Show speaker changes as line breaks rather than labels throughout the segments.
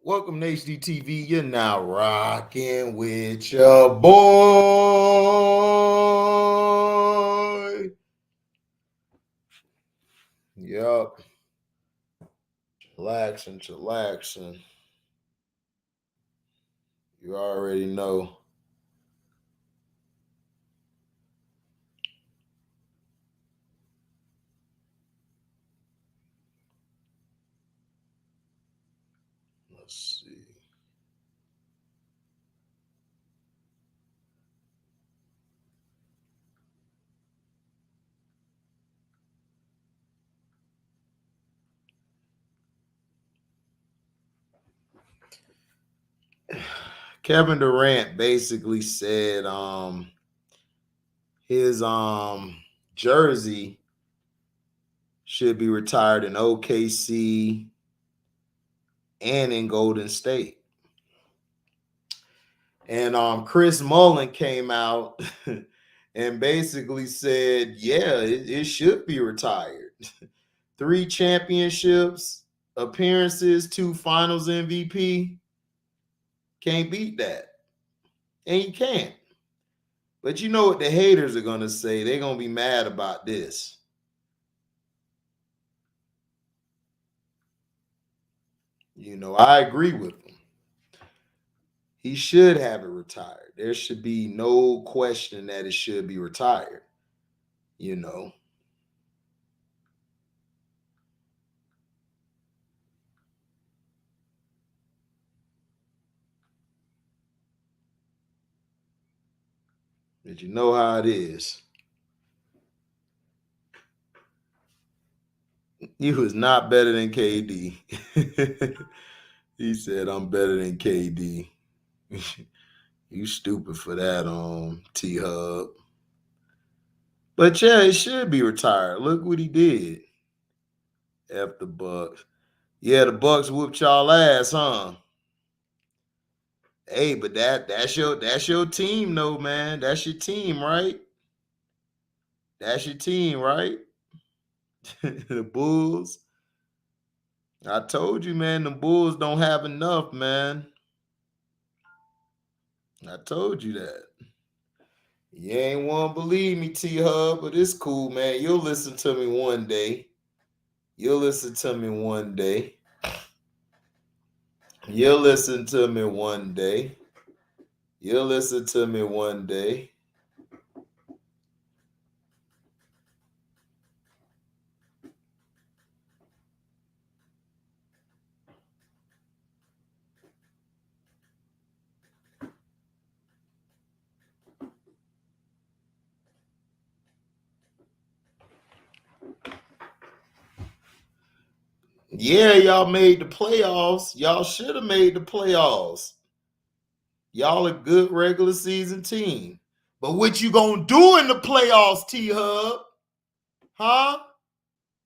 Welcome to HDTV. You're now rocking with your boy. Yup. Chillaxing. You already know. Let's see. Kevin Durant basically said his jersey should be retired in OKC and in Golden State. And Chris Mullin came out and basically said, yeah, it should be retired. 3 championships, appearances, 2 finals MVP. Can't beat that. And you can't. But you know what the haters are going to say? They're going to be mad about this. I agree with them. He should have it retired. There should be no question that it should be retired. But you know how it is. He was not better than KD. He said, I'm better than KD. You stupid for that, T-Hub. But yeah, it should be retired. Look what he did. F the Bucks. Yeah, the Bucks whooped y'all ass, huh? Hey, but that's your team, though, man. That's your team, right? That's your team, right? The Bulls. I told you, man, the Bulls don't have enough, man. I told you that. You ain't want to believe me, T-Hub, but it's cool, man. You'll listen to me one day. You'll listen to me one day. You'll listen to me one day. You'll listen to me one day. Yeah, y'all made the playoffs. Y'all should have made the playoffs. Y'all a good regular season team. But what you gonna do in the playoffs, T-Hub? Huh?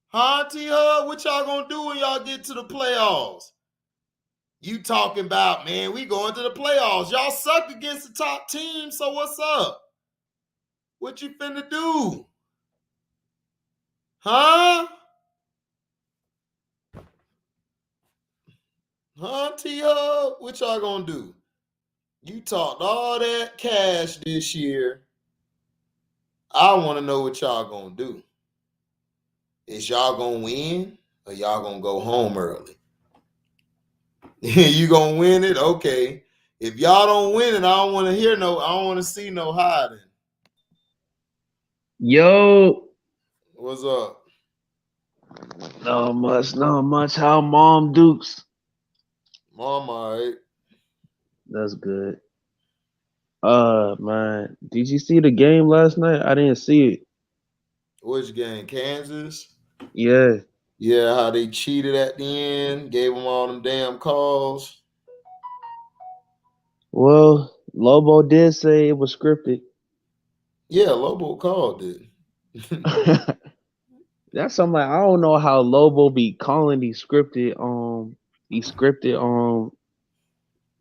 Huh, T-Hub? What y'all gonna do when y'all get to the playoffs? You talking about, man, we going to the playoffs. Y'all suck against the top team, so what's up? What you finna do? Huh? Huh, T-Hub? What y'all gonna do? You talked all that cash this year. I want to know what y'all gonna do. Is y'all gonna win or y'all gonna go home early? You gonna win it? Okay. If y'all don't win it, I don't want to see no hiding.
Yo,
What's up?
not much. How Mom Dukes?
Mom, all right.
That's good. Man, did you see the game last night? I didn't see it.
Which game? Kansas?
Yeah.
Yeah, how they cheated at the end, gave them all them damn calls.
Well, Lobo did say it was scripted.
Yeah, Lobo called it.
That's something like I don't know how Lobo be calling these scripted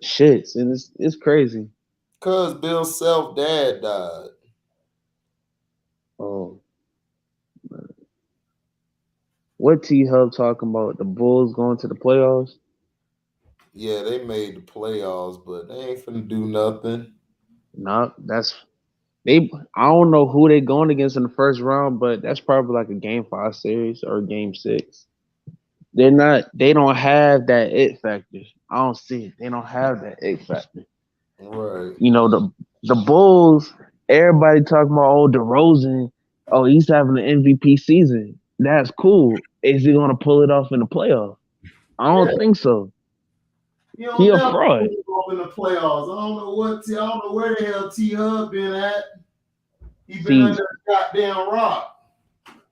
shits, and it's crazy.
Cause Bill Self dad died.
Oh, what T Hub talking about? The Bulls going to the playoffs?
Yeah, they made the playoffs, but they ain't finna do nothing.
No, that's they. I don't know who they going against in the first round, but that's probably like a game 5 series or game 6. They're not. They don't have that it factor. I don't see it. They don't have that it factor.
Right.
You know the Bulls. Everybody talking about DeRozan. Oh, he's having an MVP season. That's cool. Is he gonna pull it off in the playoff? I
Yeah,
don't think so.
you
He
don't
a
never put
fraud.
him up in the playoffs. I don't know where the hell T Hub been at. He been
See,
under a goddamn rock.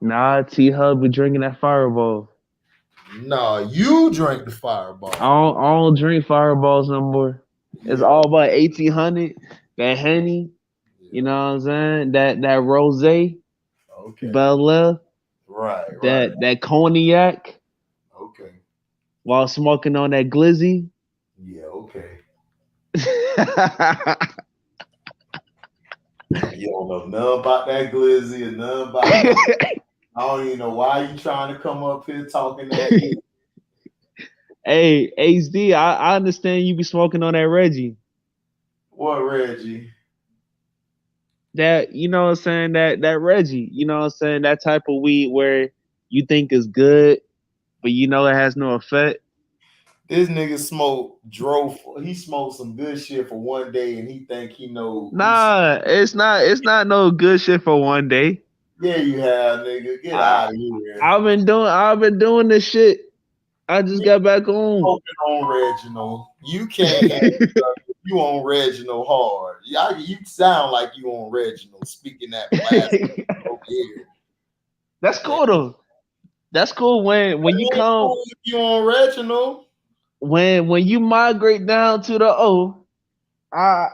nah, T Hub be drinking that Fireball.
Nah, you drank the
I
fireball.
don't, I don't drink Fireballs no more. It's
Yeah.
all about 1800, that Henny. You
Yeah.
know what I'm saying? That Rose,
Okay.
Bel-Air,
Right, right.
that cognac
Okay.
while smoking on that glizzy.
Yeah, okay.
Nah,
You don't know nothing about that glizzy or nothing about that. I don't even know why you trying to come up here talking that good.
hey, HD, I understand you be smoking on that Reggie.
What, Reggie?
That you know what I'm saying, that Reggie, you know what I'm saying, that type of weed where you think is good, but you know it has no effect.
This nigga he smoked some good shit for one day and he think he know
Nah, it's not no good shit for one day.
yeah, you have, nigga. Get
I
out of here.
I've been doing this shit. I just
You
got back on.
smoking on Reginald. You can't handle stuff. You on Reginald hard. You sound like you on Reginald speaking that plastic over here.
That's
Man,
cool though. That's cool when you
it ain't
come
cool if you on Reginald.
when you migrate down to the O. I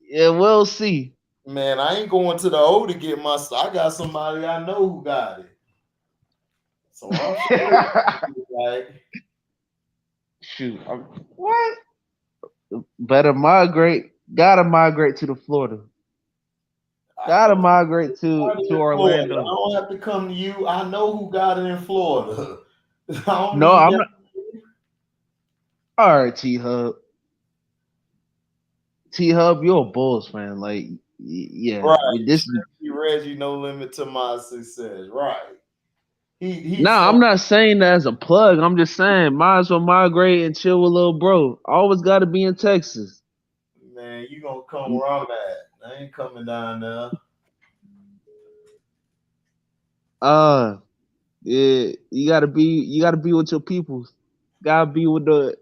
Yeah, we'll see.
Man, I ain't going to the O to get my. I got somebody I know who got it, so I'm straight. Like,
Shoot, what? Better migrate. Gotta migrate to the Florida.
I
Gotta
know who
migrate
got it
to
in Florida. I
Orlando.
don't have to come to you. I know who got it in Florida. I don't
No,
need
I'm
that.
not. All right, T Hub. T Hub, you're a Bulls fan. Like, yeah,
Right.
this is.
Reggie, no limit to my success. Right. He
Nah,
from
I'm not saying that as a plug. I'm just saying, might as well migrate and chill with little bro. Always got to be in Texas.
man, you gonna come where I'm at. I ain't coming down there.
Uh, yeah, you gotta be with your peoples. Gotta be with the,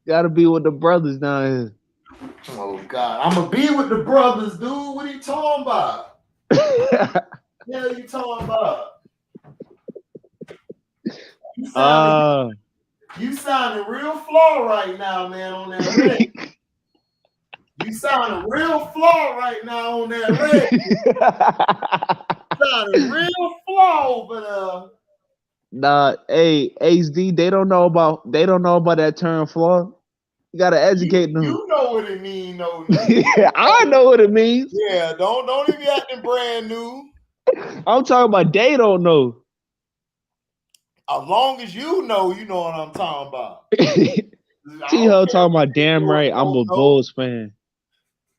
gotta be with the brothers down
Oh God. I'ma be with the brothers, dude. What are you talking about?
here.
Yeah, you talking about? You sounding
uh,
you sounding real flaw right now, man, on that red. You sounding real flaw right now on that red. Sounding real flaw over there.
nah, hey, HD, they don't know about that term flaw. You gotta educate them.
You know what it mean, though, nigga.
I know what it means.
Yeah, don't even be acting brand new.
I'm talking about they don't know.
As long as you know what I'm talking about. I
T
don't
Hub
care
talking
what
about
they
damn
do or
right. I'm
don't
a
know.
Bulls fan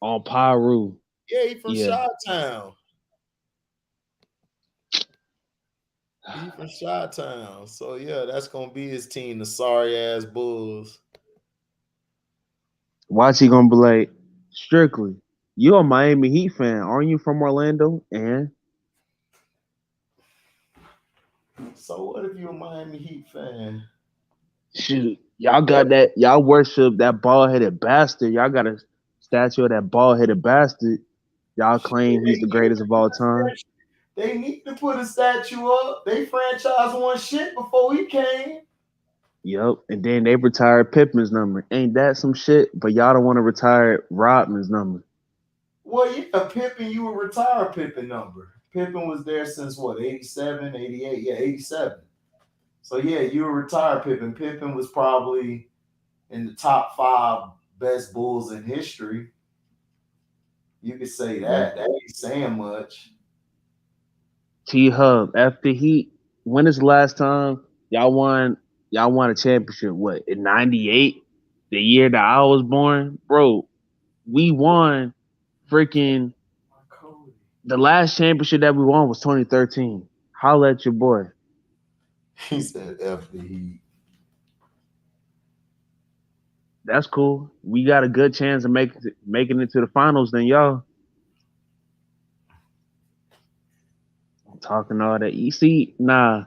on Pyru.
Yeah, he from
Yeah.
Chi-Town. He from Chi-Town. So yeah, that's gonna be his team, the sorry ass Bulls.
Watch he gonna be like, strictly. You a Miami Heat fan, aren't you from Orlando? And
So what if you a Miami Heat fan?
shoot, y'all got that. Y'all worship that bald headed bastard. Y'all got a statue of that bald headed bastard. Y'all claim he's the greatest of all time.
They need to put a statue up. They franchise won shit before he came.
Yep. And then they retired Pippin's number. Ain't that some shit? But y'all don't want to retire Rodman's number.
Well, yeah, Pippen, you would retire Pippen number. Pippen was there since what, 87, 88? Yeah, 87. So yeah, you would retire Pippen. Pippen was probably in the top 5 best Bulls in history. You could say
That
that. That ain't saying much.
T Hub after Heat. When is the last time y'all won? Y'all won a championship? What in '98? the year that I was born, bro, we won freaking the last championship that we won was 2013. Holla at your boy.
He said F the Heat.
That's cool. We got a good chance of making it to the finals than y'all. Talking all that. You see, nah,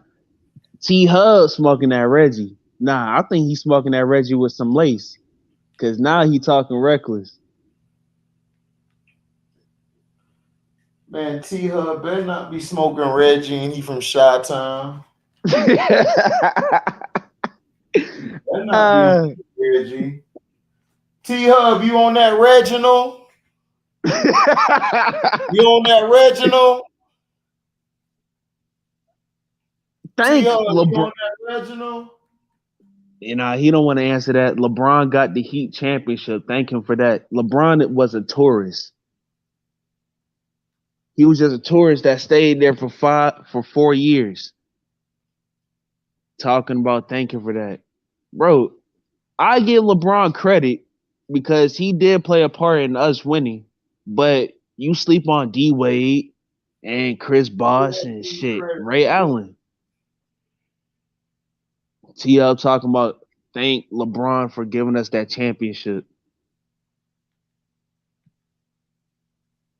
T Hub smoking that Reggie. Nah, I think he's smoking that Reggie with some lace. Cause now he talking reckless.
Man, T Hub better not be smoking Reggie and he from Chi Town. Better not be on
uh,
Reggie. T Hub, you on that Reginald? You on that Reginald? T
Thank
Hub, you
LeBron.
on that Reginald?
You know, he don't want to answer that. LeBron got the Heat championship. Thank him for that. LeBron was a tourist. He was just a tourist that stayed there for 4 years. Talking about thank him for that. Bro, I give LeBron credit because he did play a part in us winning. But you sleep on D Wade and Chris Bosh and shit. Ray Allen. TL talking about thank LeBron for giving us that championship.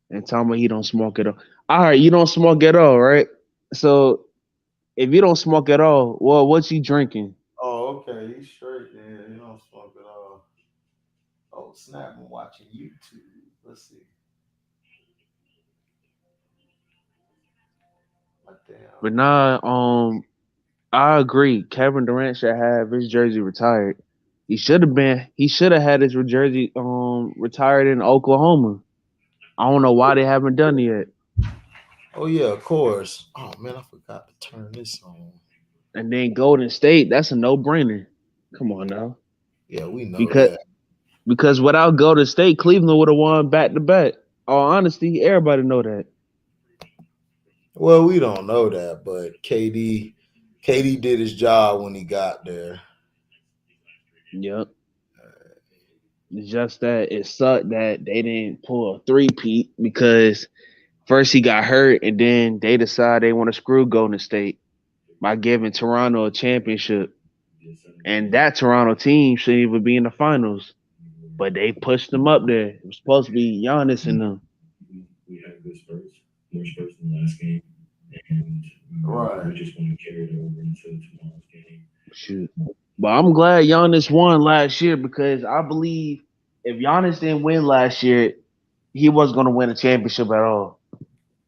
And talking about he don't smoke at all. All right, you don't smoke at all, right? So if you don't smoke at all, well, what you drinking?
Oh, okay. He's straight then. He don't smoke at all. Oh, snap. I'm watching YouTube. Let's see. What the
But
hell?
nah, I agree. Kevin Durant should have his jersey retired. He should have had his jersey retired in Oklahoma. I don't know why they haven't done it yet.
Oh, yeah, of course. Oh, man, I forgot to turn this on.
And then Golden State, that's a no brainer. Come on now.
Yeah, we know
Because
that.
because without Golden State, Cleveland would have won back to back. All honesty, everybody know that.
Well, we don't know that, but KD did his job when he got there.
Yep. It's just that it sucked that they didn't pull a three-peat because first he got hurt and then they decided they want to screw Golden State by giving Toronto a championship. And that Toronto team shouldn't even be in the finals. But they pushed them up there. It was supposed to be Giannis and them. Shoot. But I'm glad Giannis won last year because I believe if Giannis didn't win last year, he wasn't going to win a championship at all,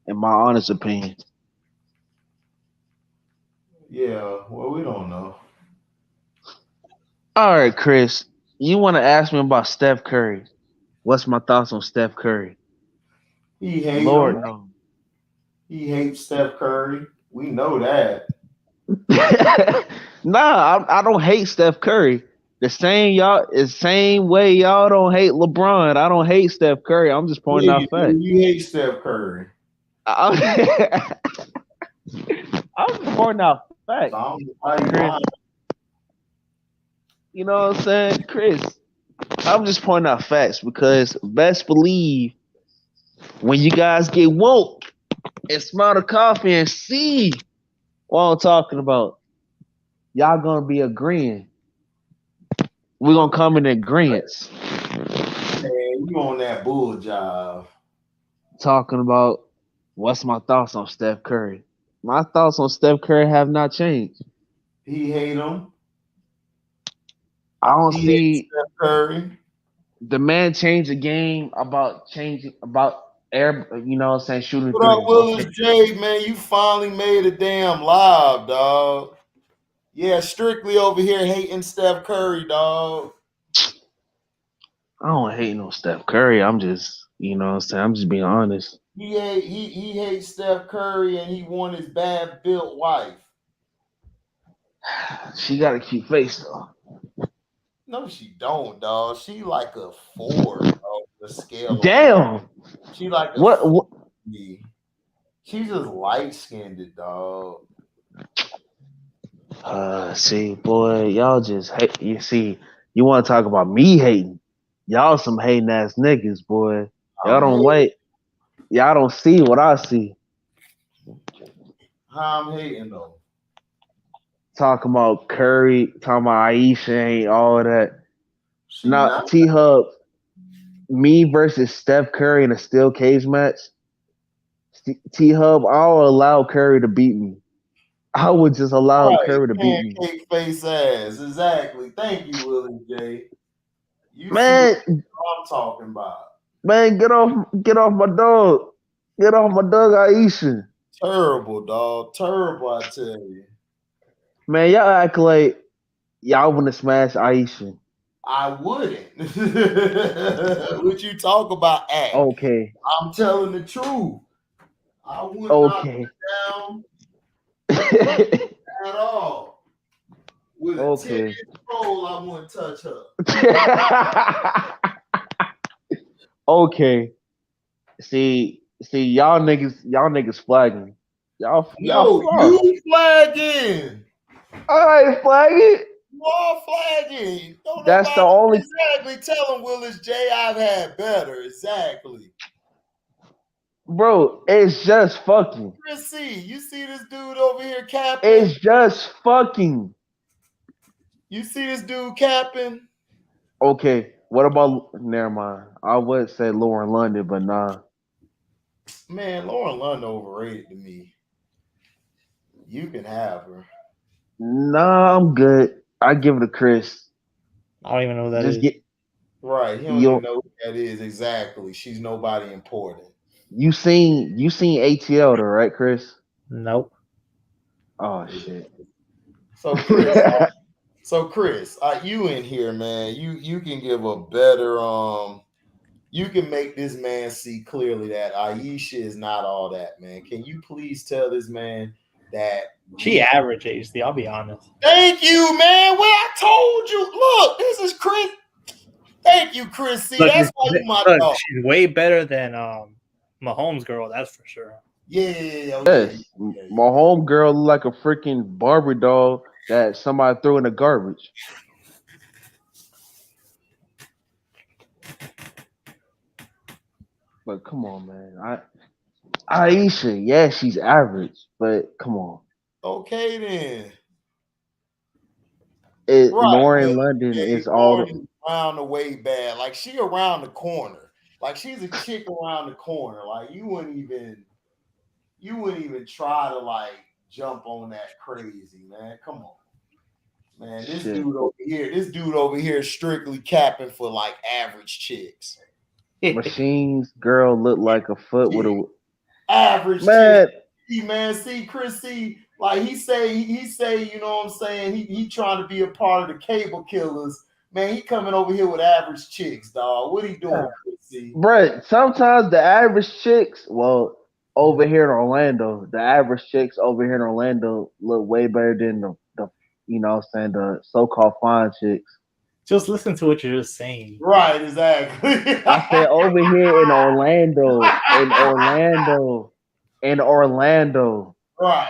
in my honest opinion.
Yeah, well, we don't know.
All right, Chris, you want to ask me about Steph Curry. What's my thoughts on Steph Curry?
He hate him.
Lord no.
He hates Steph Curry. We know that.
Nah, I don't hate Steph Curry. The same way y'all don't hate LeBron. I don't hate Steph Curry. I'm just pointing
Yeah, you
out
do.
facts.
You hate Steph Curry.
I'm just pointing out
So
facts.
I don't know why you
Chris,
lying.
you know what I'm saying? Chris, I'm just pointing out facts because best believe when you guys get woke and smell the coffee and see what I'm talking about, y'all gonna be agreeing. We're gonna come in agreement
Man, you on that bull job.
talking about what's my thoughts on Steph Curry. My thoughts on Steph Curry have not changed.
He hate him.
I don't
He hates
see
Steph Curry.
the man change the game about changing about air. You know what I'm saying? Shooting
What up,
threes.
Willis
Okay.
J, man? You finally made a damn live, dog. Yeah, strictly over here hating Steph Curry, dog.
I don't hate no Steph Curry. I'm just, you know what I'm saying? I'm just being honest.
He hates Steph Curry and he want his bad built wife.
She got a cute face though.
No, she don't, dog. She like a 4, dog. The scale of one.
Damn.
She like a
What
3. She's just light skinned, dog.
see, boy, y'all just hate you see. You want to talk about me hating? Y'all some hating ass niggas, boy. Y'all
I'm
don't
hating.
y'all don't see what I see.
How I'm hating though.
Talking about Curry, talking about Aisha ain't all that.
She
Now
not.
T Hub, me versus Steph Curry in a steel cage match. T Hub, I'll allow Curry to beat me. I would just allow
Right,
Curry to beat me.
pancake face ass. Exactly. Thank you, Willie J. You see
Man,
what I'm talking about.
man, get off my dog. Get off my dog Aisha.
Terrible, dog. Terrible, I tell you.
Man, y'all act like y'all wanna smash Aisha.
I wouldn't. What you talk about act?
Okay.
I'm telling the truth. I would not
Okay.
put down at all. With a 10-inch
Okay.
pole, I wouldn't touch her.
Okay. See, y'all niggas flagging. Y'all
No,
flaw.
you flagging.
I ain't flagging.
You are flagging. Don't
That's the
nobody
only
exactly tell him Willis J. I've had better. Exactly.
bro. It's just fucking.
Chris C, you see this dude over here capping?
It's just fucking.
You see this dude capping?
Okay. What about? Never mind. I would say Lauren London, but nah.
Man, Lauren London overrated to me. You can have her.
Nah, I'm good. I give it to Chris.
I don't even know who that
Just
is.
get
Right. He don't even
you.
know who that is exactly. She's nobody important.
You seen ATL though, right, Chris?
Nope.
Oh shit.
So Chris, you in here, man. You can give a better you can make this man see clearly that Aisha is not all that, man. Can you please tell this man that
She average HD, I'll be honest.
Thank you, man. Well, I told you. Look, this is Chris. Thank you, Chris C.
Look,
That's why you my dog.
she's way better than Mahomes girl, that's for sure.
Yeah.
Yes, my home girl look like a freaking Barbie doll that somebody threw in the garbage. But come on, man. Aisha, yeah, she's average, but come on.
Okay then. Right.
Lauren
Well,
London
yeah,
is all
Lauren
the
is around the way bad. Like she around the corner. Like she's a chick around the corner. Like you wouldn't even try to like jump on that crazy, man. Come on. Man, this
shit.
dude over here is strictly capping for like average chicks.
Machines girl look like a foot with
Yeah,
a
average chicks.
man.
See, man, see, Chris, see, like he say, you know what I'm saying? He trying to be a part of the cable killers. Man, he coming over here with average chicks, dog. What he doing, Chris? See?
Bruh, sometimes the average chicks, well, over here in Orlando, the average chicks over here in Orlando look way better than the you know what I'm saying, the so called fine chicks.
Just listen to what you're just saying.
Right, exactly.
I said over here in Orlando.
Right,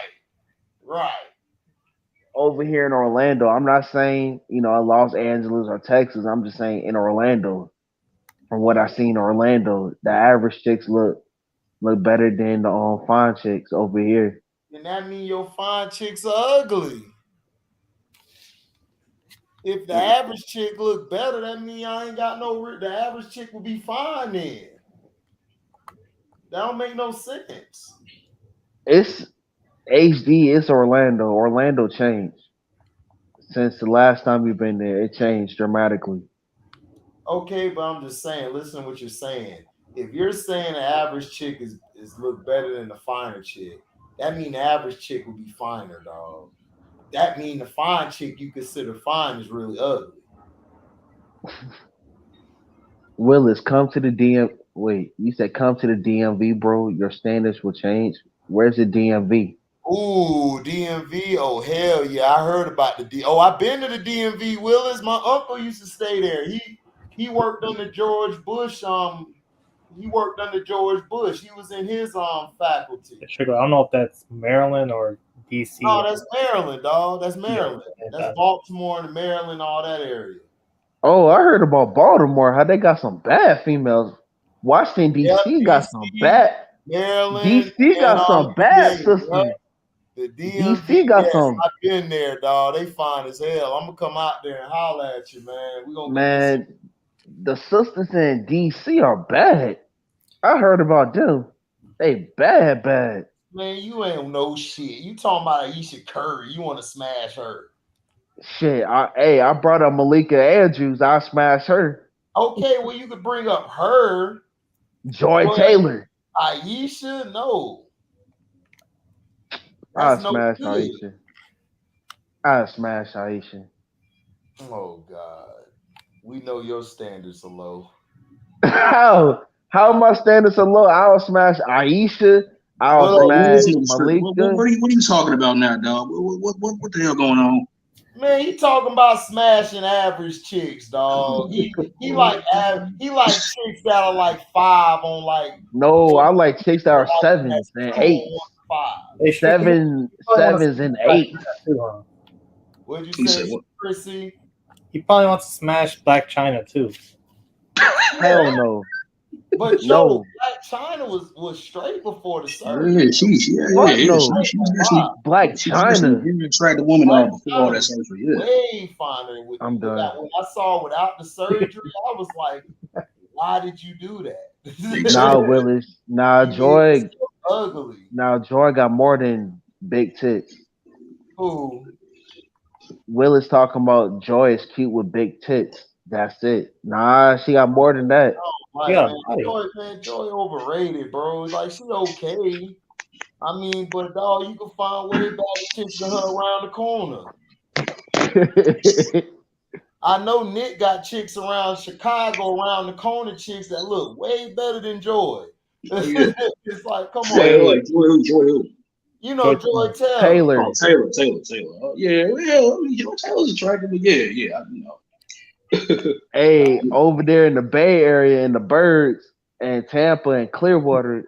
right.
Over here in Orlando. I'm not saying, Los Angeles or Texas. I'm just saying in Orlando. From what I seen in Orlando, the average chicks look better than the fine chicks over here.
And that mean your fine chicks are ugly. If the average chick look better, that mean I ain't got no. The average chick will be fine then. That don't make no sense.
It's HD. It's Orlando. Orlando changed since the last time you've been there. It changed dramatically.
Okay, but I'm just saying. Listen to what you're saying. If you're saying the average chick is look better than the finer chick, that mean the average chick will be finer, dog. That mean the fine chick you consider fine is really ugly.
Willis, come to the DM. Wait, you said come to the DMV, bro. Your standards will change. Where's the DMV?
Ooh, DMV. Oh hell yeah, I heard about the D. Oh, I've been to the DMV. Willis, my uncle used to stay there. He worked under George Bush. He worked under George Bush. He was in his faculty.
I don't know if that's Maryland or DC.
No, that's Maryland, dog. That's
Yeah,
Maryland. That's Baltimore and Maryland, all that area.
Oh, I heard about Baltimore. How they got some bad females. Washington
Yep,
D.C. got some
DC,
bad.
Maryland,
D.C.
and
got some
PA.
bad
Yep.
sisters.
The DMV,
D.C. got
yes,
some
I've been there, dog. They fine as hell. I'm gonna come out there and holler at you, man. We gonna go get some.
man. The sisters in D.C. are bad. I heard about them. They bad, bad.
Man, you ain't no shit. You talking about Aisha Curry? You want to smash her?
Shit. I brought up Malika Andrews. I smashed her.
Okay, well you could bring up her,
Joy
but
Taylor.
Aisha, no,
I
that's no
smashed
good.
Aisha. I smashed Aisha.
Oh God, we know your standards are low.
How my standards so low? I'll smash Aisha. I'll
Well,
Bro, what
smash
is no script?
Malika.
What are you talking about now, dog? What the hell going on?
man, he talking about smashing average chicks, dog. He like chicks that are like 5 on like
No, I like chicks that are
like
sevens
that's
and
2 on
eights.
5.
They should, he probably wants
Sevens
to
and
smash
eights.
Black China too, huh?
What'd
You
you
said
say,
what?
Chrissy?
He probably wants to smash Black China too.
Hell no.
But Joe,
No.
Black China was straight before the surgery.
Yeah,
Fuck no. Black
she's actually a
China.
very attractive woman
Black
before all
China
that
was
surgery. Yeah.
way finer.
I'm done.
When I saw without the surgery, I was like, why did you do that?
Nah, Willis. Nah,
You made it
Joy.
so ugly.
Nah, Joy got more than big tits.
Who?
Willis talking about Joy is cute with big tits. That's it. Nah, she got more than that.
Like,
Yeah,
man, Joy overrated, bro. Like, she okay. I mean, but dog, you can find way better chicks than her around the corner. I know Nick got chicks around Chicago, around the corner chicks that look way better than Joy.
Oh, yeah.
It's like, come
Wait,
on.
like Joy who?
You know, Joy
Taylor.
Oh, Taylor. Oh, yeah, well, I mean, Joy Taylor's attractive, but yeah, I know.
Hey, over there in the Bay Area, in the Birds and Tampa and Clearwater,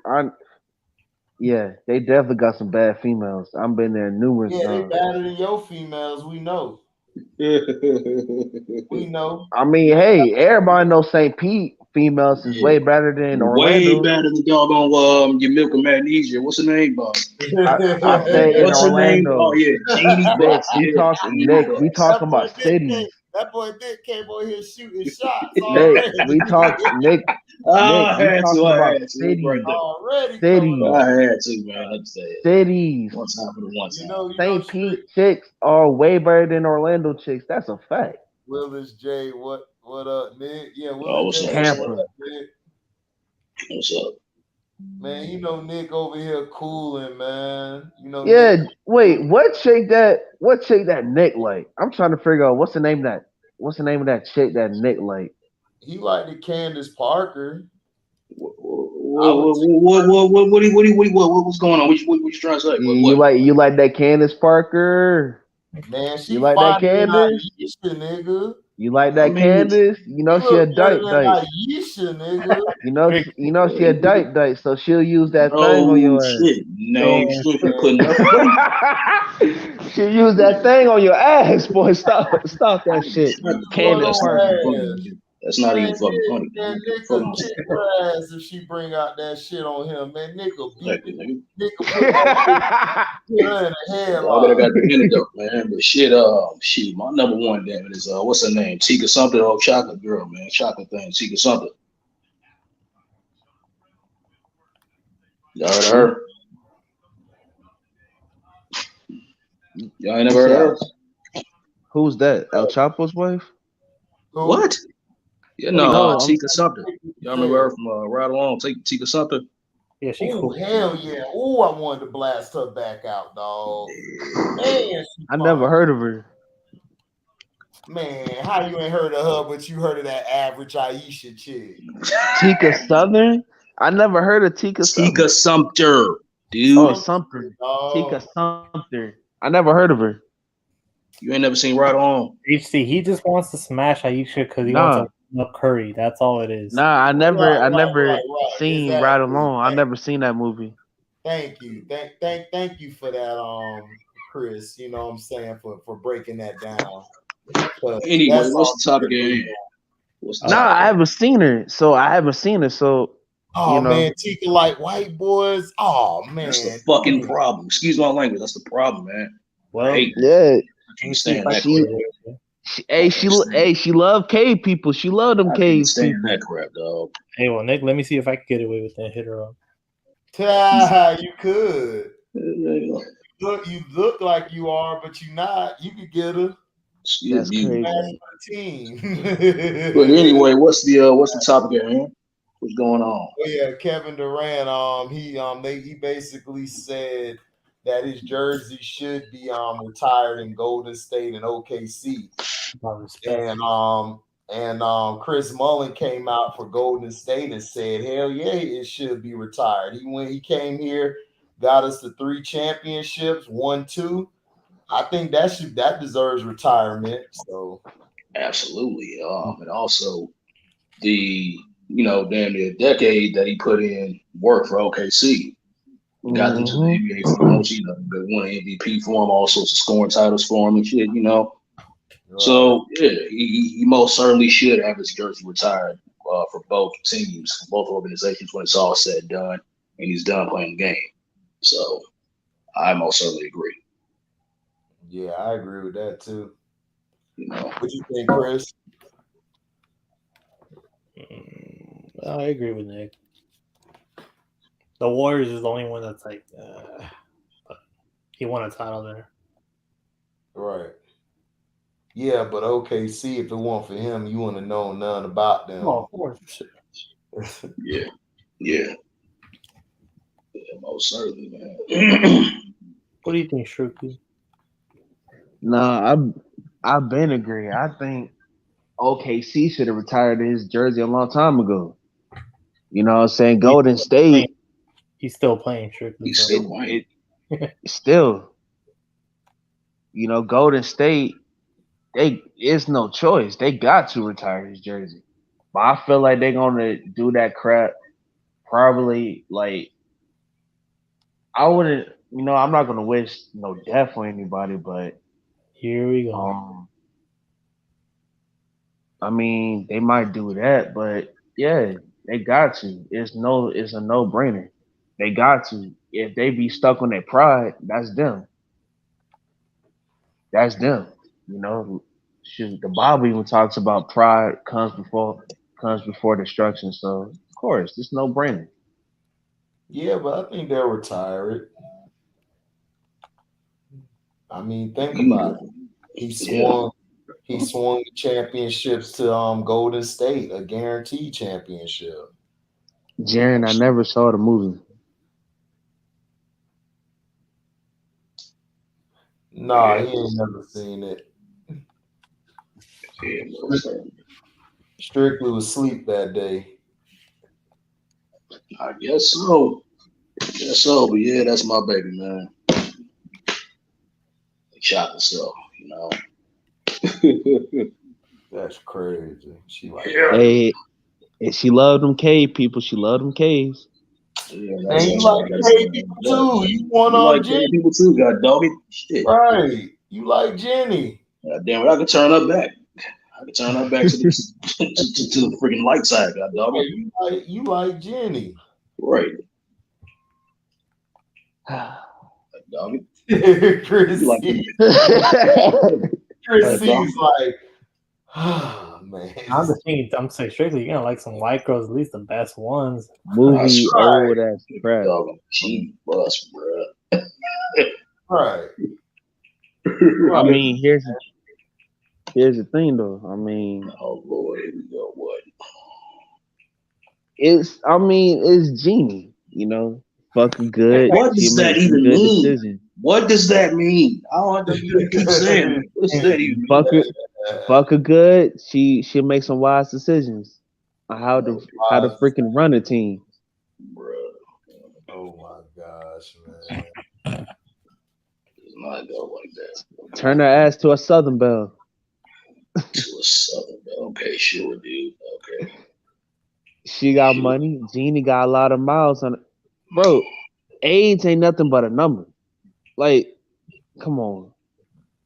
yeah, they definitely got some bad females. I've been there numerous
Yeah, they
times.
better than your females. We know. We know.
I mean, hey, everybody knows St. Pete females is way better than
Way
Orlando.
better than doggone your milk and magnesia. What's her name, Bob?
I stay in
What's her name?
Orlando.
Oh yeah, Jeannie
Nick,
Bucks. Yeah, Jeannie
We
Bucks.
talking about cities.
That boy Dick came over here shooting shots
Nick,
already.
Nick,
I
we
had
talking
to. I
about
had to.
cities.
Already
Cities.
coming
I
up.
had to, man. I just said
Cities.
one time for the one time.
You know,
St. Pete chicks are way better than Orlando chicks. That's a fact.
Willis J, what up, Nick? Yeah,
Oh,
Willis
what's
J,
up?
Tampa.
Nick.
What's up?
Man, you know Nick over here cooling, man. You know
Yeah,
Nick.
wait, what chick that Nick like? I'm trying to figure out what's the name of that chick that Nick like.
He like the Candace Parker.
What's going on? What you trying to say?
You like that Candace Parker?
Man, she
You like that
finer than
Candace?
Aisha, nigga.
You like
I
that
mean,
Candace? You know
She
she a
look better
dyke
than
dyke.
Aisha, nigga.
You know she a dyke dyke, so she'll use that thing on
no
your ass.
shit. No
Man,
shit. You putting nothing.
She'll use that thing on your ass, boy. Stop that shit. Candace Parker.
That's not
Man,
even fucking funny.
man, Nick
Hold
will
on.
kick her ass if she bring out that shit on him. Man, Nick will beat
Thank you, nigga.
Nick will put her in a
I better
headlock.
got the antidote, man. But shit, my number one, damn it, is what's her name? Tika something, old chocolate girl, man. Chocolate thing, Tika something. Y'all heard of her? Y'all ain't never heard of her?
Who's that? El Chapo's wife?
Who?
What? Yeah,
No,
Tika something. Y'all remember her from Ride Along? Tika something.
yeah, she
Oh,
cool.
hell yeah. Oh, I wanted to blast her back out, dog. Man, she
I never
fine.
heard of her.
Man, how you ain't heard of her, but you heard of that average Aisha chick?
Tika Southern? I never heard of Tika
Tika
Southern.
Sumter, dude.
Oh, Sumter. Tika Sumter. I never heard of her.
You ain't never seen Ride On.
HC, he just wants to smash Aisha because he wants to up Curry. That's all it is.
Nah, I never seen
Exactly.
Right Along. I never seen that movie.
Thank you. Thank you for that, Chris. You know what I'm saying, for breaking that down.
Anyway, what's the topic at hand? What's the
No,
topic?
I haven't seen her. So
Oh
you know.
man, Tika like white boys. Oh man,
That's the fucking problem. Excuse my language. That's the problem, man.
Well,
I hate.
Yeah,
I can't stand that
she,
crap.
she love cave people. She love them
I can't
cave
stand
people.
that crap, dog.
Hey, well, Nick, let me see if I can get away with that. Hit her up.
you could. You look like you are, but you not. You could get her.
That's crazy.
Team.
But anyway, what's the topic at hand? What's going on?
Oh yeah, Kevin Durant. He basically said that his jersey should be retired in Golden State and OKC. And Chris Mullin came out for Golden State and said, "Hell yeah, it should be retired." He came here, got us the 3 championships, 1, 2. I think that deserves retirement. So
Absolutely. And also damn near decade that he put in work for OKC. Got into the NBA Finals, won an MVP for him, all sorts of scoring titles for him and shit, Right. So yeah, he most certainly should have his jersey retired for both teams, both organizations when it's all said and done, and he's done playing the game. So I most certainly agree.
Yeah, I agree with that too. What do you think, Chris?
I agree with Nick. The Warriors is the only one that's like, he won a title there.
Right. Yeah, but OKC, if it weren't for him, you wouldn't have known none about them.
Oh, of course.
Yeah, most certainly, man.
What do you think, Shruki?
Nah, I've been agree. I think OKC should have retired his jersey a long time ago. You know what I'm saying? Golden State.
He's still playing, Shruki.
He's still playing.
Still. Golden State, it's no choice. They got to retire his jersey. But I feel like they're gonna do that crap probably like I wouldn't, I'm not gonna wish no death on anybody, but
here we go.
I mean, they might do that, but yeah, they got to. It's a no-brainer. They got to. If they be stuck on their pride, that's them. That's them. Shoot, the Bible even talks about pride comes before destruction. So of course, it's no-brainer.
Yeah, but I think they'll retire it. I mean, think about it. He swung the championships to Golden State, a guaranteed championship.
Jaren, I never saw the movie.
Nah, he ain't never seen it. Strictly was asleep that day.
I guess so. But yeah, that's my baby, man. Shot herself,
That's crazy. She like,
hey, and she loved them cave people. She loved them caves.
Yeah,
and you like cave people too. You want
like
Jenny
people too, god dog it. Shit.
Right. You like Jenny.
God damn it, I could turn her back. I could turn her back to the to the freaking light side, god dog it.
You like Jenny.
Right. Dog it.
Chris seems like, oh man.
I'm saying strictly, like some white girls, at least the best ones.
Movie old ass crap.
She bust, bro.
Right.
I mean, here's the thing, though. I mean,
oh Lord, here we go. What?
It's Genie. Fucking good.
What does that even mean? Decisions. What does that mean? I don't know. You keep saying. What does that even mean?
Fuck her good. She'll make some wise decisions on how to freaking run a team.
Bro.
Oh my gosh, man.
It's not go like that.
Turn her ass to a Southern Belle.
To a Southern Belle. Okay, sure, dude. Okay.
She got money. Genie got a lot of miles on it. Bro, age ain't nothing but a number. Like, come on.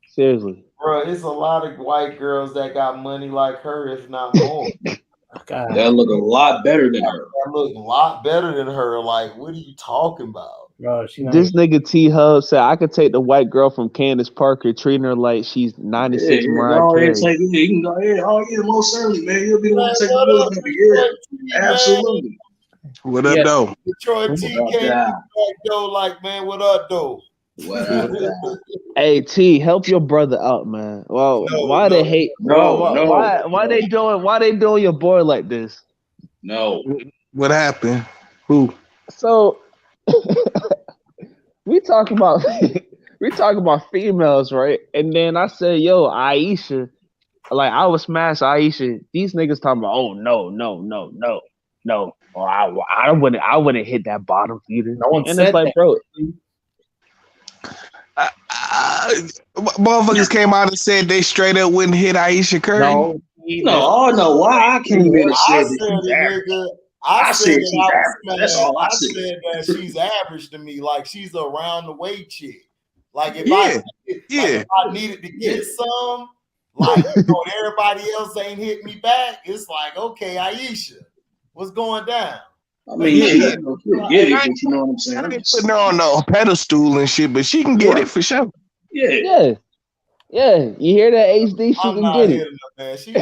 Seriously.
Bro, it's a lot of white girls that got money like her, if not more.
God.
That look a lot better than her.
That look a lot better than her. Like, what are you talking about?
Bro, she not
This
even-
nigga T Hub said I could take the white girl from Candace Parker, treating her like she's 96 Mariah
go ahead
Carey.
and take it. You can go ahead. Oh yeah, most certainly, man. You'll be the one to take the
What
look
up,
at it.
Detroit T,
Yeah,
man?
absolutely.
What up,
Yeah.
though?
Detroit T
What up,
came
Doc?
back though, like, man, what up, though?
What up, Doc?
Hey T, help your brother out, man. Well,
No,
why
no,
they hate?
no,
Why they doing your boy like this?
No.
What happened? Who?
So we talk about females, right? And then I said, yo, Aisha, like I would smash Aisha. These niggas talking about, oh no. Oh, I wouldn't hit that bottom feeder.
No one
and
said
it's like,
that.
bro,
Motherfuckers came out and said they straight up wouldn't hit Aisha Curry.
No,
No, no. Why I came in and
I
said that
said
she's
it,
average.
nigga.
I
I
said
said
she's
that I was
average. That's all I
I
said.
said that she's average to me. Like, she's a round the way chick. Like, if
Yeah.
I needed to get some, like, everybody else ain't hit me back, it's like, okay, Aisha, what's going down?
I mean,
Yeah.
she ain't no kid, get it, but you know what I'm saying?
I ain't putting her on no pedestal and shit, but she can get it for sure.
Yeah.
yeah. You hear that, HD? She
I'm
can
not
get
hitting her, man. She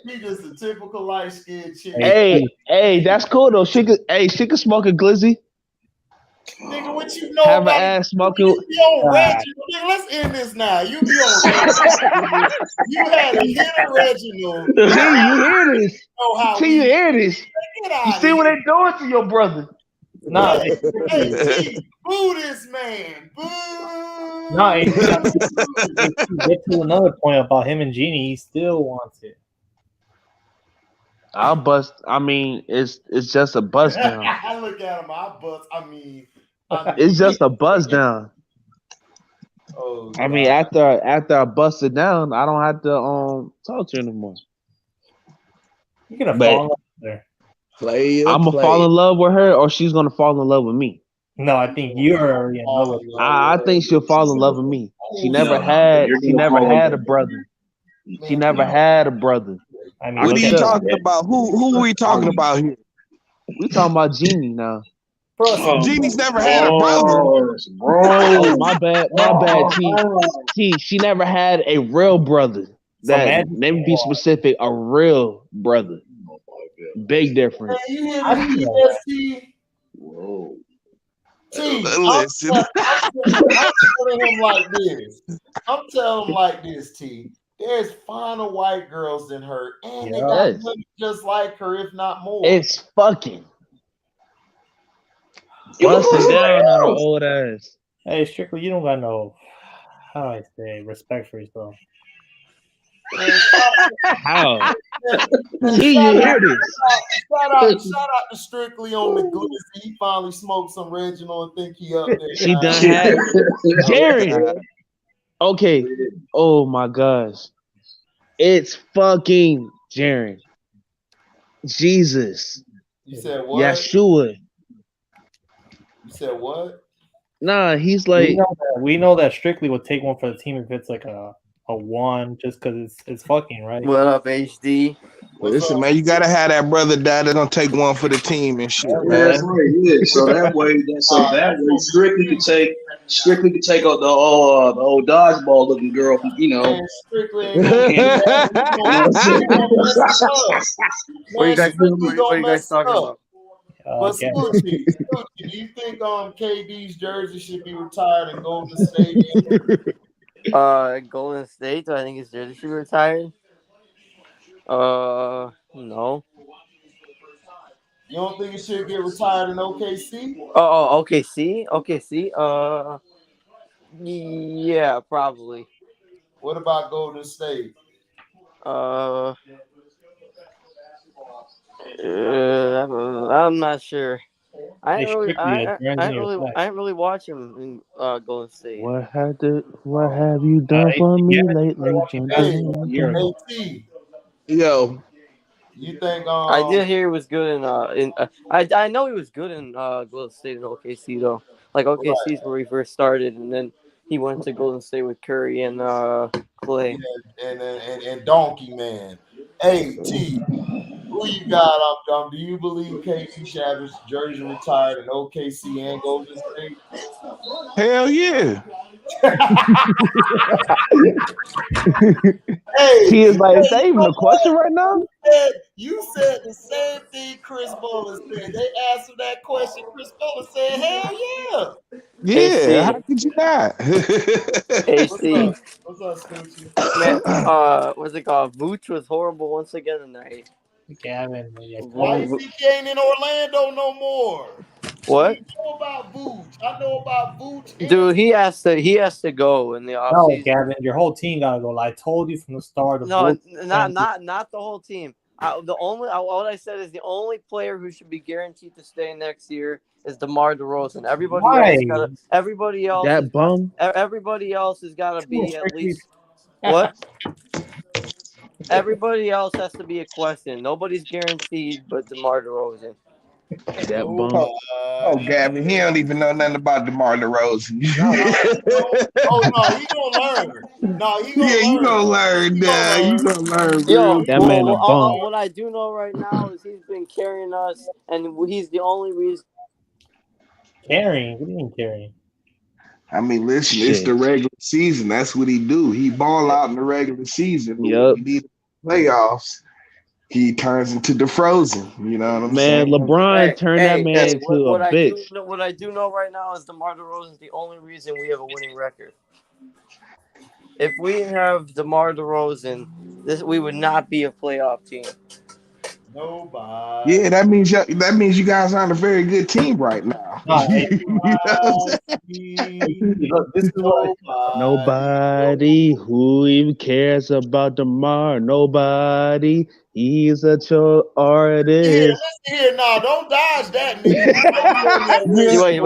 She just a typical light skinned chick.
Hey, that's cool though. She could smoke a glizzy.
Nigga, what you know
Have an
about
ass smoking.
You be on Reginald. Nigga, let's end this now. You be on Reginald. You had a hit of Reginald.
T, you hear this?
Know how
T, you hear this?
Get out
You
of
see
here.
what they doing to your brother?
Nah,
Hey, T, boo this man. Boo.
no. Get to another point about him and Jeannie. He still wants it.
I'll bust. I mean, it's just a bust down.
I look at him. I bust. I mean,
It's just a buzz down.
Oh,
I mean, after I bust it down, I don't have to talk to you anymore.
You're gonna
But-
fall in love with her.
I'm gonna fall in love with her, or she's gonna fall in love with me.
No, I think you're already in love with her.
I think she'll fall in love with me. She never had a brother. She never had a brother.
I mean,
What are
look
you
at
talking about? Who are we talking about here?
We talking about Jeannie now.
Bro,
Jeannie's never had a brother.
Oh, my bad, T. She never had a real brother. Let me be specific. A real brother. Big difference.
You hear
I
me,
know that.
T?
Whoa.
T,
Listen.
I'm telling him like this. I'm telling him like this, T. There's finer white girls than her, and they got
Yes.
money just like her, if not more.
It's fucking busting down on her old ass.
Hey, Strictly, you don't got no, how do I say, respect for yourself.
How? T, you hear this?
Shout out to Strictly on the glizzy. He finally smoked some Reginald and think he up there.
She done had Jared. Okay. Oh my gosh. It's fucking Jaren. Jesus.
You said what?
Yeshua.
You said what?
Nah, he's like
we know that Strictly would take one for the team if it's like a one, just because it's fucking, right?
What up, HD?
Listen, man, you gotta have that brother die that's gonna take one for the team and shit,
Yeah,
man.
that's right. Yeah. So that way, Strictly could take out the old dodgeball looking girl from,
Man, Strictly ain't gonna
What you guys talking about?
But
Okay.
Scoochie, do you think KD's jersey should be retired in Golden State?
Golden State. Do I think his jersey should be retired? No.
You don't think it should get retired in OKC?
Oh, OKC. Yeah, probably.
What about Golden State?
I'm not sure. I
Hey,
didn't
Strictly,
really watch him in Golden State.
what have you done for me lately?
Hey, T,
Yo,
you think
I did hear he was good in I know he was good in Golden State and OKC though. Like OKC's where he first started, and then he went to Golden State with Curry and Clay.
Yeah, and Donkey Man. Hey T, who you got up, Dom? Do you believe KD should have his jersey retired in OKC and Golden State?
Hell yeah.
Hey,
He is like, is that even a question right now?
you said the same thing Chris Bowler said. They asked him that question. Chris Bowler said, hell yeah.
Yeah,
AC.
how could you not?
AC.
What's up, Scoochie?
Man, what's it called? Vooch was horrible once again tonight.
Gavin.
Why you think he ain't in Orlando no more?
What?
You know about Vooch. I know about Vooch.
Dude, he has to go in the
No,
offseason.
Gavin, your whole team gotta go. I told you from the start.
No, not the whole team. What I said is the only player who should be guaranteed to stay next year is DeMar DeRozan. Everybody else
That bum.
Everybody else has got to be at least what? Everybody else has to be a question. Nobody's guaranteed but DeMar DeRozan.
That bum.
Oh, Gavin, he don't even know nothing about DeMar DeRozan.
Oh no, he gonna learn. No, he gonna learn.
You gonna learn, you gonna learn,
Yo,
bro.
That man a bum.
what I do know right now is he's been carrying us, and he's the only reason.
Carrying? What do you mean carrying?
I mean, listen, it's the regular season. That's what he do. He ball out in the regular season. But
Yep.
when he need playoffs, he turns into the Frozen. You know what I'm saying?
LeBron turned that man into a bitch.
What I do know right now is DeMar DeRozan is the only reason we have a winning record. If we have DeMar DeRozan, we would not be a playoff team.
Nobody.
Yeah, that means you guys aren't a very good team right now.
No,
Nobody who even cares about DeMar. Nobody. He's a true artist.
Yeah, listen here. No, don't dodge that, nigga.
Wait.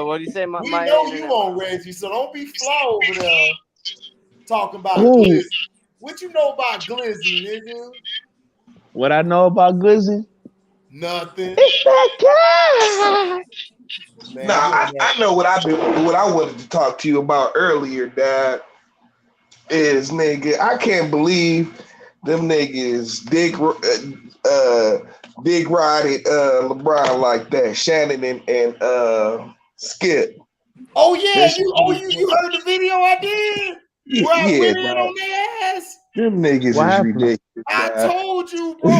What do you say?
We know you on Reggie, so don't be fly over there talking about Glizzy. What you know about Glizzy, nigga?
What I know about Glizzy?
Nothing.
It's that guy.
Man,
I know what I wanted to talk to you about earlier, Dad. Is nigga, I can't believe them niggas dig riding LeBron like that. Shannon and Skip.
Oh yeah, you heard the video I did? Where I went in on their ass?
Them niggas is ridiculous.
I told you, bro.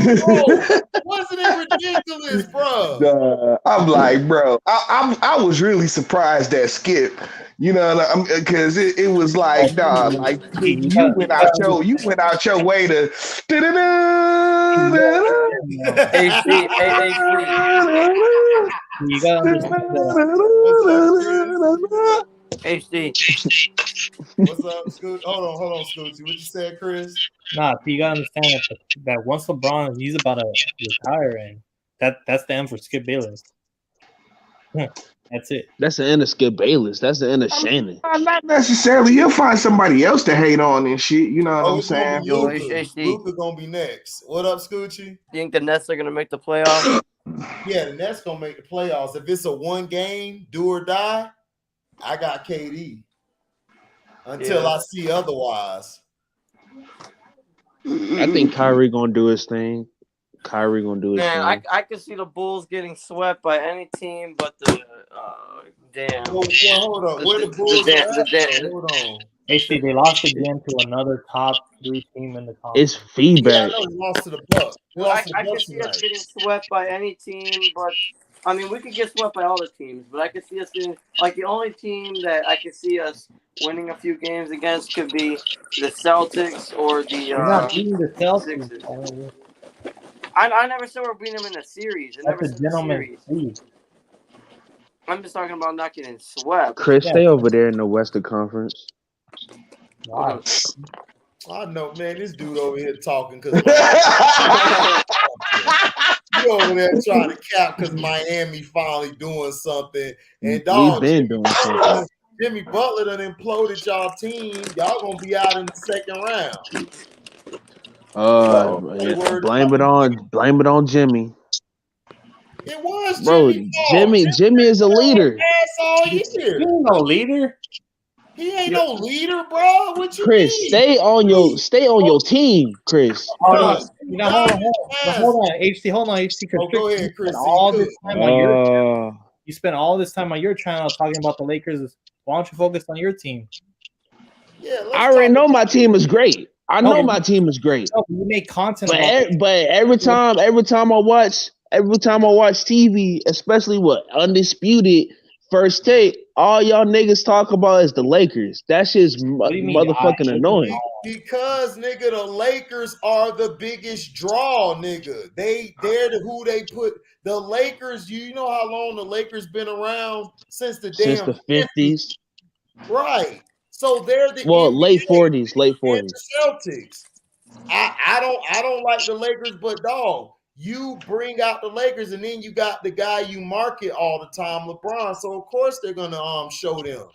Wasn't it ridiculous, bro?
I'm like, bro. I was really surprised at Skip. You know, because it was like, nah, like you went out your way to.
You gotta understand
HD.
What's up, Scoot? Hold on, Scooty. What you said, Chris?
Nah, you gotta understand that once LeBron he's about to retire, and that's the end for Skip Bayless. That's it.
That's the end of Skip Bayless. That's the end of Shannon.
Not necessarily. He'll find somebody else to hate on and shit. You know what I'm saying?
Luka gonna be next. What up, Scoochie?
You think the Nets are gonna make the playoffs?
Yeah, the Nets gonna make the playoffs. If it's a one game, do or die, I got KD. Until I see otherwise.
I think Kyrie gonna do his thing.
Man, I could see the Bulls getting swept by any team but the damn.
Well, hold on. Where the Bulls at? Hold on.
Actually, they lost again to another top 3 team in the conference.
It's feedback.
Yeah, I know he lost to the Bucks.
I could see us getting swept by any team, but I mean, we could get swept by all the teams, but I could see us getting the only team that I could see us winning a few games against could be the Celtics or the
Celtics.
I never saw her beat them in a series.
That's a gentleman's league.
I'm just talking about not getting swept.
Chris, stay over there in the Western Conference.
Wow.
I know, man. This dude over here talking because you over there trying to cap because Miami finally doing something. And dog,
been doing something.
Jimmy Butler done imploded y'all team. Y'all gonna be out in the second round.
Blame it on Jimmy.
It was
Bro,
Jimmy.
Jimmy is a leader.
Ass all
You
year.
ain't no leader.
He ain't no leader, bro. What you
Chris,
mean?
stay on your team, Chris.
Hold on.
Cuz,
Hold on.
ass.
Hold on, HC. Hold on, HC.
Oh, go ahead, Chris.
You spent all this time on your channel talking about the Lakers. Why don't you focus on your team?
Yeah,
I already know my team is great. I know my team is great.
No, you make content
But every time I watch TV, especially what Undisputed, First Take, all y'all niggas talk about is the Lakers. That shit's motherfucking annoying.
Because nigga, the Lakers are the biggest draw, nigga. They're who they put. The Lakers, you know how long the Lakers been around since the
50s.
Right. So they're the
late 40s.
Celtics. I don't like the Lakers, but dog, you bring out the Lakers, and then you got the guy you market all the time, LeBron. So of course they're gonna show them.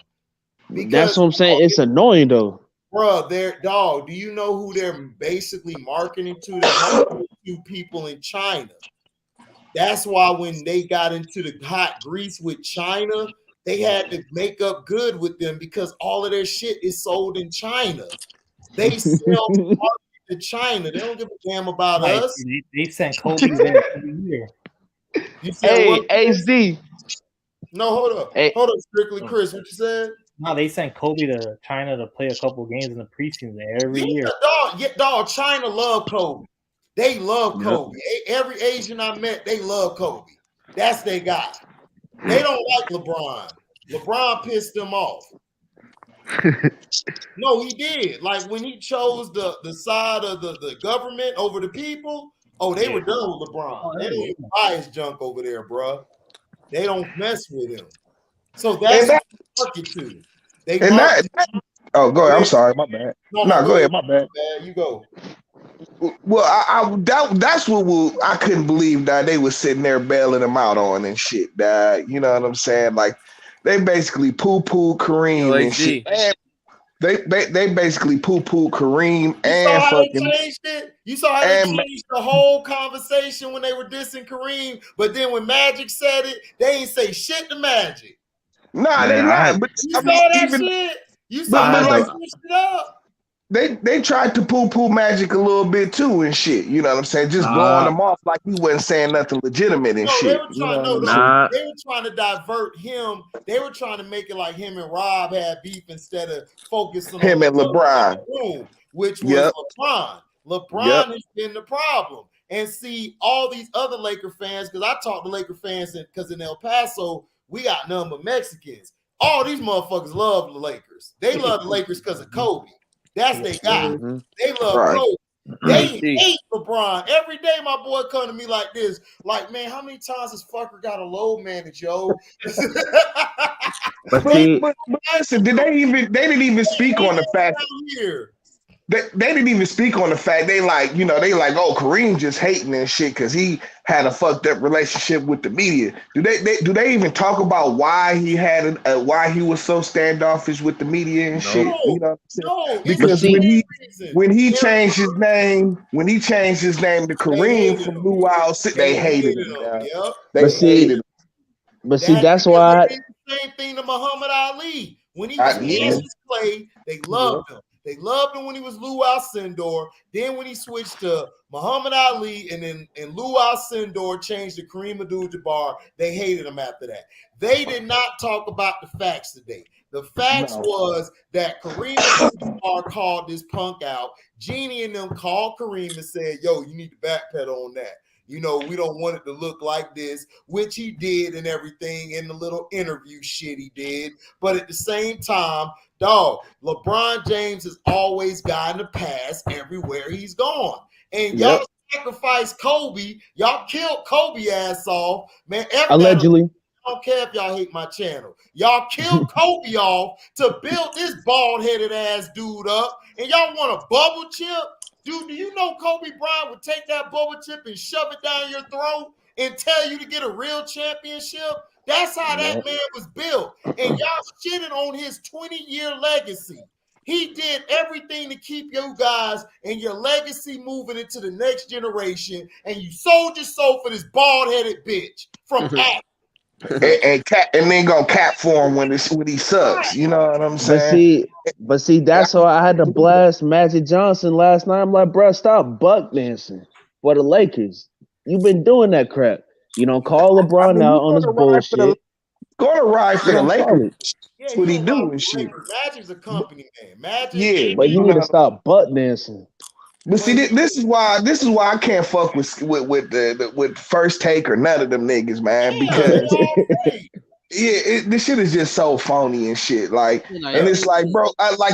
Because
that's what I'm saying. It's annoying though.
Bro, do you know who they're basically marketing to? They're marketing to people in China. That's why when they got into the hot grease with China, they had to make up good with them because all of their shit is sold in China. They sell to China. They don't give a damn about us.
They sent Kobe there every year.
Hey, HD.
No, hold up.
Hey.
Hold up, strictly Chris. What you said?
No, they sent Kobe to China to play a couple games in the preseason every year.
Dog, China love Kobe. They love Kobe. Every Asian I met, they love Kobe. That's their guy. They don't like LeBron. LeBron pissed them off. No, he did. Like when he chose the side of the government over the people, they were done with LeBron. They don't even buy his junk over there, bro. They don't mess with him. So that's what they market to.
Go ahead. I'm sorry, my bad. No, go ahead, my bad.
You go.
Well, that's what I couldn't believe that they were sitting there bailing him out on and shit. That you know what I'm saying? Like they basically poo-pooed Kareem and shit. And they basically poo-pooed Kareem and fucking.
You saw how they changed the whole conversation when they were dissing Kareem, but then when Magic said it, they ain't say shit to Magic.
Nah, they not. But
you saw that shit. You saw how they switched it up.
They tried to poo-poo Magic a little bit too and shit. You know what I'm saying? Just blowing them off like he wasn't saying nothing legitimate and shit.
They were trying to divert him. They were trying to make it like him and Rob had beef instead of focusing on
him and LeBron,
which was LeBron. LeBron has been the problem. And see, all these other Laker fans, because I talk to Laker fans because in El Paso, we got none but Mexicans. All these motherfuckers love the Lakers. They love the Lakers because of Kobe. That's their guy. They love Kobe. They hate LeBron. Every day my boy come to me like this. Like, man, how many times this fucker got a low manage, yo?
but listen, they didn't even speak on the fact they didn't even speak on the fact they like, Kareem just hating and shit because he had a fucked up relationship with the media. Do they even talk about why he had why he was so standoffish with the media and shit? You know what I'm saying? Because when he changed his name, to Kareem from Luau, they hated him. They hated him.
But see, that's why
same thing to Muhammad Ali. When he was Kansas play, they loved him. They loved him when he was Lou Alcindor. Then when he switched to Muhammad Ali and then Lou Alcindor changed to Kareem Abdul-Jabbar, they hated him after that. They did not talk about the facts today. The facts was that Kareem Abdul-Jabbar called this punk out. Jeannie and them called Kareem and said, yo, you need to backpedal on that. We don't want it to look like this, which he did and everything in the little interview shit he did. But at the same time, dog, LeBron James has always gotten a pass everywhere he's gone. And y'all sacrificed Kobe. Y'all killed Kobe ass off. Man,
allegedly.
I don't care if y'all hate my channel. Y'all killed Kobe off to build this bald-headed ass dude up. And y'all want a bubble chip? Dude, do you know Kobe Bryant would take that bubble chip and shove it down your throat and tell you to get a real championship? That's how that man was built. And y'all shitting on his 20-year legacy. He did everything to keep you guys and your legacy moving into the next generation, and you sold your soul for this bald-headed bitch from Apple.
and then go cap for him when he sucks. You know what I'm saying?
But see, that's why I had to blast Magic Johnson last night. I'm like, bro, stop buck dancing for the Lakers. You've been doing that crap. You don't call LeBron out on this bullshit.
Go to ride for the Lakers. That's what he do and shit.
Magic's a company man.
But you need to stop butt dancing.
But see, this is why I can't fuck with First Take or none of them niggas, man. Because this shit is just so phony and shit. Like, and it's like, bro,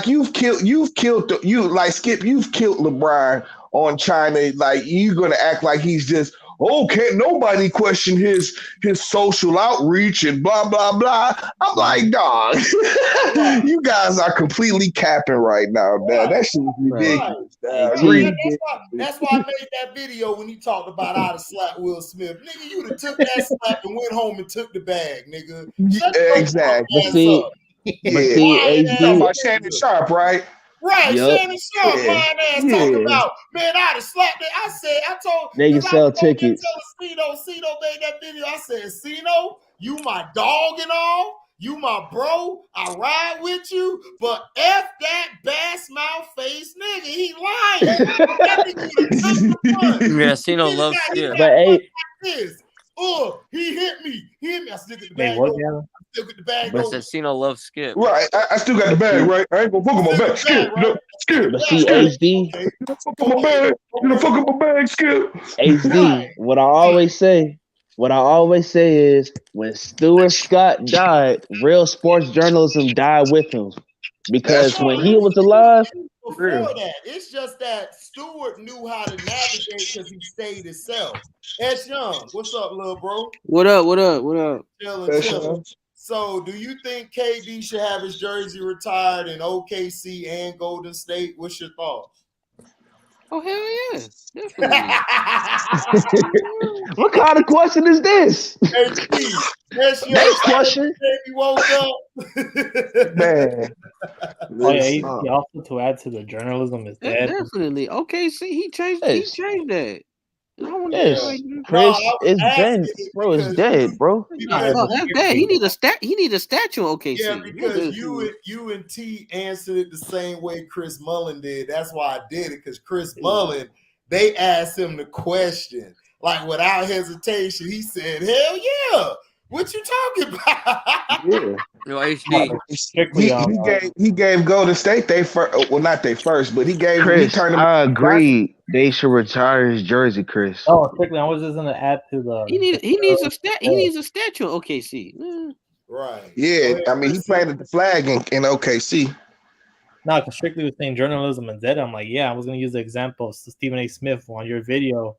you've killed Skip. You've killed LeBron on China. Like, you're gonna act like he's just. Oh, can't nobody question his social outreach and blah, blah, blah. I'm like, dog, you guys are completely capping right now, man. That shit is ridiculous.
Right. That's why I made that video when he talked about how to slap Will Smith. Nigga, you'd have took that slap and went home and took the bag, nigga.
Exactly.
HD
about Shannon Sharp, right?
Right, yep. Shannon Sharp, lying ass talking about, man, I'd have slapped it. I told
they can sell tickets.
Cino made that video. I said, Cino, you my dog and all, you my bro, I ride with you, but F that bass mouth face nigga, he lying.
Yeah, Cino loves Skip.
But hey,
he hit me. I still get the bag. Still get the bag.
But Cino loves Skip.
Right, I still got the bag, right? I ain't gonna fuck on my bag, Skip. Skip.
See, HD.
You don't fuck on my bag. You don't fuck on my bag, Skip.
HD. What I always say is when Stuart Scott died, real sports journalism died with him. Because when he was alive,
before that, it's just that Stewart knew how to navigate because he stayed himself. S Young, what's up, little bro?
What up?
Chilling. So, do you think KD should have his jersey retired in OKC and Golden State? What's your thoughts?
Oh, hell yeah.
What kind of question is this?
Next
question.
He woke up.
Man.
Oh, yeah, also to add to the journalism is dead.
Definitely. Okay, see, he changed that.
Yes, Chris, it's dead, bro. It's dead, bro.
That's dead. He need a statue. Okay,
yeah, because you and T answered it the same way Chris Mullin did. That's why I did it, because Chris Mullin, they asked him the question like without hesitation. He said, "Hell yeah." What you talking about?
Yeah.
No, HD.
He gave Golden State they first. Well, not they first, but he gave.
Chris,
he turned them
I agree. They should retire his jersey, Chris.
Oh, quickly, I was just gonna add to the.
He needs a statue. OKC.
Right.
Yeah, I mean he planted the flag in OKC.
No, because Strictly was saying journalism and dead. I'm like, yeah, I was gonna use the example of Stephen A. Smith on your video.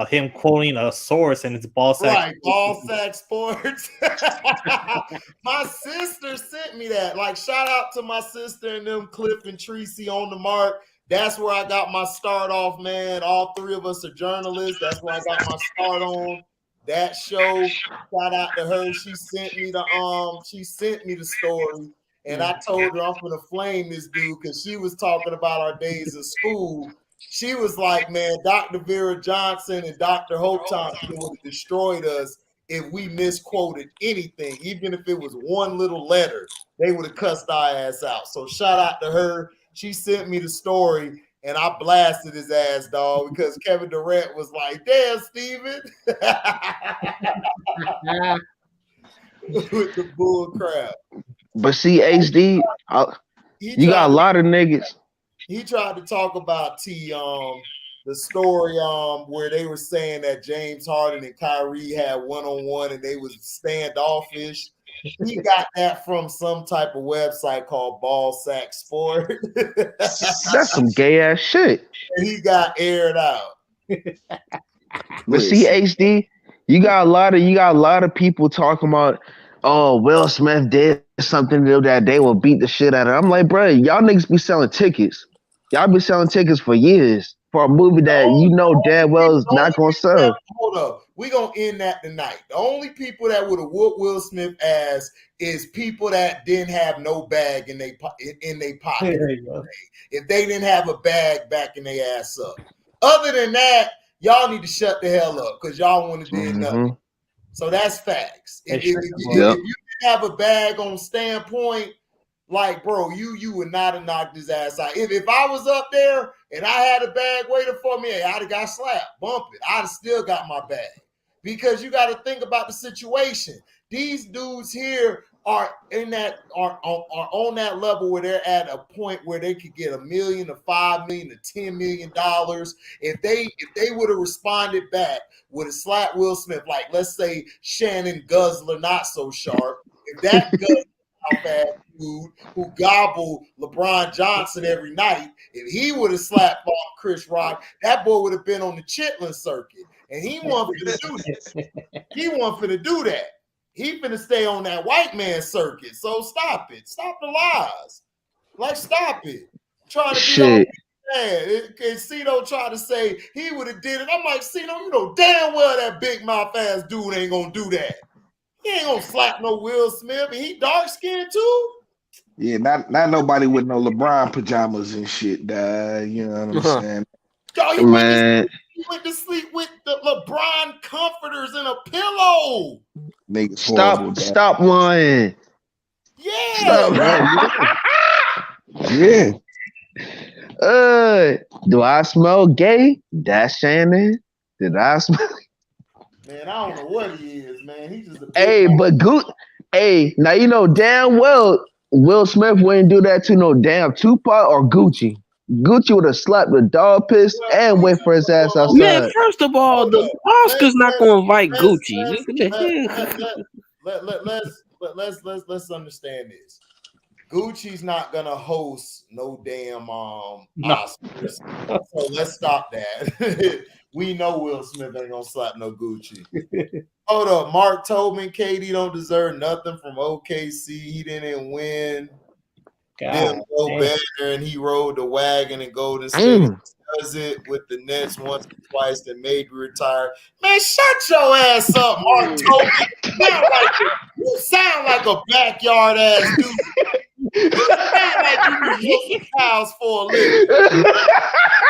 Him quoting a source and it's ball sack.
Right, ball sack sports. My sister sent me that. Like, shout out to my sister and them, Cliff and Tracy on the mark. That's where I got my start off, man. All three of us are journalists. That's where I got my start on that show. Shout out to her. She sent me the story, and I told her I'm gonna flame this dude because she was talking about our days of school. She was like, man, Dr. Vera Johnson and Dr. Hope Thompson would have destroyed us if we misquoted anything. Even if it was one little letter, they would have cussed our ass out. So shout out to her. She sent me the story, and I blasted his ass, dog, because Kevin Durant was like, damn, Steven. With the bull crap.
But see, HD, you got a lot of niggas.
He tried to talk about the story where they were saying that James Harden and Kyrie had one-on-one and they was standoffish. He got that from some type of website called Ball Sack Sport.
That's some gay ass shit.
And he got aired out.
But see, HD, you got a lot of people talking about, oh, Will Smith did something that they will beat the shit out of. I'm like, bro, y'all niggas be selling tickets. Y'all been selling tickets for years for a movie that you know damn well is not going to sell.
Hold up. we're going to end that tonight. The only people that would have whooped Will Smith ass is people that didn't have no bag in their pocket. If they didn't have a bag backing their ass up. Other than that, y'all need to shut the hell up because y'all want to do nothing. So that's facts. If you didn't have a bag on standpoint, like, bro, you would not have knocked his ass out. If I was up there and I had a bag waiting for me, I'd have got slapped, bump it. I'd have still got my bag. Because you got to think about the situation. These dudes here are on that level where they're at a point where they could get $1 million to $5 million to $10 million. If they would have responded back, would have slapped Will Smith, like let's say Shannon Guzzler, not so sharp. If that Guzzler dude who gobbled LeBron Johnson every night, if he would have slapped off Chris Rock, that boy would have been on the Chitlin circuit. And he wasn't finna do that. He wasn't finna do that. He finna stay on that white man circuit. So stop it. Stop the lies. Like, stop it. Trying to be all bad. And Cito tried to say he would have did it. I'm like, Cito, you know damn well that big mouth ass dude ain't gonna do that. He ain't gonna slap no Will Smith. And he dark skinned too.
Yeah, not nobody with no LeBron pajamas and shit, you know what I'm saying?
Yo, he went to sleep with the LeBron comforters and a pillow.
Niggas
stop lying.
Yeah.
Stop.
Yeah.
Do I smell gay? That's Shannon. Did I smell?
Man, I don't know what he is, man. He's just a
now you know damn well Will Smith wouldn't do that to no damn Tupac or Gucci. Gucci would have slapped the dog piss and went for his ass outside.
Man, first of all, the Oscar's not going to invite Gucci.
Let's understand this. Gucci's not gonna host no damn Oscars. So let's stop that. We know Will Smith ain't gonna slap no Gucci. Hold up, Mark Tobin, KD don't deserve nothing from OKC. He didn't win. Didn't go better, and he rode the wagon and Golden State does it with the Nets once or twice that made you retire. Man, shut your ass up, Mark Tobin. You sound like a backyard ass dude. You sound like you was cows for a living.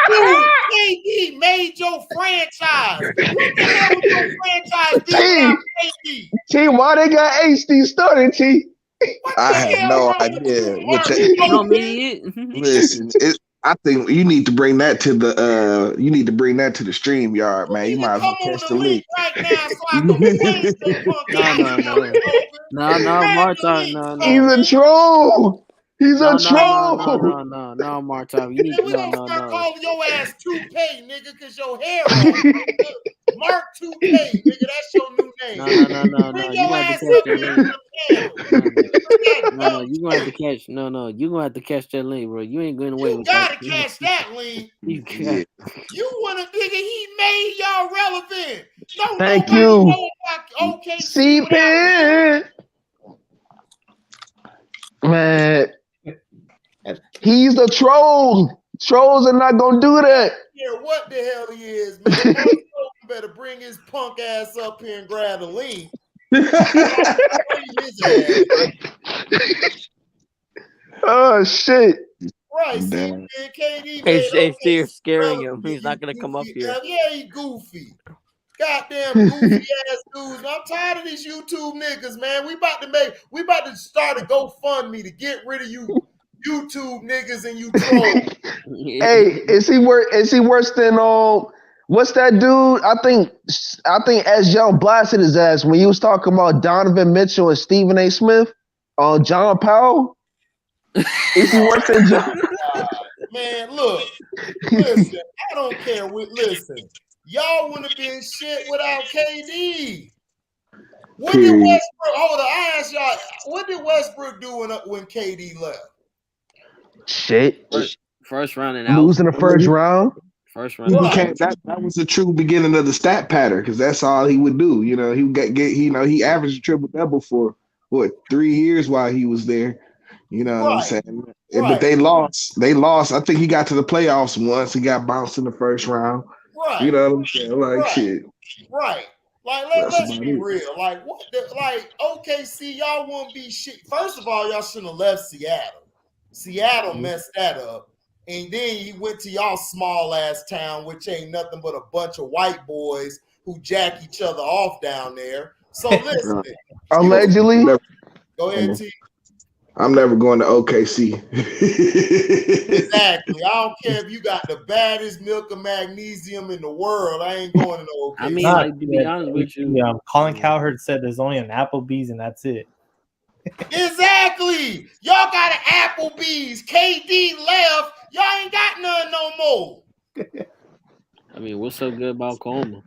Dude, KD made your franchise. What the hell was your franchise doing KD?
T, why they got HD started, T?
I have no idea. Listen, I think you need to bring that to the stream yard, man. You might as well test the link.
No, Martin, no.
He's a troll. He's a troll.
No, Martin. You need to
start calling your ass Toupee, nigga, because your hair on. Mark Toupee, nigga, that's your new name.
No.
Bring
You
your
got
ass
to
up
catch
here.
that link. No, you gonna have to catch. No, you gonna have to catch that link, bro. You ain't going away.
You gotta catch that link. You wanna nigga? He made y'all relevant.
Thank you.
Okay,
C-Pen. Man, he's a troll. Trolls are not gonna do that.
Yeah, what the hell he is, man? Mark better bring his punk ass up here and grab the link.
Oh shit!
Right,
Damn.
KD.
It's scaring him. He's not gonna come up here.
Yeah, he goofy. Goddamn goofy ass dudes. I'm tired of these YouTube niggas, man. We about to start a GoFundMe to get rid of you YouTube niggas and you trolls.
Hey, is he worse than what's that dude? I think S. Young blasted his ass when he was talking about Donovan Mitchell and Stephen A. Smith on John Powell. Is he worse than John?
Man, look, listen, I don't care. Listen, y'all wouldn't have been shit without KD. What did Westbrook? Hold on, I asked y'all. What did Westbrook do when KD left?
Shit.
First round and out.
Losing the first round.
First round.
That was the true beginning of the stat pattern because that's all he would do. You know, he would get he averaged a triple double for 3 years while he was there. You know what I'm saying? Right. But they lost. I think he got to the playoffs once. He got bounced in the first round.
Right.
You know what I'm saying? Like shit.
Right. Like, let's be real. Like, what? Like, OKC, y'all won't be shit. First of all, y'all shouldn't have left Seattle. Seattle messed that up. And then you went to y'all small ass town, which ain't nothing but a bunch of white boys who jack each other off down there. So listen.
Allegedly.
Go ahead, T.
I'm never going to OKC.
Exactly. I don't care if you got the baddest milk of magnesium in the world. I ain't going to no OKC.
I mean, like, to be honest with you,
Colin Cowherd said there's only an Applebee's and that's it.
Exactly. Y'all got an Applebee's. KD left. Y'all ain't got none no more.
I mean, what's so good about Coleman?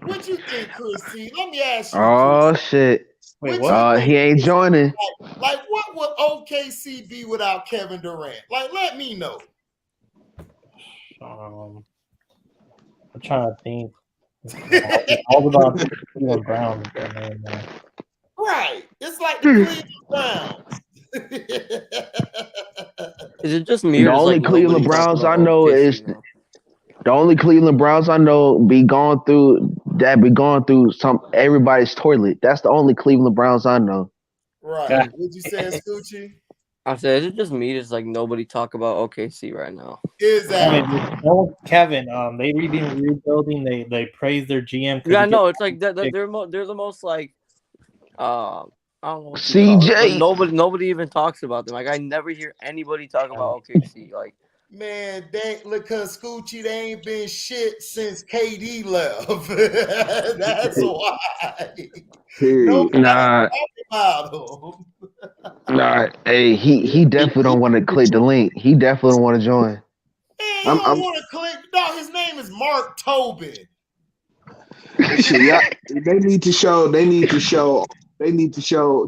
What you think, Chris C? Let me ask you.
Oh,
Chris.
shit.
Wait, what?
He ain't joining.
Like, what would OKC be without Kevin Durant? Like, let me know.
I'm trying to think. All about Cleveland Browns.
Right. It's like the Cleveland Browns.
Is it just me?
The only Cleveland Browns I know is the only Cleveland Browns I know be going through everybody's toilet. That's the only Cleveland Browns I know.
Right.
Yeah.
What'd you say, Scoochie?
I said, is it just me? It's like nobody talk about OKC right now.
Exactly.
Kevin, they been rebuilding. They praise their GM.
Yeah, I know. It's like they're the most like I don't know what you
CJ.
call it, but nobody even talks about them. Like I never hear anybody talk about OKC. Like
man, because Scoochie, they ain't been shit since KD left. That's why.
Nah. Nah, hey, he definitely don't want to click the link. He definitely don't want to join.
Man, he don't want to click. No, his name is Mark Tobin.
They need to show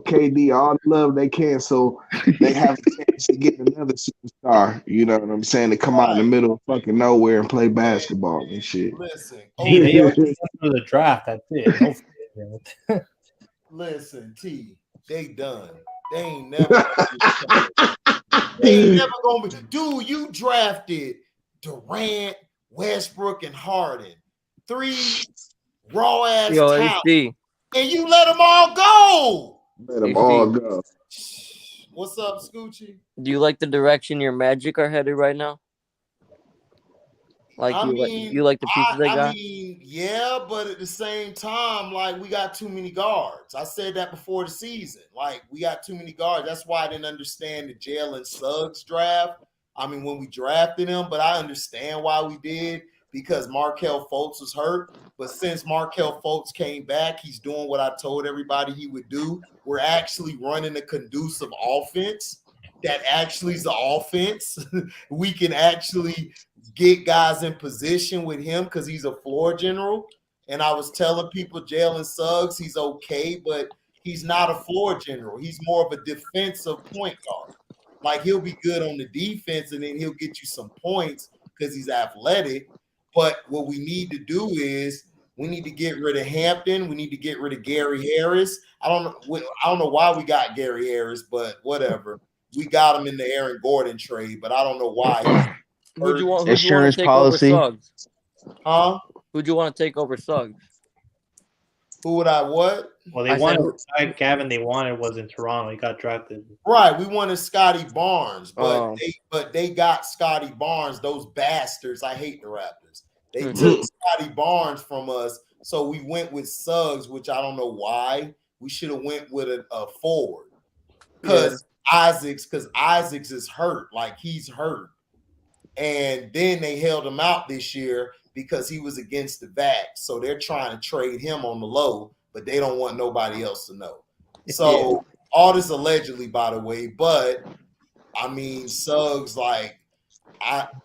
KD all the love they can, so they have a chance to get another superstar. You know what I'm saying? To come out in the middle of fucking nowhere and play basketball and shit.
Listen,
they are for the draft. That's it.
Listen, T, they done. They ain't never. They ain't never gonna be. Dude, you drafted Durant, Westbrook, and Harden. 3 raw ass talent, and you let them all go.
Let them all go.
What's up, Scoochie?
Do you like the direction your Magic are headed right now? Like you like the pieces they got?
I mean, yeah, but at the same time, like we got too many guards. I said that before the season. Like we got too many guards. That's why I didn't understand the Jalen Suggs draft. I mean, when we drafted him, but I understand why we did because Markelle Fultz was hurt. But since Markelle Fultz came back, he's doing what I told everybody he would do. We're actually running a conducive offense that actually is the offense. We can actually get guys in position with him because he's a floor general. And I was telling people Jalen Suggs, he's okay, but he's not a floor general. He's more of a defensive point guard. Like he'll be good on the defense and then he'll get you some points because he's athletic. But what we need to do is we need to get rid of Hampton. We need to get rid of Gary Harris. I don't know why we got Gary Harris, but whatever. We got him in the Aaron Gordon trade, but I don't know why.
Who'd you want
Insurance
to take
policy.
over Suggs?
Huh?
Who'd you want to take over Suggs?
Who would I what?
Well, they wanted Gavin. They wanted was in Toronto. He got drafted.
Right, we wanted Scotty Barnes, but they got Scotty Barnes. Those bastards. I hate the Raptors. They took Scotty Barnes from us, so we went with Suggs, which I don't know why. We should have went with a forward because Isaacs is hurt. Like he's hurt, and then they held him out this year because he was against the vax. So they're trying to trade him on the low, but they don't want nobody else to know. So all this allegedly, by the way, but I mean, Suggs, like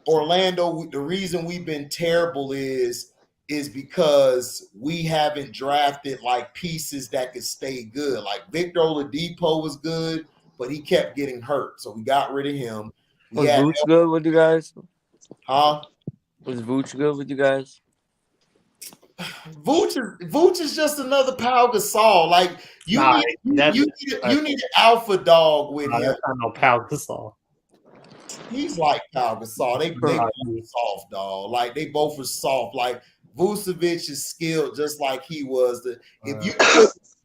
Orlando, the reason we've been terrible is because we haven't drafted like pieces that could stay good. Like Victor Oladipo was good, but he kept getting hurt. So we got rid of him.
Was Vooch good with you guys?
Huh?
Was Vooch good with you guys?
Vooch is just another Pau Gasol. Like you need an alpha dog with him.
That's not no Pau Gasol.
He's like Pau Gasol. They both soft, dog. Like they both are soft. Like Vucevic is skilled just like he was. If you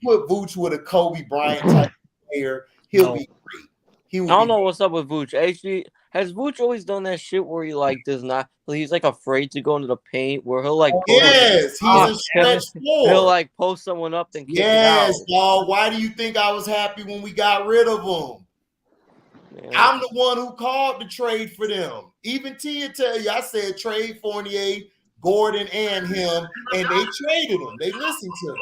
put Vuce with a Kobe Bryant type player, he'll be great.
I don't know what's up with Vooch. Actually, has Vooch always done that shit where he like does not? He's like afraid to go into the paint. Where he'll like
he's a stretch four.
He'll like post someone up and kick it out.
Yes, dog. Why do you think I was happy when we got rid of him? Yeah. I'm the one who called the trade for them. Even Tia tell you, I said trade Fournier, Gordon, and him, and they traded him. They listened to him.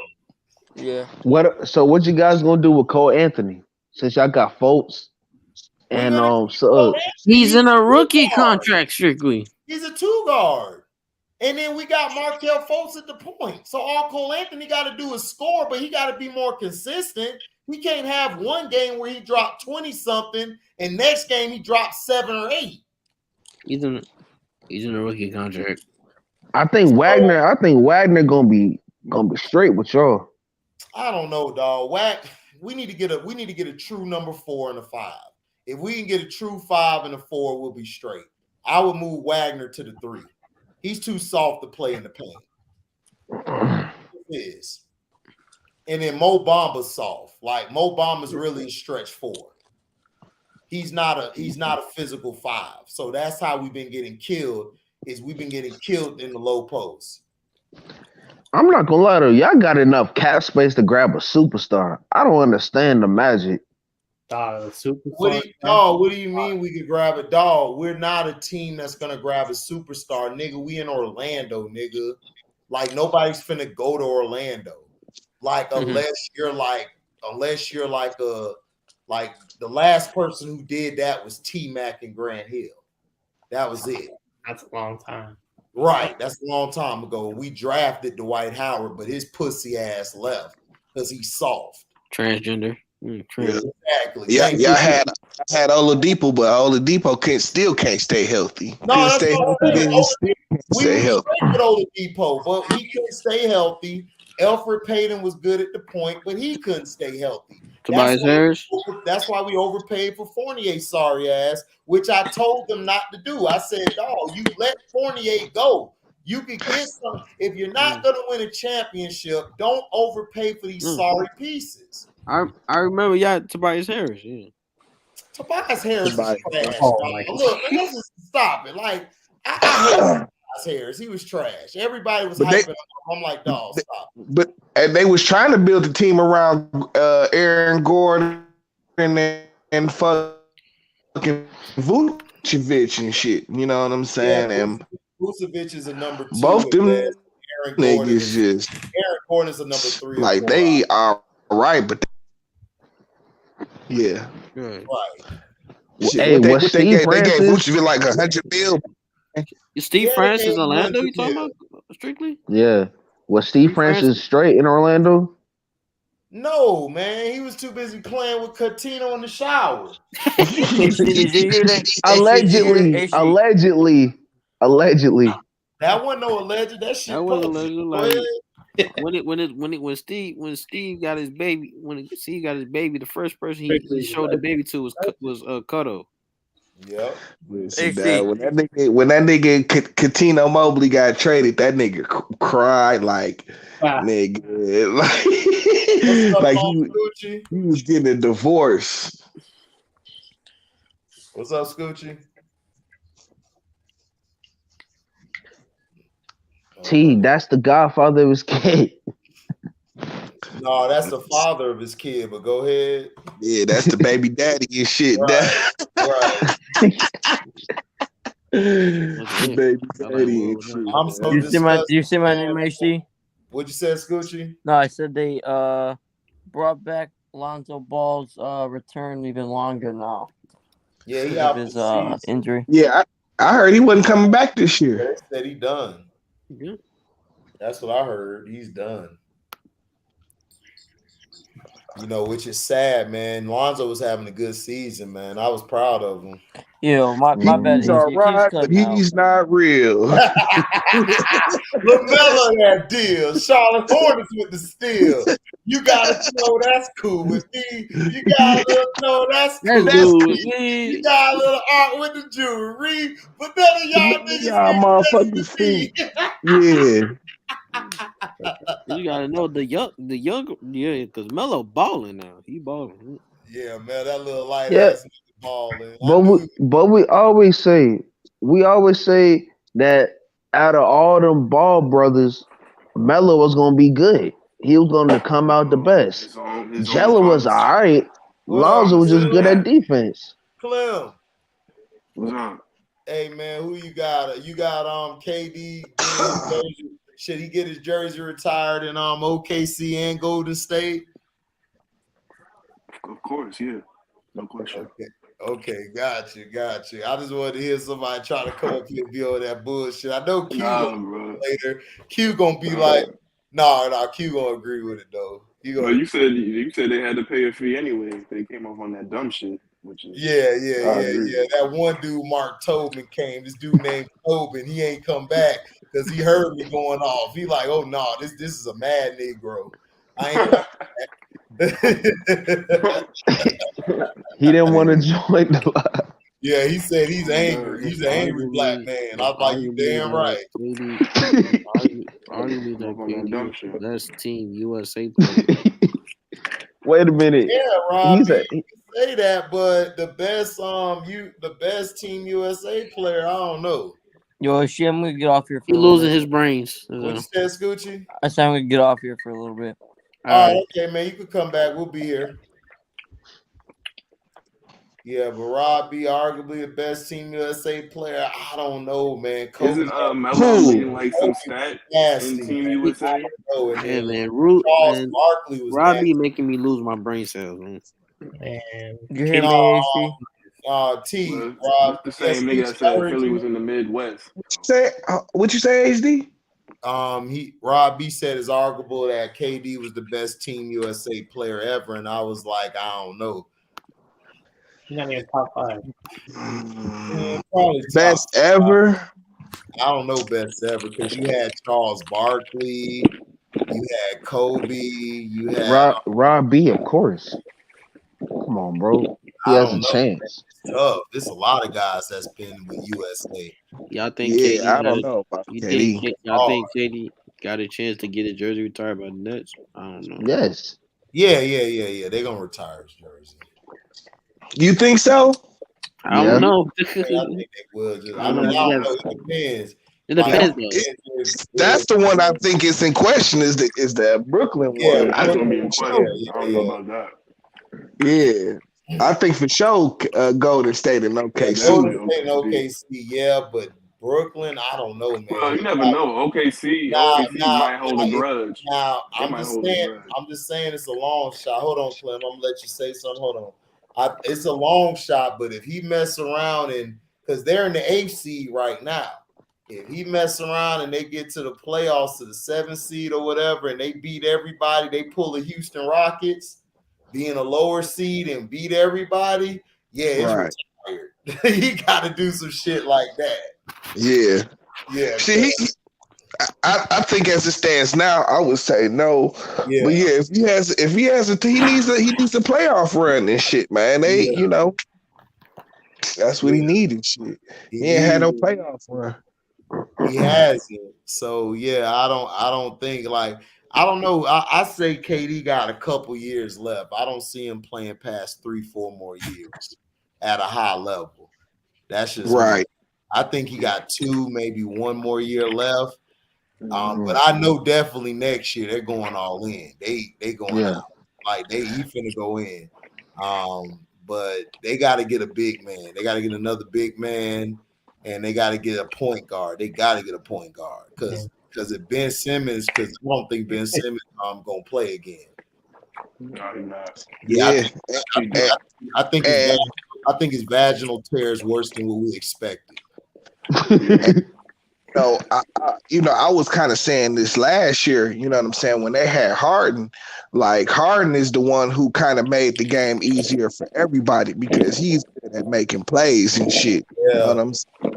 Yeah.
What you guys gonna do with Cole Anthony? Since y'all got Fultz. And
he's in a rookie contract strictly.
He's a 2-guard. And then we got Markelle Fultz at the point. So all Cole Anthony got to do is score, but he got to be more consistent. We can't have one game where he dropped 20-something and next game he dropped 7 or 8.
He's in a rookie contract.
I think Wagner gonna be straight with y'all.
I don't know, dog. We need to get a true number 4 and a 5. If we can get a true 5 and a 4, we'll be straight. I would move Wagner to the 3. He's too soft to play in the paint. He is. And then Mo Bamba's soft. Like Mo Bamba's really a stretch 4. He's not a physical 5. So that's how we've been getting killed. We've been getting killed in the low post.
I'm not gonna lie to you. Y'all got enough cap space to grab a superstar. I don't understand the Magic.
What do you mean we could grab a dog? We're not a team that's gonna grab a superstar, nigga. We in Orlando, nigga. Like nobody's finna go to Orlando. Like unless you're like the last person who did that was T-Mac and Grant Hill. That was it.
That's a long time.
Right, that's a long time ago. We drafted Dwight Howard, but his pussy ass left because he's soft.
Transgender.
Exactly.
Yeah, y'all had Oladipo, but Oladipo still can't stay healthy.
No,
stay healthy.
We respected Oladipo, but he couldn't stay healthy. Elfrid Payton was good at the point, but he couldn't stay healthy.
Tobias Harris.
That's why we overpaid for Fournier, sorry ass, which I told them not to do. I said, dog, you let Fournier go. You could get some. If you're not going to win a championship, don't overpay for these sorry pieces.
I remember y'all Tobias Harris. Yeah.
Tobias Harris is trash. Look, let's just stop it. Like, I hate Tobias Harris. He was trash. Everybody was hyping him. I'm like, dog, stop.
But they was trying to build a team around Aaron Gordon and fucking Vucevic and shit. You know what I'm saying?
Yeah,
and
Vucevic is a number 2.
both them
Aaron
niggas just
Aaron Gordon is a number 3.
like they are right, but yeah,
right.
Shit, hey,
they gave
Francis
Vucevic like $100 million.
Steve Francis Orlando? You talking about strictly?
Yeah. Was Steve Francis straight in Orlando?
No, man. He was too busy playing with Coutinho in the shower.
Allegedly.
That wasn't no alleged. That shit.
That was alleged. When Steve got his baby, the first person he showed the baby to was Cutto.
Yep.
When that nigga Coutinho Mobley got traded, that nigga cried like nigga, like he was getting a divorce.
What's up, Scoochie?
That's the godfather of his kid.
No, that's the father of his kid, but go ahead.
Yeah, that's the baby daddy and shit.
Right.
Baby daddy and shit.
I'm so you see my name, HG?
What'd you say, Scoochie?
No, I said they brought back Lonzo Ball's return even longer now.
Yeah, he got
his injury.
Yeah, I heard he wasn't coming back this year.
They said he done.
Mm-hmm.
That's what I heard. He's done. You know, which is sad, man. Lonzo was having a good season, man. I was proud of him.
Yeah, my bad.
He's all right, but he's not real.
LaMelo had deals. Charlotte Hornets with the steal. You gotta know that's cool with me. You gotta know that's cool. You got a little art with the jewelry, but none of y'all niggas
motherfuckers see. Yeah.
You gotta know the younger, yeah, because Melo balling now. He balling.
Yeah, man, that little light
Yeah,
ass nigga balling. I
but
knew.
we always say that out of all them Ball brothers, Melo was gonna be good. He was gonna come out the best.
His own
Jella was
promise.
alright.
What up,
Lonzo was just good
Clem?
at defense.
Clem.
What's up?
Hey man, who you got? You got KD getting his jersey. Should he get his jersey retired in OKC and Golden State?
Of course, yeah. No question.
Okay, got you. I just wanted to hear somebody try to come up here and be on that bullshit. I know Q later. Q gonna be like, nah, Q gonna agree with it though.
But you said they had to pay a fee anyway if they came up on that dumb shit. Which is,
yeah. That one dude, Mark Tobin, came. This dude named Tobin, he ain't come back because he heard me going off. He like, oh no, this is a mad Negro. I ain't
He didn't want to join the line.
Yeah, he said he's angry. He's an angry black man. I was like, you damn right.
Arguably that best team USA player.
Wait a minute.
Yeah, Rob, you say that, but the best team USA player, I don't know.
Yo, shit, I'm gonna get off here for
He losing his brains.
What you said, Scoochie?
I said I'm gonna get off here for a little bit.
All right, okay, man. You can come back. We'll be here. Yeah, but Rob B, arguably the best Team USA player. I don't know, man.
Isn't Melo leading like some stat in Team USA?
Yeah, man.
Charles Barkley was
Rob B making me lose my brain cells, man.
Man, you hear me,
Rob,
the same nigga that said Philly was in the Midwest. What you say, HD?
Rob B said it's arguable that KD was the best Team USA player ever, and I was like, I don't know.
He's not even top 5.
Best ever?
I don't know best ever because you had Charles Barkley, you had Kobe, you had
Rob B, of course. Come on, bro. He has a chance.
Tough. There's a lot of guys that's been with USA.
Y'all think
KD? I don't know about
KD. Y'all think KD got a chance to get his jersey retired by the Nets? I don't know.
Yes.
Yeah. They're gonna retire his jersey.
You think so?
I don't know.
I think they will. I don't know. It depends.
It depends.
That's the one I think is in question. Is the Brooklyn one?
That's gonna be in question.
I don't know about that. Yeah. I think for sure Golden State and OKC.
Golden State and OKC, yeah, but Brooklyn, I don't know, man.
Well, you never know. OKC might hold a grudge.
Now, I'm just saying it's a long shot. Hold on, Clem. I'm gonna let you say something. Hold on. It's a long shot, but if he mess around because they're in the 8th seed right now, if he mess around and they get to the playoffs to the 7th seed or whatever, and they beat everybody, they pull the Houston Rockets, being a lower seed and beat everybody, it's retired. He got to do some shit like that.
Yeah. See, I think as it stands now, I would say no. Yeah. But yeah, if he needs a playoff run and shit, man. That's what he needed. Shit. He ain't had no playoff run.
He hasn't. So yeah, I don't think I don't know. I say KD got a couple years left. I don't see him playing past 3-4 more years at a high level. That's just
right.
Me. I think he got 2, maybe 1 more year left. But I know definitely next year they're going all in. They going out. Like he finna go in. But they got to get a big man. They got to get another big man, and they got to get a point guard. They got to get a point guard because if Ben Simmons, because I don't think Ben Simmons gonna play again.
No, he's not.
Yeah, I think his vaginal tear is worse than what we expected.
I was kind of saying this last year, you know what I'm saying, when they had Harden, like Harden is the one who kind of made the game easier for everybody because he's good at making plays and shit.
Yeah.
You know what I'm saying?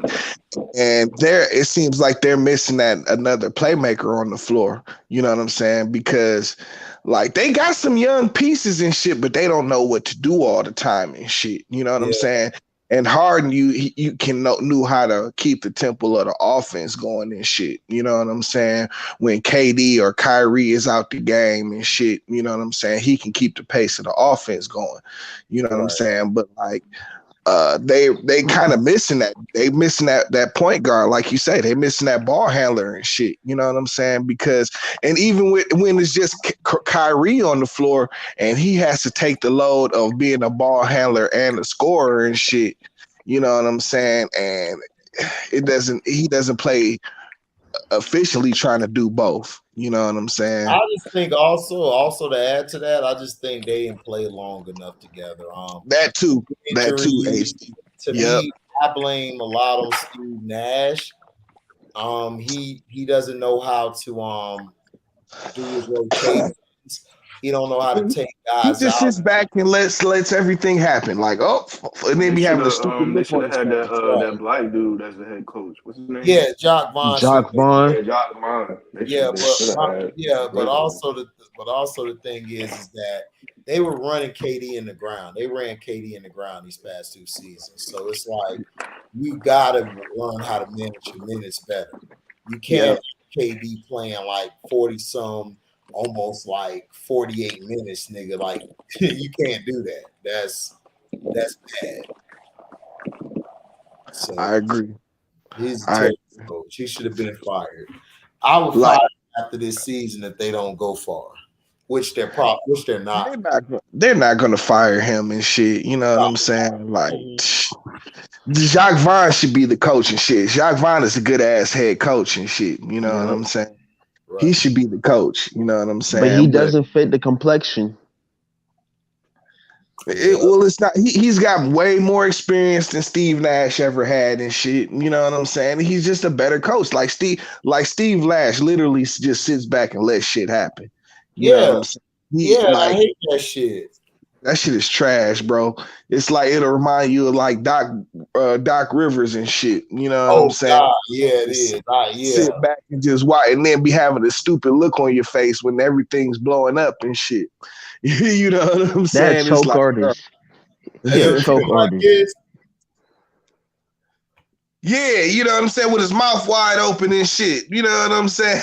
And it seems like they're missing that another playmaker on the floor. You know what I'm saying? Because like they got some young pieces and shit, but they don't know what to do all the time and shit. You know what I'm saying? And Harden, you knew how to keep the tempo of the offense going and shit. You know what I'm saying? When KD or Kyrie is out the game and shit, you know what I'm saying? He can keep the pace of the offense going. You know what I'm saying? But like, they kind of missing that. They missing that point guard, like you say. They missing that ball handler and shit. You know what I'm saying? Because and even when it's just Kyrie on the floor and he has to take the load of being a ball handler and a scorer and shit. You know what I'm saying? And he doesn't play officially trying to do both. You know what I'm saying?
I just think also to add to that, I just think they didn't play long enough together.
That too, HD.
To me, I blame a lot on Steve Nash. He doesn't know how to do his rotations. He don't know how to take guys
he just
out.
sits back and lets everything happen. Like, oh, and then be having a stupid
They
look
should
on
have
his
had
face.
that black dude as the head coach. What's his name?
Yeah, Jock Vaughn.
Yeah, Jock Vaughn.
But also the thing is that they were running KD in the ground. They ran KD in the ground these past 2 seasons. So it's like you gotta learn how to manage your minutes better. You can't have KD playing like 40-some, almost like 48 minutes, nigga. Like you can't do that. That's bad. So
I agree.
He's a terrible coach. He should have been fired. I would fire him after this season if they don't go far, which they're not.
They're not gonna fire him and shit. You know what I'm saying? Like, Jacques Vaughn should be the coach and shit. Jacques Vaughn is a good ass head coach and shit. You know what I'm saying? Right. He should be the coach. You know what I'm saying?
But he doesn't fit the complexion.
It's not. He's got way more experience than Steve Nash ever had and shit. You know what I'm saying? He's just a better coach. Like Steve Nash literally just sits back and lets shit happen. You know what I'm saying?
I hate that shit.
That shit is trash, bro. It's like it'll remind you of like Doc Rivers and shit. You know what I'm saying?
God. Yeah, it is.
Sit back and just watch, and then be having a stupid look on your face when everything's blowing up and shit. You know what I'm saying?
That choke artist. Choke artist.
Yeah, you know what I'm saying? With his mouth wide open and shit. You know what I'm saying?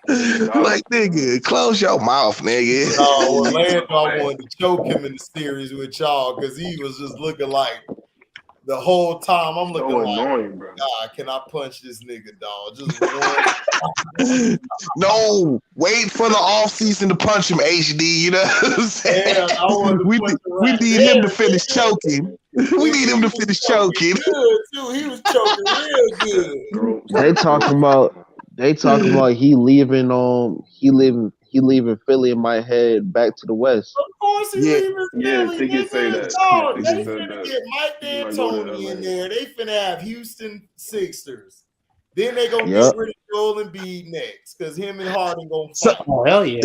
Like, nigga, close your mouth, nigga.
No, Orlando wanted to choke him in the series with y'all because he was just looking like the whole time. I'm looking
annoying, bro.
God, can I punch this nigga, dog? Just one.
No, wait for the off season to punch him, HD. You know what I'm saying? We need him to finish choking. We need him to finish choking.
Good too. He was choking real good.
They talking about he leaving Philly and might head back to the West.
Of course he's leaving Philly.
They can say that.
They finna get Mike D'Antoni in there. They finna have Houston Sixers. Then they gonna get rid of Joel Embiid next because him and Harden gonna fight.
Oh hell yeah!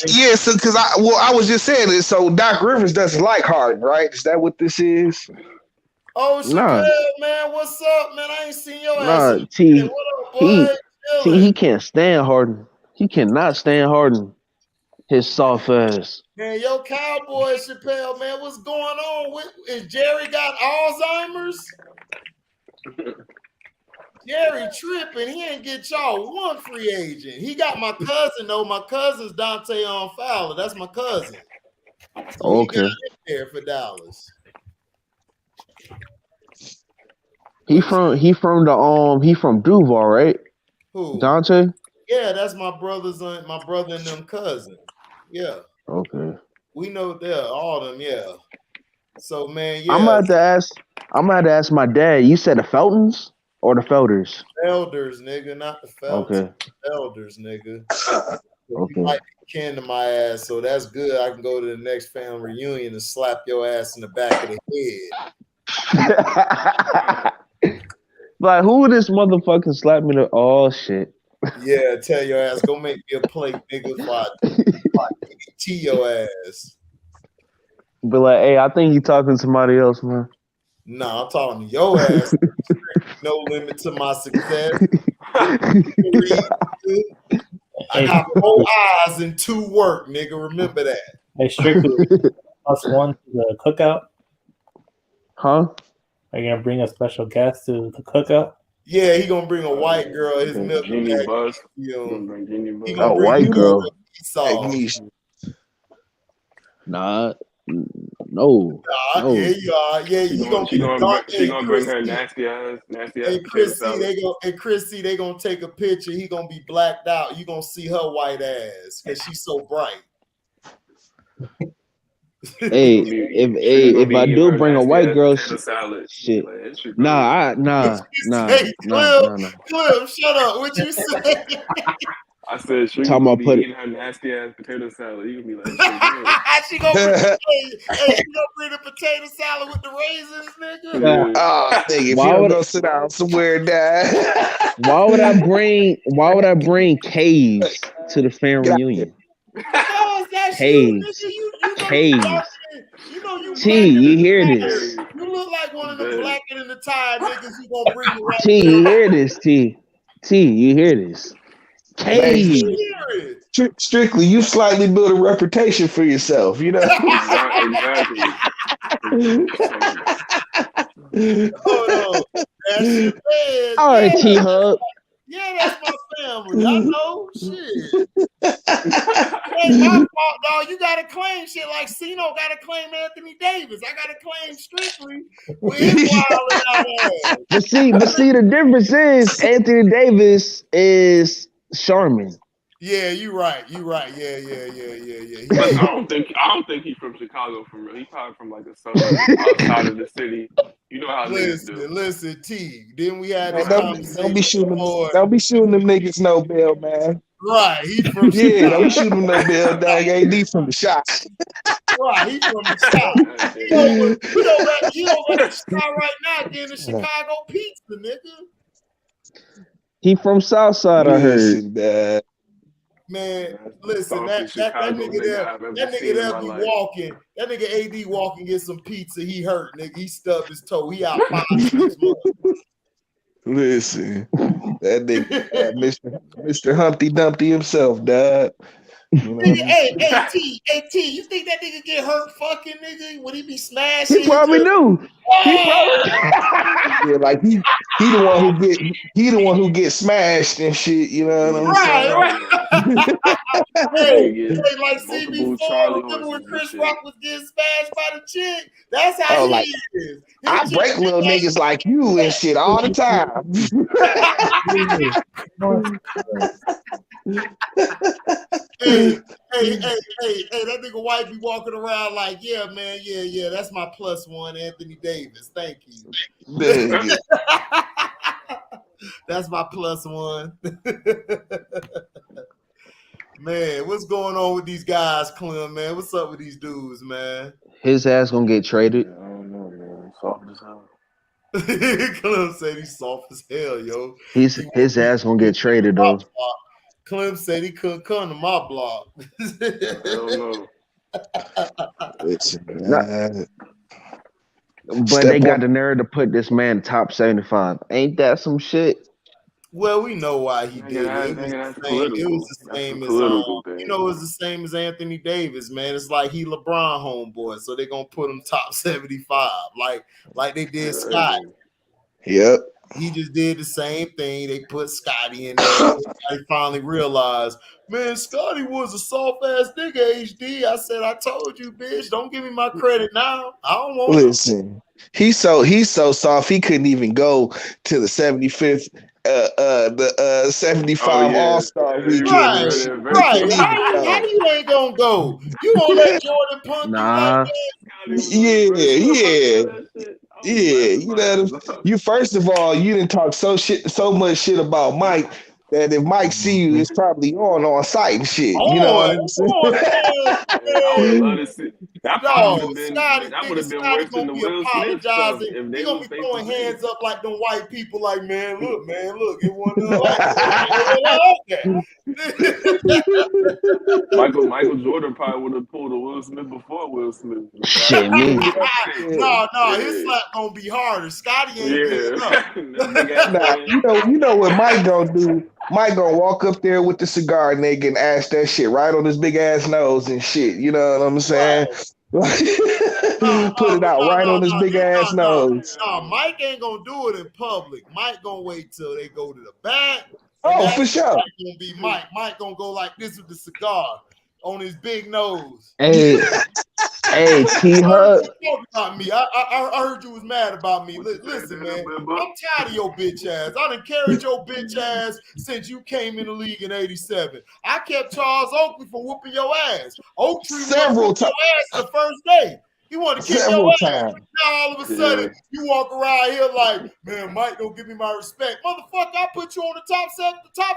Yeah, so because I was just saying this. So Doc Rivers doesn't like Harden, right? Is that what this is?
Oh, Chappelle, man, what's up, man? I ain't seen your ass.
He can't stand Harden. He cannot stand Harden. His soft ass.
Man, yo, Cowboy Chappelle, man, what's going on? Is Jerry got Alzheimer's? Jerry tripping. He ain't get y'all one free agent. He got my cousin, though. My cousin's Dante Fowler. That's my cousin. So
okay.
He got there for Dallas.
He from Duval, right?
Who?
Dante?
Yeah, that's my brother and them cousin. Yeah.
Okay.
We know they're all them, yeah. So man, yeah.
I'm about to ask my dad. You said the Feltons or the Felders?
Elders, nigga, not the Feltons.
Okay.
Elders, nigga.
Okay.
You might be kin to my ass, so that's good. I can go to the next family reunion and slap your ass in the back of the head.
Like, who would this motherfucking slap me to? Oh shit.
Yeah, tell your ass, go make me a plate, nigga, if I T your ass.
But like, hey, I think you talking to somebody else, man.
Nah, I'm talking to your ass. No limit to my success. I got 4 eyes and 2 work, nigga. Remember that.
Hey, strictly +1 to the cookout.
Huh?
Are you gonna bring a special guest to the cookout?
Yeah, he gonna bring a white girl. His milk
Genie
bag.
Bus.
You know,
Genie
he
Bus.
gonna
A
bring
white
you
girl.
sauce.
Nah, no.
Yeah, you are. Yeah, he gonna be the dark.
She gonna bring her nasty ass
Hey,
potato salad.
They gonna take a picture. He gonna be blacked out. You gonna see her white ass because she's so bright.
Hey, if I do bring a white girl,
salad,
shit.
like,
Nah.
Cliff, shut up. What you say?
I said she
Talking
gonna
about
be
put
eating her nasty ass potato salad. You gonna be like,
she gonna bring the potato salad with the raisins, nigga.
Yeah.
Oh, nigga, if you don't go sit down somewhere, Dad.
Why would I bring caves to the fan reunion?
Because that's
Caves.
you, nigga.
Caves.
You
T, you hear this?
You look like one of the blacker than the tide niggas who gonna bring the right
T, you hear this? T, you hear this? Caves.
Strictly, you slightly build a reputation for yourself, you know?
Exactly.
Hold on. That's your man.
All right, T-Hub.
Yeah, that's my family. I know. Shit. Ain't my fault, dog. You gotta claim shit like Cino gotta claim Anthony Davis. I gotta claim Strictly with his wild ass.
But see, the difference is Anthony Davis is Charmin.
Yeah, you right. Yeah.
But I don't think he's from Chicago for real. He's probably from like a suburb outside of the city. You know how niggas do.
Listen, T. Then we had this
conversation. Don't be shooting them niggas no bail, man.
Right, he from
Chicago. Don't be shooting them no bail, dog. AD from the shot.
Right, he from the shot. He over the shot right now getting the Chicago pizza, nigga.
He from Southside, I heard.
Dad.
Man, listen, that nigga there be walking. That nigga AD walking, get some pizza. He hurt, nigga. He stubbed his toe. He out 5 6 months.
Listen, that nigga, Mr. Humpty Dumpty himself, dad. You know?
Hey, T, you think that nigga get hurt fucking, nigga? Would he be smashing?
He probably do.
Yeah, like he the one who get smashed and shit, you know what I'm saying?
Right. Hey, like CB4, remember when Chris Rock was getting smashed by the chick? That's how he is.
I break little niggas like you and shit all the time.
Hey, that nigga white be walking around like, yeah, man, yeah, that's my +1, Anthony Davis. Thank you. That's my +1. Man, what's going on with these guys, Clem, man? What's up with these dudes, man?
His ass gonna get traded.
I don't know, man. Soft as hell.
Clem said he's soft as hell, yo.
His ass gonna get traded, though.
Clem said he couldn't come to my block.
I don't know.
But they got the nerve to put this man top 75. Ain't that some shit?
Well, we know why he did it. It was the same as it was the same as Anthony Davis, man. It's like he LeBron homeboy, so they're gonna put him top 75, like they did Scott.
Yep.
He just did the same thing. They put Scotty in there. They finally realized, man, Scotty was a soft ass nigga, HD. I said, I told you, bitch. Don't give me my credit now. I don't want
Listen, he's so soft he couldn't even go to the 75th the 75 All-Star weekend.
Right. How you ain't gonna go? You gonna let Jordan punk you like that?
Yeah, you know, you first of all, you didn't talk so much shit about Mike that if Mike see you, it's probably on site and shit. You know what I'm saying?
I would love to see. That would have been worse than the Will Smith stuff. If they
gonna be throwing hands up like them white people, like, man, look, it wasn't
Michael Jordan probably would have pulled a Will Smith before Will Smith.
Shit, me.
No, his slap gonna be harder. Scotty ain't good enough.
You know what Mike gonna do? Mike gonna walk up there with the cigar, nigga, and ash that shit right on his big ass nose and shit. You know what I'm saying? Put it out right on his big ass nose.
No, Mike ain't gonna do it in public. Mike gonna wait till they go to the back.
Oh, for sure.
Mike gonna be Mike. Mike gonna go like this with the cigar on his big nose.
Hey, T-Hub.
About me. I heard you was mad about me. Listen, man, I'm tired of your bitch ass. I done carried your bitch ass since you came in the league in '87. I kept Charles Oakley from whooping your ass. Oaktree
several times.
Your ass the first day. He wanted to kick
several
your ass.
times.
Now all of a sudden you walk around here like, man, Mike don't give me my respect. Motherfucker, I put you on the top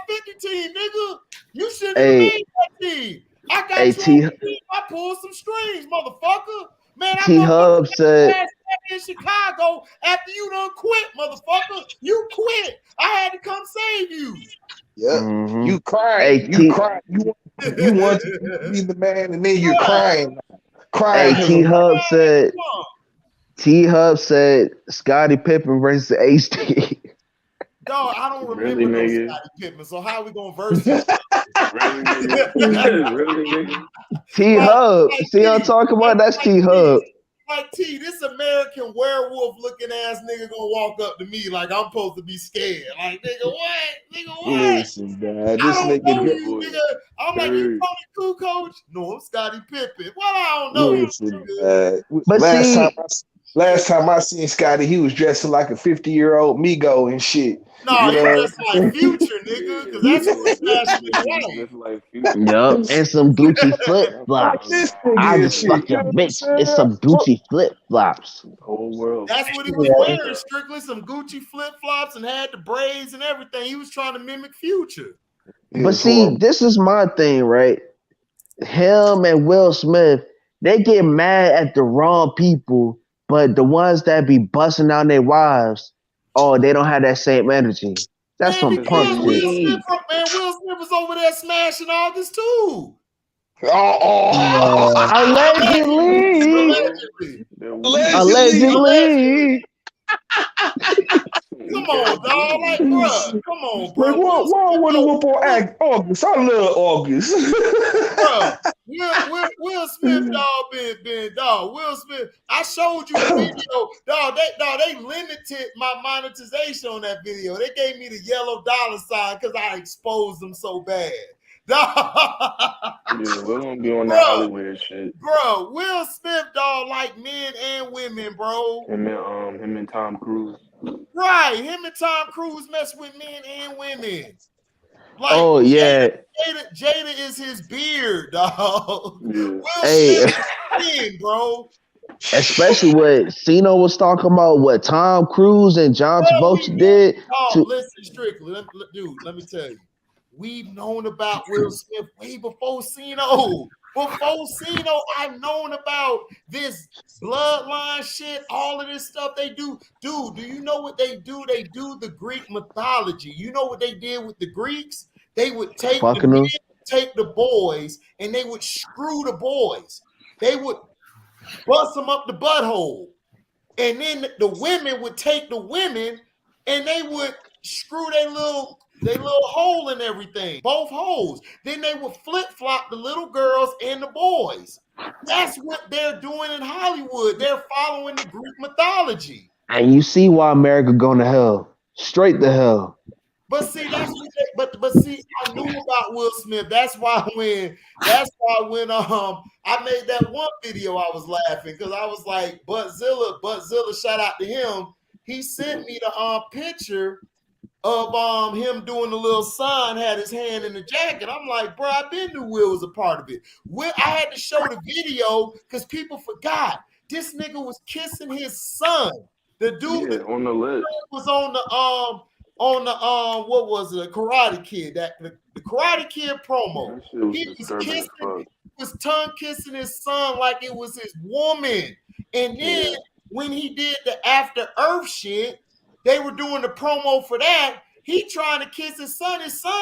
50 team, nigga. You shouldn't have made that team. I got you on the team. I pulled some strings, motherfucker. Man,
T-Hub said
in Chicago after you done quit, motherfucker. You quit. I had to come save you.
Yeah, you cried. You cried. You want to be the man, and then you're crying.
Hey, T-Hub said Scottie Pippen versus HD.
Dog, I don't remember no Scottie Pippen, so how are we gonna verse it?
Really, nigga?
T-Hub. See what I'm talking about? That's T-Hub.
Like this American werewolf looking ass nigga gonna walk up to me like I'm supposed to be scared. Like, nigga, what? Nigga, what?
Listen, man, this
nigga. I'm like, you Tony Cool coach? No, I'm Scottie Pippen. Well, I don't know.
Listen, but last time I seen Scottie, he was dressing like a 50-year-old Migo and shit.
No, he just like Future, nigga, because that's what's
like Yup, and some Gucci flip flops. I just fuck your bitch. It's some Gucci flip flops.
Whole world.
That's what he was wearing, strictly some Gucci flip flops, and had the braids and everything. He was trying to mimic Future.
But see, this is my thing, right? Him and Will Smith, they get mad at the wrong people, but the ones that be busting down their wives, oh, they don't have that same energy. That's some punk shit.
Will Smith was over there smashing August too.
Allegedly.
Come on, dog. Like, bro. Come on, bro.
Why would a whoop on August? I love August.
Bro, Will Smith, dog, been dog. Will Smith, I showed you the video. Dog, they limited my monetization on that video. They gave me the yellow dollar sign because I exposed them so bad.
Yeah, we're gonna be on that Hollywood shit.
Bro, Will Smith, dog, like men and women, bro.
Him and Tom Cruise.
Right, him and Tom Cruise mess with men and women.
Like,
Jada is his beard, dog.
Yeah.
Will Smith is bro.
Especially what Cena was talking about, what Tom Cruise and John Travolta did.
Listen, strictly, let me tell you. We've known about Will Smith way before Cena. Before Cena, I've known about this bloodline shit, all of this stuff they do. Dude, do you know what they do? They do the Greek mythology. You know what they did with the Greeks? They would take the boys, and they would screw the boys. They would bust them up the butthole. And then the women would take the women, and they would screw their little hole in everything, both holes. Then they would flip-flop the little girls and the boys. That's what they're doing in Hollywood. They're following the Greek mythology.
And you see why America going to hell. Straight to hell.
But see, but see, I knew about Will Smith. That's why when I made that one video, I was laughing because I was like, Buttzilla, shout out to him. He sent me the picture of him doing the little sign, had his hand in the jacket. I'm like, bro, I been knew Will was a part of it. I had to show the video because people forgot this nigga was kissing his son. The dude
on the list
was on the what was it? Karate Kid. The Karate Kid promo. He was tongue kissing his son like it was his woman. And then when he did the After Earth shit, they were doing the promo for that. He trying to kiss his son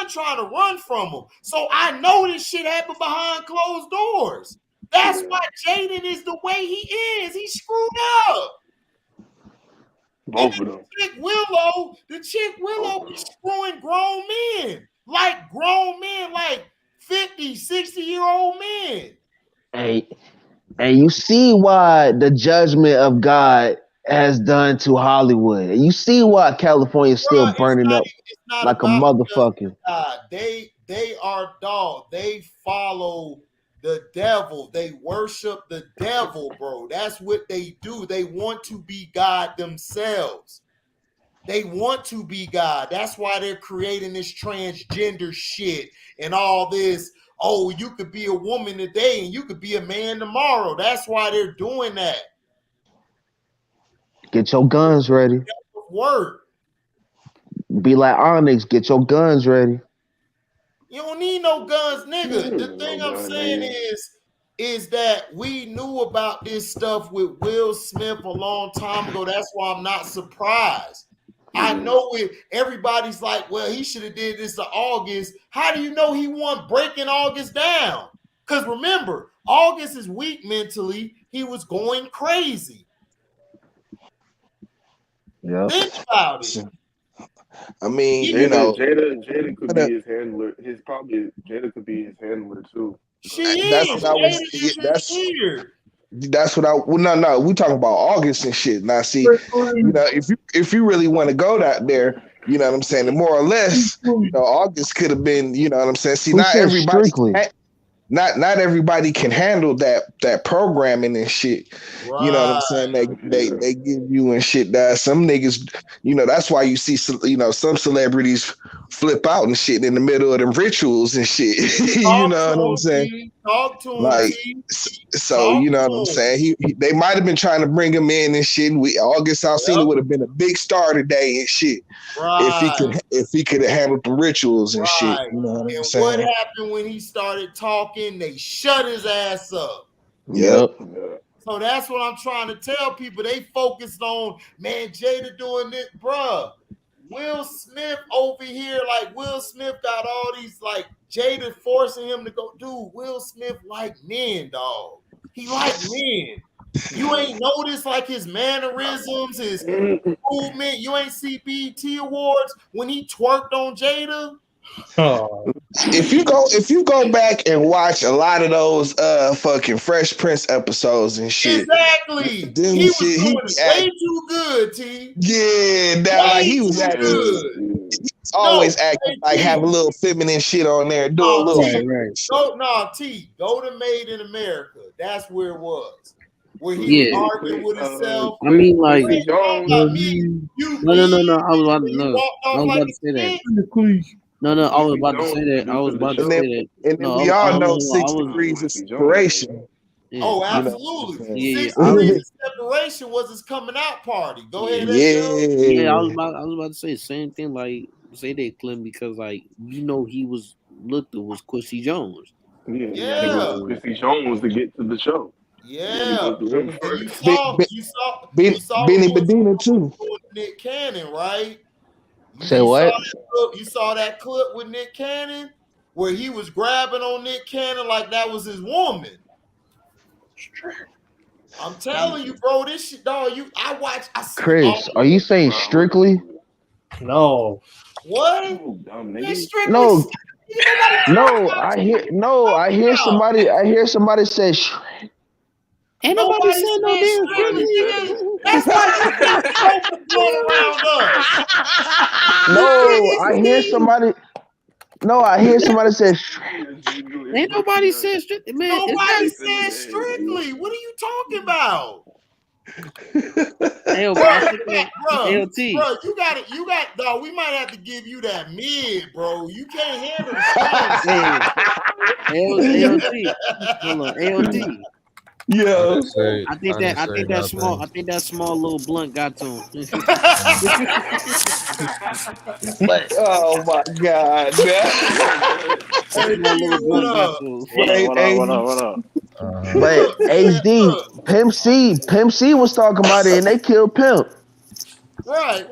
trying to run from him. So I know this shit happened behind closed doors. That's why Jaden is the way he is. He screwed up.
Both of them.
The chick Willow be screwing grown men. Like 50, 60-year-old men.
Hey, And you see why the judgment of God has done to Hollywood. And you see why California is still burning up
it's not
like a
about
motherfucker.
God. They are dog. They follow the devil. They worship the devil, bro. That's what they do. They want to be God themselves. They want to be God. That's why they're creating this transgender shit and all this. Oh, you could be a woman today and you could be a man tomorrow. That's why they're doing that.
Get your guns ready.
Work.
Be like Onyx, get your guns ready.
You don't need no guns, nigga. The thing
No
I'm
gun,
saying
nigga.
is that we knew about this stuff with Will Smith a long time ago. That's why I'm not surprised. I know it. Everybody's like, well, he should have did this to August. How do you know he wasn't breaking August down? Because remember, August is weak mentally. He was going crazy.
Yep.
Think about it.
I mean,
He-
Jada could be his handler. Jada could be his handler too.
She is.
that's what I was.
Jada isn't here.
That's what I. Well, no. We talking about August and shit. Now, see, you know, if you really want to go out there, you know what I'm saying. And more or less, you know, August could have been. You know what I'm saying. See,
Who
not
said
everybody.
strictly?
Not everybody can handle that programming and shit.
Right.
You know what I'm saying? They give you and shit that some niggas, you know, that's why you see, you know, some celebrities flip out and shit in the middle of them rituals and shit. You know what I'm saying?
Talk to him.
Like, so you know what I'm saying? They might have been trying to bring him in and shit. August Alsina would have been a big star today and shit.
Right.
If he could have handled the rituals and shit. You know what I'm saying?
What happened when he started talking? They shut his ass up.
Yep.
So that's what I'm trying to tell people. They focused on, man, Jada doing this, bruh. Will Smith over here, like Will Smith got all these, like Jada forcing him to go, dude, Will Smith like men, dog. He like men. You ain't noticed like his mannerisms, his movement. You ain't see BET Awards when he twerked on Jada.
Oh.
If you go back and watch a lot of those fucking Fresh Prince episodes and shit.
Exactly. He was doing way too good, T.
Yeah, like he was acting good. He's always acting like have a little feminine shit on there, do a little
T. Go to Made in America. That's where it was. Where he was arguing with himself.
I mean, like,
no.
I was about to say that. No, I was about to say that.
And then we all know 6 degrees of separation.
Yeah. Oh, absolutely.
Yeah,
6 degrees of separation was his coming out party. Go ahead.
Yeah, I was about to say the same thing. Like, say that, Clem, because like he was looked at was Quincy Jones.
Yeah. Quincy Jones to get to the show.
Yeah. And you saw
Benny Medina too.
Nick Cannon, right?
Say what?
You saw that clip with Nick Cannon where he was grabbing on Nick Cannon like that was his woman. I'm telling you, bro, this shit, dog.
Chris, are you saying strictly?
No.
What?
No. I hear somebody say
Ain't nobody saying no damn strictly.
That's like going around us.
I hear somebody say
ain't nobody said strictly, man.
Nobody said strictly. What are you talking about?
LT.
Bro, you got dog. We might have to give you that mid, bro. You can't handle the
LT. Hold on, LT.
Yeah,
I think that small little blunt got to him.
Oh my God!
What up?
But HD, Pimp C was talking about it, and they killed Pimp.
Right.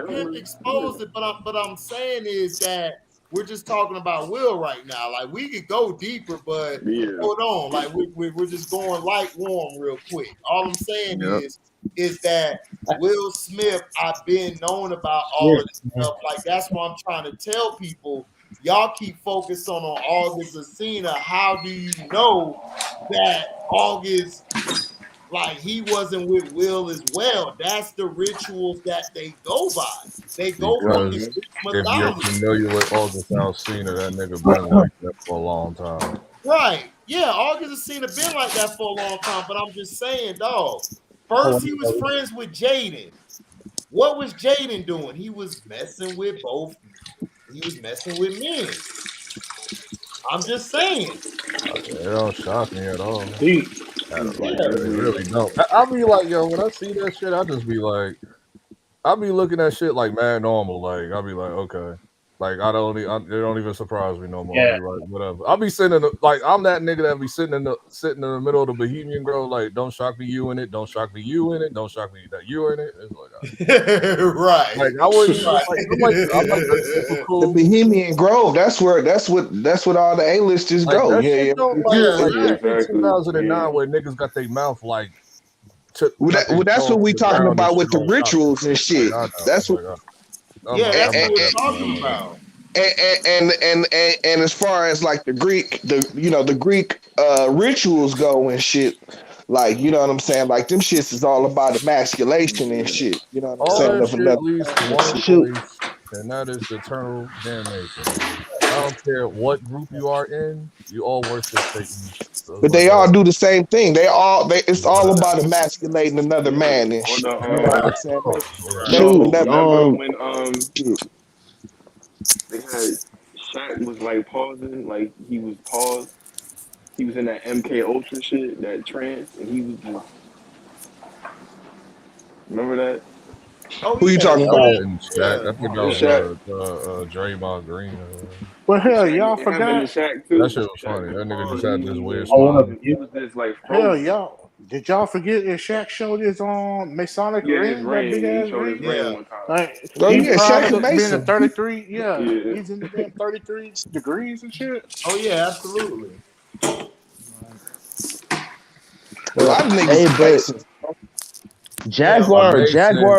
Pimp exposed it, but I'm saying is that we're just talking about Will right now. Like we could go deeper, but hold on. Like we're just going light warm real quick. All I'm saying is that Will Smith, I've been known about all of this stuff. Like that's why I'm trying to tell people, y'all keep focusing on August Alsina. How do you know that August, like, he wasn't with Will as well? That's the rituals that they go by. They go from the
Because
Greek
if you're
mythology.
familiar with August Alsina, that nigga been like that for a long time.
Right. Yeah, August Alsina been like that for a long time, but I'm just saying, dog. First, he was friends with Jaden. What was Jaden doing? He was messing with both. He was messing with men. I'm just saying.
It don't shock me at all.
Deep.
Like, it really don't. I be like, yo, when I see that shit, I just be like, I be looking at shit like mad normal. Like, I be like, okay. Like, it don't even surprise me no more.
Yeah.
I be like, whatever. I be sitting like, I'm that nigga that be sitting in the middle of the Bohemian Grove, like, don't shock me, you in it. Don't shock me, you in it. Don't shock me that you in it. It's like,
right.
Like, I wouldn't even like, I'm like the typical.
The Bohemian Grove. That's what all the A-listers
Like,
go.
that
Yeah,
shit
yeah.
don't, like, back in 2009 where niggas got their mouth like.
That's what we talking about with the rituals and shit. That's what.
That's what we're talking about.
And as far as like the Greek rituals go and shit, like, you know what I'm saying? Like, them shits is all about emasculation and shit. You know what I'm saying?
All that shit leads to one place, and that is eternal damnation. I don't care what group you are in, you all worship Satan. So
but they all do the same thing. It's all about emasculating another man and shit. You know what I'm saying?
Remember when they had Shaq was like pausing, like he was paused. He was in that MK Ultra shit, that trance, and he was just. Remember that?
Oh,
who you talking about?
I think that was Draymond Green.
Well, hell, y'all forgot.
That shit was funny. That nigga just had this weird smile.
He was just like
hell, y'all. Did y'all forget that Shaq showed his Masonic ring? That big ass ring.
One time.
Like,
Shaq
being
Mason.
a 33. Yeah, he's in the damn 33 degrees and shit.
Oh yeah, absolutely.
A lot of niggas Masons.
Jaguar.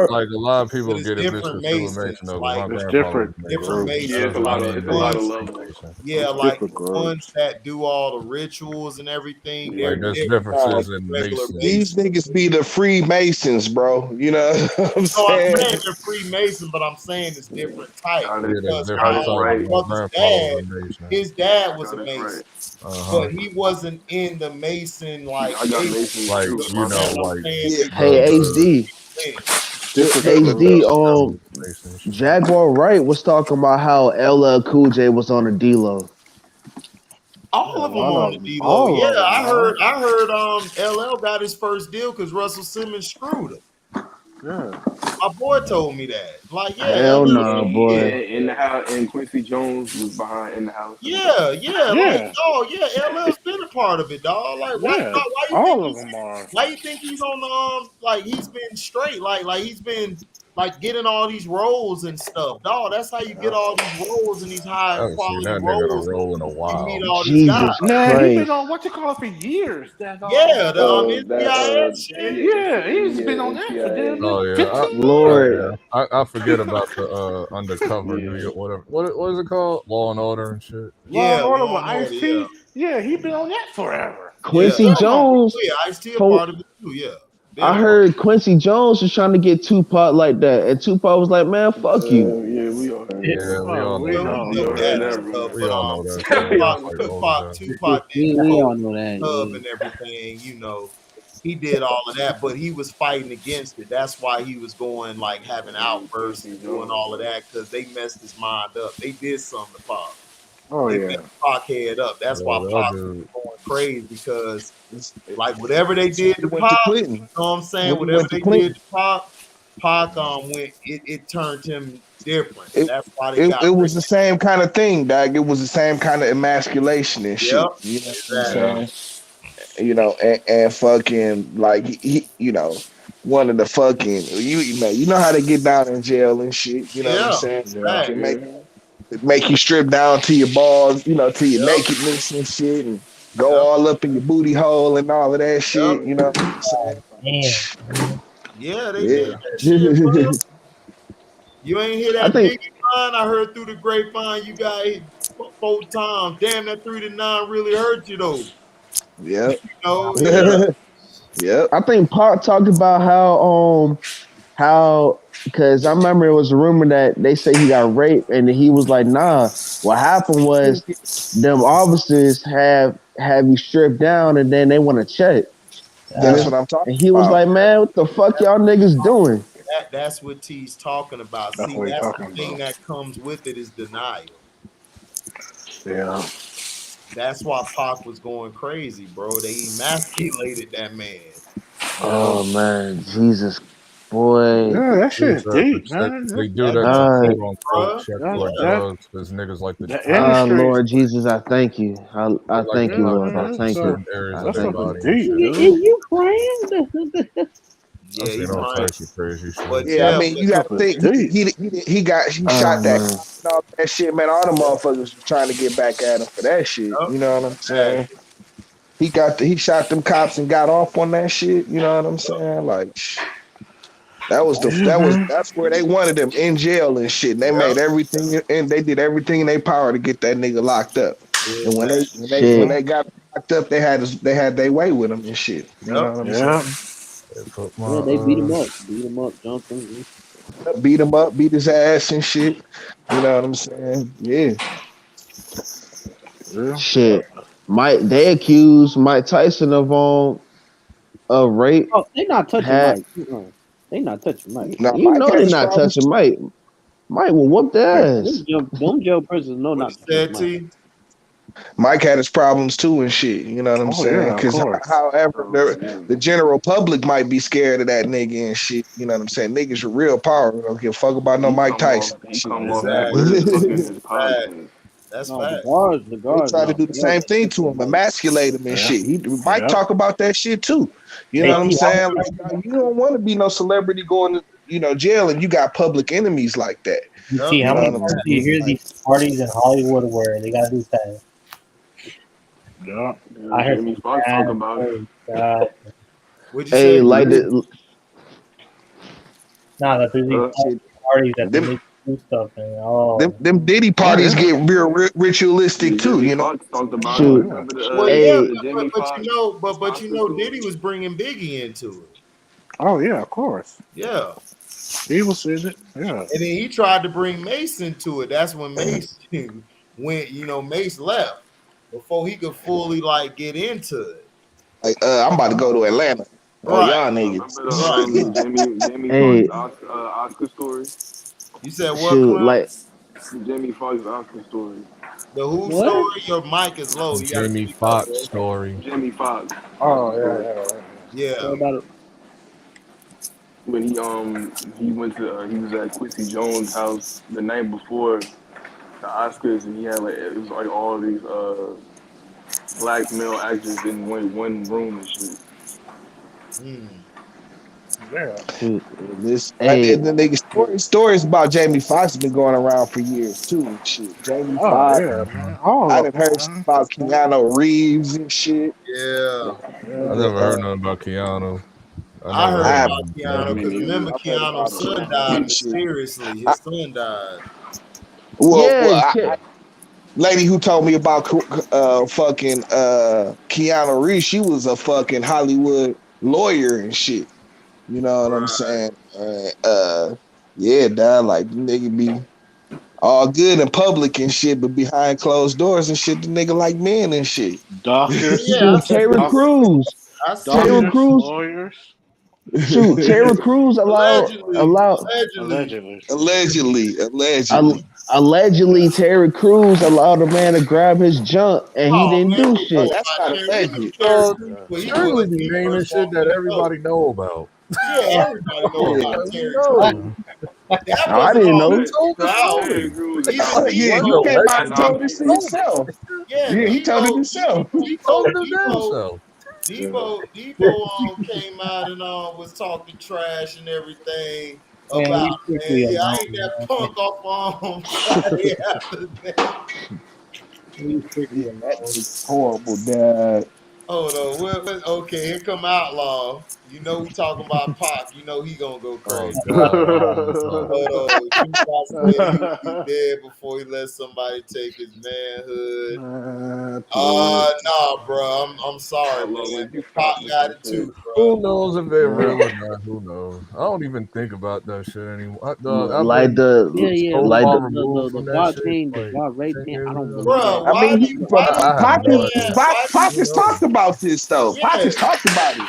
Like,
a lot of people get it
different Masons.
Like, it's different.
Different Masons.
Yeah, it's a lot of levels.
Yeah, like the ones that do all the rituals and everything.
Like, there's differences in Masons.
These niggas be the Freemasons, bro. You know what I'm saying?
I'm saying they're Freemason, but I'm saying it's different type. Because his dad was a Mason. But he wasn't in the Mason like
you know, like hey HD. Jaguar Wright was talking about how LL Cool J was on a D-Lo.
All of them on the D-Lo. Yeah, I heard LL got his first deal because Russell Simmons screwed him.
Yeah.
My boy told me that. Like, yeah.
Hell no, boy.
In the house, and Quincy Jones was behind in the house.
Yeah. Like, oh yeah, LL's been a part of it, dog. Like, why
all of them are.
Why you think he's on the like he's been straight, like he's been like getting all these roles and stuff, dog. That's how you get all these roles and these high quality roles.
Roll in a while.
Jesus
man, he's been on what you call it for years.
NCIS shit.
Yeah, he's been on that for damn.
Oh yeah,
Lord.
I forget about the undercover New York, whatever. What is it called? Law and Order and shit.
Law and Order with Ice-T. Yeah, he's been on that forever.
Quincy Jones.
Yeah, Ice-T a part of it too. Yeah.
I heard Quincy Jones was trying to get Tupac like that, and Tupac was like, "Man, fuck you."
Yeah, we all heard.
Yeah, we all know that.
Tupac did Hub and everything, you know. He did all of that, but he was fighting against it. That's why he was going like having outbursts and doing all of that because they messed his mind up. They did something to Pac. They messed Pac head up. That's why Pac was going crazy because like whatever they did to Pac, you know what I'm saying? Whatever they did to Pac went. It turned him different. That's why they got.
It was the same kind of thing, dog. It was the same kind of emasculation and shit.
Yep.
You know what I'm saying? You know, and fucking like he, you know, one of the fucking you know how they get down in jail and shit. You know what I'm saying?
Right.
Make you strip down to your balls, you know, to your nakedness and shit, and go all up in your booty hole and all of that shit. You know what I'm saying?
Yeah, they did that shit, bro. You ain't hear that Biggie line? I heard through the grapevine you got 4 times. Damn, that 3-9 really hurt you though.
Yep.
You know, yeah.
Yep.
I think Pac talked about how because I remember it was a rumor that they say he got raped, and he was like, nah. What happened was them officers have you stripped down, and then they want to check.
That's what I'm talking
And he was
about.
like, man, what the fuck y'all niggas doing?
That's what T's talking about.
That's
See,
what he's
that's
talking
the thing
about.
that comes with it is denial.
Yeah.
That's why Pac was going crazy, bro. They emasculated that man.
Oh man, Jesus, boy.
Yeah, that shit is
Dudes are
deep, man.
They do that
God.
to quote unquote check for drugs because niggas like to.
The industry.
Lord Jesus, I thank you. I
like
thank
to
you,
have
Lord. I
drugs in
thank you.
certain areas
That's
of their
fucking
body.
deep,
and
dude.
shit.
Is you praying?
Yeah,
I've
he
seen all
praying.
types of crazy shit.
But
Yeah, I
yeah,
mean, you got to think he shot that
Man.
cop and all that shit, man. All the motherfuckers was trying to get back at him for that shit. You know what I'm saying? He shot them cops and got off on that shit. You know what I'm saying? Like that's where they wanted him in jail and shit. And they made everything and they did everything in their power to get that nigga locked up. And when they got locked up, they had their way with him and shit. You know what I'm saying?
Yeah, they beat him up, jumped him.
Beat him up, beat his ass and shit. You know what I'm saying? Yeah.
Shit. They accused Mike Tyson of rape.
Oh, they not touching Mike. They not touching Mike.
Now,
You
Mike
know
had
they're
his
not
problems.
touching Mike. Mike will whoop their ass.
Them jail prisoners know not to touch Mike.
Mike had his problems too and shit. You know what I'm saying? Because however, the general public might be scared of that nigga and shit. You know what I'm saying? Niggas are real power. Don't give a fuck about no Mike Tyson.
He come off that with cooking his podcast.
That's
The
They
guards.
try to do the same thing to him, emasculate him and shit. Mike talk about that shit too. You know what I'm saying? Like, you don't want to be no celebrity going to jail and you got public enemies like that.
You see how many times you hear these parties in Hollywood where they gotta do that?
Yeah.
I heard
Jamie Foxx talk about it.
What'd you
Hey,
say?
like the
Nah, that there's these parties that they make do stuff and
them Diddy parties get real ritualistic too. You know.
Talked about
Shoot.
Well, yeah, but you know, Diddy was bringing Biggie into it.
Oh yeah, of course.
Yeah.
He was in it. Yeah. And
then he tried to bring Mace into it. That's when Mace went, Mace left before he could fully get into it.
Like, I'm about to go to Atlanta.
Right.
Y'all niggas.
Jamie Foxx Oscar story.
You said what?
Jamie Foxx Oscar story.
The who story? Your mic is low.
Jamie Foxx story.
Jamie Foxx.
Oh
yeah.
What about it?
When he went to he was at Quincy Jones' house the night before the Oscars, and he had it was all these black male actors in one room and shit.
Yeah.
The nigga stories about Jamie Foxx been going around for years too and shit. Jamie Foxx.
Yeah, man.
I done heard about Keanu Reeves and shit.
Yeah.
I never heard nothing about Keanu.
I heard about Keanu because remember Keanu's son died mysteriously. His son died.
Lady who told me about fucking Keanu Reeves, she was a fucking Hollywood lawyer and shit. You know what I'm saying? Yeah, dog, like the nigga be all good in public and shit, but behind closed doors and shit, the nigga like men and shit.
Doctors,
Terry Crews,
lawyers.
Shoot, Terry Crews allegedly Terry Crews allowed a man to grab his junk and he didn't do shit.
That's not alleged.
Terry was the naming shit that everybody know about.
Yeah, everybody know about Terry Crews.
I didn't know.
Yeah, he came out and told this shit himself. Yeah, he told it himself.
Debo came out and was talking trash and everything about man. Yeah, I ain't that punk off on Friday after that.
That is horrible, Dad.
Hold on. Okay, here come Outlaw. You know we talking about Pac. You know he gonna go
Oh
crazy.
God, I don't want to talk.
Hold on. Tupac said he would be dead before he let somebody take his manhood. Nah, bro. I'm sorry,
Outlaw,
man.
would you
Pac
stop with
got
that
it
shit?
too,
Who
bro.
knows if they're real or not? Who knows? I don't even think about that shit anymore. I've
Like
been
Yeah.
so
like
far
the
removed
The
from that
Bob
shit
Kane, the
like
Bob rape
10
thing. I
years
don't
ago.
believe
Bro,
that.
I mean,
why do you
I have
Pac
keep
no
is
saying
idea.
why do
Pac
you
has
Who
talked
knows?
about this though. Pac
yeah,
has talked about it.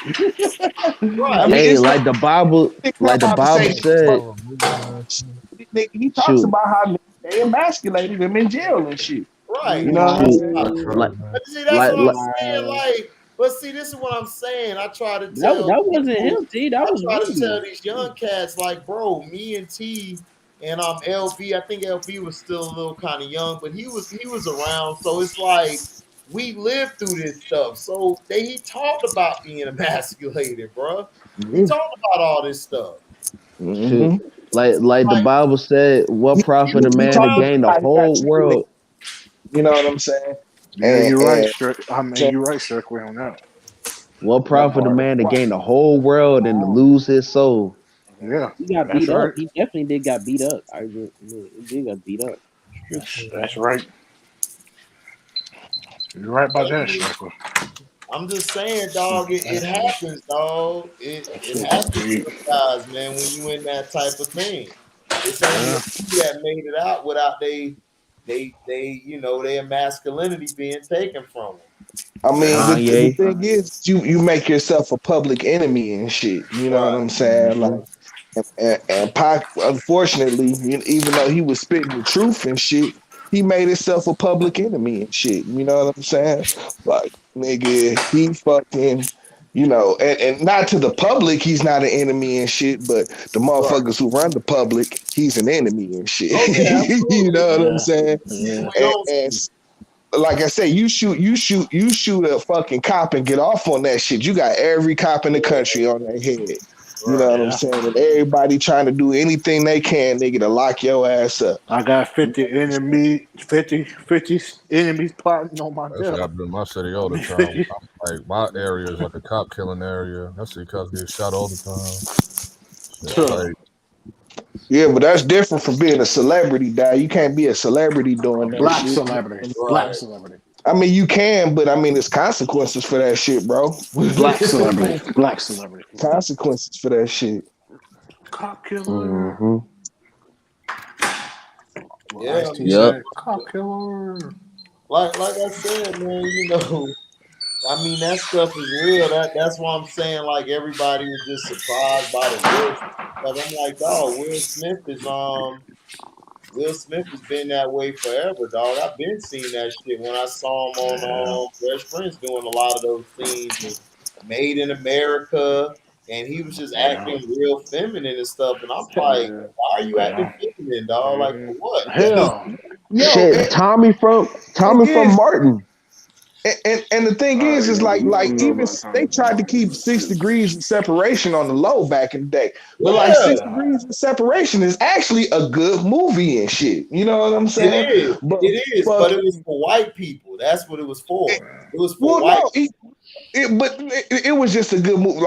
I
right.
mean,
hey,
it's not
like the Bible,
come
like the
out to
Bible
say
So
said.
far removed from that shit.
he talks
Shoot,
about how they emasculated him in jail and shit.
Right.
You know what I'm
shoot,
saying?
I
No,
try,
like
man.
But see, that's what I'm
like
saying. Like, but see, this is what I'm saying. I try to
that
tell
wasn't
people,
him. T. That
I
was
try to tell
Rudy.
these young cats, like, bro, me and T and LB. I think LB was still a little kind of young, but he was around. So it's like we lived through this stuff. So he talked about being emasculated, bro. He
Yeah.
talked about all this stuff.
shoot,
Mm-hmm.
like the
Like
Bible said, what profit a
He
man to
talked
around.
gain the
about how he got
whole
treated.
world?
You know what I'm saying?
Yeah, you're right,
And
sir. I mean, you're right, Circle, on that.
What
that
profit a
part.
man to gain the whole world and to lose his soul?
Yeah,
He got
that's
beat up.
right.
He definitely did got beat up. He did got beat up. True.
That's right. You're right about that, Circle.
I'm just saying, dog, it
That shit,
happens, dog.
that
It
shit
happens
is
to
deep.
the guys, man, when you in that type of thing. It's only a
Yeah,
few that made it out without their masculinity being taken from them.
I mean,
yeah.
the
Kanye,
thing is, you make yourself a public enemy and shit. You know what
Right.
I'm saying? Like, and Pac, unfortunately, even though he was spitting the truth and shit, he made himself a public enemy and shit. You know what I'm saying? Like, nigga, he fucking, and not to the public, he's not an enemy and shit, but the
Right.
motherfuckers who run the public, he's an enemy and shit.
Oh yeah,
You
absolutely.
know what I'm
Yeah,
saying?
See
yeah,
what we don't
And
see.
like I say, you shoot a fucking cop and get off on that shit. You got every cop in the country on their head. You know
Right.
what I'm
yeah.
saying? And everybody trying to do anything they can, nigga, to lock your ass up.
I got 50 enemies plotting on my
That's
death.
happened in my city
I
all the
mean,
time.
50.
Like my area is like a cop killing area. That shit cops get shot all the time. Shit
Tuh.
crazy.
Yeah, but that's different from being a celebrity, dad. You can't be a celebrity
A
doing that
black
shit.
celebrity. Black
Right.
celebrity.
I mean, you can, but I mean, there's consequences for that shit, bro.
Black celebrity. Black celebrity.
Consequences for that shit.
Cop killer.
hmm
Well,
Yeah,
Ice T
man.
yep.
said, cop killer.
Like I said, man, I mean that stuff is real. That's why I'm saying like everybody was just surprised by the Will Smith stuff. I'm like, dog, Will Smith has been that way forever, dog. I've been seeing that shit when I saw him
Yeah,
on Fresh Prince doing a lot of those scenes and Made in America, and he was just
yeah,
acting real feminine and stuff. And I'm like,
yeah,
why are you acting
yeah.
feminine, dog? Like
hmm
for what?
Hell,
Yo,
Shit,
thing
Tommy from
is,
Martin.
and the thing
All right,
is
yeah, we
like
don't know
even
about
they
Tommy from
tried to
Martin.
keep 6 degrees of separation on the low back in the day, but like six
Yeah,
degrees of separation is actually a good movie and shit. You know what I'm
it
saying?
is.
But
It is, but it was
fucking
for white people. That's what it was for. It was for
well,
white.
no, it was just a good movie.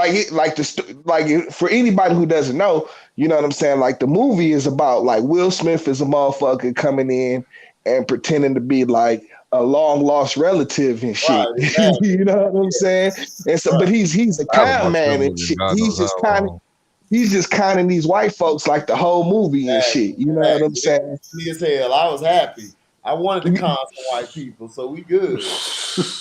For anybody who doesn't know, you know what I'm saying. Like the movie is about like Will Smith is a motherfucker coming in and pretending to be like a long lost relative and shit.
Right, exactly.
You know what I'm saying? And so,
Right,
but he's a
I haven't
con
watched that
man and
movie in
shit.
God knows how long.
He's just conning these white folks like the whole movie and
exactly,
shit. You know what I'm
exactly. It
saying?
was funny as hell. I was happy. I wanted to con some white people, so we good.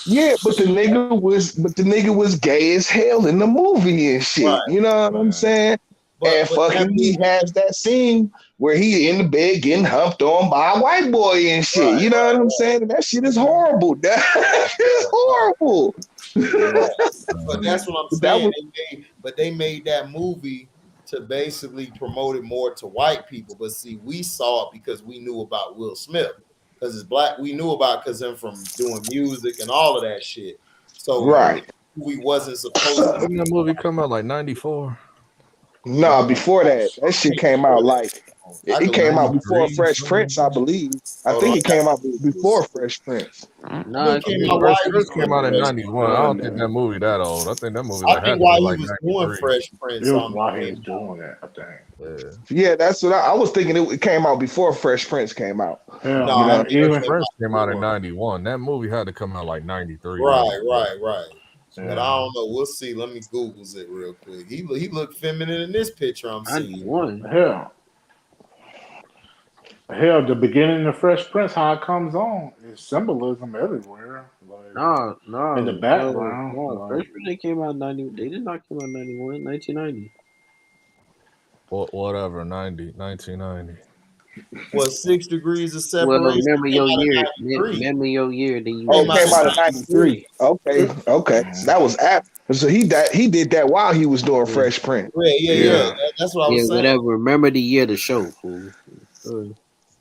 Yeah, but the nigga was gay as hell in the movie and shit.
Right.
You know what I'm
man.
saying? And
But that
fucking he
movie,
has that scene where he in the bed getting humped on by a white boy and shit.
right,
You know what I'm saying? And that shit is horrible. That shit is horrible.
right. But
Um,
that's what I'm
But that
saying.
was
They made that movie to basically promote it more to white people. But see, we saw it because we knew about Will Smith. Because it's black, we knew about because him from doing music and all of that shit. So
right.
we wasn't supposed
Didn't that movie come out like '94?
No, before that, that shit came out like It came out before
93,
Fresh Prince, I believe. I
Hold
think
on,
it came out before Fresh Prince.
Nah,
it came
I
out
mean,
while
Fresh
he was
Prince came out in
doing Fresh
91. I don't think that movie that old. I think that movie
I
like
think
had to
while
be
he
like
was doing
93.
Fresh Prince,
It was while he was doing it, I think.
Yeah, that's what I was thinking. It came out before Fresh Prince came out.
Hell,
No,
You
I
know,
think it
Fresh
even
came
Prince
out
came out in
before.
91. That movie had to come out like 93,
Right.
94.
But I don't know. We'll see. Let me Google's it real quick. He looked feminine in this picture I'm seeing.
91.
Hell, the beginning of Fresh Prince, how it comes on, is symbolism everywhere. Like
No.
in the background.
No,
like,
Fresh Prince they came out 90. They did not come out 91, 1990.
Whatever, 1990.
What 6 degrees of
Well,
separation?
remember
Came
your
out
year.
in 93.
Remember your year. Then you
oh,
Came
it
out
came
in
out in 93. Okay. So that was after. So he did that while he was doing Fresh Prince.
Yeah. That's what I was saying.
whatever. Remember the year of the show, fool.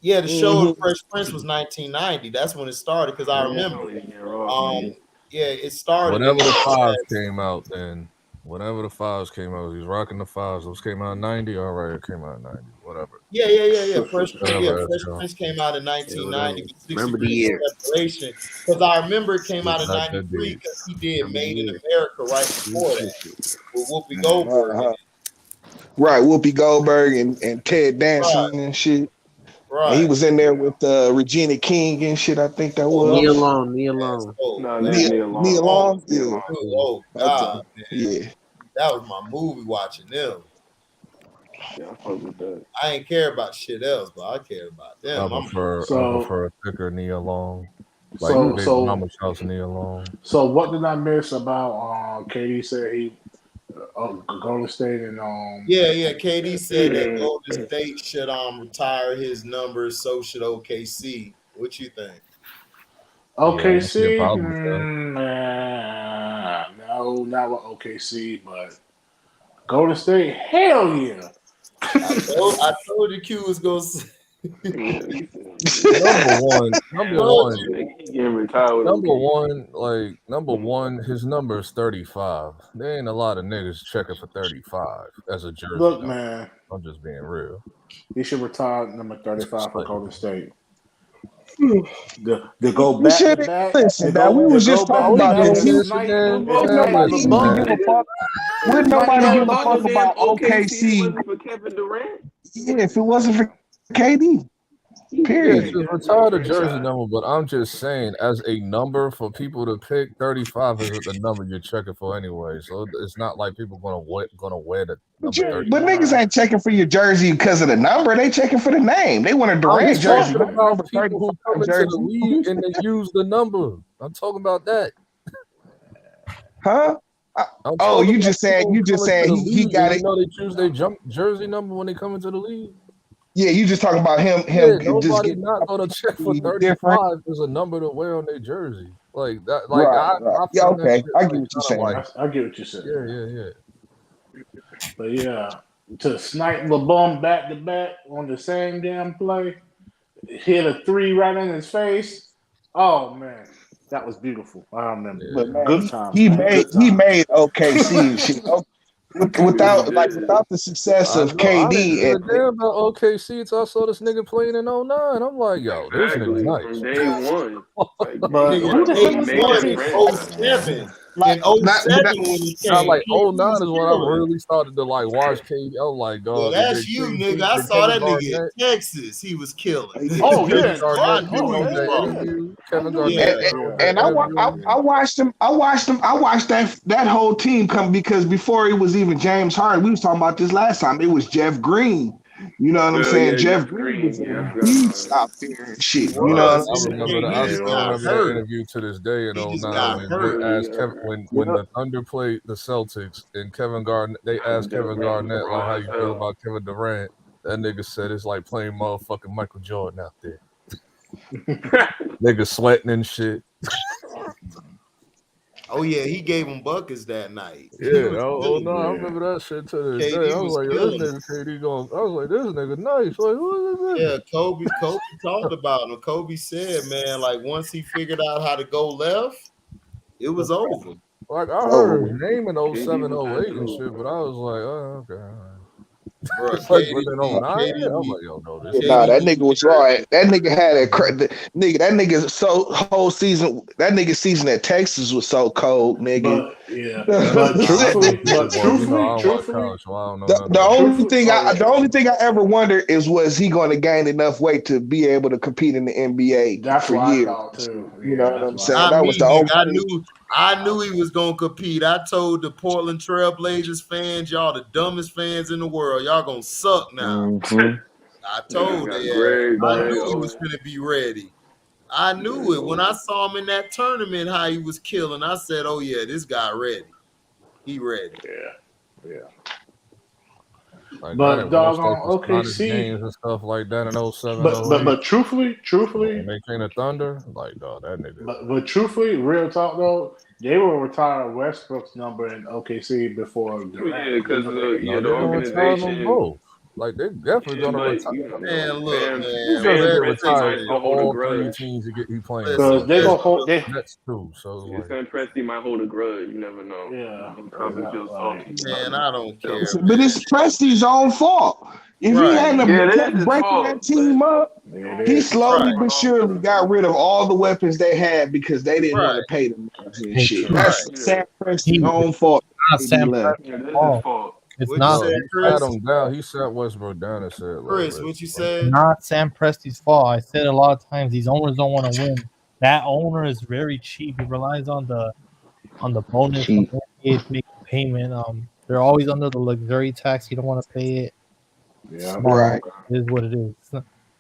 Yeah, the show of Fresh Prince was 1990. That's when it started because I remember. It started.
Whatever the fives came out then. Whenever the fives came out, he's rocking the fives. Those came out in 90. All right, it came out in 90. Whatever.
Yeah. Fresh
Whatever,
Prince came out in 1990 with 6
Remember the
degrees
year.
of separation. Because I remember it came out in
That
93
did.
because he did
Remember
Made
the
in
year.
America right before that with Whoopi Goldberg. in it.
Right, Whoopi Goldberg and Ted Danson and shit.
Right.
And he was in there with Regina King and shit. I think that was
Nia Long.
Nia
Long.
Long. Yeah.
Oh God, man.
Yeah.
That was my movie watching them.
Yeah, I fuck with that.
I ain't care about shit else, but I care about them.
I prefer a thicker Nia Long. Like Big Mama Shouts Nia Long.
So what did I miss about KD said he Golden State and
Yeah. KD said that Golden State should retire his numbers, so should OKC. What you think?
OKC?
Yeah,
no, not with OKC, but Golden State, hell yeah.
I told you Q was gonna say.
Number one, his number is 35. There ain't a lot of niggas checking for 35 as a jersey.
Look, man,
I'm just being real.
He should retire number 35 for Golden State. To go back to back.
Listen, now we was just talking about this. Would nobody give a fuck about OKC
for Kevin Durant?
Yeah, if it wasn't for KD. Period.
Yeah, just retire the jersey number, but I'm just saying, as a number for people to pick, 35 isn't the number you're checking for anyway. So it's not like people gonna wear the number 35.
But niggas ain't checking for your jersey because of the number. They checking for the name. They want a Durant jersey.
I'm talking about people who come into the league and they use the number. I'm talking about that.
Huh? Oh, you just said he got it.
You know they choose their jersey number when they come into the league.
Yeah, you just talking about him.
Nobody's not gonna check for 35 as a number to wear on their jersey. Like that. Like
right. Yeah, okay. I get what you're saying.
I get what you're saying.
Yeah.
But yeah, to snipe LeBron back to back on the same damn play, hit a three right in his face. Oh man, that was beautiful. I remember.
Yeah. But man,
good time.
He made OKC and shit. Without the success of KD
and damn about OKC until I saw this nigga playing in 09. I'm like, yo, this nigga's nice.
From day one.
But
who the hell in 07? Like 07 when he came.
Like 09 is when I really started to like watch KD. I was like, dog.
Well, that's you, nigga. I saw that nigga in Texas. He was killing.
Oh yeah,
Kevin Garnett.
And I watched him. I watched that whole team come because before it was even James Harden, we was talking about this last time. It was Jeff Green. You know what I'm saying? Jeff Green was beast out there and shit. You know what I'm saying?
I remember that interview to this day in 09 when they asked Kevin, when the Thunder played the Celtics and Kevin Garnett, they asked Kevin Garnett like, how you feel about Kevin Durant. That nigga said it's like playing motherfucking Michael Jordan out there. Nigga sweating and shit.
Oh yeah, he gave him buckets that night.
Yeah, I remember that shit to this day. I was like, this nigga KD going. I was like, this nigga nice. Like, who is this?
Yeah, Kobe talked about him. Kobe said, man, like once he figured out how to go left, it was over.
Like I heard his name in 07, 08 and shit, but I was like, oh, okay.
Bro,
It's like within 09. I'm like, yo, no, this.
Nah, that nigga was right. That nigga had a nigga. That nigga whole season. That nigga season at Texas was so cold, nigga.
But yeah, but truthfully,
I don't watch college, so I don't know
the only thing I ever wondered is, was he going to gain enough weight to be able to compete in the NBA for years?
I thought too.
You know what I'm saying?
Not
That
me,
was the
nigga.
only.
I knew he was gonna compete. I told the Portland Trailblazers fans, y'all the dumbest fans in the world. Y'all gonna suck now. I told them. I knew he was gonna be ready. I knew it when I saw him in that tournament. How he was killing. I said, "Oh yeah, this guy ready. He ready."
Yeah.
Like,
but doggone OKC
games and stuff like that in 07.
But truthfully,
when they came to Thunder, like, dog, that nigga.
But truthfully, real talk though, they will retire Westbrook's number in OKC before Durant.
Yeah, because the organization.
Like, they definitely gonna retire.
Man, look,
he's gonna get retired for all 3 teams he playing.
Because they gonna hold
that's too. So
Sam Presti might hold a grudge. You never know.
Yeah.
Man, I don't care.
But it's Presti's own fault. If he hadn't kept breaking that team up, he slowly but surely got rid of all the weapons they had because they didn't want to pay them and shit. That's Sam Presti's own fault.
Not Sam Presti's fault. It's not.
He sat him down. He sat Westbrook down and said,
Chris, what you said?
Not Sam Presti's fault. I said a lot of times these owners don't want to win. That owner is very cheap. He relies on the bonus, make payment. They're always under the luxury tax. You don't want to pay it.
Yeah, right.
It is what it is.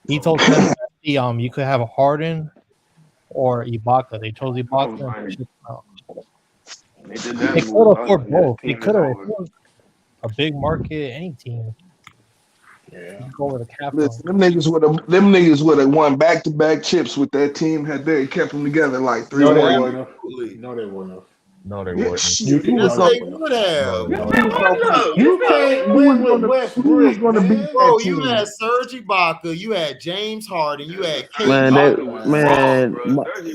He told Sam Presti, you could have a Harden or Ibaka. They chose Ibaka. They could afford both. They could have afforded a big market, any team.
Yeah.
Go with a cap.
Listen, them niggas would have won back-to-back chips with that team had they kept them together like 3
No,
more.
they wouldn't. No, they wouldn't.
No, they wouldn't.
Yes, they would have.
You can't win with Westbrook, man.
Bro, you had Serge Ibaka, you had James Harden, you had KD.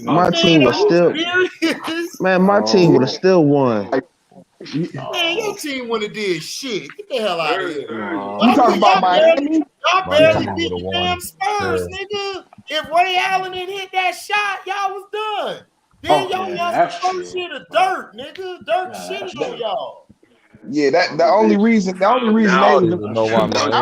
My team was still. Man, my team would have still won.
Man, your team would have did shit. Get the hell out of here.
You talking about Miami?
Y'all barely beat the damn Spurs, nigga. If Ray Allen didn't hit that shot, y'all was done. Then y'all lost the first shit of dirt, nigga. Dirt shit on y'all.
Yeah, the only reason I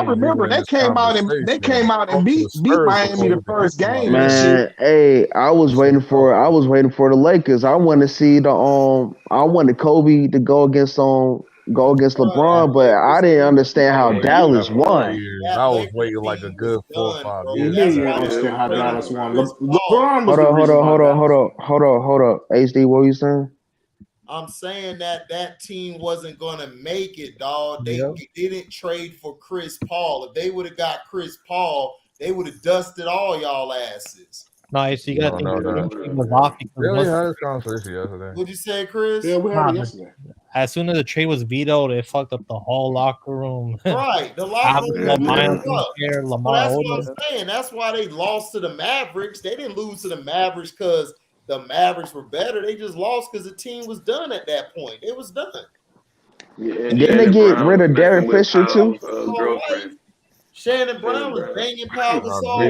remember they came out and beat Miami the first game.
Man, hey, I was waiting for the Lakers. I wanted to see I wanted Kobe to go against LeBron, but I didn't understand how Dallas won.
I was waiting like a good 4 or 5 years.
You didn't understand how Dallas won. LeBron
Hold up. HD, what were you saying?
I'm saying that team wasn't gonna make it, dog. They didn't trade for Chris Paul. If they would have got Chris Paul, they would have dusted all y'all asses.
Nice. You got to think was off because
had this conversation yesterday.
What'd you say, Chris?
Yeah, we had it yesterday.
As soon as the trade was vetoed, it fucked up the whole locker room.
Right, the locker room. That's
Lamar
what I'm saying. That's why they lost to the Mavericks. They didn't lose to the Mavericks because the Mavericks were better. They just lost because the team was done at that point. It was done.
Yeah, didn't they get rid of Derek Fisher too?
Shannon Brown was banging Pau Gasol.
Oh,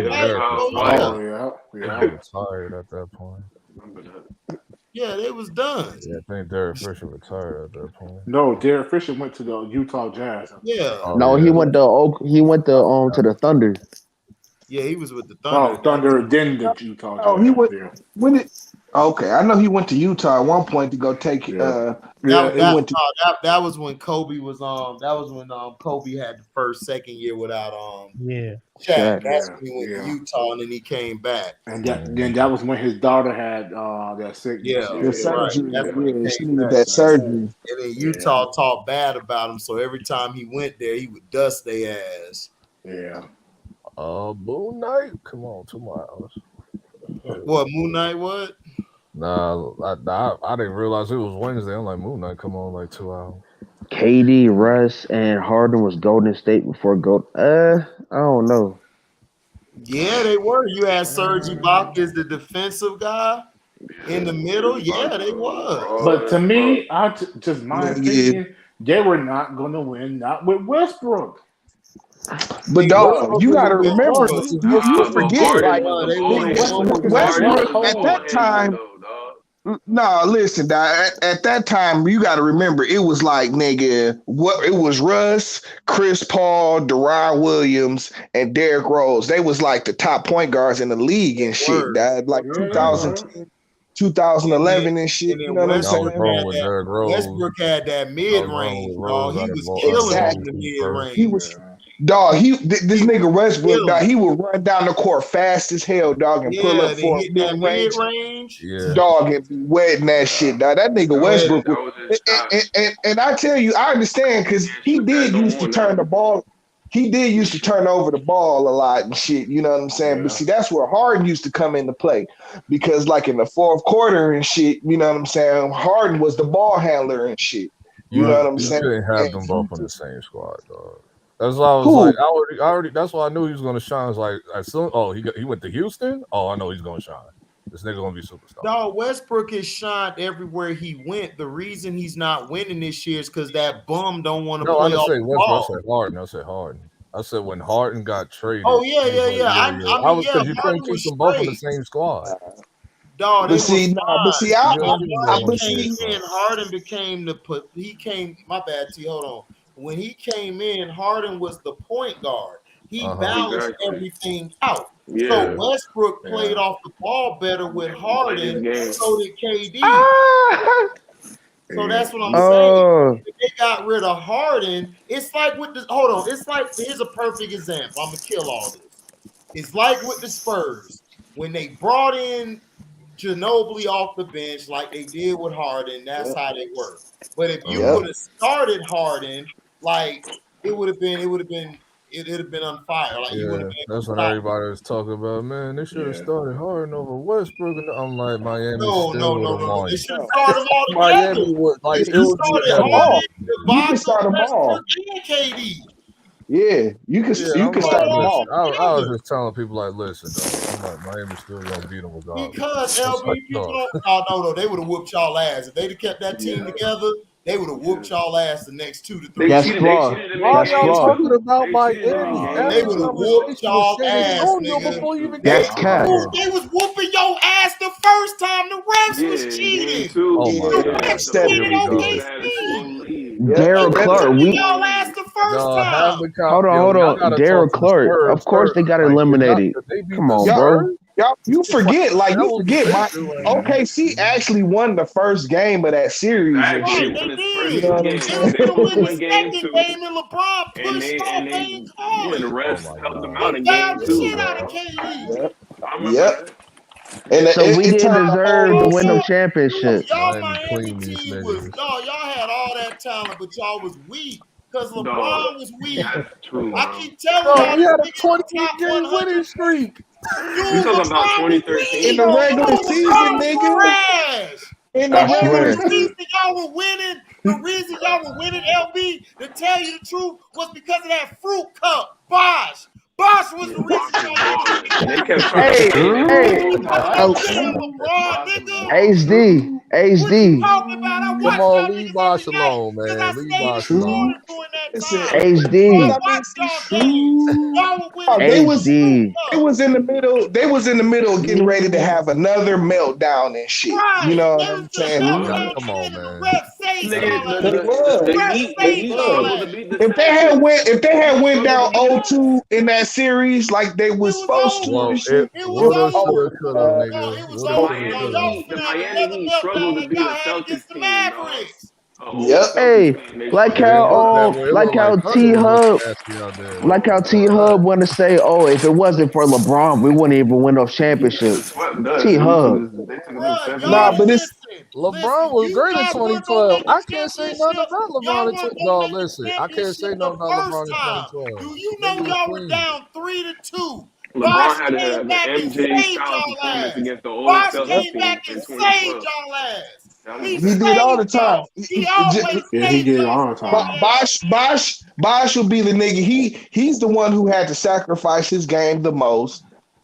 yeah. He was tired at that point.
Yeah, they was done.
Yeah, I think Derek Fisher retired at that point.
No, Derek Fisher went to the Utah Jazz.
Yeah.
He went to the Thunder.
Yeah, he was with the Thunder.
Oh, Thunder, then the Utah Jazz.
Oh, he went when it. Okay, I know he went to Utah at one point to go take.
That was when Kobe was That was when Kobe had the first, second year without Shaq. That's when he went to Utah and then he came back.
And then that was when his daughter had that sickness.
The surgery. She needed that surgery.
And then Utah talked bad about him, so every time he went there, he would dust their ass.
Yeah.
Moon Knight, come on, 2 miles.
What Moon Knight? What?
Nah, I didn't realize it was Wednesday. I'm like, Moon Knight, come on, like 2 hours.
KD, Russ, and Harden was Golden State before I don't know.
Yeah, they were. You had Serge Ibaka as the defensive guy in the middle. Yeah, they were.
But to me, my opinion, they were not going to win. Not with Westbrook.
But dog, you gotta remember, you forget like Westbrook at that time. No, listen, dog, at that time you gotta remember it was like nigga, what it was Russ, Chris Paul, Deron Williams, and Derrick Rose. They was like the top point guards in the league and shit, dog. Like 2010, 2011 and shit. You know what I'm saying?
Westbrook had that mid range, dog. He was killing in the mid range.
He was. Dog, this nigga Westbrook, dog, he would run down the court fast as hell, dog, and pull up for a mid-range. Dog, and be wetting that shit, dog. That nigga Westbrook, and I tell you, I understand because he did used to turn the ball. He did used to turn over the ball a lot and shit. You know what I'm saying? Yeah. But see, that's where Harden used to come into play because, like in the fourth quarter and shit, you know what I'm saying? Harden was the ball handler and shit. You know what I'm saying?
You couldn't have them both on the same squad, dog. That's why I was like, I already. That's why I knew he was gonna shine. I was like, he went to Houston. Oh, I know he's gonna shine. This nigga gonna be superstar.
Dog, Westbrook has shined everywhere he went. The reason he's not winning this year is because that bum don't want to play.
I didn't say Westbrook. I said Harden. I said Harden. I said when Harden got traded.
Oh yeah.
I was because you couldn't keep them both on the same squad.
Dog,
but see,
Harden became my bad, T. Hold on. When he came in, Harden was the point guard. He balanced everything out. Yeah. So Westbrook played off the ball better with Harden, so did KD. So that's what I'm saying. If they got rid of Harden, it's like with the it's like here's a perfect example. I'm gonna kill all this. It's like with the Spurs when they brought in Ginobili off the bench, like they did with Harden. That's how they work. But if you would have started Harden, like it would have been on fire. Like
that's what everybody was talking about. Man, they should have started Harden over Westbrook, and I'm like Miami.
No. They should have started all
Miami was like
you can start them all.
And KD.
Yeah, you can start them all.
I was just telling people like, listen, though, I'm like Miami still gonna beat them regardless.
Because LB people no, they would have whooped y'all ass if they'd have kept that team together. They would have whooped y'all ass the next 2 to 3
That's
years.
flawed.
Why y'all talking about Miami?
They would have whooped y'all ass, nigga.
That's cat.
They was whooping your ass the first time. The refs was cheating.
Oh my
God.
Daryl Clark.
Y'all ass the first time.
Hold on. Daryl Clark. Of course they got eliminated. Come on, bro.
You forget. OKC actually won the first game of that series and shit.
They did. You know what I'm saying? They won the second game and LeBron pushed off
and the rest helped them out in game 2.
Yep.
So we didn't deserve to win no championship.
Y'all Miami team was y'all had all that talent, but y'all was weak. Because LeBron was weak.
True,
I keep telling y'all.
We had a 20-game winning streak.
You talking about 2013
in the regular season, nigga? In the regular
season, y'all were winning. The reason y'all were winning, LB, to tell you the truth, was because of that fruit cup. Bosh was the reason y'all
they kept trying
HD.
Come on, leave Bosh alone, man. Leave Bosh alone.
HD.
They was in the middle. They was in the middle of getting ready to have another meltdown and shit. You know what I'm saying?
Come on, man.
If they had went down 0-2 in that series like they was supposed to,
it was
The Miami Heat struggled to beat the Celtics team.
Mavericks.
Hey, like how T Hub want to say, oh, if it wasn't for LeBron, we wouldn't even win no championship. T Hub.
Nah, but it's
LeBron was great in 2012. I can't say nothing about LeBron in 2012. No, listen, I can't say nothing about LeBron in 2012.
Do you know y'all were down 3-2?
LeBron had an MJ style performance against the old Celtics team in 2012.
He did all the time.
He always
he did all the time.
Bosh will be the nigga. He's the one who had to sacrifice his game the most.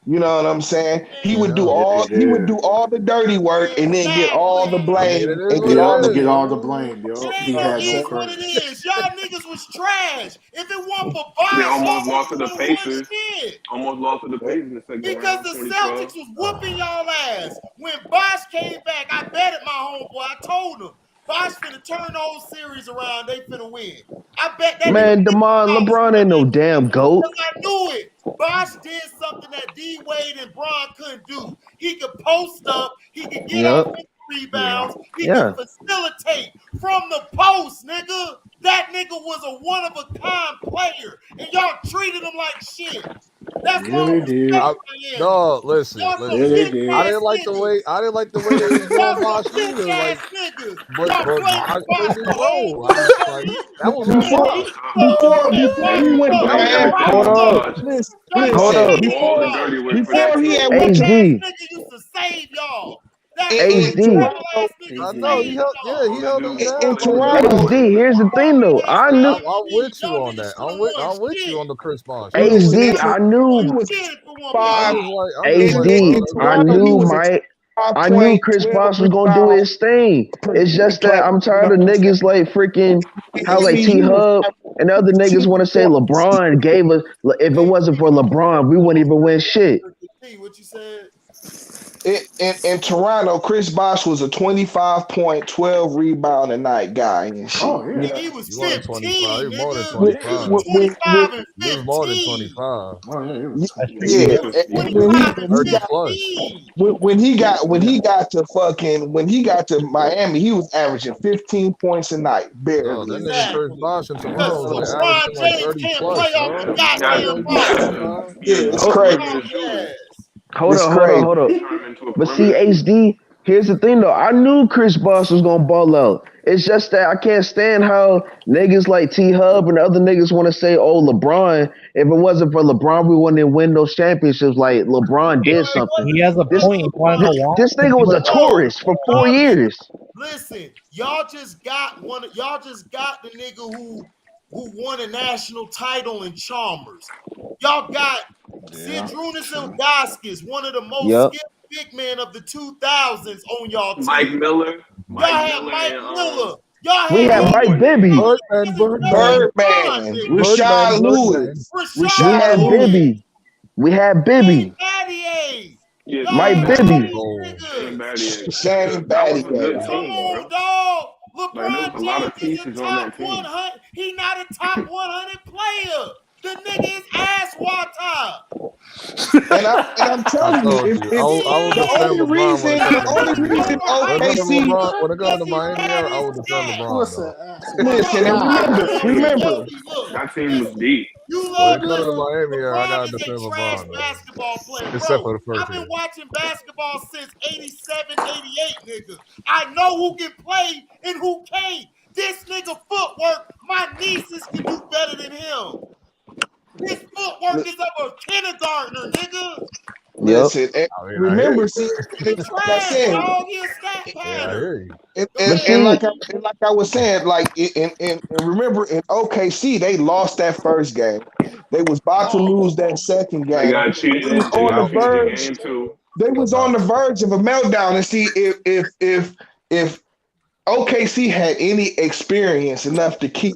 You know what I'm saying? He would do all the dirty work and then get all the blame and get all the
get all the blame, yo.
It
He
ain't no
had no
is what it
credit.
is. Y'all niggas was trash. If it weren't for
They
Bosh, y'all
almost lost to the
would have won
Pacers.
shit.
Almost lost to the Pacers in the second
Because
round.
the
2012.
Celtics was whooping y'all ass. When Bosh came back, I betted my homeboy. I told him, Bosh finna turn the whole series around. They finna win. I bet that
Man,
nigga
LeBron ain't no damn GOAT.
because I knew it. Bosh did something that D Wade and Bron couldn't do. He could post up. He could get
Yep.
offensive rebounds. He
Yeah.
could facilitate from the post, nigga. That nigga was a one-of-a-kind player, and y'all treated him like shit. That's why
Really did.
No, listen.
Y'all some
Really
bitch
did.
I
ass
didn't like the way they was
Y'all
doing Bosh
some
either.
bitch
Like,
ass niggas.
but
Y'all played
Bosh played
Bosh
his
the whole
role. Like that was on Bosh.
Before he went to
That was on
Miami,
Hold
Bosh.
up.
listen,
up.
All the dirty work for
that
them.
before he had went to
HD.
nigga used to save y'all. That
in
HD.
Toronto,
I know he held. Yeah, he held them down.
in
They was
Toronto,
doing.
HD, here's the thing though. I knew
I'm with you on that. I'm with you on the Chris Bosh.
in,
HD,
in Toronto
I knew
he was
I'm
5.
just like, bro.
HD,
In
I
Toronto he
knew
was a
I
5
knew
point,
Chris
12
Bosh was gonna do
rebound
his thing.
per
It's
game
just that
player.
I'm
You know
tired of
what I'm saying?
niggas like freaking how like
See,
T
he was
Hub and other niggas
10
want to say
points.
LeBron gave us. If it wasn't for LeBron, we wouldn't even win shit.
What you said?
In Toronto, Chris Bosh was a 25 point, 12 rebound a night guy and shit.
Oh yeah.
You know,
He was
You wasn't 25. He
15,
was more than
nigga.
when,
25.
He was 25 and
He was more than
15.
25.
Oh yeah. It was.
yeah,
He was
when he
25 and
30 plus.
15.
when he got to Miami, he was averaging 15 points a night,
No,
barely
that
and
nigga
shit.
Chris
Exactly.
Bosh in
You
Because
Toronto
know
was
what I'm
like
saying?
LeBron
averaging like
James
30
can't
plus,
play off the
dog. He was
goddamn
like
ball.
29.
Yeah, it's
Y'all
crazy.
limited shooting.
Yes.
Hold
It's
on, hold on,
crazy.
hold on.
Turn him into a
But see,
perimeter shooter.
HD, here's the thing though. I knew Chris Bosh was gonna ball out. It's just that I can't stand how niggas like T Hub and other niggas want to say, "Oh, LeBron. If it wasn't for LeBron, we wouldn't win those championships." Like LeBron did something.
He has a
This
point. You want to know why?
this nigga was a tourist for 4 years.
Listen, y'all just got the nigga who won a national title in Chalmers. Y'all got Zydrunas Ilgauskas, one of the most
Yep.
skilled big men of the 2000s on y'all
Mike
team.
Miller.
Y'all had Mike
And
Miller. Y'all
We
had
had
him.
Mike Bibby.
Birdman.
Birdman,
Birdman.
Rashad Lewis,
We
Rashad
had
Lewis.
Bibby. We had Bibby.
Battier.
yeah,
Y'all
Mike
had
Bibby.
all these
Shane
niggas.
Battier.
Shane
That was a good
Battier.
Come
team,
on,
bro.
dog.
Like there was
LeBron
a lot
James
of
is a
pieces on
top
that team.
100. He not a top 100 player. The nigga is ass water.
And I'm
I
telling you,
told you. I would
the
defend
only
LeBron when
reason
it comes to Miami. When it comes to
OKC
LeBron, when it comes
Because
to
he
Miami,
fat
I
as
would defend
cat.
LeBron
What's
though.
that?
listen and remember,
That team was deep.
You
When
love,
it comes to
listen,
Miami, I
LeBron
gotta
is a
defend
trash
LeBron though.
basketball player.
Except
Bro,
for the
I've
first
been
year.
watching basketball since 87, 88, nigga. I know who can play and who can't. This nigga footwork, my nieces can do better than him. His footwork is of a kindergartner, nigga.
Yep.
listen and
I mean, I hear
remember,
you.
see,
He
like I
trash,
said,
dog. He a stat
Yeah, I
pattern.
hear you.
Go ahead.
and
See,
like I was saying, like and remember in OKC they lost that first game. They was about to lose that second
They
game.
got cheated.
They was
They
on the
got cheated in
verge.
game two.
They was on the verge of a meltdown. And see if OKC had any experience enough to keep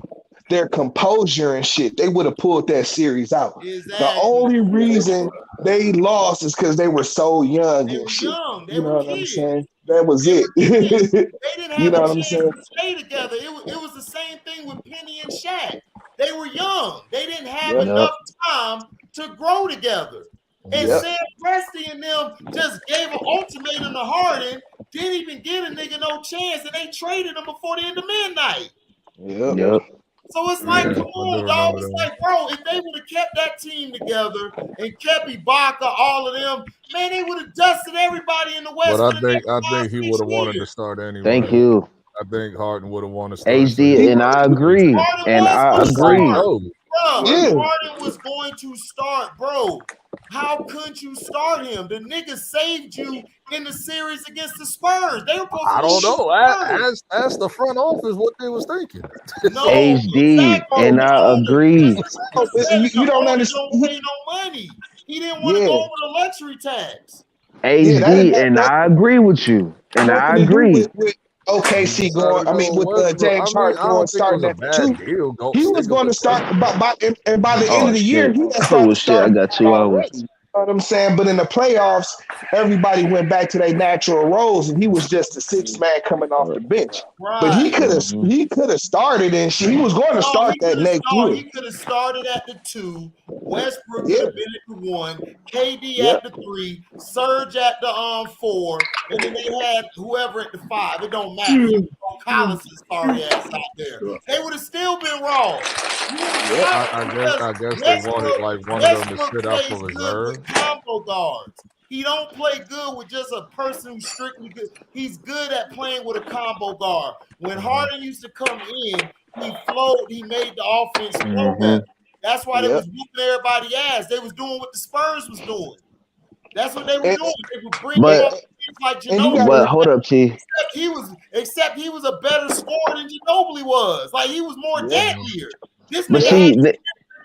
their composure and shit, they would have pulled that series out. The
Exactly.
only reason they lost is because they were so young
They
and
were
shit.
young. They
You
were
know what I'm
kids.
saying? That was
They
it.
were kids. They didn't
You
have
know
a
what I'm
chance
saying?
to stay together. It was the same thing with Penny and Shaq. They were young. They didn't have
Yep.
yep.
enough time to grow together. And
Yep.
Sam Presti and them just gave an ultimatum to Harden, didn't even give a nigga no chance, and they traded him before the end of midnight.
Yep.
Yep.
So it's like, come on, dog. It's like, bro, if they would have kept that team together and kept Ibaka, all of them, man, they would have dusted everybody in the West
But
for the next
I
5,
think he
6
would have wanted to
years.
start anyway.
Thank you.
I think Harden would have wanted to start since
HD, and I agree.
Harden
And
was
I
going to
agree.
start.
know.
Bro,
Yeah.
Harden was going to start, bro. How couldn't you start him? The nigga saved you in the series against the Spurs. They were supposed to
I don't
lose to
know.
the Spurs.
Ask the front office what they was thinking.
No,
HD,
exactly.
and I
No.
agree.
He said
You
the
don't
owner
understand.
don't pay no money. He didn't want to go over the luxury tax.
HD, and I agree with you. And I agree.
With OKC going, I mean, with James Harden going starting at the 2. He was going to start by the end of the year. He had started
I got 2 hours.
You know what I'm saying? But in the playoffs, everybody went back to their natural roles, and he was just a 6th man coming off the bench.
Right.
But he could have started, and he was going to start that next year.
He could have started at the 2. Westbrook could have been at the 1. KD at the 3. Serge at the 4, and then they had whoever at the 5. It don't matter. Collins' sorry ass out there. They would have still been wrong.
I guess they wanted like one of them to sit out for reserve.
Combo guards. He don't play good with just a person who's strictly good. He's good at playing with a combo guard. When Harden used to come in, he flowed. He made the offense flow better. That's why they was whooping everybody's ass. They was doing what the Spurs was doing. That's what they were doing. They were bringing up like Ginobili.
But hold up, T.
Except he was a better scorer than Ginobili was. Like, he was more deadlier. This nigga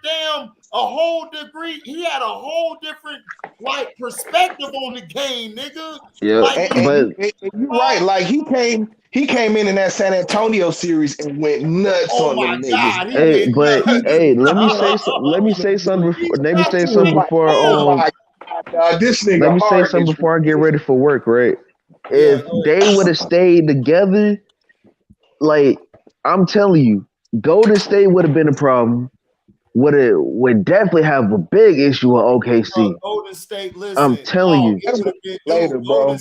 had a whole degree. He had a whole different perspective on the game, nigga.
Yeah,
like,
and you're right. Like he came in that San Antonio series and went nuts on them niggas.
Let me say something before. Let me say something before.
This nigga.
Let me say something before I get ready for work. Right? If they would have stayed together, like I'm telling you, Golden State would have been a problem. Would definitely have a big issue with OKC.
Golden State, listen,
I'm telling you.
Later, bro.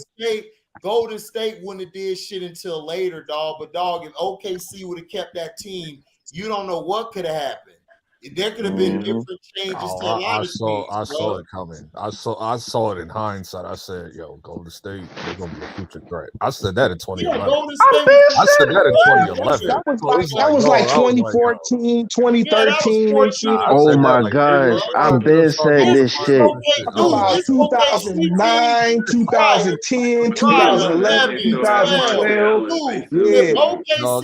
Golden State wouldn't have did shit until later, dog. But dog, if OKC would have kept that team, you don't know what could have happened. There could have been different changes to a lot of teams.
I saw it coming. I saw it in hindsight. I said, "Yo, Golden State, they're gonna be a future threat." I said that in 2011. I said that in 2011.
That was like 2014, 2013 and shit.
Oh my gosh, I've been saying this shit.
About 2009, 2010, 2011, 2012. Yeah.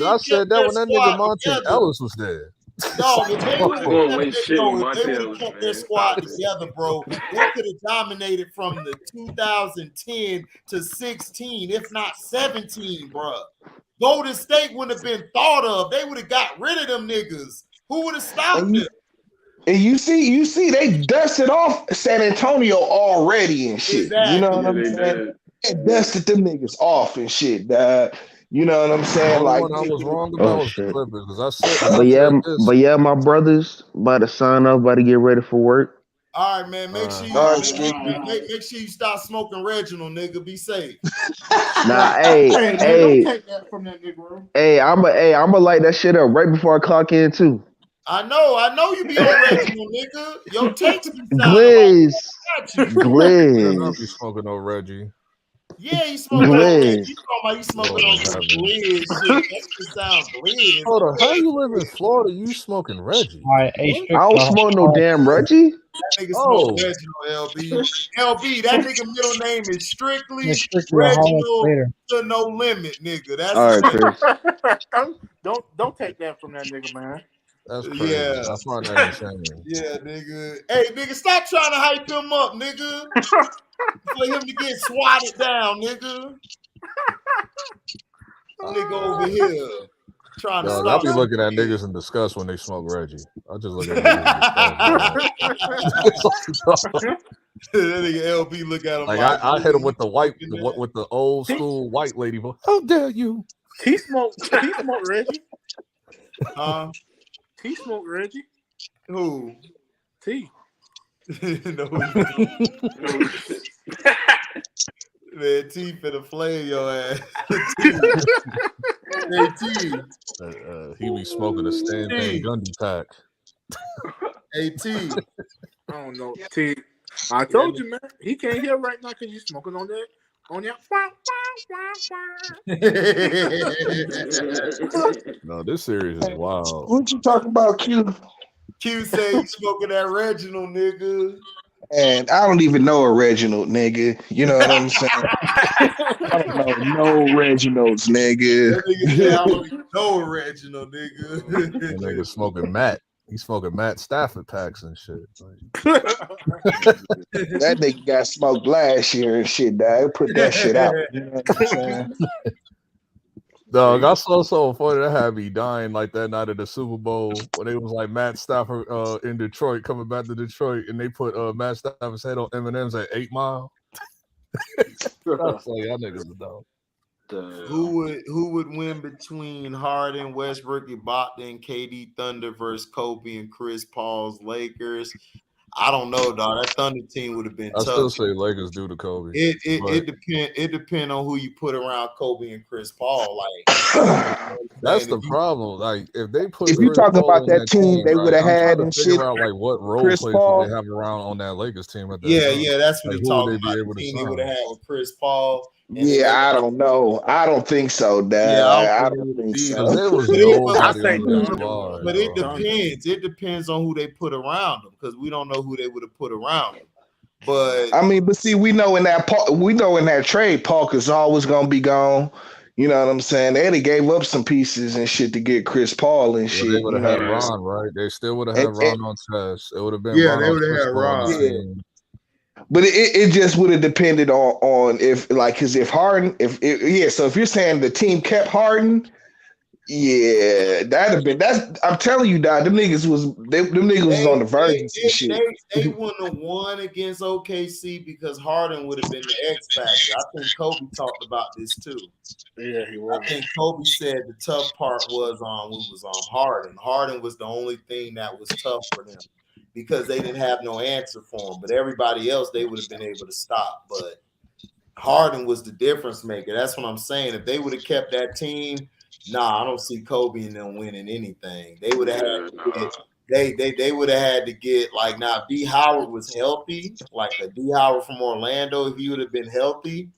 I said that when that nigga Monte Ellis was there.
No, if they would have kept their squad together, bro, they could have dominated from the 2010 to 16, if not 17, bro. Golden State wouldn't have been thought of. They would have got rid of them niggas. Who would have stopped them?
And you see, they dusted off San Antonio already and shit.
Exactly.
You know what I'm saying? They dusted them niggas off and shit, dog. You know what I'm saying? Like,
I was wrong about the Clippers because I said.
But yeah, my brothers about to sign up, about to get ready for work.
All right, man. Make sure you stop smoking Reginald, nigga. Be safe.
Nah, hey,
don't take that from that nigga.
Hey, I'ma light that shit up right before I clock in too.
I know you be on Reginald, nigga. Your takes be
Gliz.
Gliz. You smoking on Reggie.
Yeah, you smoking on Gliz. You smoking on Gliz shit. That just sounds Gliz.
Hold on, how you live in Florida? You smoking Reggie?
I don't smoke no damn Reggie.
That nigga smoke Reginald, LB. LB, that nigga middle name is strictly Reginald to no limit, nigga. That's
all right, Chris.
Don't take that from that nigga, man.
That's crazy. Yeah. I find that insane.
Yeah, nigga. Hey, nigga, stop trying to hype him up, nigga. For him to get swatted down, nigga. Nigga over here trying to stop.
I'll be looking at niggas in disgust when they smoke Reggie. I just look at niggas in disgust.
That nigga LB look at him
like I hit him with the with the old school white lady voice. How dare you?
He smoked Reggie. T smoked Reggie.
Who?
T.
No. Man, T finna flame your ass. Hey, T.
He be smoking a Stan Van Gundy pack.
Hey, T.
I don't know. T. I told you, man. He can't hear right now because you smoking on that.
No, this series is wild.
What you talking about, Q?
Q say you smoking that Reginald, nigga.
And I don't even know a Reginald, nigga. You know what I'm saying? I don't know no Reginalds, nigga.
That nigga say I don't even know a Reginald, nigga.
That nigga smoking Matt. He's smoking Matt Stafford packs and shit.
That nigga got smoked last year and shit, dog. Put that shit out. You know what I'm saying?
Dog, I saw something funny that had me dying like that night of the Super Bowl when it was like Matt Stafford in Detroit coming back to Detroit and they put Matt Stafford's head on M&M's at 8 Mile. I was like, y'all niggas are dumb.
Who would win between Harden, Westbrook, Ibaka, KD Thunder versus Kobe and Chris Paul's Lakers? I don't know, dog. That Thunder team would have been tough.
I still say Lakers due to Kobe.
It depend on who you put around Kobe and Chris Paul. Like
that's the problem. Like if they put
if you talk about that team they would have had
and
shit.
Out like what role
Chris
players
Paul.
they have around on that Lakers team. At that
yeah, that's what
like,
he talking about. The team they would have had with Chris Paul.
Yeah, I don't know. I don't think so, Dad.
Yeah,
I don't think so.
But it depends. It depends on who they put around them because we don't know who they would have put around them. But
I mean, but see, we know in that trade, Paul is always gonna be gone. You know what I'm saying? They gave up some pieces and shit to get Chris Paul and shit.
They would have had Ron, right? They still would have had Ron on test. It would have been
they would have had Ron.
Yeah.
But it just would have depended on if like because if Harden so if you're saying the team kept Harden, yeah, that'd have been I'm telling you, dog, them niggas was on the verge of some shit.
They wouldn't have won against OKC because Harden would have been the X factor. I think Kobe talked about this too.
Yeah, he was.
I think Kobe said the tough part was Harden. Harden was the only thing that was tough for them. Because they didn't have no answer for him. But everybody else, they would have been able to stop. But Harden was the difference maker. That's what I'm saying. If they would have kept that team, I don't see Kobe and them winning anything. They would have had to get, they would have had to get, like, now if D. Howard was healthy, like a D. Howard from Orlando, if he would have been healthy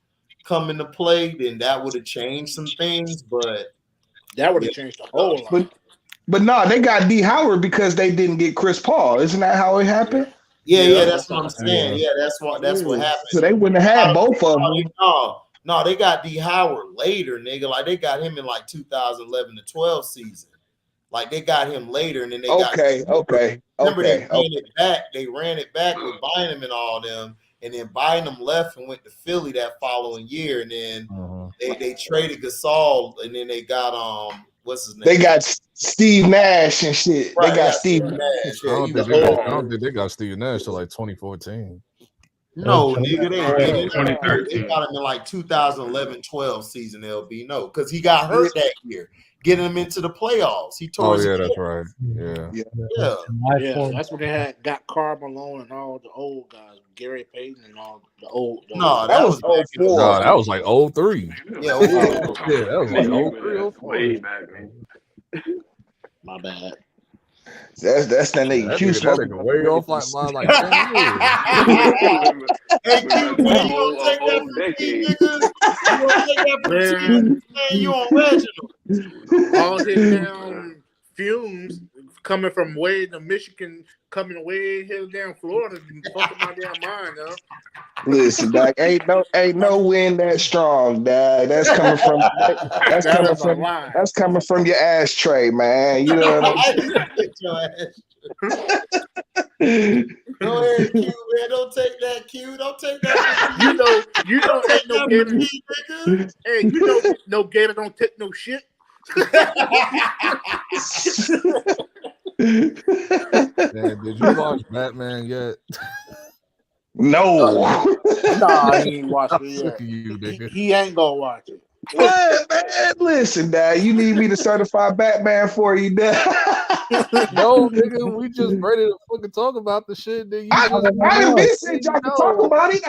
coming to play, then that would have changed some things. But
that would have changed the whole lot.
But no, they got D. Howard because they didn't get Chris Paul. Isn't that how it happened?
Yeah, that's what I'm saying. Yeah, that's what happened.
So they wouldn't have had both of them.
No, they got D. Howard later, nigga. Like they got him in like 2011 to 12 season. Like they got him later, and then they remember they ran it back with Bynum and all them, and then Bynum left and went to Philly that following year, and then they traded Gasol, and then they got what's his name?
They got Steve Nash and shit.
Right,
they got Steve Nash.
I don't think they got Steve Nash till like 2014.
No, nigga, they got him in like 2011-12 season, LB. No, because he got hurt that year, getting him into the playoffs. He tore his
that's right.
Yeah. That's when they got Karl Malone and all the old guys, Gary Payton and all the old.
No, that was
04.
No, that was like 03.
Yeah,
that was like 03, 04.
Way back, man.
My bad.
That's that nigga Q smoking
way off like mine, like 10 years.
Hey, Q, man, you don't take that from me, nigga. You don't take that from me, man. You on Reginald.
All his damn fumes coming from way to Michigan, coming way here down Florida, fucking my damn mind, though.
Listen, dog, ain't no wind that strong, dog. That's coming from your ashtray, man. You know what I'm saying?
Go ahead, Q, man. Don't take that, Q. Don't take that.
You don't take no gator. Hey, no gator don't take no shit.
Man, did you watch Batman yet?
No.
Nah, he ain't watched it yet. He ain't gonna watch it.
What, man? Listen, dad, you need me to certify Batman for you, dad.
No, nigga, we just ready to fucking talk about the shit that you.
I been said y'all can talk about it.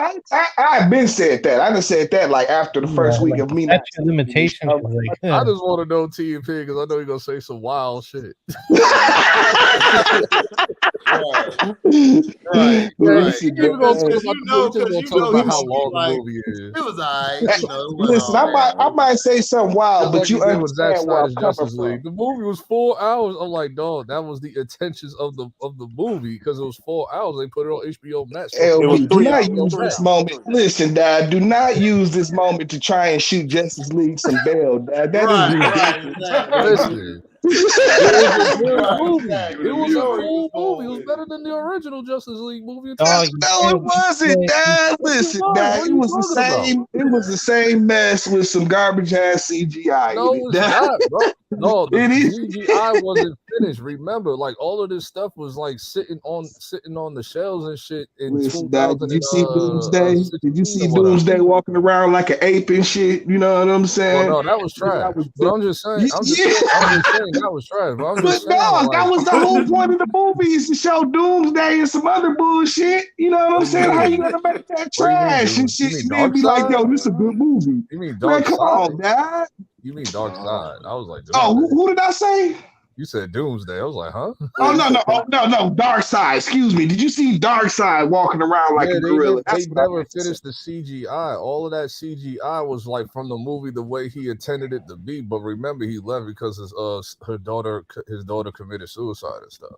I've been said that. I done said that like after the first week of me.
That's your limitation.
I just want to know T and P because I know you're gonna say some wild shit.
Right.
You're gonna talk about how long the movie is.
It was alright.
Listen, I might say something wild, but you understand where I'm coming from.
The movie was 4 hours. I'm like, dog, that was the intentions of the movie because it was 4 hours. They put it on HBO Max.
LB, do not use this moment. Listen, Dad, do not use this moment to try and shoot Justice League some bail, Dad. That is ridiculous.
Listen, It was a good movie. It was a cool movie. It was better than the original Justice League movie.
No, it wasn't, Dad. Listen, Dad, it was the same. It was the same mess with some garbage ass CGI.
No, it's not, bro. No, the
It is.
CGI wasn't finished. Remember, like all of this stuff was like sitting on the shelves and shit in
Listen, Dad, did you see
2016
Doomsday? Did you see
or whatever.
Doomsday walking around like an ape and shit? You know what I'm saying?
Well, no, that was trash. But I'm just saying. I'm just saying that was trash. But I'm just
But
saying,
no,
like,
that was the whole point of the movie is to show Doomsday and some other bullshit. You know what I'm saying? How you gonna make that trash and shit? And then be like, yo, this is a good movie.
You mean
Man,
Dark
come
Side?
on, Dad.
You mean Dark Side? I was like,
Oh, who did I say?
You said Doomsday. I was like, huh?
Oh no, Dark Side. Excuse me. Did you see Dark Side walking around like a gorilla?
They never finished the CGI. All of that CGI was like from the movie the way he intended it to be. But remember, he left because his daughter committed suicide and stuff.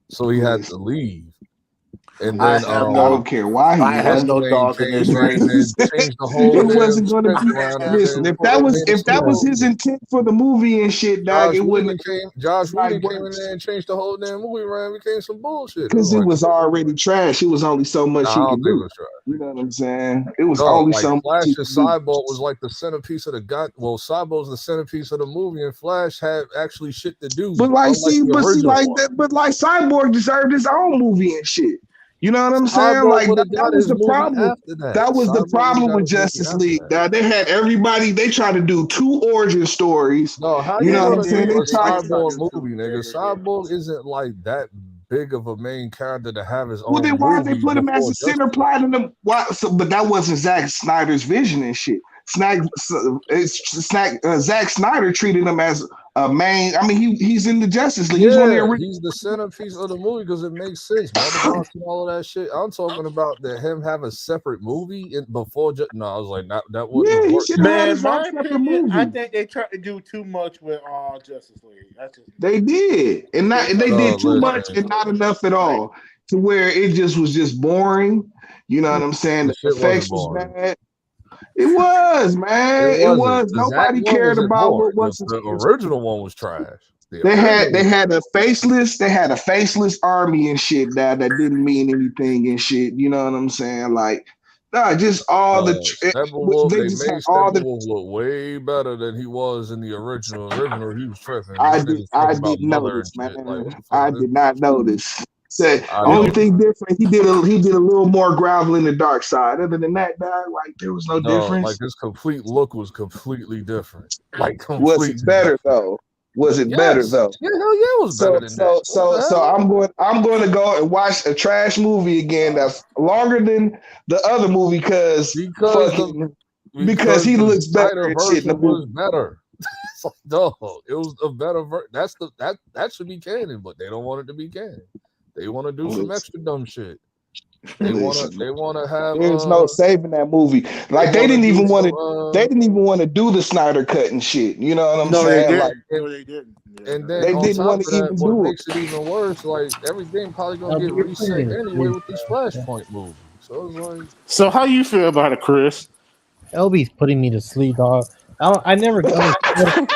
So he had to leave. And then
I don't care why he
has no dog in his race.
Changed the whole.
It wasn't going to be. Listen, if that was his intent for the movie and shit, dog, it wouldn't.
Josh Whedon came in there and changed the whole damn movie around. It became some bullshit.
Because it was already trash. It was only so much he could do. You know what I'm saying? It was only so much.
Flash and Cyborg was like the centerpiece of the god. Well, Cyborg's the centerpiece of the movie, and Flash had actually shit to do.
But like, like Cyborg deserved his own movie and shit. You know what I'm saying? Like that was the problem. That was the problem with Justice League. They had everybody. They tried to do 2 origin stories.
No, how
you know what I'm saying?
They Cyborg movie, nigga. Cyborg isn't like that big of a main character to have his own.
Well, then why they put him as a center plot in them? Why? But that wasn't Zack Snyder's vision and shit. Zack Snyder treated him as a main. I mean, he's in the Justice League.
He's the centerpiece of the movie because it makes sense. All of that shit. I'm talking about him have a separate movie before. No, I was like, that wouldn't work.
Man, my opinion, I think they tried to do too much with Justice League.
They did, and they did too much and not enough at all, to where it was just boring. You know what I'm saying? The effects was bad. It was, man. It was. Nobody cared about what was
the original one was trash.
They had a faceless army and shit that didn't mean anything and shit. You know what I'm saying? Like, just all the.
They made Steppenwolf look way better than he was in the original. He was tripping.
I didn't notice, man. I did not notice. Said only thing different, he did a little more gravel in the Dark Side. Other than that, like there was no difference.
Like his complete look was completely different. Like
was it better though? Was it better though?
Yeah, hell yeah, it was better than that.
So I'm going to go and watch a trash movie again that's longer than the other movie because he looks better and shit. The movie
was better. It's like, no, it was a better version. That should be canon, but they don't want it to be canon. They want to do some extra dumb shit. They want to have.
There's no saving that movie. Like they didn't even want to. They didn't even want to do the Snyder cut and shit. You know what I'm saying?
They didn't.
And then
they didn't want to even do it.
What makes it even worse? Like everything probably gonna get reset anyway with this Flashpoint movie. So it's like.
So how you feel about it, Chris?
LB's putting me to sleep, dog. I never understood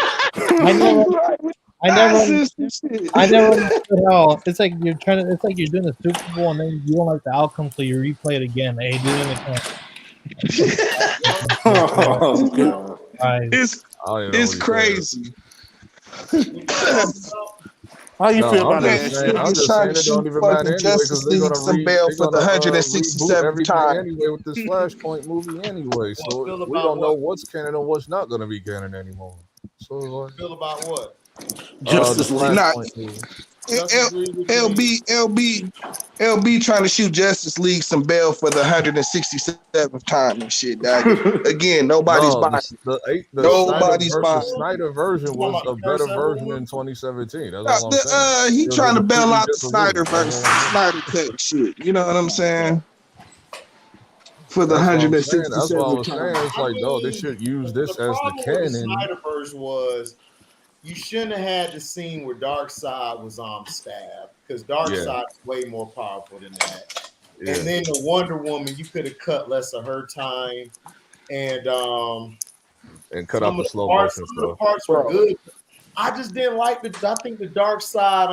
how it's like you're trying to. It's like you're doing a Super Bowl and then you don't like the outcome, so you replay it again. Hey, do it again.
It's crazy.
How you feel about that?
I'm just saying it don't even matter anyway because they're gonna
for the 167th time
anyway with this Flashpoint movie anyway. So we don't know what's canon and what's not gonna be canon anymore. So like,
feel about what?
Justice League. LB trying to shoot Justice League some bail for the 167th time and shit. Dog. Again, nobody's buying. Nobody's buying.
The Snyder version was a better version in 2017. That's all I'm saying.
He trying to bail out the Snyder version, Snyder cut shit. You know what I'm saying? For the 167th time.
That's what I was saying. It's like, no, they should use this as the canon.
The Snyder version was. You shouldn't have had the scene where Darkseid was stabbed because Darkseid is way more powerful than that. Yeah. And then the Wonder Woman, you could have cut less of her time and
cut out the slow motion stuff.
Some of the parts were good. I just didn't like I think the dark side,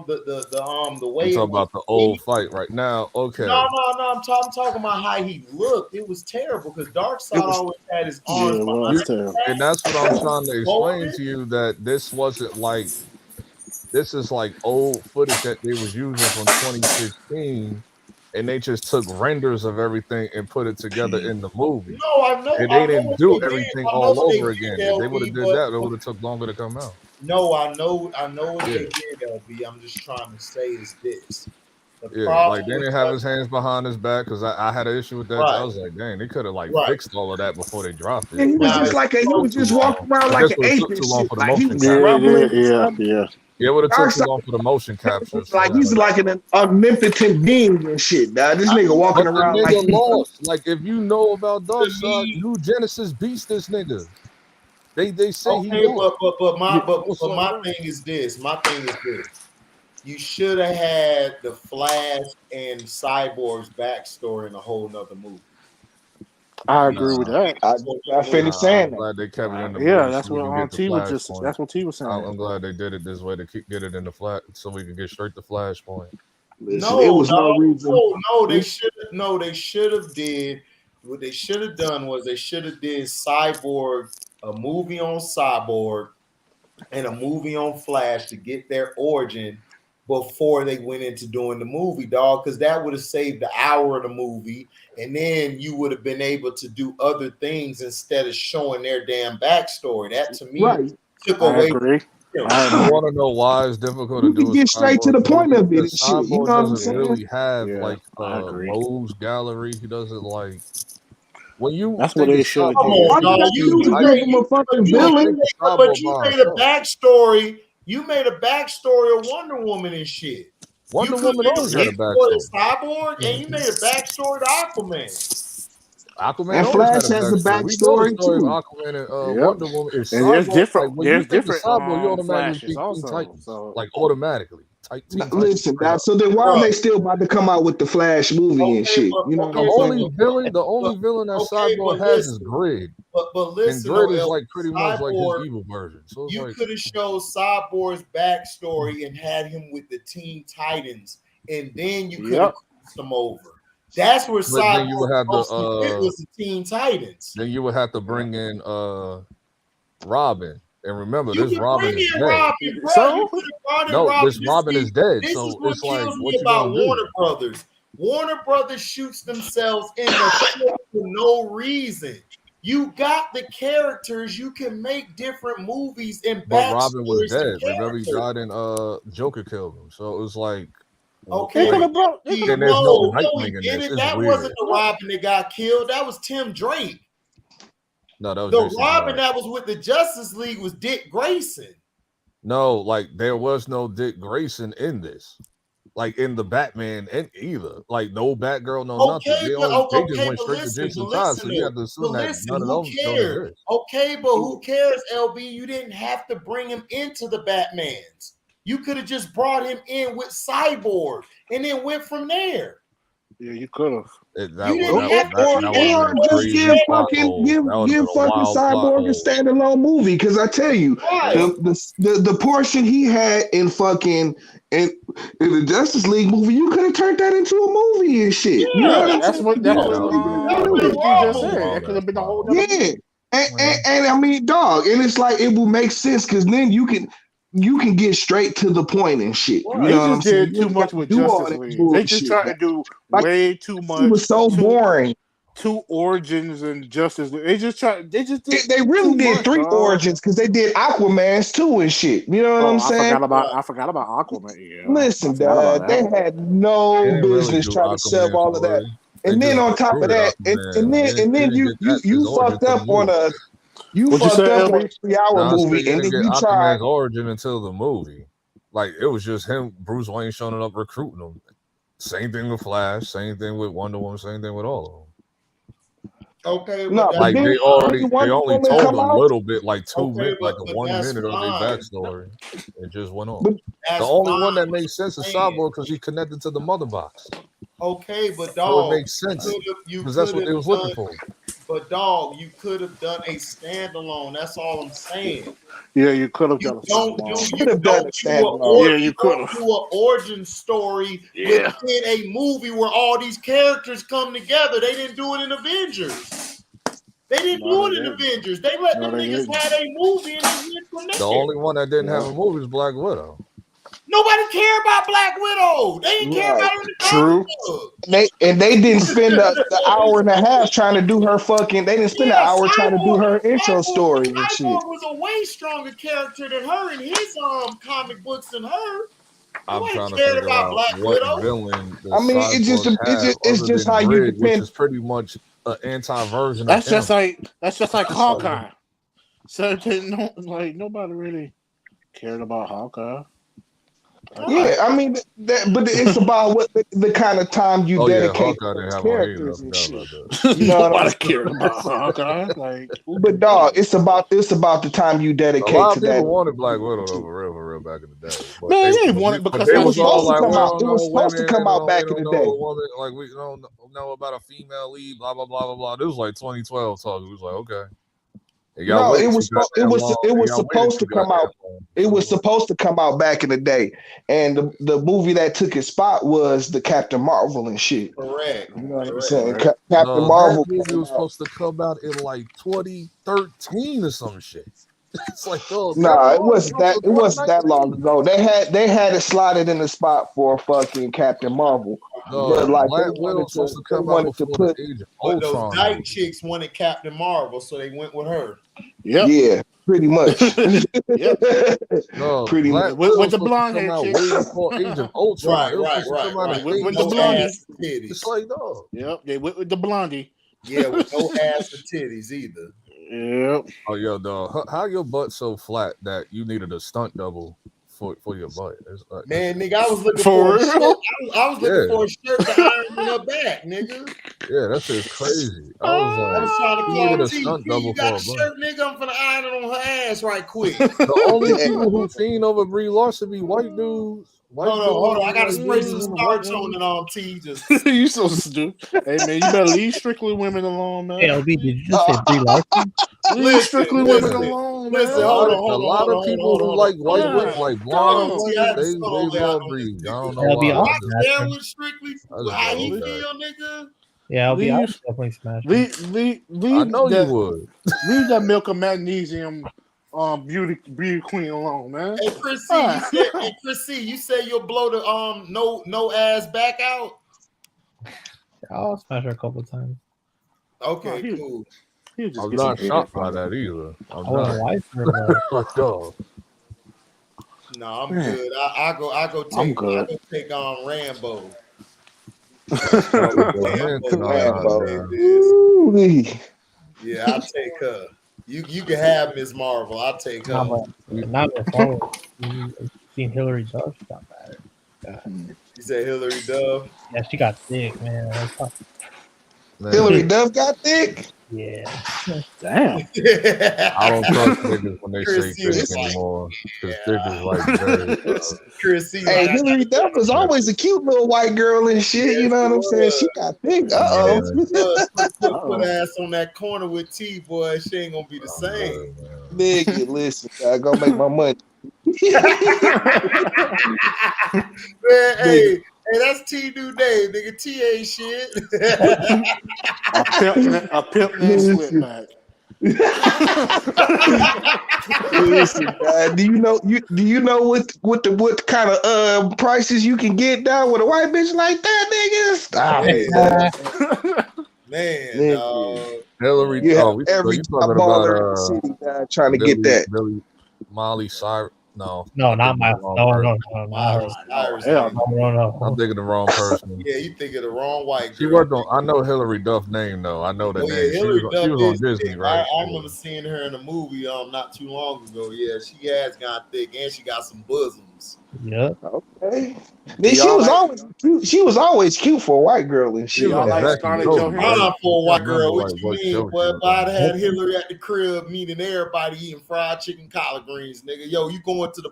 the way
You
it
talking
was
about the old fight right now? Okay.
No. I'm talking about how he looked. It was terrible because Dark Side always had his arms behind his back.
And that's what I'm trying to explain to you, that this wasn't like, this is like old footage that they was using from 2016, and they just took renders of everything and put it together in the movie.
No, I know.
And they didn't do everything all over again. If they would have did that, it would have took longer to come out.
No, I know what they did, LB. I'm just trying to say is this.
Like they didn't have his hands behind his back, because I had an issue with that.
Right.
I was like, dang, they could have fixed all of that before they dropped it.
Yeah, he was just like he was just walking around like an ape and shit. Like he was rumbling.
Yeah.
Yeah, it would have took too long for the motion captures.
Like he's like an omnipotent being and shit, dog. This nigga walking around
nigga
like
lost. Like if you know about Darkseid, New Genesis beats this nigga. They say he lost.
But my thing is this. You should have had the Flash and Cyborg's backstory in a whole nother movie.
I agree with that.
I finished saying
I'm glad they kept it in the
Yeah,
movie
that's
so we
what
can get the
T was
Flash
just.
point.
That's what T was saying.
I'm glad they did it this way to get it in the flat so we can get straight to Flashpoint.
No,
it was no reason.
No, they should have did. What they should have done was they should have did Cyborg, a movie on Cyborg, and a movie on Flash to get their origin before they went into doing the movie, dog, because that would have saved the hour of the movie, and then you would have been able to do other things instead of showing their damn backstory. That to me took away.
I want to know why it's difficult to do.
You get straight to the point of it. And shit,
Cyborg
you know what I'm
doesn't
saying?
really have Rose Gallery. He doesn't like. When you
That's what they should do.
Come on, dog. You made a backstory. You made a backstory of Wonder Woman and shit.
Wonder Woman always had a backstory.
Cyborg, and you made a backstory to Aquaman.
Aquaman
and Flash has a backstory too.
Aquaman and Wonder Woman is
and there's different.
Like,
there's different.
Cyborg, you automatically
also,
Titans,
so.
like automatically.
Listen, so then why are they still about to come out with the Flash movie and shit? You know,
the only villain that Cyborg has is Grid.
But listen,
and Grid is like pretty much like his evil version. So
you could have showed Cyborg's backstory and had him with the Teen Titans, and then you could have crossed him over. That's where Cyborg was the Teen Titans.
Then you would have to bring in Robin. And remember, this Robin is dead. This Robin is dead.
This
so
is what
it's like,
kills
what
me
you
about
gonna do?
Warner Brothers. Warner Brothers shoots themselves in the foot for no reason. You got the characters. You can make different movies and
But Robin was dead. Remember, he died and Joker killed him. So it was like,
okay,
there's no Nightwing in this.
That wasn't the Robin that got killed. That was Tim Drake.
No, that was
the
Jason
Robin
Todd.
that was with the Justice League was Dick Grayson.
No, like there was no Dick Grayson in this. Like in the Batman and either. Like no Batgirl, no nothing. They just went straight to Jason Todd. So you have to assume that none of those don't exist.
Okay, but who cares, LB? You didn't have to bring him into the Batmans. You could have just brought him in with Cyborg and then went from there.
Yeah, you could have.
Give fucking Cyborg a standalone movie, because I tell you, the portion he had in fucking in the Justice League movie, you could have turned that into a movie and shit.
Yeah,
you know
that's what just said. That could have been a whole
and I mean, dog, and it's like it will make sense because then you can get straight to the point and shit. You know what I'm saying?
Too much with Justice League. They just tried to do way too much.
It was so boring.
2 origins and Justice League. They
really did 3 origins because they did Aquaman's too and shit. You know what I'm saying?
I forgot about Aquaman. Yeah.
Listen, dog, they had no business trying to sell all of that. And then on top of that, and then you fucked up on a. You fucked up on a 3-hour movie, and then you tried
origin until the movie. Like it was just him, Bruce Wayne, showing up recruiting them. Same thing with Flash. Same thing with Wonder Woman. Same thing with all of them.
Okay,
no,
like they only told a little bit, like 2 minutes, like a 1 minute of their backstory. It just went on. The only one that makes sense is Cyborg because he connected to the mother box.
Okay, but
so it makes sense because that's what they was looking for.
But dog, you could have done a standalone. That's all I'm saying.
Yeah, you could have done a
Don't
standalone.
do an origin story within a movie where all these characters come together. They didn't do it in Avengers. They didn't do it in Avengers. They let them niggas have a movie and they went from there.
The only one that didn't have a movie was Black Widow.
Nobody cared about Black Widow. They didn't care about her in the
True. They didn't spend the hour and a half trying to do her fucking. They didn't spend an hour trying to do her intro story and shit.
Cyborg was a way stronger character than her in his comic books than her.
I'm trying to figure out what villain.
I mean, it's just how you depend.
Which is pretty much an anti-version.
That's just like Hawkeye. So nobody really cared about Hawkeye.
Yeah, I mean, but it's about what the kind of time you dedicate to those characters and shit. You know what I'm
cared about Hawkeye.
But dog, it's about the time you dedicate to that.
A lot of people wanted Black Widow for real back in the day. But
man, they wanted because
it was
supposed to come out. It was supposed to come out back in the day.
Like we don't know about a female lead. Blah blah blah blah blah. This was like 2012 talk. It was like okay.
No, it was supposed to come out. It was supposed to come out back in the day, and the movie that took its spot was the Captain Marvel and shit.
Correct.
You know what I'm saying? Captain Marvel.
That movie was supposed to come out in like 2013 or some shit. It's like it
wasn't that long ago. They had it slotted in the spot for fucking Captain Marvel. But like
Black Widow supposed to come out before the Age of Ultron.
Those dyke chicks wanted Captain Marvel, so they went with her.
Yep. Yeah, pretty much.
No,
pretty much.
With the blonde hair chick.
Way before Age of Ultron.
Right.
With the blondie.
It's like no.
Yep, they went with the blondie.
Yeah, with no ass or titties either.
Yep.
Oh, yo, dog. How your butt so flat that you needed a stunt double for your butt? Like,
man, nigga, I was looking for a shirt. I was looking for a shirt to iron in her back, nigga.
Yeah, that shit's crazy. I
was trying to call
stunt
T.
double
You got a shirt, nigga? I'm finna iron it on her ass right quick.
The only people who seen over Brie Larson be white dudes.
Hold on. I gotta spray some starch on it on T. Just
you so stupid. Hey man, you better leave strictly women alone, man.
Hey, LB, did you just say Brie Larson?
Leave strictly women alone, man.
Listen, hold on.
A lot of people who like white women, like blonde women, they love Brie. I don't know why.
Watch there with strictly how he feel, nigga.
Yeah, I'll definitely smash.
I
know you would.
Leave that milk of magnesium beauty queen alone, man.
Hey Chris C, you say you'll blow the no ass back out?
I'll smash her a couple of times.
Okay, cool.
I'm not shocked by that either. I'm not.
No, I'm good. I go take on Rambo. Yeah, I'll take her. You can have Miss Marvel. I'll take her.
Not Miss Marvel. You've seen Hillary Duff. She got bad.
You said Hillary Duff?
Yeah, she got thick, man.
Hillary Duff got thick?
Yeah.
Damn.
I don't trust niggas when they say thick anymore. Because thick is like very.
Chris C.
Hey, Hillary Duff was always a cute little white girl and shit. You know what I'm saying? She got thick.
Put ass on that corner with T, boy. She ain't gonna be the same.
Nigga, listen, I go make my money.
Man, hey, that's T New Day, nigga. T ain't shit.
A pimp named Sweatback.
Listen, do you know what kind of prices you can get down with a white bitch like that, nigga? Stop it.
Man,
Hillary,
you have every top baller in the city trying to get that.
Really, Molly Cyrus. No,
not my. No.
I'm thinking the wrong person.
Yeah, you thinking the wrong white girl.
She worked on. I know Hillary Duff name though. I know the name. She was on Disney, right?
I remember seeing her in a movie not too long ago. Yeah, she has got thick and she got some bosoms.
Yeah.
Okay. Then she was always cute. She was always cute for a white girl and shit.
For a white girl, what you mean? Boy, if I'd had Hillary at the crib meeting everybody eating fried chicken collard greens, nigga. Yo, you going to the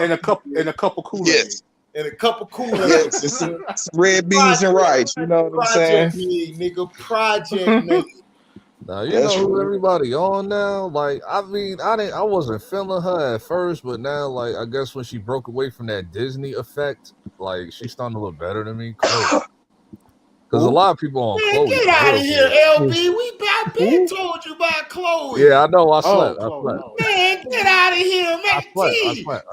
and a couple Kool-Aid.
and a cup of Kool-Aid.
Yeah, some red beans and rice. You know what I'm saying?
Project made, nigga. Project made.
Now you
That's
know who
real.
everybody on now. Like I mean, I wasn't feeling her at first, but now like I guess when she broke away from that Disney effect, like she's starting to look better than me. Because a lot of people on
Man,
Chloe.
get out of here, LB. I been told you about Chloe.
Yeah, I know. I slept.
Man, get out of here, man.
I slept.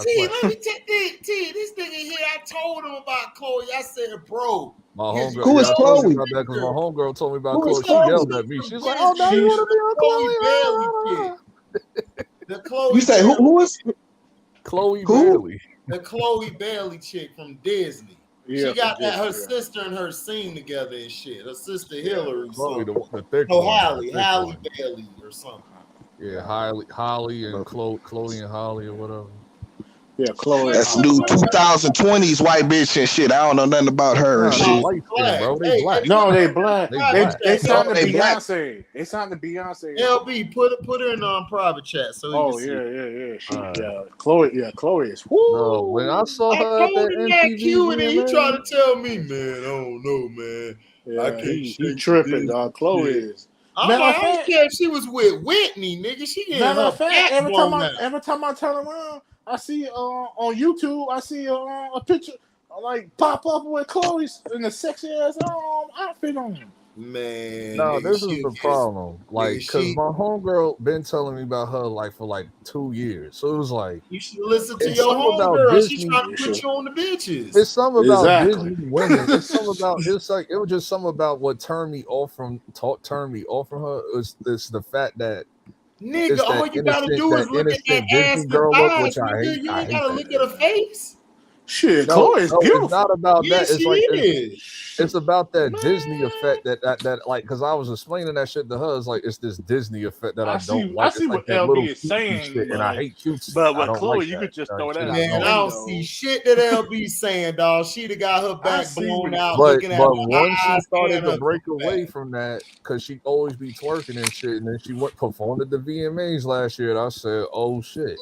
T, let me take this nigga here. I told him about Chloe. I said, bro.
My homegirl.
Who is Chloe?
Because my homegirl told me about
Who is
Chloe. She
Chloe?
yelled at me. She's like, "Oh, now you want to be on
Chloe? The Chloe.
You say who is
Chloe
who?
Bailey?
The Chloe Bailey chick from Disney.
Yeah,
she got that. Her
Disney,
sister and her sing together and shit. Her sister Hillary.
Chloe,
So.
the thick
No,
one.
Halle Bailey or something.
Yeah, Holly and Chloe and Holly or whatever.
Yeah, Chloe.
That's new 2020s white bitch and shit. I don't know nothing about her and shit.
White skin, bro. They black.
No, they black. They signed to
They black.
Beyonce. They signed to Beyonce.
LB, put her in private chat so you can see.
Chloe is. Woo.
No, when I saw her at that MTV,
Q, and then you trying to tell me, man, I don't know, man.
Yeah,
I can't.
he tripping, dog. Chloe is.
I don't care if she was with Whitney, nigga. She getting her back
every time I turn around, I see on YouTube, I see a picture like pop up with Chloe's in a sexy ass outfit on.
Man,
no, this is the problem. Like, because my homegirl been telling me about her like for like 2 years. So it was like
you should listen to your homegirl. She's trying to put you on the bitches.
It's something about Disney women. It's something about it was just something about what turned me off from her. It's the fact that
nigga, all you gotta do is look at that ass and thighs, nigga. You ain't gotta look at her face.
Shit, Chloe is beautiful.
It's not about that. It's like
is.
It's about that Disney effect that like because I was explaining that shit to her. It's like it's this Disney effect that I don't like.
I see what
that
LB is saying,
shit, and I hate cute.
But with Chloe, you could just throw that out.
Man, I don't see shit that LB saying, dog. She'd have got her back blown out.
But
looking at
once she started to
her
break away from that, because she always be twerking and shit, and then she performed at the VMAs last year, and I said, "Oh shit."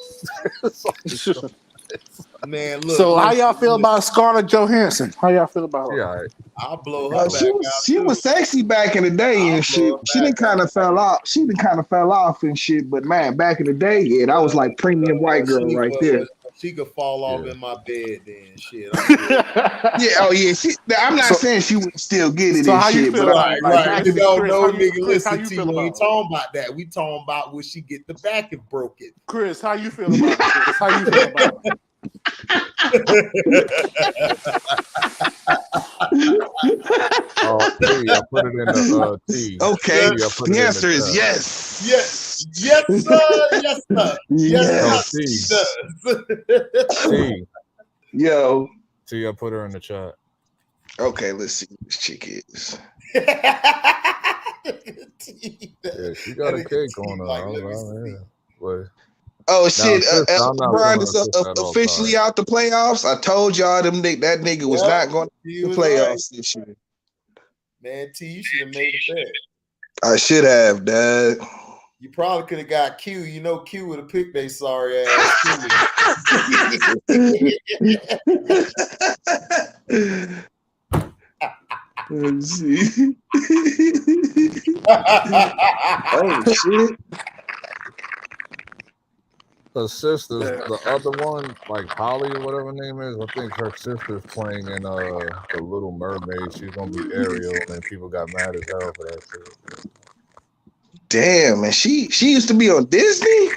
Man, look.
So how y'all feel about Scarlett Johansson? How y'all feel about her?
Yeah,
I'll blow her back
She was sexy back in the day and shit. She didn't kind of fell off. She didn't kind of fell off and shit. But man, back in the day, yeah, that was like premium white girl right there.
She could fall off in my bed then, shit.
Yeah, oh yeah. I'm not saying she would still get it.
So
and
how you
shit,
feel
but
about
You don't know, nigga.
Chris,
Listen to you. We ain't talking about that. We talking about will she get the back if broke it.
Chris, how you feel about it? Chris? How you feel about it?
Oh, T, I put it in the T.
Okay,
the
answer is yes.
Yes, sir. Yes, sir. Yes, sir.
T.
Yo.
T, I put her in the chat.
Okay, let's see who this chick is.
Yeah, she got a cake on her.
Oh shit! LeBron is officially out the playoffs. I told y'all that nigga was not going to the playoffs this year.
Man, T, you should have made a bet.
I should have, Dad.
You probably could have got Q. You know, Q would have picked they sorry ass.
Let's see. Oh shit!
Her sister, the other one, like Holly or whatever her name is, I think her sister's playing in The Little Mermaid. She's gonna be Ariel, and people got mad as hell for that shit.
Damn, man, she used to be on Disney.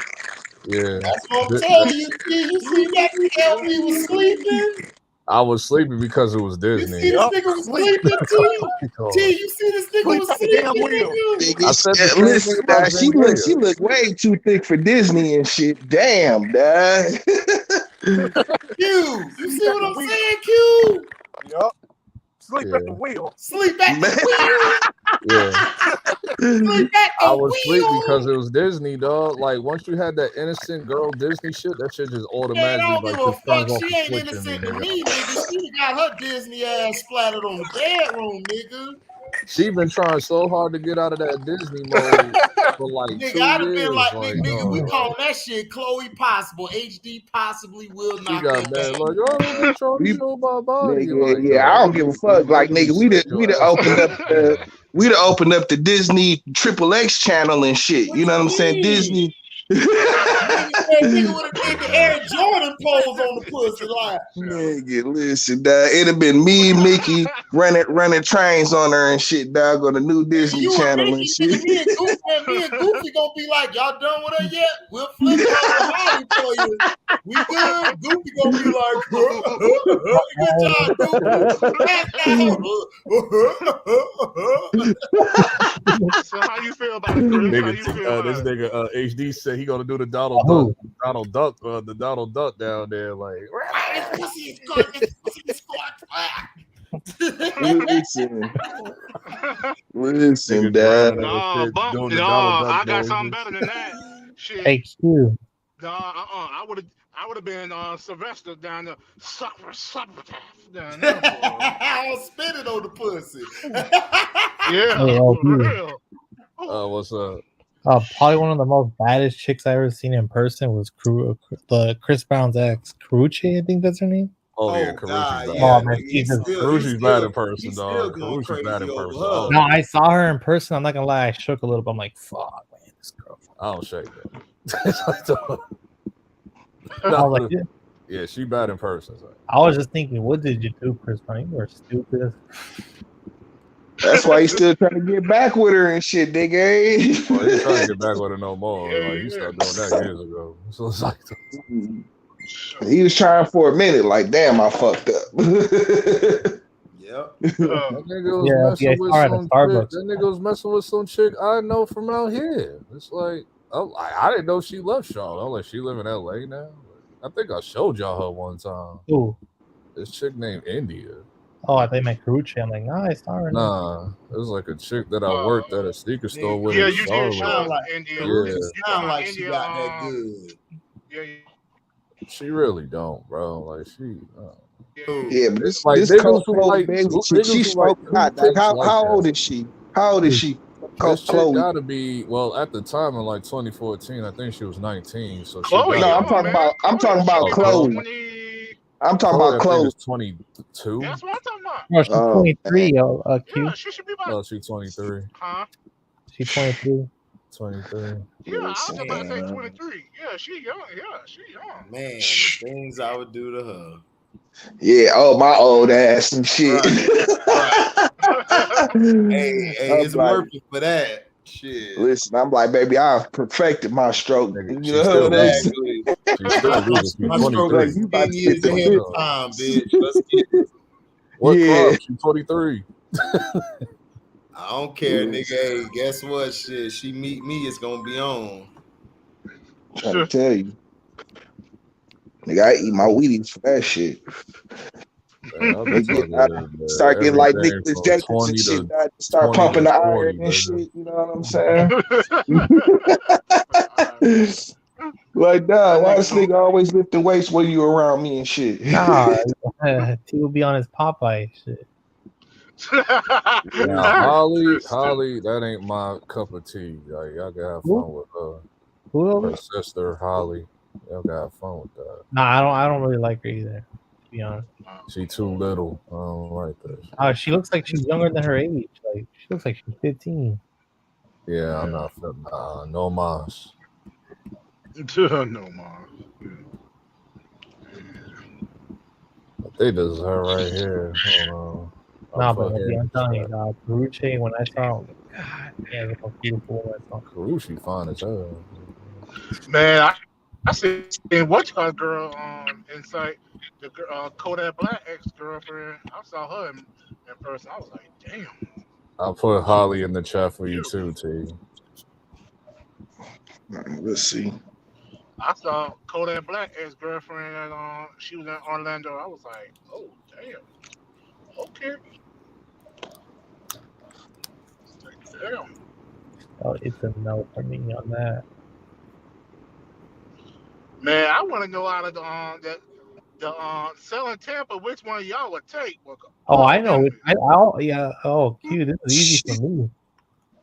Yeah,
that's what I'm telling you. You see that LB was sleeping.
I was sleeping because it was Disney.
You see this nigga was sleeping too? T, you see this nigga was sleeping?
I said
she looked way too thick for Disney and shit. Damn, Dad.
Q, you see what I'm saying, Q?
Yup. Sleep at the wheel.
Sleep at the wheel.
Yeah. I was asleep because it was Disney, dog. Like once you had that innocent girl Disney shit, that shit just automatically like just turns off
she ain't innocent to me, nigga. She got her Disney ass splattered on the bedroom, nigga.
She been trying so hard to get out of that Disney mode. for like
Nigga,
2
I'd have been
years.
like,
Like,
nigga, we
no,
call that shit Chloe Possible. HD possibly will
she
knock
got
her
mad.
down.
Like, oh, don't be trying to
We-
show my body.
Nigga,
Like,
yeah, I don't give a fuck. Like, nigga, we'd have opened up the Disney Triple X channel and shit. You know what I'm saying? Disney.
Nigga would have did the Air Jordan pose on the pussy. Like,
Nigga, listen, dog. It'd have been me, Mickey, running trains on her and shit, dog, on the new Disney
you
channel
and
and
Mickey,
shit.
nigga, me and Goofy gonna be like, y'all done with her yet? We'll flip it over Holly for you. We good? Goofy gonna be like, good job, Goofy.
So how you feel about it, Chris? How you feel about
this
it?
nigga HD said he gonna do the Donald Duck down there. Like,
This pussy is good. This pussy is
Listen, dad.
No, I got something better than that. Shit.
Hey, Q.
No, I would have been Sylvester down there, supper down there.
I'll spit it on the pussy.
Yeah,
Hey,
for
Q.
real.
what's up?
Probably one of the most baddest chicks I ever seen in person was the Chris Brown's ex, Karuchi, I think that's her name.
Oh yeah, Karushi's bad.
Oh, man, Jesus.
Karushi's bad in person, dog. Karushi's bad in person.
No, I saw her in person. I'm not gonna lie, I shook a little bit. I'm like, fuck, man, this girl.
I don't shake that.
I was like, yeah.
Yeah, she bad in person. So.
I was just thinking, what did you do, Chris Brown? You were stupid.
That's why he's still trying to get back with her and shit, nigga.
Well, he's trying to get back with her no more. Like, he started doing that years ago. So it's like,
he was trying for a minute, like, damn, I fucked up.
Yep.
That nigga was messing with some chick I know from out here. It's like, I didn't know she left Charlotte. I'm like, she live in LA now? I think I showed y'all her one time.
Ooh.
This chick named India.
Oh, I think my Karuchi. I'm like, nah, I saw her.
Nah, it was like a chick that I worked at a sneaker store with.
Yeah,
in
you
Charlotte.
did show us India.
It sound like she got that good.
Yeah.
She really don't, bro. Like she.
Yeah, but this
niggas who
Chloe, she's smoking hot. How old is she? How old is she?
This chick
Chloe
gotta be at the time in like 2014. I think she was 19. So
Chloe,
no, I'm talking about Chloe. I'm talking about Chloe.
22.
That's what I'm talking about.
No, she's 23. Q.
Yeah, she should be about.
Oh, she's 23.
Huh?
She's 23.
23.
Yeah, I was about to say 23. Yeah, she young.
Man, the things I would do to her.
Yeah, my old ass and shit.
Hey, it's working for that. Shit.
Listen, I'm like, baby, I've perfected my stroke. You know what I'm saying?
My stroke is 10 years ahead of time, bitch. Let's get it.
What club? She's 23.
I don't care, nigga. Hey, guess what? Shit, she meet me, it's gonna be on.
I'm trying to tell you. Nigga, I eat my Wheaties for that shit. Start getting like Nicholas Jacobs and shit. Start pumping the iron and shit. You know what I'm saying? Like, dog, why this nigga always lifting weights when you around me and shit?
Nah, he will be on his Popeye shit.
Holly, that ain't my cup of tea. Like, y'all gotta have fun with her. Her sister, Holly. Y'all gotta have fun with that.
Nah, I don't really like her either, to be honest.
She too little. I don't like that.
She looks like she's younger than her age. Like, she looks like she's 15.
Yeah, I'm not no mas.
No mas.
They just her right here. Hold on.
Nah, but I'm telling you, Karuchi, when I saw him, God damn, look how beautiful I saw.
Karuchi fine as hell.
Man, I seen what girl inside the Kodak Black ex-girlfriend. I saw her in person. I was like, damn.
I'll put Holly in the chat for you too, T.
Let's see.
I saw Kodak Black ex-girlfriend and she was in Orlando. I was like, oh damn. Okay. Damn.
Oh, it's a no for me on that.
Man, I want to know out of the selling Tampa, which one of y'all would take?
I know. Q, this is easy for me.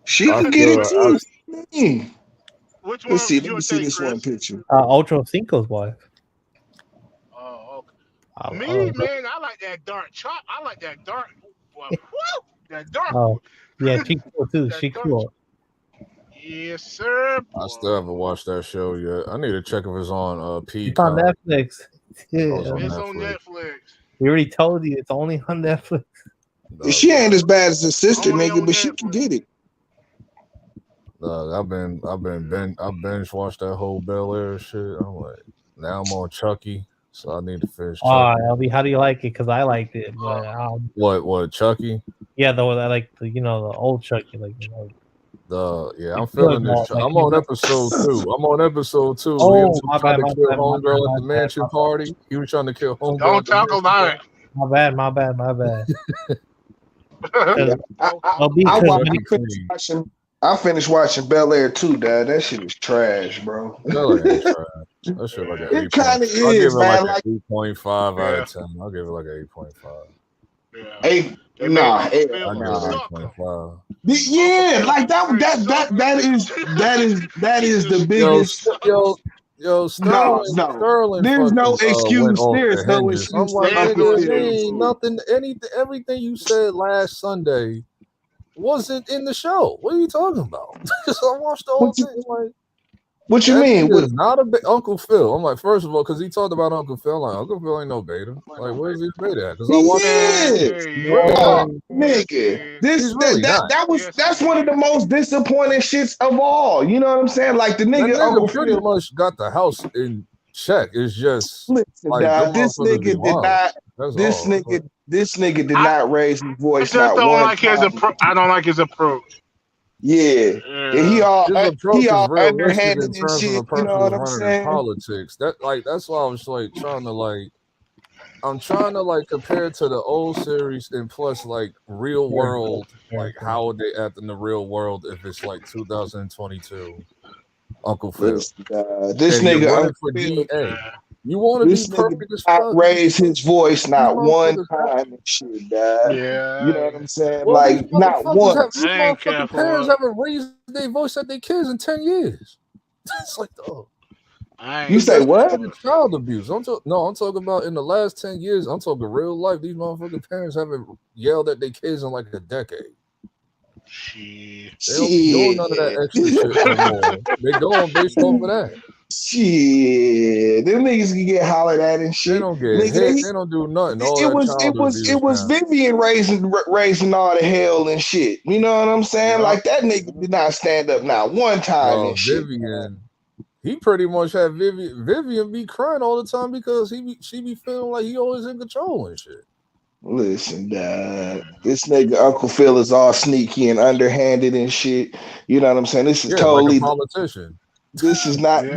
She
I
can get it
feel
too.
Which one
Let's see.
would
Let
you
me see
take,
this one
Chris?
picture.
Ocho Cinco's wife.
Oh, okay. Me, man, I like that dark chop. I like that dark. Boy, whoo, that dark one.
Yeah, she cool too.
That
She
dark.
cool.
Yes, sir.
I still haven't watched that show yet. I need to check if it's on
It's on
Peacock.
Netflix. Yeah.
It's on
It's
Netflix.
on Netflix.
We already told you it's only on Netflix.
She ain't as bad as her sister,
Only
nigga,
on
but she can
Netflix.
get it.
I binge watched that whole Bel-Air shit. I'm like, now I'm on Chucky, so I need to finish Chucky.
LB, how do you like it? Because I liked it, but
What Chucky?
yeah, I like the old Chucky, like
I'm feeling this. I'm on episode 2. I'm on episode 2. He was trying to kill homegirl at the mansion party. He was trying to kill homegirl.
Don't talk about it.
My bad.
I finished watching Bel-Air too, Dad. That shit is trash, bro.
Bel-Air ain't trash. That shit like an 8.
It kind of
I'll give
is,
it
man.
like an 8.5 out of 10. I'll give it like an 8.5.
Yeah.
8.
Nah.
I'll give it 8.5.
Yeah, like that is the biggest.
Yo, Sterling.
No.
Sterling.
There's no
fucking,
excuse.
There's
no
hinges. I'm
excuse.
like, nigga, ain't nothing. Everything you said last Sunday wasn't in the show. What are you talking about? I watched the whole thing. Like,
what you mean?
Is not a Uncle Phil. I'm like, first of all, because he talked about Uncle Phil. I'm like, Uncle Phil ain't no beta. Like, where's his beta at? Because I watched
nigga.
Really
that's one of the most disappointing shits of all. You know what I'm saying? Like the nigga Uncle
pretty
Phil
much got the house in check. It's just
like this nigga did not. This nigga did not raise his voice.
I don't like his approach.
Yeah. And he all underhanded
in terms
shit.
of a person
You know what I'm
running
saying?
politics. That's why I was like trying to compare it to the old series and plus like real world, like how would they act in the real world if it's like 2022. Uncle Phil.
This nigga Uncle
for
Phil,
DA. You want to be perfect as fuck.
Raise his voice not one time and shit, dad.
Yeah.
You know what I'm saying? Like not once.
These motherfucking parents haven't raised their voice at their kids in 10 years. It's like, oh.
You say what?
Child abuse. I'm talking about in the last 10 years. I'm talking real life. These motherfucking parents haven't yelled at their kids in like a decade. They don't be doing none of that extra shit anymore. They go on based off of that.
Shit, them niggas can get hollered at and shit.
They don't get hit. They don't do nothing.
It was Vivian raising all the hell and shit. You know what I'm saying?
Yeah.
Like that nigga did not stand up not one time and shit.
Vivian, he pretty much had Vivian be crying all the time because she be feeling like he always in control and shit.
Listen, dad, this nigga Uncle Phil is all sneaky and underhanded and shit. You know what I'm saying? This is totally
like a politician.
This is not the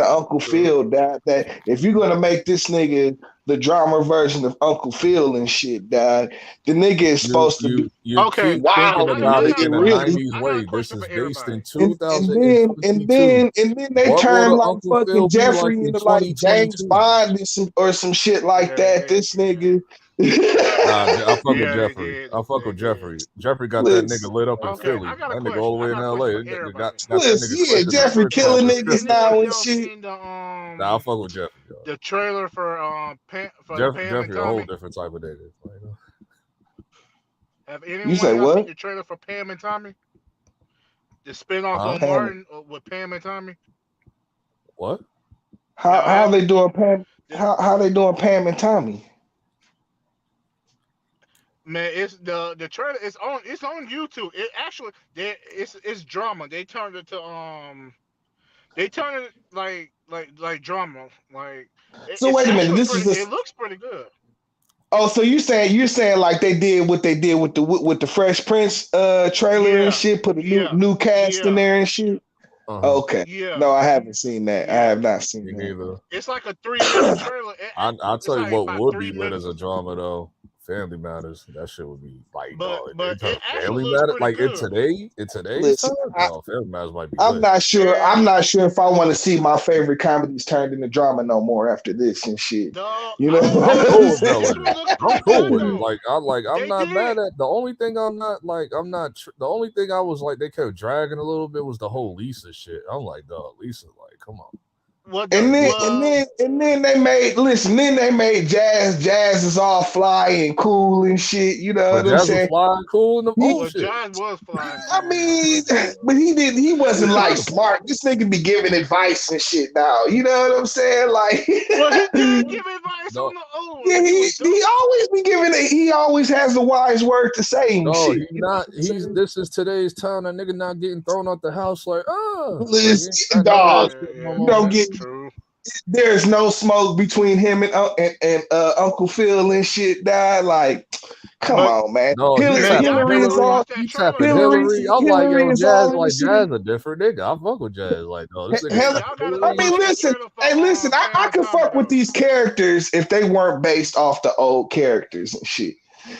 Uncle Phil, dad. That if you're gonna make this nigga the drama version of Uncle Phil and shit, dad, the nigga is supposed to be
okay.
Wow, thinking about it in a 90s way. This is based in 2000.
And then they turn like fucking Jeffrey into like James Bond or some shit like that. This nigga.
I fuck with Jeffrey. I fuck with Jeffrey. Jeffrey got that nigga lit up in Philly. That nigga all the way in LA.
Jeffrey killing niggas now and shit.
Nah, I fuck with Jeffrey.
The trailer for
Jeffrey a whole different type of nigga.
Have anyone
you say
seen
what?
the trailer for Pam and Tommy? The spinoff on Martin with Pam and Tommy.
What?
How they doing Pam? How they doing Pam and Tommy?
Man, it's the trailer. It's on YouTube. It actually it's drama. They turned it to like drama. Like
so wait a minute.
It looks pretty good.
Oh, so you're saying like they did what they did with the Fresh Prince trailer and shit, put a new cast in there and shit. Okay.
Yeah.
No, I haven't seen that. I have not seen that
either.
It's like a 3-minute trailer.
I'll tell you what would be lit as a drama though. Family Matters. That shit would be like,
but
dog.
it actually
Family
looks
Matters,
pretty
like in
good.
today's
Listen,
time, no, Family Matters might be.
I'm
lit.
not sure. I'm not sure if I want to see my favorite comedies turned into drama no more after this and shit.
Dog,
You know,
I'm cool with
this
Bel-Air.
one looks
I'm
pretty
cool
good
with it.
though.
I'm
They
not
did.
mad at. The only thing I'm not like, the only thing I was like, they kept dragging a little bit was the whole Lisa shit. I'm like, dog, Lisa, like, come on.
What
and
the
then they made Then they made Jazz. Jazz is all fly and cool and shit. You know
But
what I'm
Jazz was
saying?
flying cool in the
well,
shit.
Jazz was flying.
I mean, but he wasn't like smart. This nigga be giving advice and shit now. You know what I'm saying? Like,
well, he did give advice on the old one.
yeah, he always be giving it. He always has the wise word to say and
No,
shit.
this is today's town. That nigga not getting thrown out the house like,
Listen, dog. You don't get. There's no smoke between him and Uncle Phil and shit. Dad, like, come on, man.
No,
Hillary is all.
He tapping Hillary. I'm like,
Hillary
yo,
is
Jazz,
all
like
this shit.
Jazz a different nigga. I fuck with Jazz. Like, no, this nigga.
I mean, listen. Hey, listen. I could fuck with these characters if they weren't based off the old characters and shit.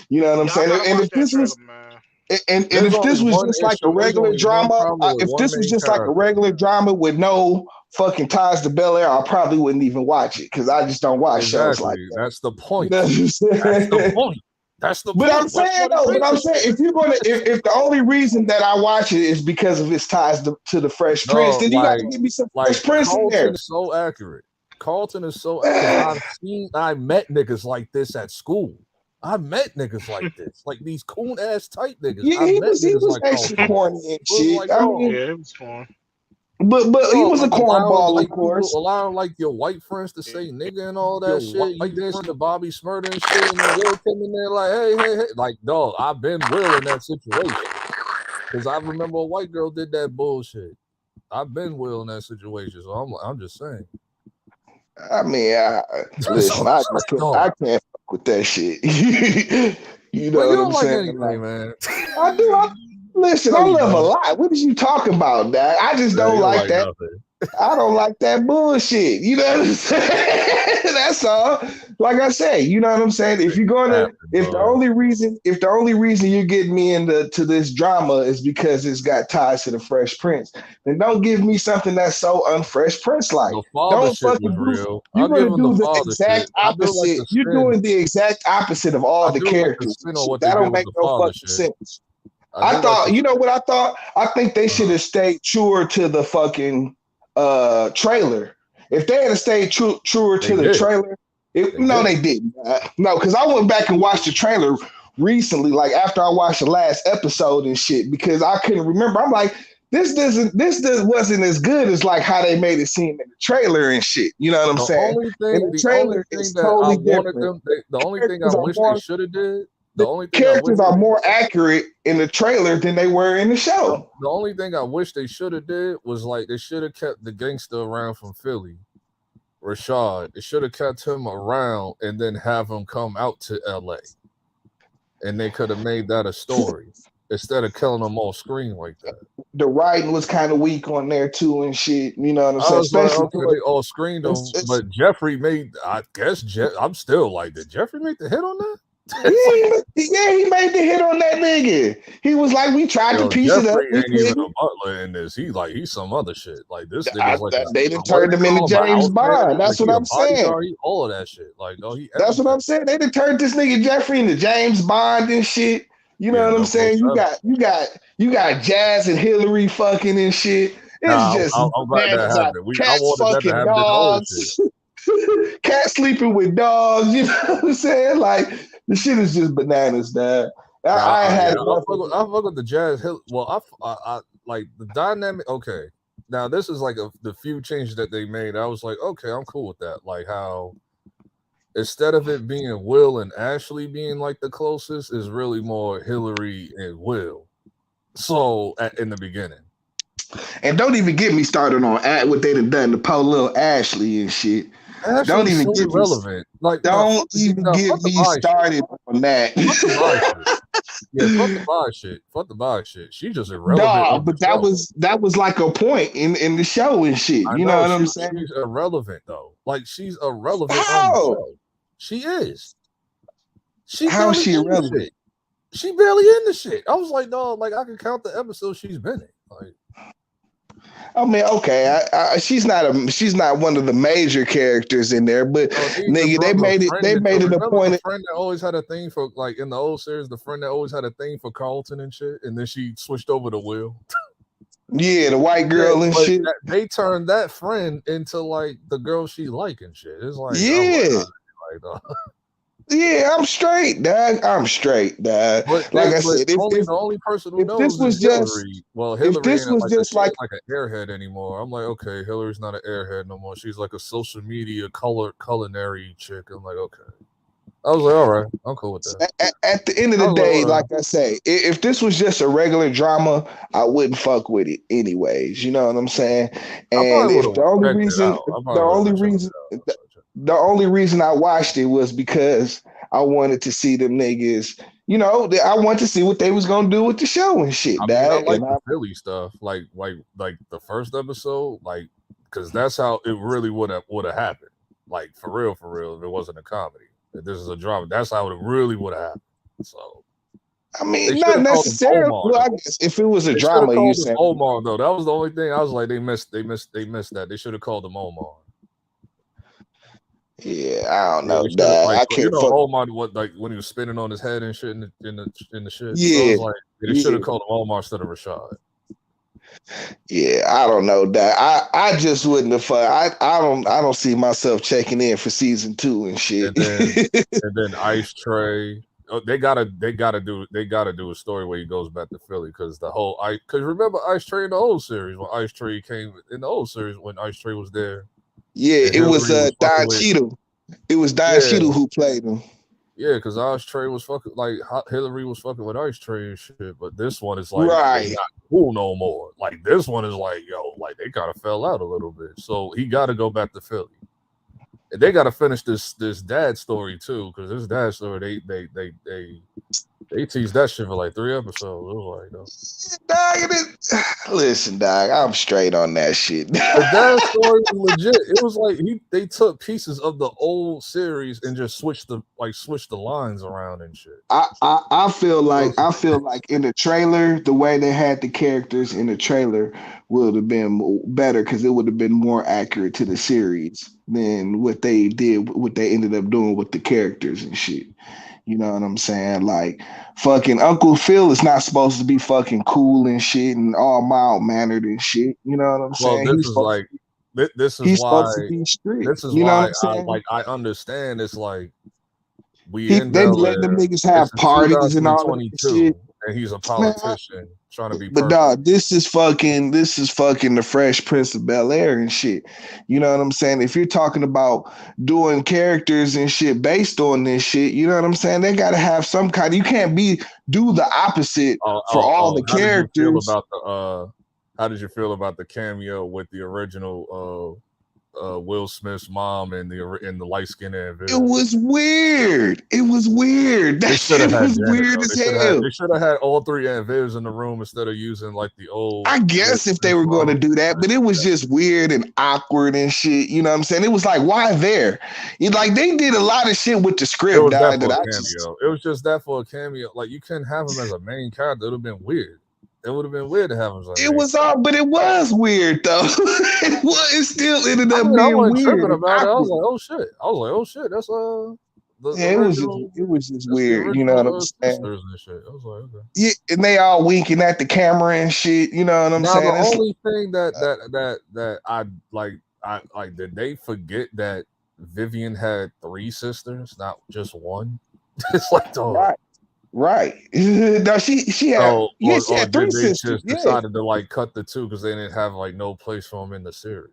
You know what I'm saying? And if this was. And if this was just like a regular drama, if this was just like a regular drama with no fucking ties to Bel-Air, I probably wouldn't even watch it because I just don't watch shows like that.
That's the point.
You know what I'm saying?
That's the
point. But I'm saying if you're gonna, if the only reason that I watch it is because of its ties to the Fresh Prince, then you got to give me some Fresh Prince in there.
Carlton is so accurate. Carlton is so accurate. I met niggas like this at school. I met niggas like this, like these coon ass type niggas.
Yeah, he was actually corny and shit.
Like,
I mean,
yeah, it was fun.
But he was a cornball, of course.
Allowing like your white friends to say nigga and all that shit. You dancing to Bobby Smurda and shit, and then Will came in there like, hey, like, dog, I've been Will in that situation because I remember a white girl did that bullshit. I've been Will in that situation, so I'm just saying.
I mean, listen, I can't fuck with that shit. You know what I'm saying?
Anything, man.
I do. Listen, I love a lot. What is you talking about, Dad? I just don't like that.
Nothing.
I don't like that bullshit. You know what I'm saying? That's all. Like I say, you know what I'm saying? If you're gonna, if the only reason you're getting me into this drama is because it's got ties to the Fresh Prince, then don't give me something that's so unFresh Prince like. Don't fucking do. You're gonna do the exact opposite. You're doing the exact opposite of all the characters. That don't make no fucking sense. I thought, you know what I thought? I think they should have stayed truer to the fucking trailer. If they had stayed truer to the trailer, they didn't. No, because I went back and watched the trailer recently, like after I watched the last episode and shit, because I couldn't remember. I'm like, this wasn't as good as like how they made it seem in the trailer and shit. You know what I'm saying? The trailer is totally different.
The only thing I wish they should have did.
The characters are more accurate in the trailer than they were in the show.
The only thing I wish they should have did was like they should have kept the gangster around from Philly, Rashad. They should have kept him around and then have him come out to LA, and they could have made that a story instead of killing him off screen like that.
The writing was kind of weak on there too and shit. You know what I'm saying?
Especially they all screened him, but Jeffrey made. I guess I'm still like, did Jeffrey make the hit on that?
He made the hit on that nigga. He was like, we tried to piece it up.
Ain't even a butler in this. He's some other shit. Like this nigga's like
they done turned him into James Bond. That's what I'm saying.
All of that shit. Like,
that's what I'm saying. They done turned this nigga Jeffrey into James Bond and shit. You know what I'm saying? You got Jazz and Hillary fucking and shit. It's just
I'm glad that happened. I wanted that to happen.
Dogs. Cat sleeping with dogs. You know what I'm saying? Like. The shit is just bananas, Dad. I fuck
with the Jazz. Well, I like the dynamic. Okay, now this is like the few changes that they made. I was like, okay, I'm cool with that. Like how instead of it being Will and Ashley being like the closest, is really more Hillary and Will. So in the beginning.
And don't even get me started on what they done to poor little Ashley and shit.
Ashley's don't even so get irrelevant.
Don't even get me started on that.
Fuck the buy shit. She just irrelevant.
Nah, but that was like a point in the show and shit. You know what I'm saying?
She's irrelevant though. Like she's irrelevant on the show. She is.
How is she irrelevant?
Shit. She barely in the shit. I was like, no, like I can count the episodes she's been in. Like,
I mean, okay, she's not one of the major characters in there, but nigga, they made it a point.
The friend that always had a thing for, like in the old series, the friend that always had a thing for Carlton and shit, and then she switched over to Will.
Yeah, the white girl and shit.
They turned that friend into like the girl she like and shit. It's like,
yeah, I'm straight, dog. I'm straight, dog.
But
like I said,
the only person who knows
this was
is Hillary. Well, Hillary
if this was just like
an airhead anymore. I'm like, okay, Hillary's not an airhead no more. She's like a social media culinary chick. I'm like, okay. I was like, all right, I'm cool with that.
At the end of the day, like I say, if this was just a regular drama, I wouldn't fuck with it anyways. You know what I'm saying? And if the only reason I watched it was because I wanted to see them niggas. You know, I wanted to see what they was gonna do with the show and shit.
I like the Philly stuff, like the first episode, like because that's how it really would have happened. Like for real, if it wasn't a comedy. If this is a drama, that's how it really would have happened. So,
I mean, not necessarily. Well, I guess if it was a drama, you said
Omar though. That was the only thing I was like, they missed that. They should have called him Omar.
Yeah, I don't know, dad.
Like,
I can't.
Omar, what like when he was spinning on his head and shit in the shit.
Yeah,
so I was like, they should have called him Omar instead of Rashad.
Yeah, I don't know that. I just wouldn't have. I don't see myself checking in for season 2 and shit.
And then Ice Tray. They gotta do a story where he goes back to Philly because remember Ice Tray in the old series when Ice Tray came in the old series when Ice Tray was there.
Yeah, it was Don Cheadle. It was Don Cheadle who played him.
Yeah, because Ice Tray was fucking like Hillary was fucking with Ice Tray and shit. But this one is like
right.
Not cool no more. Like this one is like, yo, like they kind of fell out a little bit. So he got to go back to Philly. And they got to finish this dad story too, because this dad story they teased that shit for like 3 episodes. It was like,
no. Listen, dog, I'm straight on that shit.
The dad story was legit. It was like they took pieces of the old series and just switched the lines around and shit.
I feel like in the trailer, the way they had the characters in the trailer would have been better because it would have been more accurate to the series than what they ended up doing with the characters and shit. You know what I'm saying? Like, fucking Uncle Phil is not supposed to be fucking cool and shit and all mild-mannered and shit. You know what I'm saying?
Well, this is why I understand. It's like
they let them niggas have parties and all that shit.
And he's a politician trying to be.
But dog, this is fucking the Fresh Prince of Bel-Air and shit. You know what I'm saying? If you're talking about doing characters and shit based on this shit, you know what I'm saying? They gotta have some kind. You can't do the opposite for all the characters.
How did you feel about the cameo with the original Will Smith's mom and the light skinned Viv?
It was weird. That shit was weird as hell.
They should have had all 3 Aunt Vivs in the room instead of using like the old.
I guess if they were going to do that, but it was just weird and awkward and shit. You know what I'm saying? It was like, why there? Like they did a lot of shit with the script. It
was just that for a cameo. Like you couldn't have him as a main character. It would have been weird. It would have been weird to have him.
It was weird though. It still ended up being weird.
About it. I was like, oh shit. That's
it was just weird. You know what I'm saying?
And shit. I was like, okay.
Yeah, and they all winking at the camera and shit. You know what I'm saying?
The only thing that I like, did they forget that Vivian had 3 sisters, not just one? It's like,
Right. No, she had she had 3 sisters.
They just decided to like cut the 2 because they didn't have like no place for them in the series.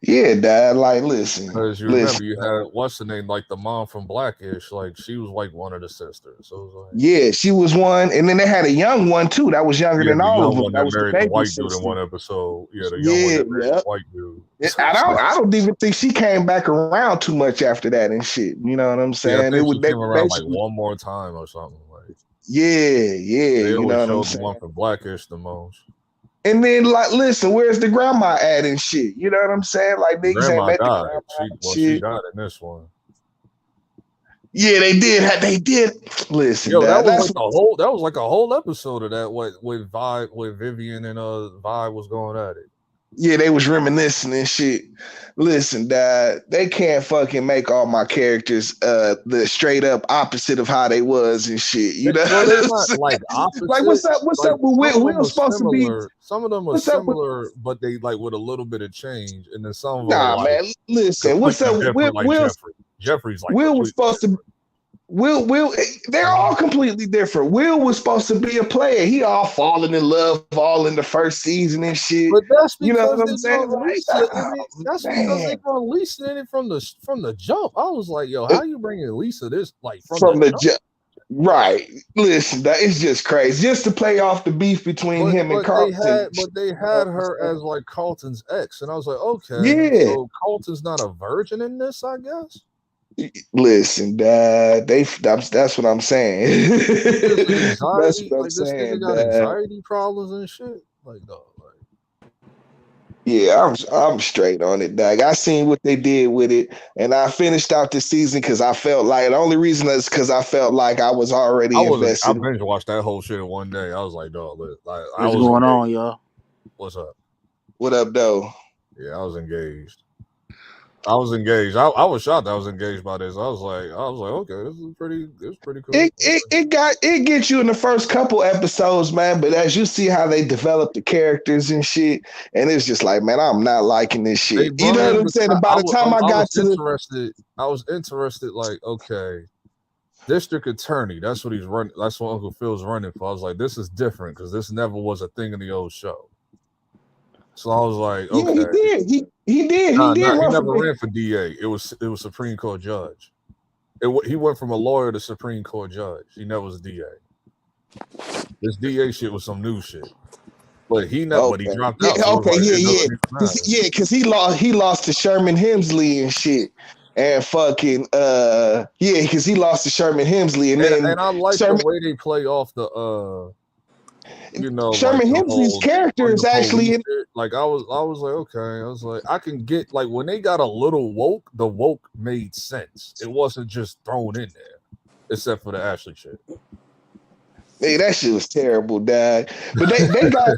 Yeah, Dad. Like, listen.
Because remember, you had what's the name? Like the mom from Blackish. Like she was like one of the sisters. So it was like,
yeah, she was one, and then they had a young one too. That was younger than all of them. That was the baby
white
sister.
dude in one episode. Yeah, the young one that married the white dude.
I don't even think she came back around too much after that and shit. You know what I'm saying?
Yeah, she came around like one more time or something. Like
yeah.
They
you know what I'm
saying? The one from Blackish the most.
And then, like, listen, where's the grandma at and shit? You know what I'm saying? Like, niggas ain't met the grandma.
She died in this one.
Yeah, they did. They did. Listen,
Yo, that
that's
was like a whole episode of that. With Vibe, with Vivian and Vibe was going at it.
Yeah, they was reminiscing and shit. Listen, Dad, they can't fucking make all my characters the straight up opposite of how they was and shit. You know,
well, they're not like opposite.
Like what's up? What's up with Will? Will's supposed
similar.
to be.
Some of them are similar, but they like with a little bit of change, and then some of them.
Nah,
are
man.
Like,
listen, what's up?
Will, like Jeffrey's like
Will was supposed
different.
to. Will, they're all completely different. Will was supposed to be a player. He all falling in love all in the first season and shit.
But that's because
you know what I'm saying?
That's because they brought Lisa in it from the jump. I was like, yo, how you bringing Lisa this like from the jump?
Right. Listen, it's just crazy. Just to play off the beef between him and Carlton.
But they had her as like Carlton's ex, and I was like, okay,
yeah.
So Carlton's not a virgin in this, I guess.
Listen, Dad, that's what I'm saying.
That's what I'm saying. Got anxiety problems and shit. Like, no,
yeah, I'm straight on it, Dad. I seen what they did with it, and I finished out the season because I felt like the only reason is because I felt like I was already invested.
I binge watched that whole shit in one day. I was like, dog, like,
what's going on, y'all?
What's up?
What up, though?
Yeah, I was engaged. I was shocked I was engaged by this. I was like, okay, this is pretty cool.
It gets you in the first couple episodes, man. But as you see how they develop the characters and shit, and it's just like, man, I'm not liking this shit. You know what I'm saying? And by the time I got to
I was interested, like, okay, district attorney. That's what he's running. That's what Uncle Phil's running for. I was like, this is different because this never was a thing in the old show. So I was like, okay.
Yeah, he did.
He never ran for DA. It was Supreme Court judge. He went from a lawyer to Supreme Court judge. He never was DA. This DA shit was some new shit. But he never. But he dropped out.
Yeah, because he lost to Sherman Hemsley and shit. And fucking because he lost to Sherman Hemsley
and I like the way they play off the
Sherman Hemsley's character is actually in.
Like I was like, okay, I was like, I can get like when they got a little woke, the woke made sense. It wasn't just thrown in there, except for the Ashley shit.
Hey, that shit was terrible, Dad. But they got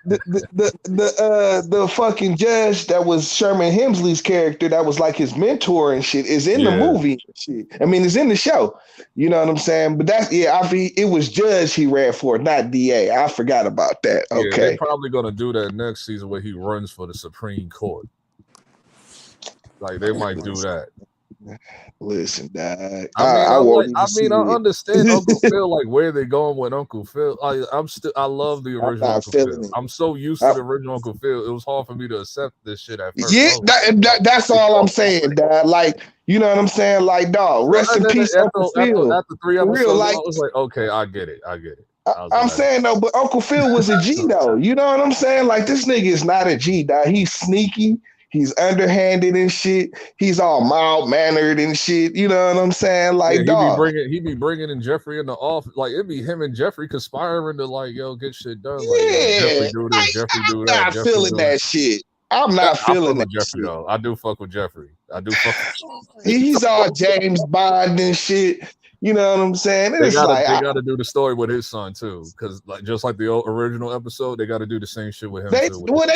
the fucking judge that was Sherman Hemsley's character that was like his mentor and shit is in the movie and shit. I mean, it's in the show. You know what I'm saying? But it was judge he ran for, not DA. I forgot about that. Okay.
Yeah, they're probably gonna do that next season where he runs for the Supreme Court. Like they might do that.
Listen, Dad.
I understand Uncle Phil, like where they going with Uncle Phil. I love the original Uncle Phil. I'm so used to the original Uncle Phil. It was hard for me to accept this shit at first.
Yeah, that's all I'm saying, Dad. Like, you know what I'm saying? Like, dog, rest in peace, Uncle Phil.
After 3 episodes, I was like, okay, I get it.
I'm saying though, but Uncle Phil was a G though. You know what I'm saying? Like, this nigga is not a G, dog. He's sneaky. He's underhanded and shit. He's all mild mannered and shit. You know what I'm saying? Like, dog.
He be bringing in Jeffrey in the office. Like, it'd be him and Jeffrey conspiring to like, yo, get shit done. Like, Jeffrey do this, Jeffrey do that.
I'm not feeling that shit. I'm not feeling that
Jeffrey though. I do fuck with Jeffrey.
He's all James Bond and shit. You know what I'm saying?
They gotta do the story with his son too, because like just like the original episode, they got to do the same shit with him.
They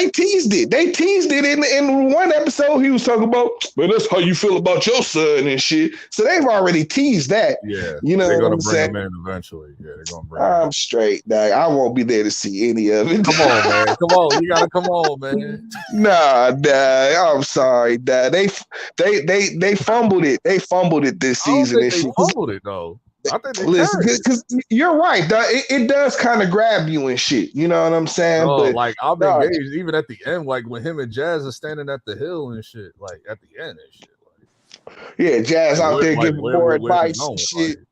teased it. They teased it in one episode. He was talking about, but that's how you feel about your son and shit. So they've already teased that.
Yeah,
you know
they're
what I'm saying.
Him in eventually. Yeah, they're gonna bring.
I'm straight, dog. I won't be there to see any of it.
Come on, man. Come on, you gotta come on, man.
Nah, dog. I'm sorry, dog. They fumbled it. They fumbled it this season.
They fumbled it though. I think
because you're right, dog. It does kind of grab you and shit. You know what I'm saying?
Oh,
but
like I'm engaged even at the end, like when him and Jazz are standing at the hill and shit. Like at the end and shit. Like,
yeah, Jazz out there giving more advice and shit. Like,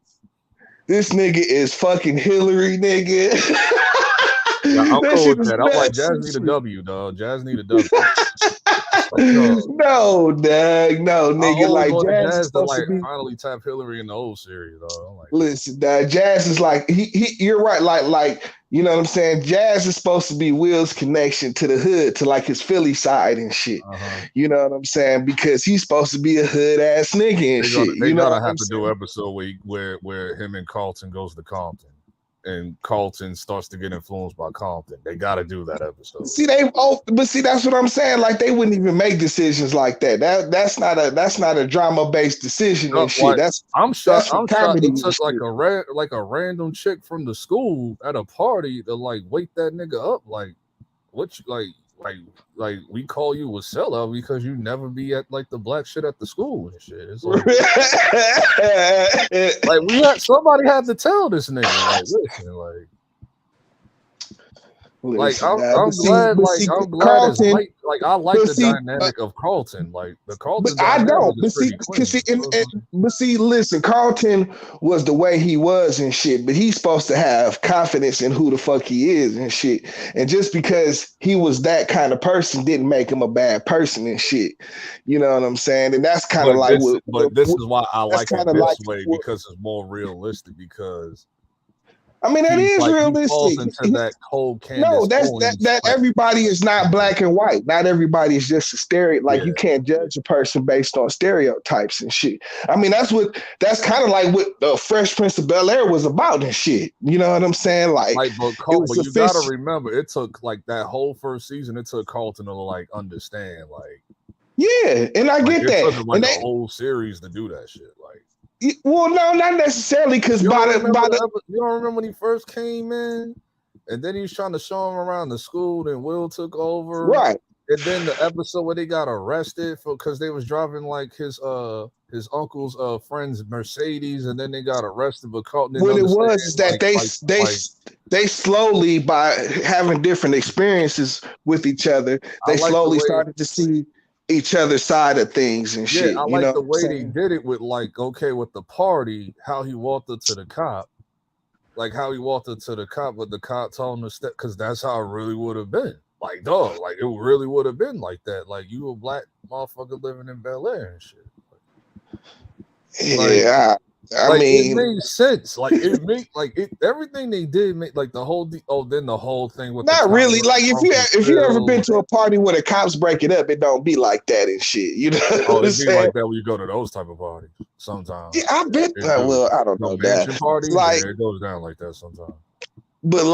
this nigga is fucking Hillary, nigga.
Yeah, I'm cool with that. I'm like, Jazz need a W, dog. Jazz need a W.
No, Dad, no, nigga. Like Jazz is supposed
to
be
finally tap Hillary in the old series, though.
Listen, Dad, Jazz is like he. You're right. Like You know what I'm saying? Jazz is supposed to be Will's connection to the hood, to like his Philly side and shit. You know what I'm saying? Because he's supposed to be a hood ass nigga and shit.
They
You know
gotta
what
have
I'm
to
saying?
do an episode where him and Carlton goes to Compton, and Carlton starts to get influenced by Compton. They gotta do that episode.
See, that's what I'm saying. Like they wouldn't even make decisions like that. That's not a drama based decision and shit.
Like, I'm shocked.
For
I'm shocked
comedy.
it took like a random chick from the school at a party to like wake that nigga up. Like, what you like we call you a sellout because you never be at like the black shit at the school and shit. It's like somebody had to tell this nigga like, listen, I'm glad
Carlton,
I like the dynamic of Carlton. Like the Carlton dynamic is pretty clean.
Listen, Carlton was the way he was and shit, but he's supposed to have confidence in who the fuck he is and shit. And just because he was that kind of person didn't make him a bad person and shit. You know what I'm saying? And that's kind of like
this is why I like it this way because it's more realistic because
I mean, that is realistic.
He falls into that cold Candace.
No, that everybody is not black and white. Not everybody is just a stereo. Like you can't judge a person based on stereotypes and shit. I mean, that's kind of like what the Fresh Prince of Bel-Air was about and shit. You know what I'm saying? But
you gotta remember, it took like that whole first season. It took Carlton to like understand, like
and I get that.
It took like the whole series to do that shit, like.
Well, no, not necessarily, because
you don't remember when he first came in, and then he was trying to show him around the school, then Will took over,
right?
And then the episode where they got arrested because they was driving like his uncle's friend's Mercedes, and then they got arrested. But Carlton
what it was is that they slowly, by having different experiences with each other, they slowly started to see each other's side of things and shit.
I like the way they did it with with the party, how he walked up to the cop, but the cop told him to step because that's how it really would have been. Like, dog, like it really would have been like that. Like you a black motherfucker living in Bel-Air and shit.
I mean,
it made sense. Like it made everything they did make like the whole then the whole thing with
not really. Like if you ever been to a party where the cops break it up, it don't be like that and shit. You know,
it be like that when you go to those type of parties sometimes.
Yeah, I bet. Well, I don't know that.
Parties, it goes down like that sometimes.
But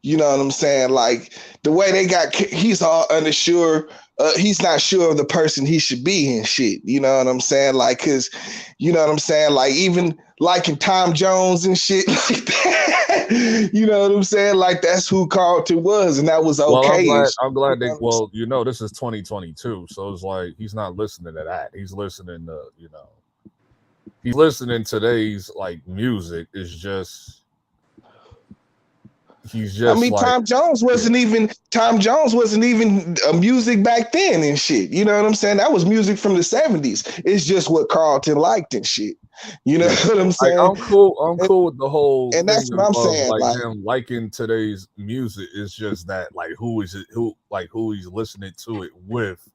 you know what I'm saying? Like the way they got, he's all unsure. He's not sure of the person he should be and shit. You know what I'm saying? Like, cause you know what I'm saying? Like even liking Tom Jones and shit like that. You know what I'm saying? Like that's who Carlton was, and that was okay.
Well, I'm glad they. Well, this is 2022, so it's like he's not listening to that. He's listening to he's listening to today's like music. Is just. I mean,
Tom Jones wasn't even music back then and shit. You know what I'm saying? That was music from the 70s. It's just what Carlton liked and shit. You know what I'm saying?
I'm cool with the whole
and that's what I'm saying.
Like him liking today's music is just that like who he's listening to it with,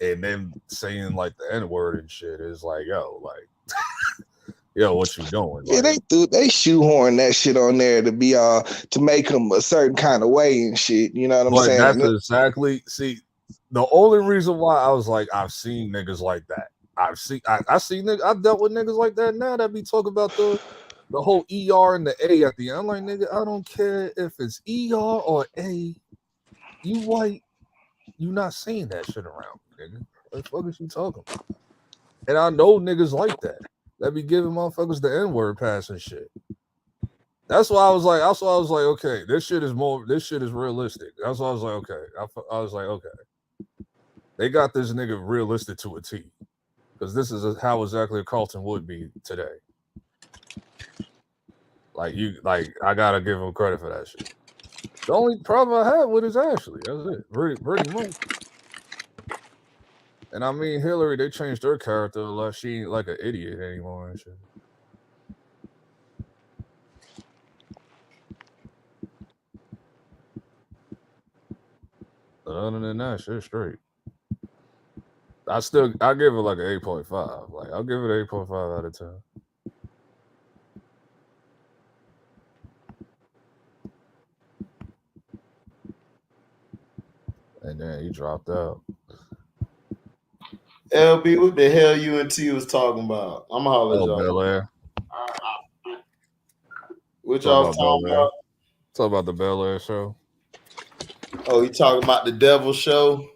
and then saying like the N-word and shit is like, yo, like yo, what you doing?
Like, yeah, they shoehorn that shit on there to be to make them a certain kind of way and shit. You know what I'm saying?
That's exactly. See, the only reason why I was like, I've seen niggas like that. I dealt with niggas like that now that be talking about the whole ER and the A at the end. I'm like, nigga, I don't care if it's ER or A. You white, you not saying that shit around me, nigga. What the fuck is you talking about? And I know niggas like that. That be giving motherfuckers the N-word pass and shit. That's why I was like, okay, this shit is realistic. That's why I was like, okay. I was like, okay. They got this nigga realistic to a T. Because this is how exactly Carlton would be today. I gotta give him credit for that shit. The only problem I had with is Ashley. That's it. Pretty much. And I mean, Hillary, they changed her character a lot. She ain't like an idiot anymore and shit. But other than that, shit straight. I'll give it like an 8.5. Like I'll give it an 8.5 out of 10. And then he dropped out.
LB, what the hell you and T was talking about? I'm gonna holler at y'all.
Bel-Air.
What y'all talking about?
Talk about the Bel-Air show.
Oh, you talking about the Devil show?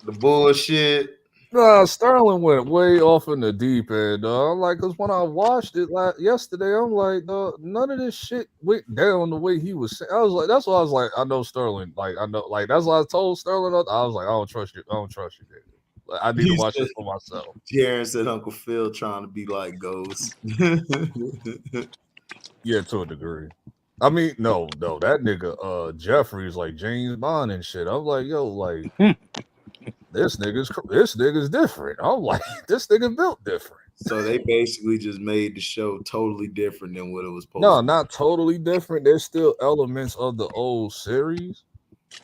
The bullshit.
Nah, Sterling went way off in the deep end, dog. I'm like, cause when I watched it yesterday, I'm like, dog, none of this shit went down the way he was saying. I was like, that's why I was like, I know Sterling. Like, I know, like, that's why I told Sterling. I was like, I don't trust you. I don't trust you, dude. Like, I need to watch this for myself.
Jaron said Uncle Phil trying to be like Ghost.
Yeah, to a degree. I mean, no, that nigga Jeffrey's like James Bond and shit. I'm like, yo, like this nigga's different. I'm like, this nigga built different.
So they basically just made the show totally different than what it was supposed
to be. No,
be.
not totally different. There's still elements of the old series,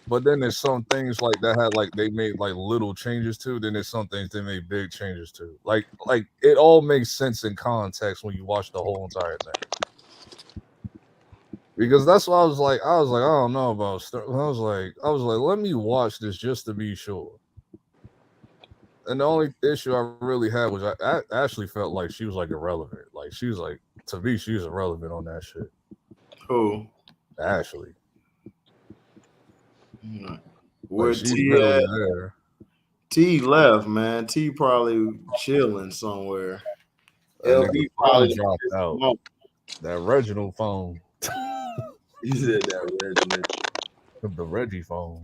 but then there's some things like that had like they made like little changes to. Then there's some things they made big changes to. Like it all makes sense in context when you watch the whole entire thing. Because that's why I was like, I don't know about stuff. I was like, let me watch this just to be sure. And the only issue I really had was I actually felt like she was like irrelevant. Like she was like, to me, she was irrelevant on that shit.
Who?
Ashley.
Where T there? T left, man. T probably chilling somewhere. LB probably
dropped out. That Reginald phone.
He said that Reginald.
The Reggie phone.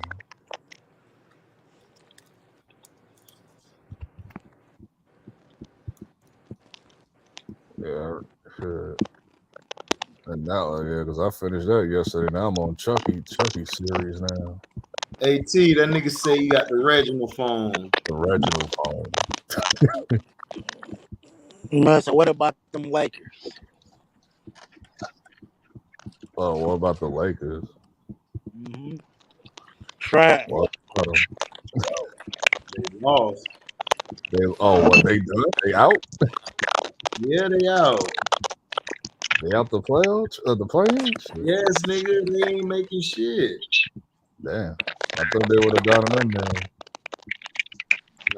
Yeah, shit. And now, yeah, because I finished that yesterday. Now I'm on Chucky series now.
Hey T, that nigga say you got the Reginald phone.
The Reginald phone.
So what about them Lakers?
Oh, what about the Lakers?
Mm-hmm. Trash.
What
they lost.
What they done? They out?
Yeah, they out.
They out the playoffs? The play-ins?
Yes, nigga, they ain't making shit.
Damn, I thought they would have gotten them there.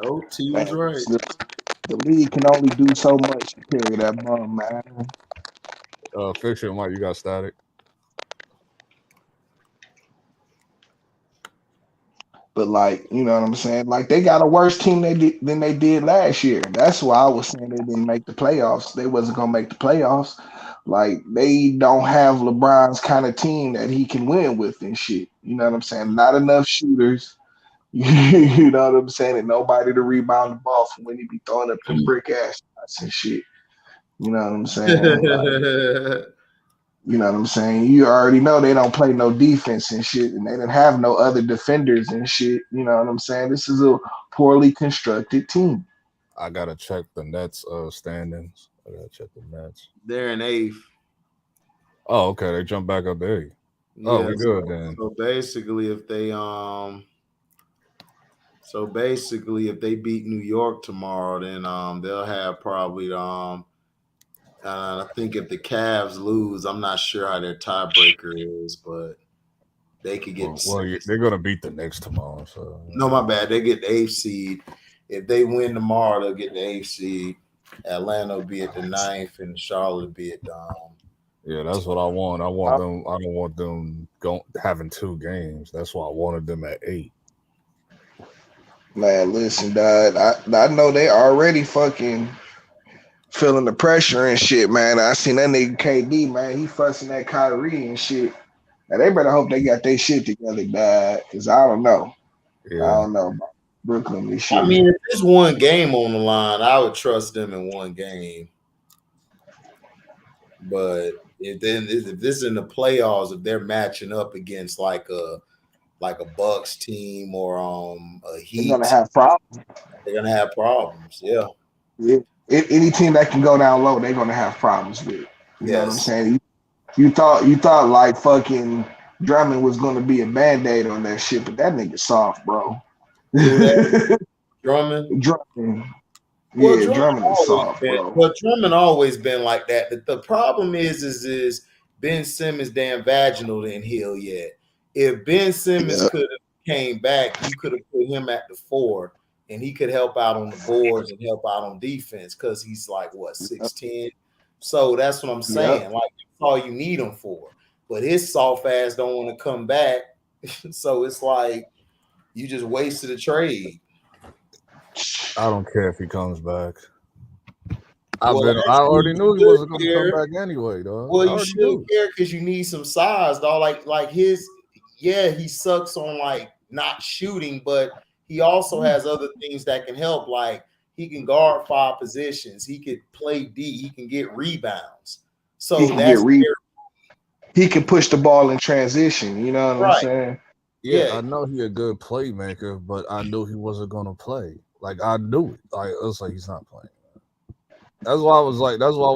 No, T was right.
The league can only do so much to carry that bum, man.
Fix it, Mike. You got static.
But like, you know what I'm saying? Like they got a worse team than they did last year. That's why I was saying they didn't make the playoffs. They wasn't gonna make the playoffs. Like they don't have LeBron's kind of team that he can win with and shit. You know what I'm saying? Not enough shooters. You know what I'm saying? And nobody to rebound the ball from when he be throwing up the brick ass shots and shit. You know what I'm saying? Like, you know what I'm saying? You already know they don't play no defense and shit, and they didn't have no other defenders and shit. You know what I'm saying? This is a poorly constructed team.
I gotta check the Nets standings. I gotta check the Nets.
They're in 8th.
Oh, okay. They jumped back up to 8. Oh, we good then.
So basically, if they beat New York tomorrow, then they'll have probably I think if the Cavs lose, I'm not sure how their tiebreaker is, but they could get.
Well, they're gonna beat the Knicks tomorrow. So
no, my bad. They get the 8th seed. If they win tomorrow, they'll get the 8th seed. Atlanta will be at the 9th, and Charlotte will be at the.
Yeah, that's what I want. I want them. I don't want them having 2 games. That's why I wanted them at 8.
Man, listen, dog. I know they already fucking feeling the pressure and shit, man. I seen that nigga KD, man. He fussing at Kyrie and shit. Now they better hope they got their shit together, dog. Cause I don't know. Yeah. I don't know about Brooklyn this shit.
I mean, if there's one game on the line, I would trust them in one game. But if this is in the playoffs, if they're matching up against like a Bucks team or a Heat,
they're gonna have problems.
They're gonna have problems. Yeah.
Any team that can go down low, they're gonna have problems with. You know what I'm saying? You thought like fucking Drummond was gonna be a band-aid on that shit, but that nigga soft, bro.
Drummond.
Well, yeah, Drummond is soft, bro.
But Drummond always been like that. The problem is Ben Simmons damn vaginal didn't heal yet. if Ben Simmons could have came back, you could have put him at the 4, and he could help out on the boards and help out on defense because he's like what 6'10". So that's what I'm saying. Like that's all you need him for. But his soft ass don't want to come back, so it's like you just wasted a trade.
I don't care if he comes back. I already knew he wasn't going to come back anyway, though.
Well, you should care because you need some size, dog. Like his, he sucks on like not shooting, but he also has other things that can help. Like he can guard 5 positions, he could play D, he can get rebounds. So
he can push the ball in transition. You know what I'm saying?
Yeah, I know he a good playmaker, but I knew he wasn't going to play. Like I knew it. Like it was like he's not playing. That's why I was like. That's why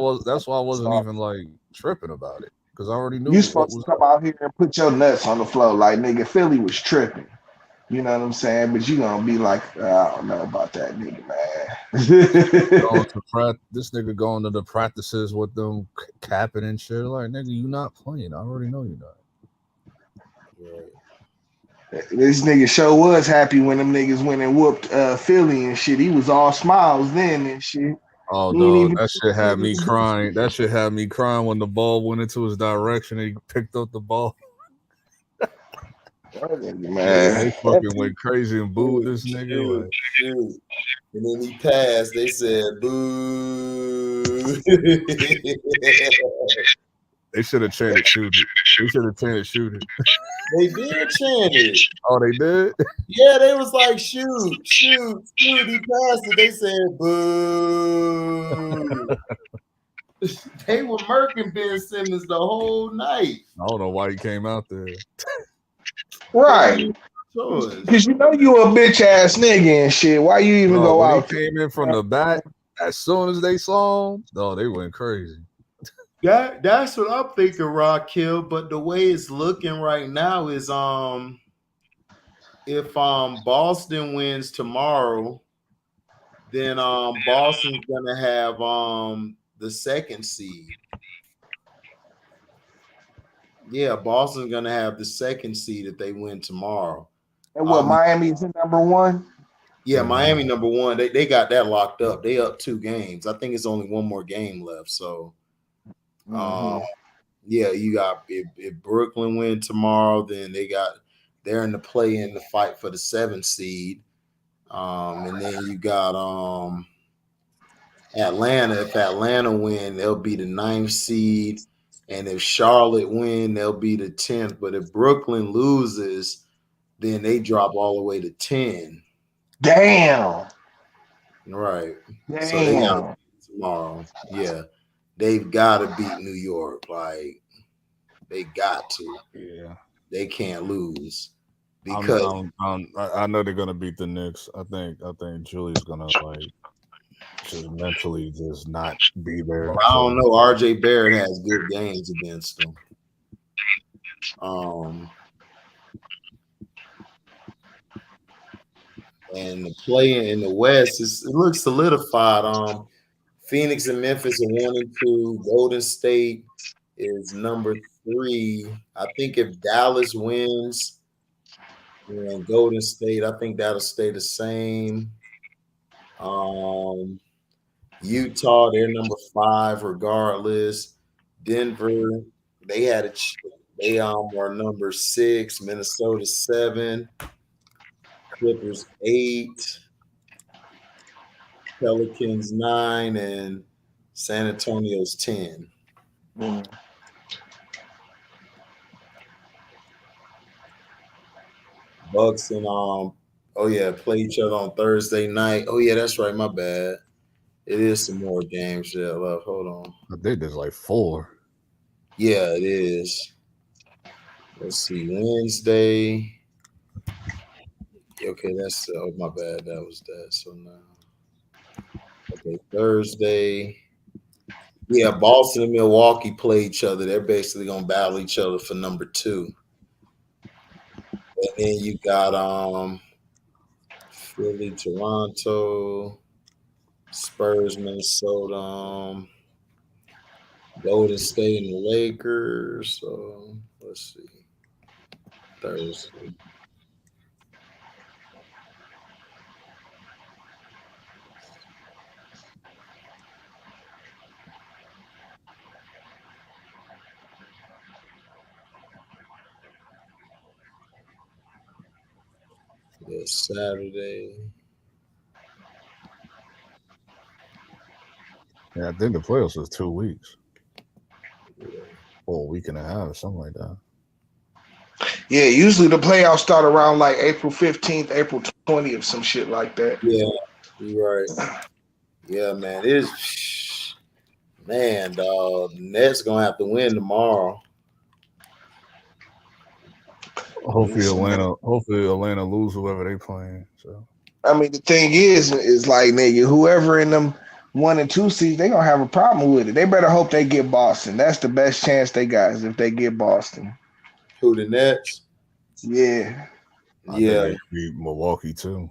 I wasn't even like tripping about it because I already knew.
You supposed to come out here and put your nuts on the floor, like nigga. Philly was tripping. You know what I'm saying? But you gonna be like, I don't know about that nigga, man.
This nigga going to the practices with them capping and shit. Like nigga, you not playing. I already know you're not.
This nigga sure was happy when them niggas went and whooped Philly and shit. He was all smiles then and shit.
Oh no, that shit had me crying. That shit had me crying when the ball went into his direction and he picked up the ball.
Man,
they fucking went crazy and booed this nigga. Like.
And then he passed. They said, "Boo."
They should have chanted shoot it. They should have chanted shoot it.
They did chant it.
Oh, they did?
Yeah, they was like, shoot. He passed it. They said, boo. They were murking Ben Simmons the whole night.
I don't know why he came out there.
Right. Because you know you a bitch ass nigga and shit. Why you even go out?
He came in from the back. As soon as they saw him, they went crazy.
That's what I'm thinking, Raquel. But the way it's looking right now is if Boston wins tomorrow, then Boston's gonna have the 2nd seed. Yeah, Boston's gonna have the 2nd seed if they win tomorrow.
And what Miami's in number 1?
Yeah, Miami number 1. They got that locked up. They up 2 games. I think it's only 1 more game left. So yeah, you got if Brooklyn win tomorrow, then they're in the play in the fight for the 7th seed. And then you got Atlanta. If Atlanta win, they'll be the 9th seed. And if Charlotte win, they'll be the 10th. But if Brooklyn loses, then they drop all the way to 10.
Damn.
Right.
Damn.
So they got tomorrow. Yeah. They've got to beat New York. Like, they got to.
Yeah.
They can't lose. Because
I know they're gonna beat the Knicks. I think Julie's gonna just mentally just not be there.
I don't know. RJ Barrett has good games against them. And the play in the West it looks solidified. Phoenix and Memphis are 1 and 2. Golden State is number 3. I think if Dallas wins and Golden State, I think that'll stay the same. Utah, they're number 5 regardless. Denver, they are number 6. Minnesota 7. Clippers 8. Pelicans 9 and San Antonio's 10. Bucks and play each other on Thursday night. Oh yeah, that's right. My bad. It is some more games that left. Hold on.
I think there's like 4.
Yeah, it is. Let's see. Wednesday. Okay, that's my bad. That was that. So now. Okay, Thursday. Yeah, Boston and Milwaukee play each other. They're basically gonna battle each other for number 2. And then you got Philly, Toronto, Spurs, Minnesota, Golden State and the Lakers. So let's see. Thursday. It's Saturday.
Yeah, I think the playoffs was 2 weeks. Or a week and a half or something like that.
Yeah, usually the playoffs start around like April 15th, April 20th, some shit like that.
Yeah, you're right. Yeah, man. Man, dog. Nets gonna have to win tomorrow.
Hopefully Atlanta lose whoever they playing. So
I mean, the thing is like, nigga, whoever in them 1 and 2 seeds, they gonna have a problem with it. They better hope they get Boston. That's the best chance they got is if they get Boston.
Who, the Nets?
Yeah.
I think they beat Milwaukee too.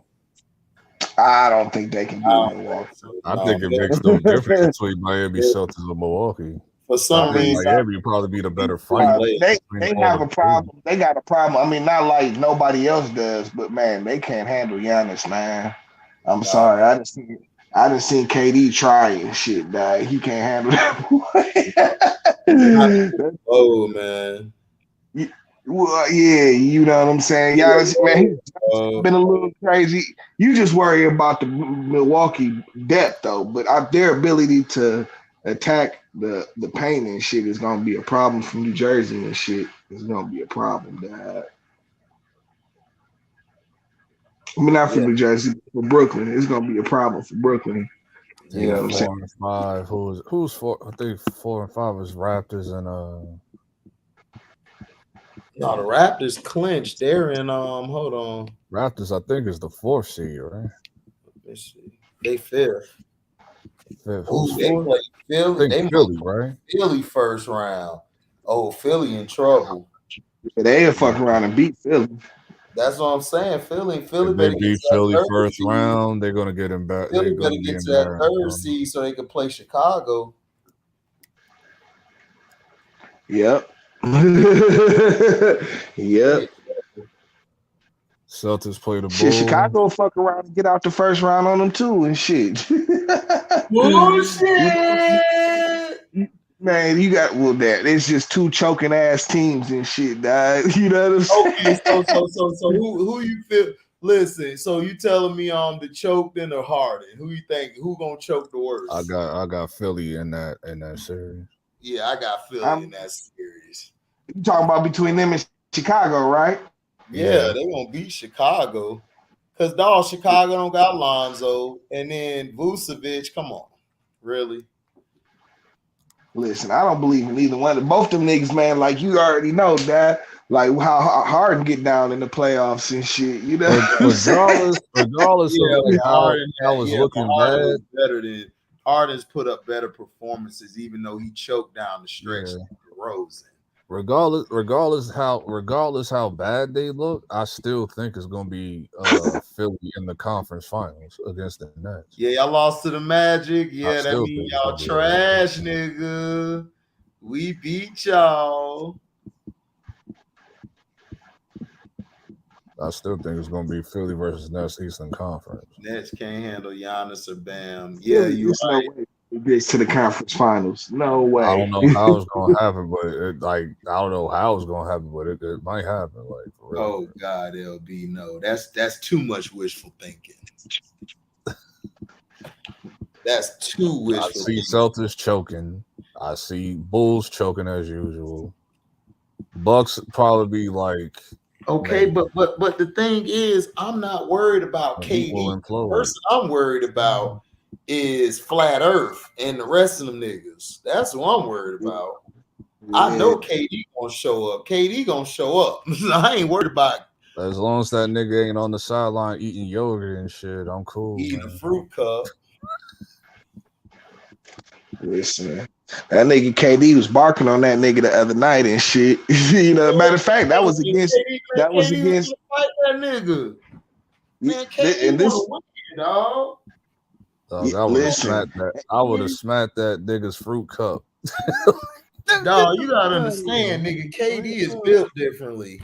I don't think they can beat Milwaukee.
I think it makes no difference between Miami, Celtics, and Milwaukee.
For some reason,
Miami would probably be the better fight.
They have a problem. They got a problem. I mean, not like nobody else does, but man, they can't handle Giannis, man. I'm sorry. I done seen KD try and shit, dog. He can't handle that.
Oh man.
Well, yeah, you know what I'm saying. Giannis, man, he's been a little crazy. You just worry about the Milwaukee depth though, but their ability to attack the paint and shit is gonna be a problem from New Jersey and shit. It's gonna be a problem, dad. I mean, not for New Jersey, but for Brooklyn. It's gonna be a problem for Brooklyn. You know what I'm saying?
4 and 5. Who's 4? I think 4 and 5 is Raptors and
No, the Raptors clinched. They're in hold on.
Raptors, I think, is the 4th seed, right?
Let's see. They 5th.
Who's
they
4th?
play Philly. They
Philly, right?
Philly first round. Oh, Philly in trouble.
Yeah, they'll fuck around and beat Philly.
That's what I'm saying. Philly
If they beat Philly first round, they're gonna get him back.
Philly better get to that 3rd seed so they can play Chicago.
Yep. Yep.
Celtics play the Bulls.
Shit, Chicago fuck around and get out the first round on them too and shit.
Bullshit.
Man, you got that. It's just 2 choking ass teams and shit, dog. You know what I'm saying?
Okay, so who you feel? Listen, so you telling me the choked and the Harden? Who you think who gonna choke the worst?
I got Philly in that series.
Yeah, I got Philly in that series.
You talking about between them and Chicago, right?
Yeah, they gonna beat Chicago. Cause dog, Chicago don't got Lonzo, and then Vucevic. Come on, really?
Listen, I don't believe in either one. Both them niggas, man, like you already know, Dad. Like how Harden get down in the playoffs and shit, you know.
Regardless of how was looking bad,
better than Harden's put up better performances, even though he choked down the stretch like DeRozan.
Regardless how bad they look, I still think it's gonna be Philly in the conference finals against the Nets.
Yeah, y'all lost to the Magic. Yeah, that means y'all trash, nigga. We beat y'all.
I still think it's gonna be Philly versus Nets Eastern Conference.
Nets can't handle Giannis or Bam. Yeah, you right.
No way it gets to the conference finals. No way.
I don't know how it's gonna happen, but I don't know how it's gonna happen, but it might happen. Like, for real.
Oh God, LB, no, that's too much wishful thinking. That's too wishful.
I see Celtics choking. I see Bulls choking as usual. Bucks probably be like.
Okay, but the thing is, I'm not worried about KD. The person I'm worried about is Flat Earth and the rest of them niggas. That's who I'm worried about. Yeah. I know KD gonna show up. KD gonna show up. I ain't worried about.
As long as that nigga ain't on the sideline eating yogurt and shit, I'm cool.
Eating a fruit cup.
Listen, that nigga KD was barking on that nigga the other night and shit. You know, matter of fact, that was against
that nigga. Man, KD and this dog.
I would have smacked that nigga's fruit cup.
Dog, you gotta understand, nigga. KD is built differently.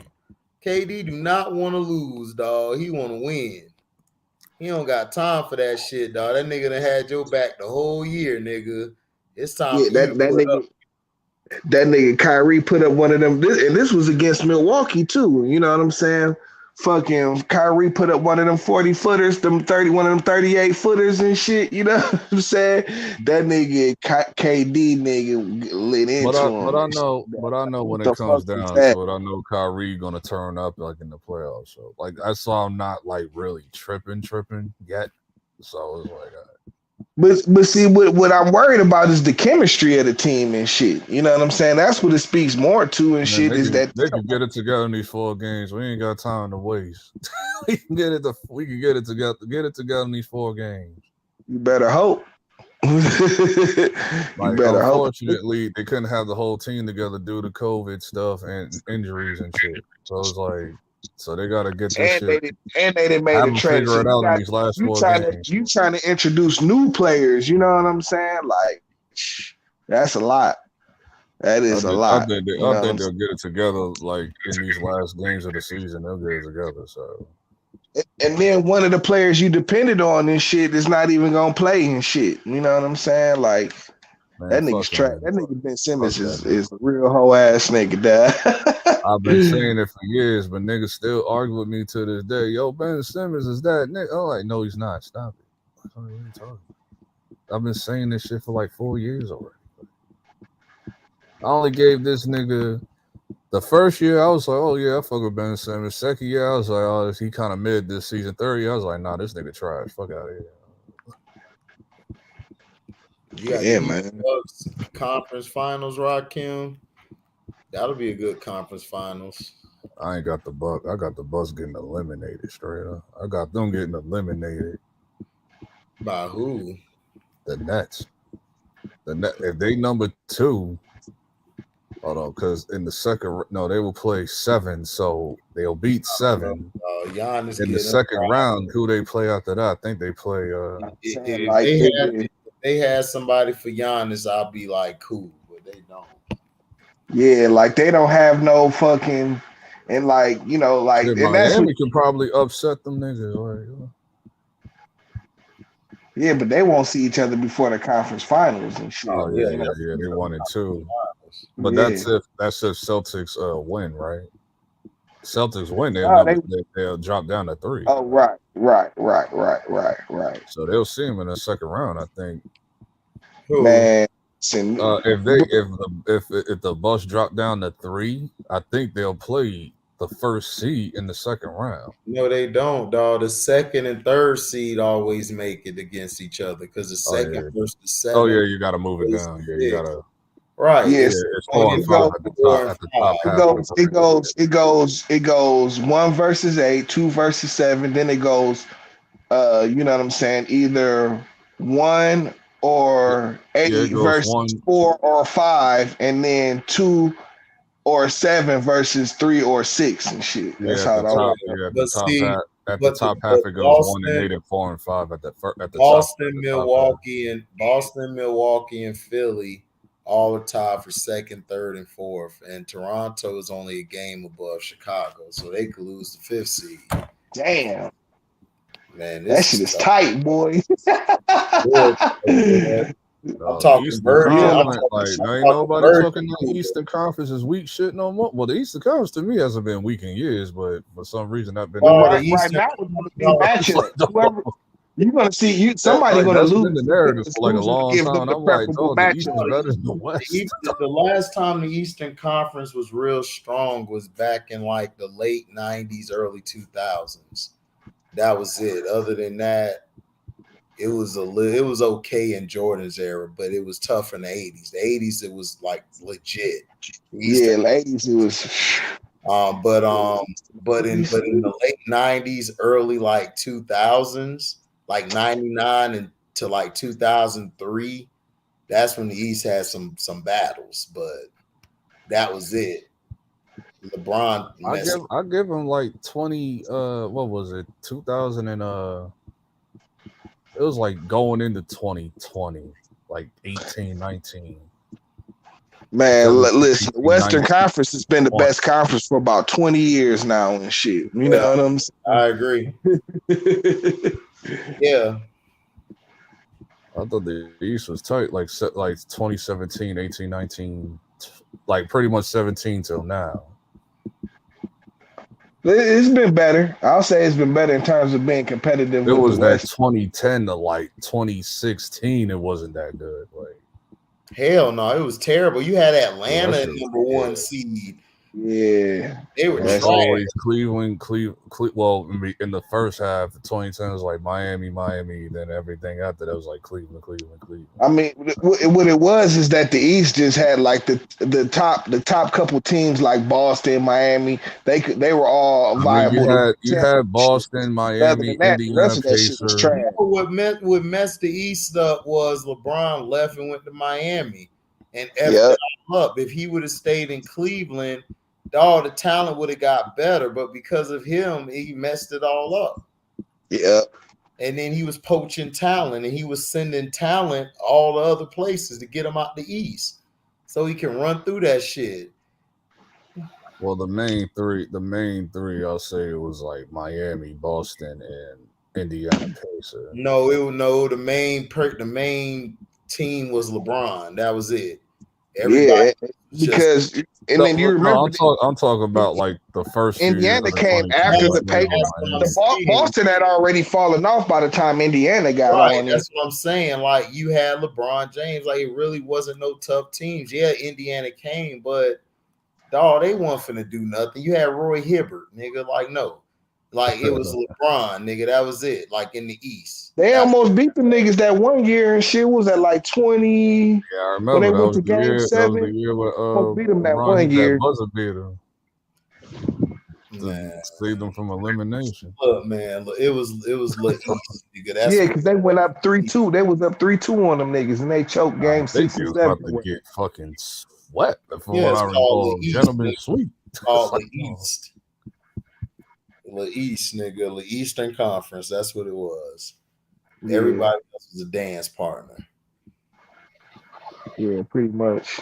KD do not want to lose, dog. He want to win. He don't got time for that shit, dog. That nigga done had your back the whole year, nigga. It's time for you to put up.
That nigga Kyrie put up one of them, and this was against Milwaukee too. You know what I'm saying? Fucking Kyrie put up one of them 40 footers, one of them 38 footers and shit. You know what I'm saying? That nigga KD nigga lit into him.
But I know when it comes down to it, I know Kyrie gonna turn up like in the playoffs. So like I saw him not like really tripping yet. So it was like.
But see, what I'm worried about is the chemistry of the team and shit. You know what I'm saying? That's what it speaks more to and shit.
They can get it together in these 4 games. We ain't got time to waste. We can get it together. Get it together in these 4 games.
You better hope.
Unfortunately, they couldn't have the whole team together due to COVID stuff and injuries and shit. So it's like. So they gotta get this shit.
They didn't make a trade.
Figure it out in these last 4 games.
You trying to introduce new players? You know what I'm saying? Like that's a lot. That is a lot.
I think they'll get it together. Like in these last games of the season, they'll get it together. So.
And then one of the players you depended on and shit is not even gonna play and shit. You know what I'm saying? Like. Man, that nigga's trash. That nigga Ben Simmons is a real hoe ass nigga, dad.
I've been saying it for years, but niggas still argue with me to this day. Yo, Ben Simmons is that nigga? I'm like, no, he's not. Stop it. What are you talking about? I've been saying this shit for like 4 years already. I only gave this nigga the first year. I was like, oh yeah, I fuck with Ben Simmons. Second year, I was like, oh, he kind of mid this season. Third year, I was like, nah, this nigga trash. Fuck out of here.
Yeah, man. Conference finals, Rakim. That'll be a good conference finals.
I ain't got the Buck. I got the Bucks getting eliminated straight up. I got them getting eliminated.
By who?
The Nets. If they number 2, hold on, because in the second, no, they will play 7, so they'll beat 7.
Giannis
in the second round. Who they play after that? I think they play.
If they had somebody for Giannis, I'll be like, cool, but they don't.
Yeah, like they don't have no fucking, and like you know, like
and Miami can probably upset them niggas. Like,
yeah, but they won't see each other before the conference finals and shit.
Oh yeah, they wanted to, but that's if Celtics win, right? Celtics win, they'll drop down to 3.
Oh right.
So they'll see him in the second round, I think.
Man,
if the Bucks drop down to 3, I think they'll play the first seed in the second round.
No, they don't, dog. The second and third seed always make it against each other because the second versus the 7.
Oh yeah, you got to move it down. Yeah, you got to.
Right.
Yes.
It's 4 and 5 at the top.
It goes 1 versus 8, 2 versus 7. Then it goes, you know what I'm saying? Either 1 or 8 versus 4 or 5, and then 2 or 7 versus 3 or 6 and shit. That's how it all
works. At the top half, it goes 1 and 8 and 4 and 5 at the
Boston, Milwaukee, and Philly. All are tied for 2nd, 3rd, and 4th, and Toronto is only a game above Chicago, so they could lose the 5th seed.
Damn,
man,
that shit is tight, boy.
I'm talking Bird.
Ain't nobody talking the Eastern Conference is weak shit no more. Well, the Eastern Conference to me hasn't been weak in years, but for some reason I've been
right now. You're gonna see somebody gonna lose
the narrative for like a long time. I'm like, the East is better than the West.
The last time the Eastern Conference was real strong was back in like the late 90s, early 2000s. That was it. Other than that, it was okay in Jordan's era, but it was tough in the 80s. The 80s it was like legit.
Yeah, the 80s it was.
But in the late 90s, early like 2000s. Like 99 and to like 2003, that's when the East had some battles, but that was it. LeBron,
I give him like 20. What was it? 2000 and it was like going into 2020, like 18, 19.
Man, listen, the Western Conference has been the best conference for about 20 years now and shit. You know what I'm saying?
I agree. Yeah.
I thought the East was tight, like 2017, 18, 19, like pretty much 17 till now.
It's been better. I'll say it's been better in terms of being competitive.
It
with
was
the
that
West.
2010 to like 2016. It wasn't that good. Like,
hell no, it was terrible. You had Atlanta #1 seed.
Yeah,
they were
It's always Cleveland. Well, in the first half, the 2010 was like Miami. Then everything after that was like Cleveland.
I mean, what it was is that the East just had like the top couple teams like Boston, Miami. They were all viable.
You had Boston, Miami, Indiana Pacers.
What messed the East up was LeBron left and went to Miami and effed it all up. If he would have stayed in Cleveland, all the talent would have got better, but because of him, he messed it all up.
Yeah.
And then he was poaching talent, and he was sending talent all the other places to get him out the East, so he can run through that shit.
Well, the main three, I'll say it was like Miami, Boston, and Indiana Pacers.
The main team was LeBron. That was it. Everybody
because then you remember
I'm talking about like the first
Indiana came after the Pacers. Boston had already fallen off by the time Indiana got on.
That's what I'm saying. Like you had LeBron James. Like it really wasn't no tough teams. Yeah, Indiana came, but dog, they weren't finna do nothing. You had Roy Hibbert, nigga. Like no. Like it was LeBron, nigga. That was it. Like in the East,
they almost beat the niggas that one year, and shit was at like 20.
Yeah, I remember
when they
that
went to Game 7.
That was the year with
beat them that
LeBron
one year.
Buzzer beater. To save them from elimination.
Look, man, it was East, nigga. That's
because they went up 3-2. They was up 3-2 on them niggas, and they choked Game 6 and 7.
About to get fucking swept. From what I recall, gentlemen sweep.
Called the East. The East, nigga, the Eastern Conference. That's what it was. Yeah. Everybody else was a dance partner.
Yeah, pretty much.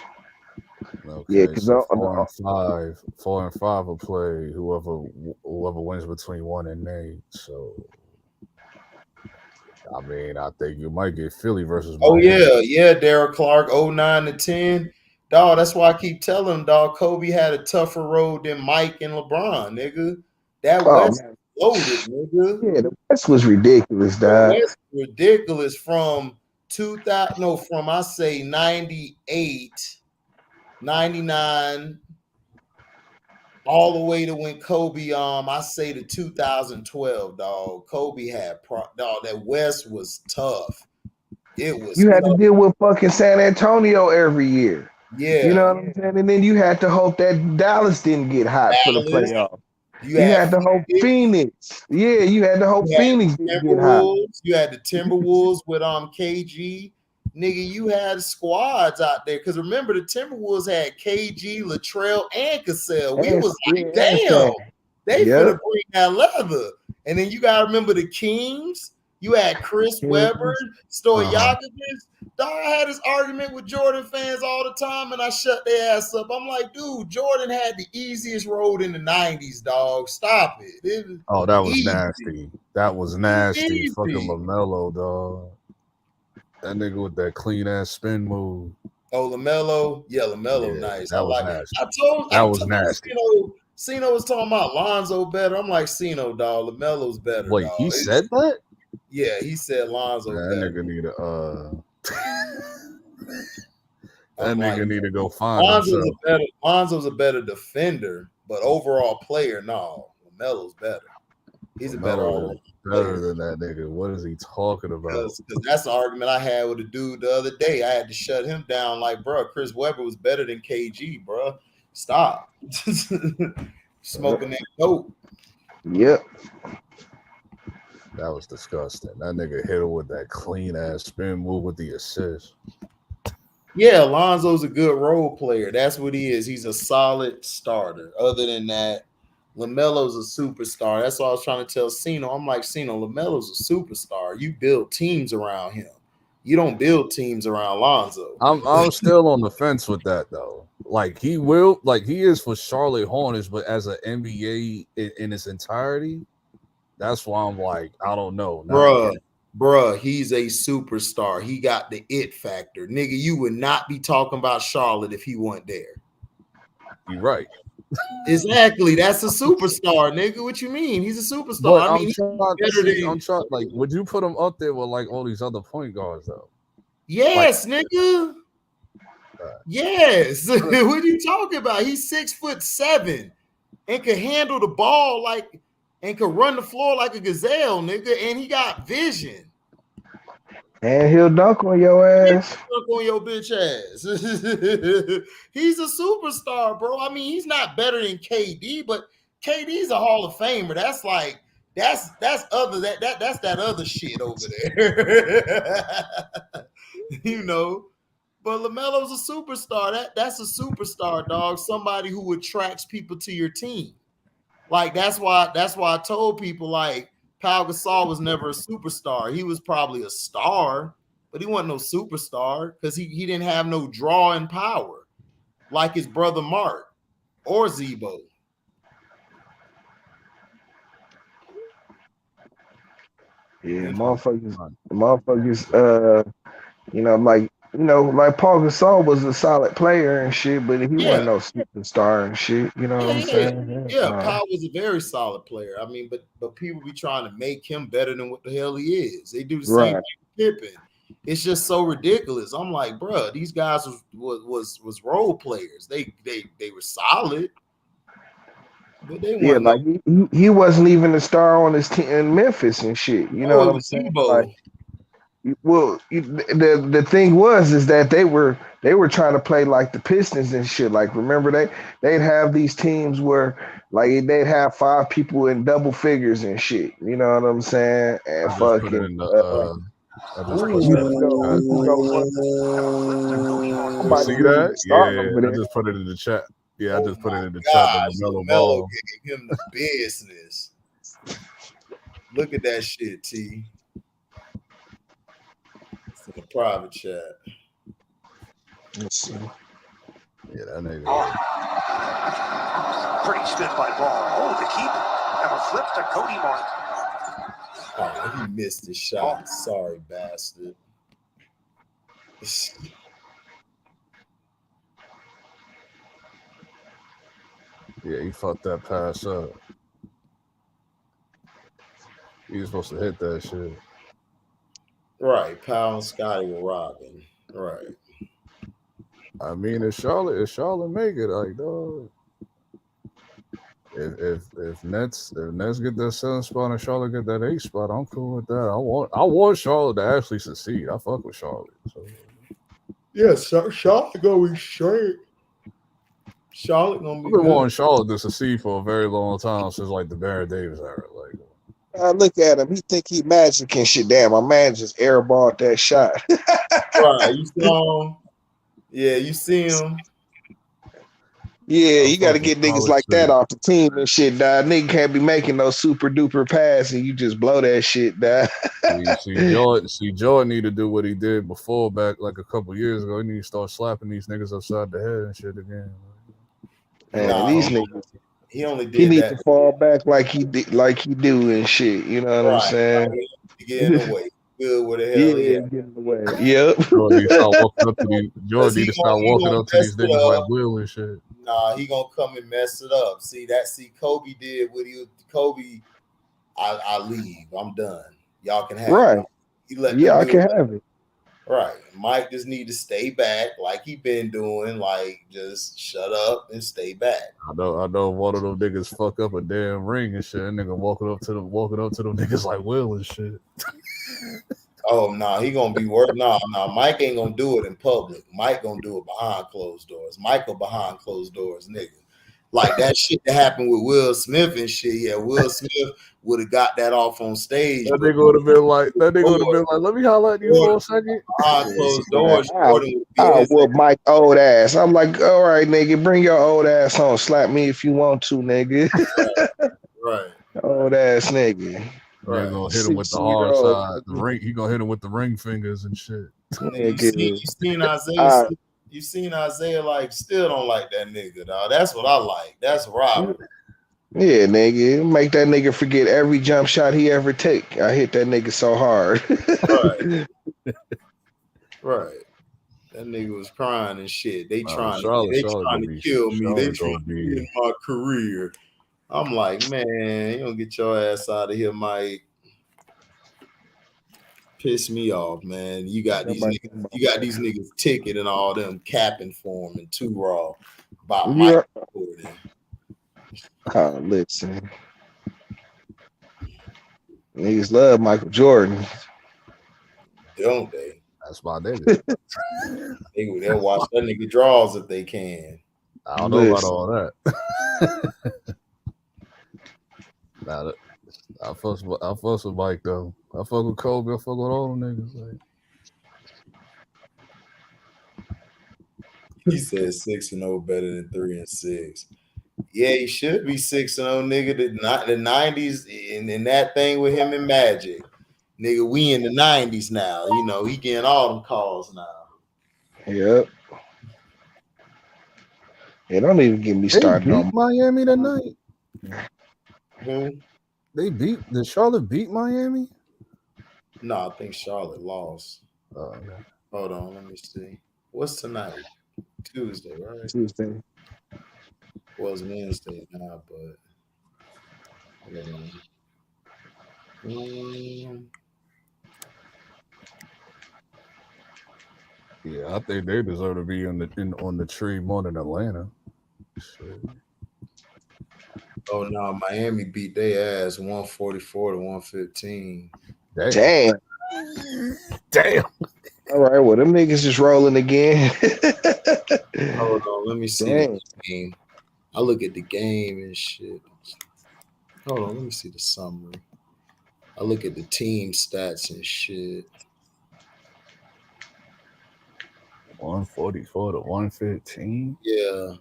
Okay, yeah, because so 4 and 5 will play whoever wins between 1 and 8. So, I mean, I think you might get Philly versus.
Yeah, Derek Clark, 09 to 10. Dog, that's why I keep telling him, dog. Kobe had a tougher road than Mike and LeBron, nigga. That West loaded, nigga.
Yeah, the West was ridiculous, dog.
The West was ridiculous from 2000, no, from I say 98, 99, all the way to when Kobe, I say to 2012, dog. Kobe had dog. That West was tough. It was.
You had to deal with fucking San Antonio every year.
Yeah,
you know what I'm saying. And then you had to hope that Dallas didn't get hot for the playoffs. You had to hope Phoenix. Yeah, you had to hope Phoenix didn't get hot.
You had the Timberwolves with KG. Nigga, you had squads out there. Because remember, the Timberwolves had KG, Latrell, and Cassell. We was like, damn, they finna bring that leather. And then you got to remember the Kings. You had Chris Webber, Stojakovic. Dog, I had this argument with Jordan fans all the time, and I shut their ass up. I'm like, dude, Jordan had the easiest road in the 90s, dog. Stop it.
That was nasty. That was nasty. Easy. Fucking LaMelo, dog. That nigga with that clean-ass spin move.
Oh, LaMelo? Yeah, LaMelo, nice.
That was nasty.
I was nasty. Cino was talking about Lonzo better. I'm like, Cino, dog. LaMelo's better.
Wait, he said that?
Yeah, he said Lonzo better.
That nigga need to that nigga need to go find himself.
Lonzo's a better defender, but overall player, no. LaMelo's better. He's better
than that nigga. What is he talking about?
Because that's the argument I had with a dude the other day. I had to shut him down. Like, bro, Chris Webber was better than KG, bro. Stop smoking that dope.
Yep.
That was disgusting. That nigga hit him with that clean ass spin move with the assist.
Yeah, Lonzo's a good role player. That's what he is. He's a solid starter. Other than that, LaMelo's a superstar. That's what I was trying to tell Cino. I'm like, Cino, LaMelo's a superstar. You build teams around him. You don't build teams around Lonzo.
I'm still on the fence with that though. Like he is for Charlotte Hornets, but as an NBA in its entirety, that's why I'm like, I don't know.
Bruh, he's a superstar. He got the it factor. Nigga, you would not be talking about Charlotte if he wasn't there.
You're right.
Exactly. That's a superstar, nigga. What you mean? He's a superstar.
But
I mean,
I'm trying, like, would you put him up there with like all these other point guards though?
Yes, nigga. Yes. What are you talking about? He's 6'7" and can handle the ball and can run the floor like a gazelle, nigga. And he got vision.
And he'll dunk on your ass.
Dunk on your bitch ass. He's a superstar, bro. I mean, he's not better than KD, but KD's a Hall of Famer. That's like that's that other shit over there. You know. But LaMelo's a superstar. That's a superstar, dog. Somebody who attracts people to your team. Like that's why I told people like Pau Gasol was never a superstar. He was probably a star, but he wasn't no superstar because he didn't have no drawing power like his brother Mark or Zebo.
Yeah, motherfuckers, like Paul Gasol was a solid player and shit, but he wasn't no superstar and shit. You know what I'm saying?
Yeah, Paul was a very solid player. I mean, but people be trying to make him better than what the hell he is. They do the same thing with Pippen. It's just so ridiculous. I'm like, bro, these guys was role players. They were solid. But they
he wasn't even a star on his team in Memphis and shit. You know what I'm saying? Like, well, the thing is that they were trying to play like the Pistons and shit. Like, remember they'd have these teams where like they'd have 5 people in double figures and shit. You know what I'm saying? And fucking.
See that? Yeah, I just put it in the chat. Yeah, I just put it in the chat.
LaMelo gave him the business. Look at that shit, T. It's in the private chat.
Let's see.
Yeah, that nigga.
Pretty spin by Ball. Oh, the keeper. And a flip to Cody Martin.
Oh, he missed his shot. Sorry, bastard.
Yeah, he fucked that pass up. He was supposed to hit that shit.
Right, Powell and Scotty were robbing. Right.
I mean, if Charlotte make it, like, dog. If Nets get that 7th spot and Charlotte get that 8th spot, I'm cool with that. I want Charlotte to actually succeed. I fuck with Charlotte. So.
Yeah, Charlotte gonna be straight. Charlotte gonna be.
I've been wanting Charlotte to succeed for a very long time since like the Baron Davis era. Like,
look at him. He think he magic and shit. Damn, my man just airballed that shot.
Right, you saw him. Yeah, you see him.
Yeah, you got to get niggas like that off the team and shit, dog. Nigga can't be making no super duper pass and you just blow that shit, dog.
Jordan need to do what he did before back like a couple years ago. He need to start slapping these niggas upside the head and shit again.
And these niggas,
he only did
he needs
that
to fall back like he do and shit. You know what I'm saying?
Right. Get in the way. Good with the hell
get in the way. Yep.
Jordan need to start walking up to these niggas like Will and shit.
Nah, he gonna come and mess it up. See Kobe did what he was. Kobe, I leave. I'm done. Y'all can have it.
I can have it.
Right. Mike just need to stay back like he been doing. Like just shut up and stay back.
I know one of them niggas fuck up a damn ring and shit. That nigga walking up to them niggas like Will and shit.
Oh no, he gonna be worth. No, Mike ain't gonna do it in public. Mike gonna do it behind closed doors. Michael behind closed doors, nigga. Like that shit that happened with Will Smith and shit. Yeah, Will Smith would have got that off on stage.
That nigga would have been like, let me holler at you for a second.
Behind closed doors.
Whoop Mike old ass. I'm like, all right, nigga, bring your old ass home. Slap me if you want to, nigga.
Right.
Old ass nigga.
They're gonna hit him with the
6-year-old.
hard side. The ring. He gonna hit him with the ring fingers and shit.
You seen Isaiah? You seen Isaiah? Like, still don't like that nigga, dog. That's what I like. That's Robert.
Yeah, nigga, make that nigga forget every jump shot he ever take. I hit that nigga so hard.
Right. That nigga was crying and shit. They trying
Charlotte
to kill me. They
Charlotte
trying to end my career. I'm like, man, you don't get your ass out of here, Mike. Piss me off, man. You got these niggas ticket and all them capping for him and too raw about Mike Jordan.
Oh, listen. Niggas love Michael Jordan.
Don't they?
That's my nigga.
They'll watch that nigga draws if they can.
I don't know about all that. I fuss with Mike though. I fuck with Kobe. I fuck with all them niggas. Like.
He said 6-0 better than 3-6. Yeah, he should be 6-0, nigga. The 90s and that thing with him and Magic. Nigga, we in the 90s now. You know, he getting all them calls now.
Yep. Hey, don't even get me started
They beat
on
Miami tonight.
Who?
Did Charlotte beat Miami?
No, I think Charlotte lost.
Oh, okay.
Hold on, let me see. What's tonight? Tuesday, right?
Tuesday.
Well, it's Wednesday now, but
yeah, I think they deserve to be on the tree more than Atlanta. Shit.
Oh no, Miami beat their ass 144 to 115.
Damn. All right, well, them niggas just rolling again.
Hold on, let me see the game. I look at the game and shit. Hold on, let me see the summary. I look at the team stats and shit.
144 to 115.
Yeah.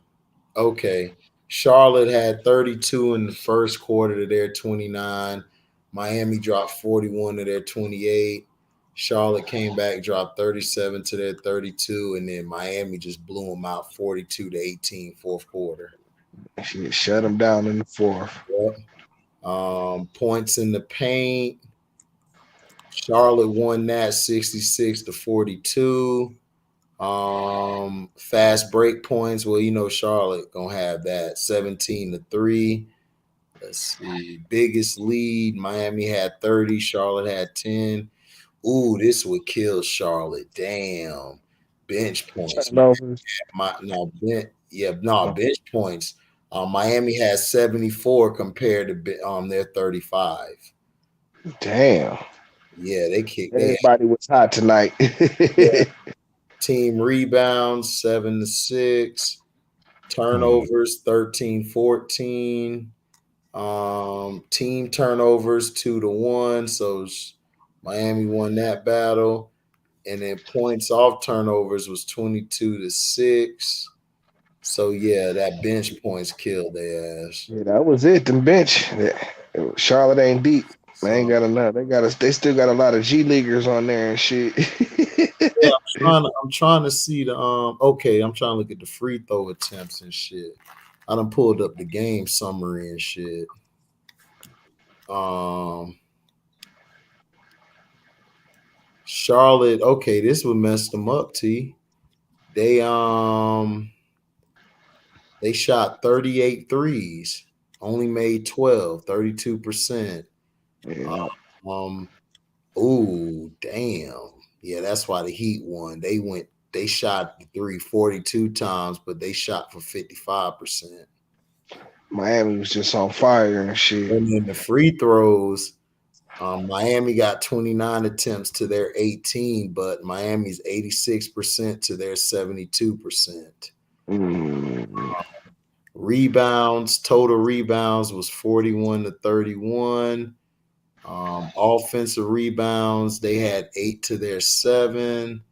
Okay. Charlotte had 32 in the first quarter to their 29. Miami dropped 41 to their 28. Charlotte came back, dropped 37 to their 32, and then Miami just blew them out 42 to 18 fourth quarter.
Shit, shut them down in the fourth.
Yep. Points in the paint. Charlotte won that 66 to 42. Fast break points. Well, you know Charlotte gonna have that 17 to 3. Let's see. Biggest lead. Miami had 30. Charlotte had 10. Ooh, this would kill Charlotte. Damn. Bench points. Bench points. Miami has 74 compared to their 35.
Damn.
Yeah, they kicked.
Everybody was hot tonight.
Yeah. Team rebounds 7 to 6. Turnovers 13-14. Team turnovers 2 to 1. So Miami won that battle. And then points off turnovers was 22 to 6. So yeah, that bench points killed their ass.
Yeah, that was it. Them bench. Charlotte ain't deep. They ain't got enough. They still got a lot of G leaguers on there and shit.
Yeah, I'm trying to see the okay, I'm trying to look at the free throw attempts and shit. I done pulled up the game summary and shit. Charlotte, okay, this would mess them up, T. They shot 38 threes, only made 12, 32%.
Yeah.
Ooh, damn. Yeah, that's why the Heat won. They shot the three 42 times, but they shot for 55%.
Miami was just on fire and shit.
And then the free throws, Miami got 29 attempts to their 18, but Miami's 86% to their 72%. Rebounds, total rebounds was 41 to 31. Offensive rebounds, they had 8 to their 7.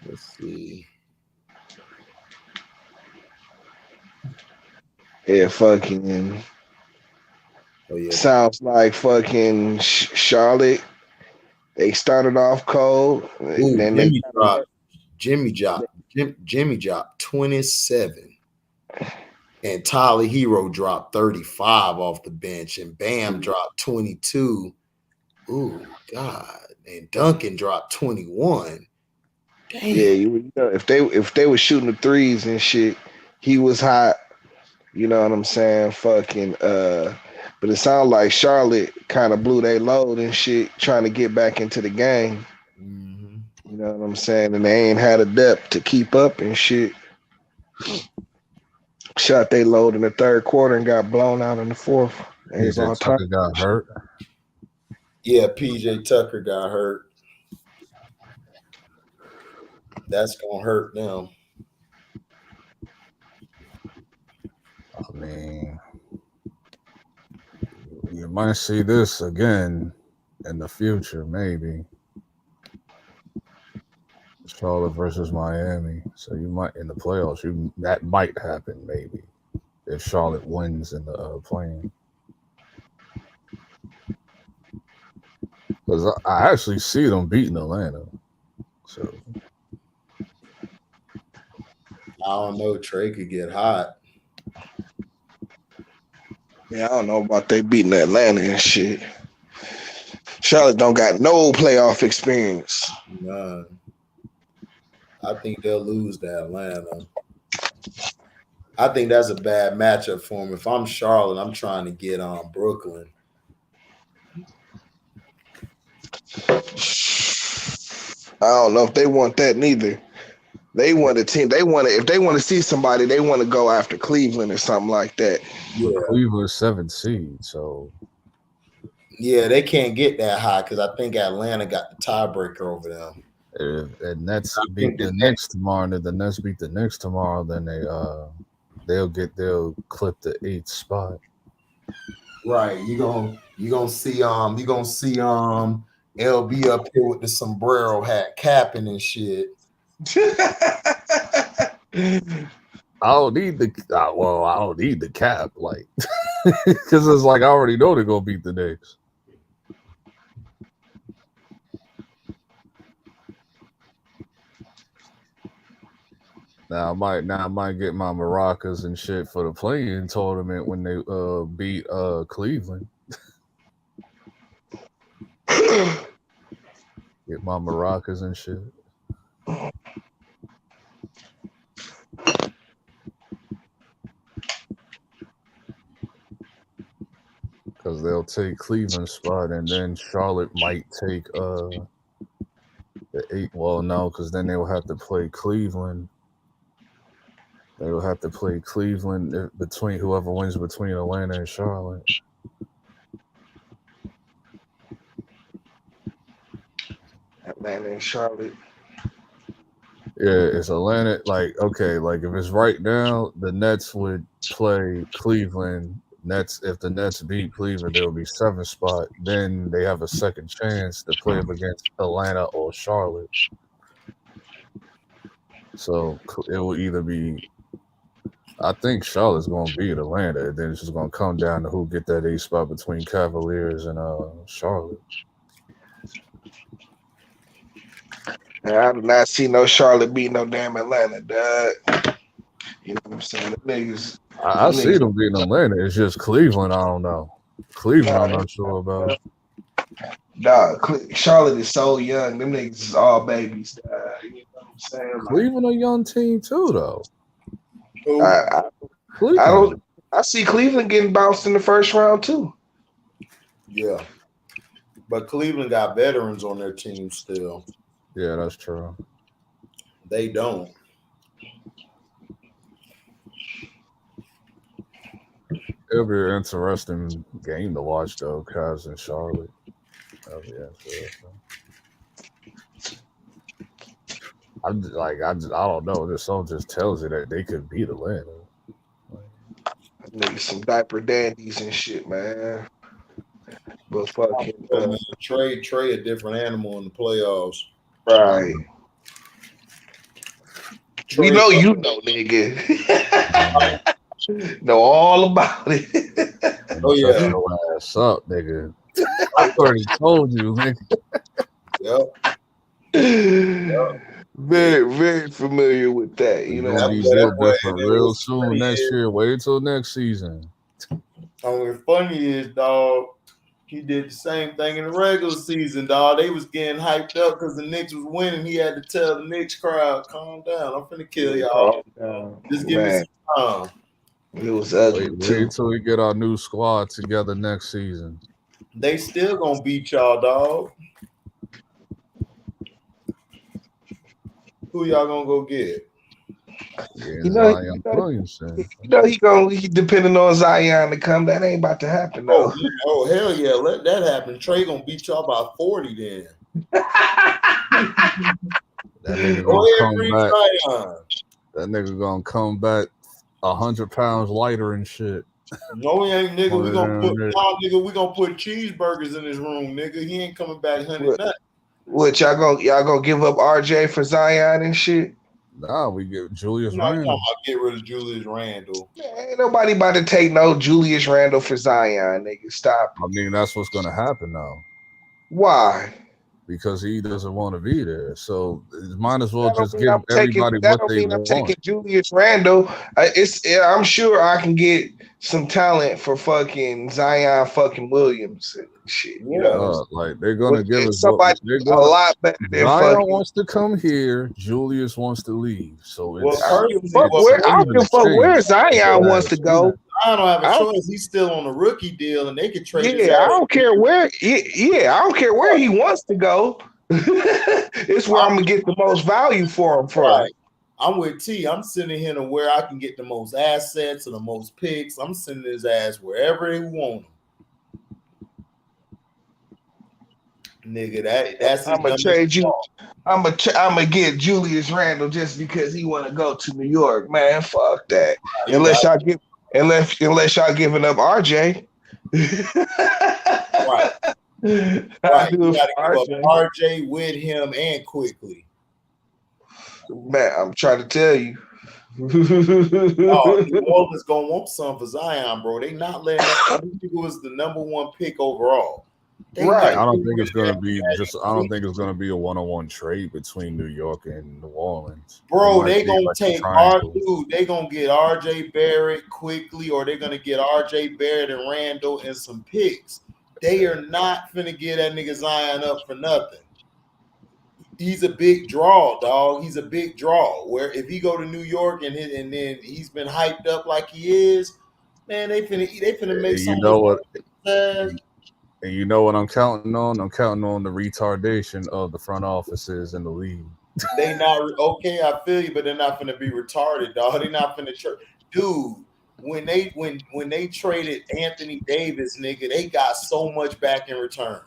Let's see.
Yeah, fucking. Sounds like fucking Charlotte. They started off cold.
Ooh, then Jimmy dropped 27. And Tyler Hero dropped 35 off the bench. And Bam dropped 22. Ooh, God. And Duncan dropped 21. Damn.
Yeah, if they were shooting the threes and shit, he was hot. You know what I'm saying? Fucking but it sounded like Charlotte kind of blew their load and shit, trying to get back into the game.
Mm-hmm.
You know what I'm saying? And they ain't had a depth to keep up and shit. Shot they load in the third quarter and got blown out in the fourth.
PJ Tucker got hurt.
Yeah, PJ Tucker got hurt. That's gonna hurt them.
I mean, you might see this again in the future, maybe. Charlotte versus Miami. So you might in the playoffs. That might happen, maybe, if Charlotte wins in the play-in. Because I actually see them beating Atlanta. So
I don't know. Trey could get hot.
Yeah, I don't know about they beating Atlanta and shit. Charlotte don't got no playoff experience.
None. I think they'll lose to Atlanta. I think that's a bad matchup for them. If I'm Charlotte, I'm trying to get on Brooklyn.
I don't know if they want that neither. They want a team. If they want to see somebody, they want to go after Cleveland or something like that.
Yeah. Cleveland's 7th seed, so
yeah, they can't get that high because I think Atlanta got the tiebreaker over them.
If Nets beat the Knicks tomorrow, and if the Nets beat the Knicks tomorrow, then they'll clip the 8th spot.
Right, you gonna see LB up here with the sombrero hat capping and shit.
I don't need the cap, like, because it's like I already know they're gonna beat the Knicks. Now I might get my maracas and shit for the play-in tournament when they beat Cleveland. Get my maracas and shit. Because they'll take Cleveland's spot, and then Charlotte might take the 8. Well, no, because then they will have to play Cleveland. They will have to play Cleveland between whoever wins between Atlanta and Charlotte.
Atlanta and Charlotte.
Yeah, it's Atlanta. Like, okay, like if it's right now, the Nets would play Cleveland. If the Nets beat Cleveland, there will be 7th spot. Then they have a second chance to play up against Atlanta or Charlotte. So it will either be, I think Charlotte's going to beat Atlanta. Then it's just going to come down to who get that 8th spot between Cavaliers and Charlotte.
I do not see no Charlotte beat no damn Atlanta, dog. You know what I'm saying? The niggas.
I see them beating Atlanta. It's just Cleveland. I don't know. Cleveland, I'm not sure about.
Dog, Charlotte is so young. Them niggas is all babies. You know what I'm saying?
Cleveland a young team too, though.
I see Cleveland getting bounced in the first round too.
Yeah, but Cleveland got veterans on their team still.
Yeah, that's true.
They don't.
It'll be an interesting game to watch, though, Cavs and Charlotte. I don't know. This song just tells you that they could beat Atlanta.
Niggas some diaper dandies and shit, man. But fucking
Trey a different animal in the playoffs.
Right. We know you know, nigga. Know all about it.
Man, shut your ass up, nigga. I already told you, nigga.
Very, very familiar with that. You know,
gonna be built different real soon next year. Wait till next season.
What's funny is, dog, he did the same thing in the regular season, dog. They was getting hyped up because the Knicks was winning. He had to tell the Knicks crowd, calm down. I'm finna kill y'all. Just give me some time.
It was ugly
Wait till we get our new squad together next season.
They still gonna beat y'all, dog. Who y'all gonna go get?
You know, he depending on Zion to come. That ain't about to happen though.
Oh hell yeah, let that happen. Trey gonna beat y'all by 40 then.
That nigga gonna come back. That nigga gonna come back 100 pounds lighter and shit.
No, he ain't, nigga. We gonna put cheeseburgers in his room, nigga. He ain't coming back 100 nothing.
What y'all gonna give up RJ for Zion and shit?
Nah, we get Julius
Randle.
Randle.
Get rid of Julius Randle.
Ain't nobody about to take no Julius Randle for Zion, nigga. Stop.
I mean, that's what's gonna happen now.
Why?
Because he doesn't want to be there. So might as well just give everybody what they want.
I'm taking Julius Randle. I'm sure I can get some talent for fucking Zion fucking Williams and shit. You know,
like they're gonna give us
somebody a lot better than
Zion
fucking.
wants to come here. Julius wants to leave. So it's,
I don't give a fuck where Zion wants to go.
I don't have a choice. He's still on a rookie deal, and they could trade.
Yeah, I don't care where. Yeah, I don't care where he wants to go. It's where I'm gonna get the most value for him.
Right. I'm with T. I'm sending him to where I can get the most assets and the most picks. I'm sending his ass wherever they want him. Nigga, that's
I'm gonna trade you. I'm gonna get Julius Randle just because he want to go to New York, man. Fuck that. Unless y'all giving up RJ.
Right. You gotta give up RJ with him and quickly.
Man, I'm trying to tell you.
New Orleans gonna want some for Zion, bro. They not letting that. I think it was the #1 pick overall.
Right. I don't think it's gonna be a one-on-one trade between New York and New Orleans.
Bro, they gonna take our dude. They gonna get RJ Barrett quickly, or they're gonna get RJ Barrett and Randall and some picks. They are not finna get that nigga Zion up for nothing. He's a big draw, dog. He's a big draw. Where if he go to New York and then he's been hyped up like he is, man, they finna make some.
And you know what I'm counting on? I'm counting on the retardation of the front offices in the league.
They not okay. I feel you, but they're not going to be retarded, dog. They're not going to dude. When they traded Anthony Davis, nigga, they got so much back in return.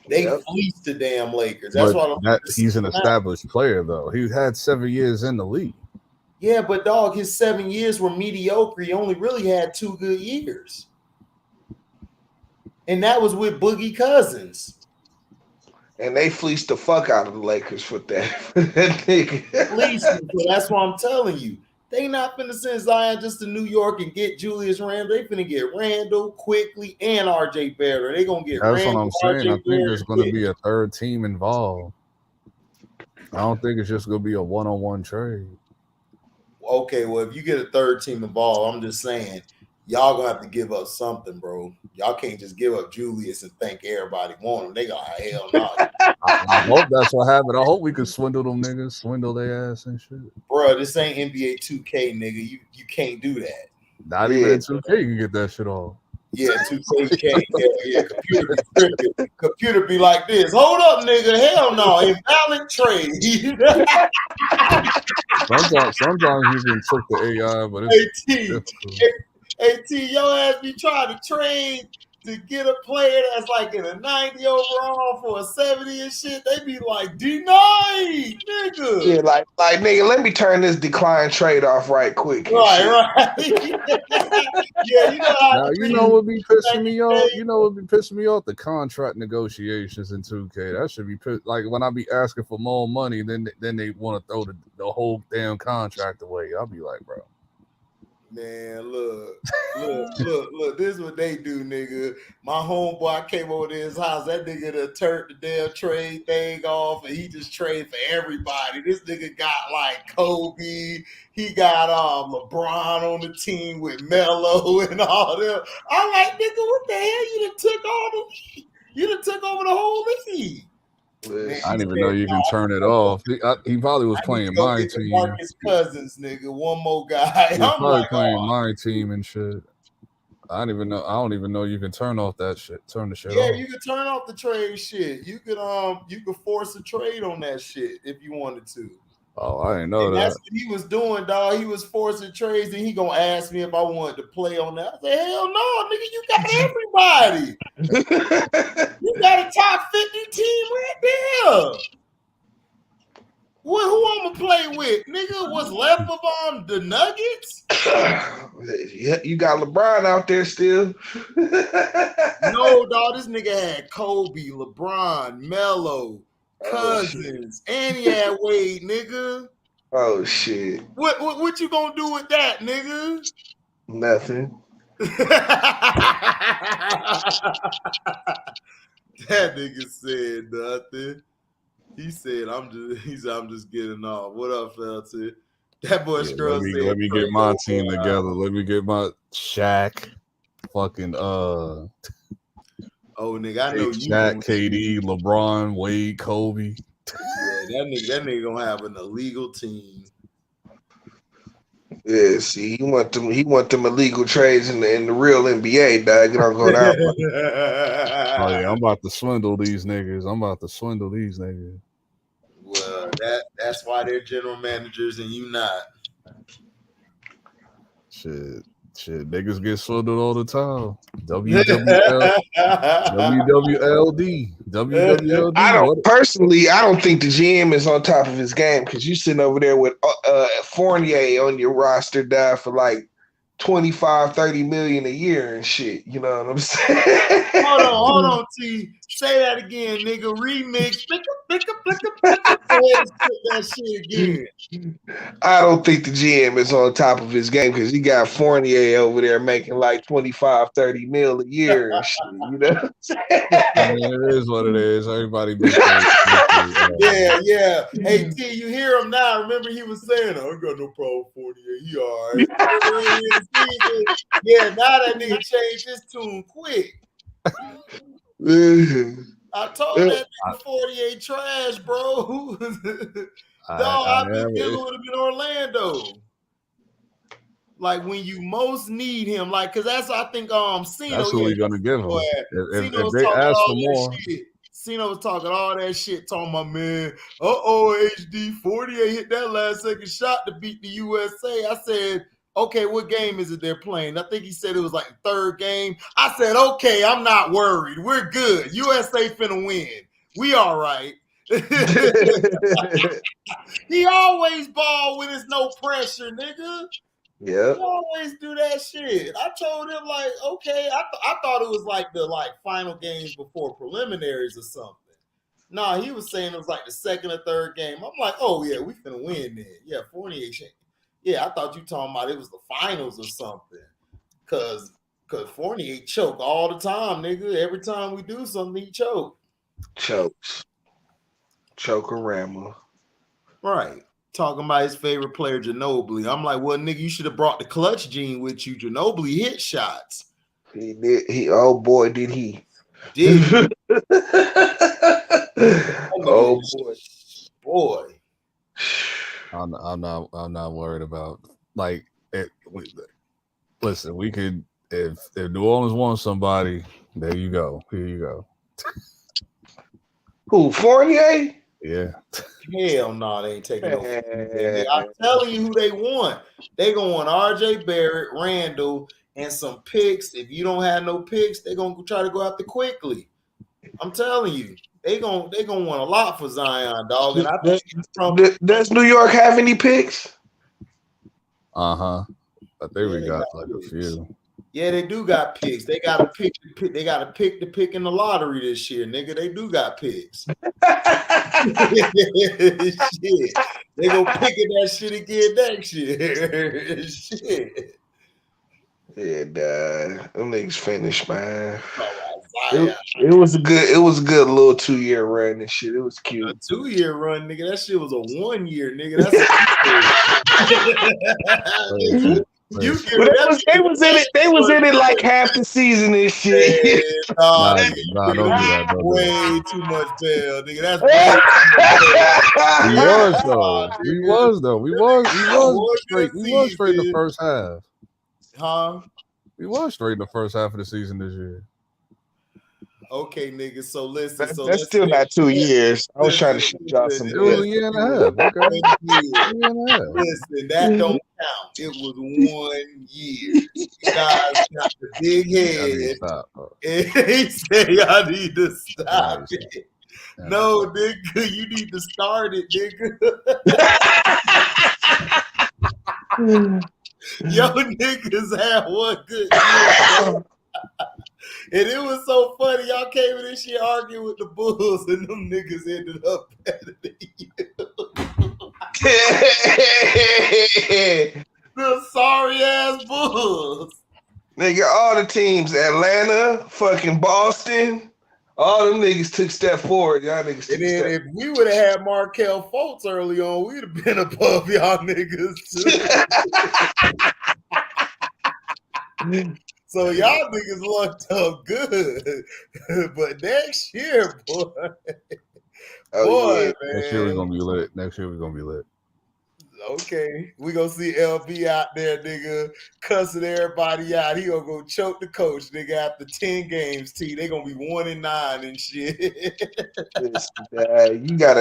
They fleeced the damn Lakers. That's why
he's an established player, though. He had 7 years in the league.
Yeah, but dog, his 7 years were mediocre. He only really had 2 good years. And that was with Boogie Cousins.
And they fleeced the fuck out of the Lakers for that nigga.
So that's what I'm telling you. They not finna send Zion just to New York and get Julius Randle. They finna get Randle quickly and RJ Barrett. They gonna get
That's
Randle,
what I'm saying.
RJ
I think there's gonna be a third team involved. I don't think it's just gonna be a one-on-one trade.
Okay, well, if you get a third team involved, I'm just saying y'all gonna have to give up something, bro. Y'all can't just give up Julius and think everybody want him. They got hell no.
I hope that's what happened. I hope we could swindle them niggas, swindle their ass and shit.
Bro, this ain't NBA 2K, nigga. You can't do that.
Not even in 2K you can get that shit off.
Yeah, 2K. Yeah. Computer be tripping. Computer be like this. Hold up, nigga. Hell no. Invalid trade.
Sometimes you can trick the AI, but it's
T, your ass be trying to trade to get a player that's like in a 90 overall for a 70 and shit. They be like, denied, nigga.
Yeah, like nigga, let me turn this decline trade off right quick.
Right. Yeah,
you know what be pissing me off? You know what be pissing me off? The contract negotiations in 2K. That should be like when I be asking for more money, then they want to throw the whole damn contract away. I'll be like, bro.
Man, look. This is what they do, nigga. My homeboy came over to his house. That nigga done turned the damn trade thing off, and he just traded for everybody. This nigga got like Kobe. He got LeBron on the team with Melo and all them. I'm like, nigga, what the hell? You done took all the You done took over the whole league.
Man, I didn't even know you can turn it off. He probably was playing my team.
Marcus Cousins, nigga, one more guy.
He was probably playing my team and shit. I don't even know you can turn off that shit. Turn the shit off.
Yeah, you can turn off the trade shit. You could force a trade on that shit if you wanted to.
Oh, I didn't know
and
that.
That's what he was doing, dog. He was forcing trades, and he gonna ask me if I wanted to play on that. I said, hell no, nigga, you got everybody. You got a top 50 team right there. Who I'm gonna play with, nigga? What's left of the Nuggets?
Yeah, you got LeBron out there still.
No, dog. This nigga had Kobe, LeBron, Melo, Cousins, and he had Wade, nigga.
Oh shit.
What you gonna do with that, nigga?
Nothing.
That nigga said nothing. He said, I'm just getting off. What up, Felton? That boy Scrub said,
let me get my team together. Let me get my Shaq, fucking oh
nigga, I know you.
Shaq, KD, LeBron, Wade, Kobe.
Yeah, that nigga gonna have an illegal team.
Yeah, see, he want them illegal trades in the real NBA, dog. Get on going out.
Oh yeah, I'm about to swindle these niggas.
Well, that's why they're general managers and you not.
Shit, niggas get swindled all the time. WWLD.
I don't think the GM is on top of his game because you sitting over there with Fournier on your roster, dog, for like 25-30 million a year and shit. You know what I'm saying?
Hold on, T. Say that again, nigga. Remix. That shit again.
I don't think the GM is on top of his game because he got Fournier over there making like 25-30 mil a year and shit. You know what I'm saying?
It is what it is. Everybody
Yeah. Hey, T, you hear him now. Remember he was saying, I ain't got no problem with Fournier. He all right. Yeah, now that nigga changed his tune quick. I told that nigga 48 trash, bro. I've been dealing with him in Orlando. Like when you most need him, like because I think Cino.
That's what we're gonna give him. If they ask for more.
Cino was talking all that shit, talking about, man, HD 48 hit that last second shot to beat the USA. I said, okay, what game is it they're playing? I think he said it was like the third game. I said, okay, I'm not worried. We're good. USA finna win. We all right. He always ball when it's no pressure, nigga.
Yeah.
He always do that shit. I told him, like, okay, I thought it was like the final games before preliminaries or something. Nah, he was saying it was like the second or third game. I'm like, oh yeah, we finna win then. Yeah, 48. Yeah, I thought you talking about it was the finals or something. Cause Fournier choke all the time, nigga. Every time we do something, he choke.
Chokes. Chokorama.
Right. Talking about his favorite player, Ginobili. I'm like, well, nigga, you should have brought the clutch gene with you. Ginobili hit shots.
He did. Oh boy, did he.
Did he?
Oh boy.
I'm not worried about like it. Listen, we could if New Orleans wants somebody, there you go. Here you go.
Who, Fournier?
Yeah.
Hell no, they ain't taking no. I'm telling you who they want. They gonna want RJ Barrett, Randall, and some picks. If you don't have no picks, they gonna try to go after quickly. I'm telling you, they gonna want a lot for Zion, dog. And I think
does New York have any picks?
I think we got like a few.
Yeah, they do got picks. They got to pick. They got to pick the pick in the lottery this year, nigga. They do got picks. Shit, they gonna pick it that shit again next year. Shit.
Yeah, them niggas finished, man. It was a good little 2-year run and shit. It was cute.
A 2-year run, nigga. That shit was a 1 year, nigga. That's
they was in it. They was in it like half the season and shit.
Nah, don't do that. Don't do
way
that.
too much bail, nigga. That's way too much bail.
We was though. We was straight. We was straight in the first half.
Huh?
We was straight in the first half of the season this year.
Okay, nigga. So listen.
That's still not 2 years. I was trying to shoot y'all some.
It was a year and a half. Okay.
Listen, that don't count. It was 1 year. You guys got the big head. He said y'all need to stop it. No, nigga, you need to start it, nigga. Yo, niggas had one good year. And it was so funny. Y'all came in this year arguing with the Bulls, and them niggas ended up better than you. The sorry ass Bulls.
Nigga, all the teams, Atlanta, fucking Boston, all them niggas took step forward. Y'all niggas took
And then if we would have had Markelle Fultz early on, we'd have been above y'all niggas too. So y'all niggas lucked up good. But next year, boy.
Yeah.
Man.
Next year we're gonna be lit.
Okay, we gonna see LB out there, nigga, cussing everybody out. He gonna go choke the coach, nigga, after 10 games. They gonna be 1-9 and shit.
You got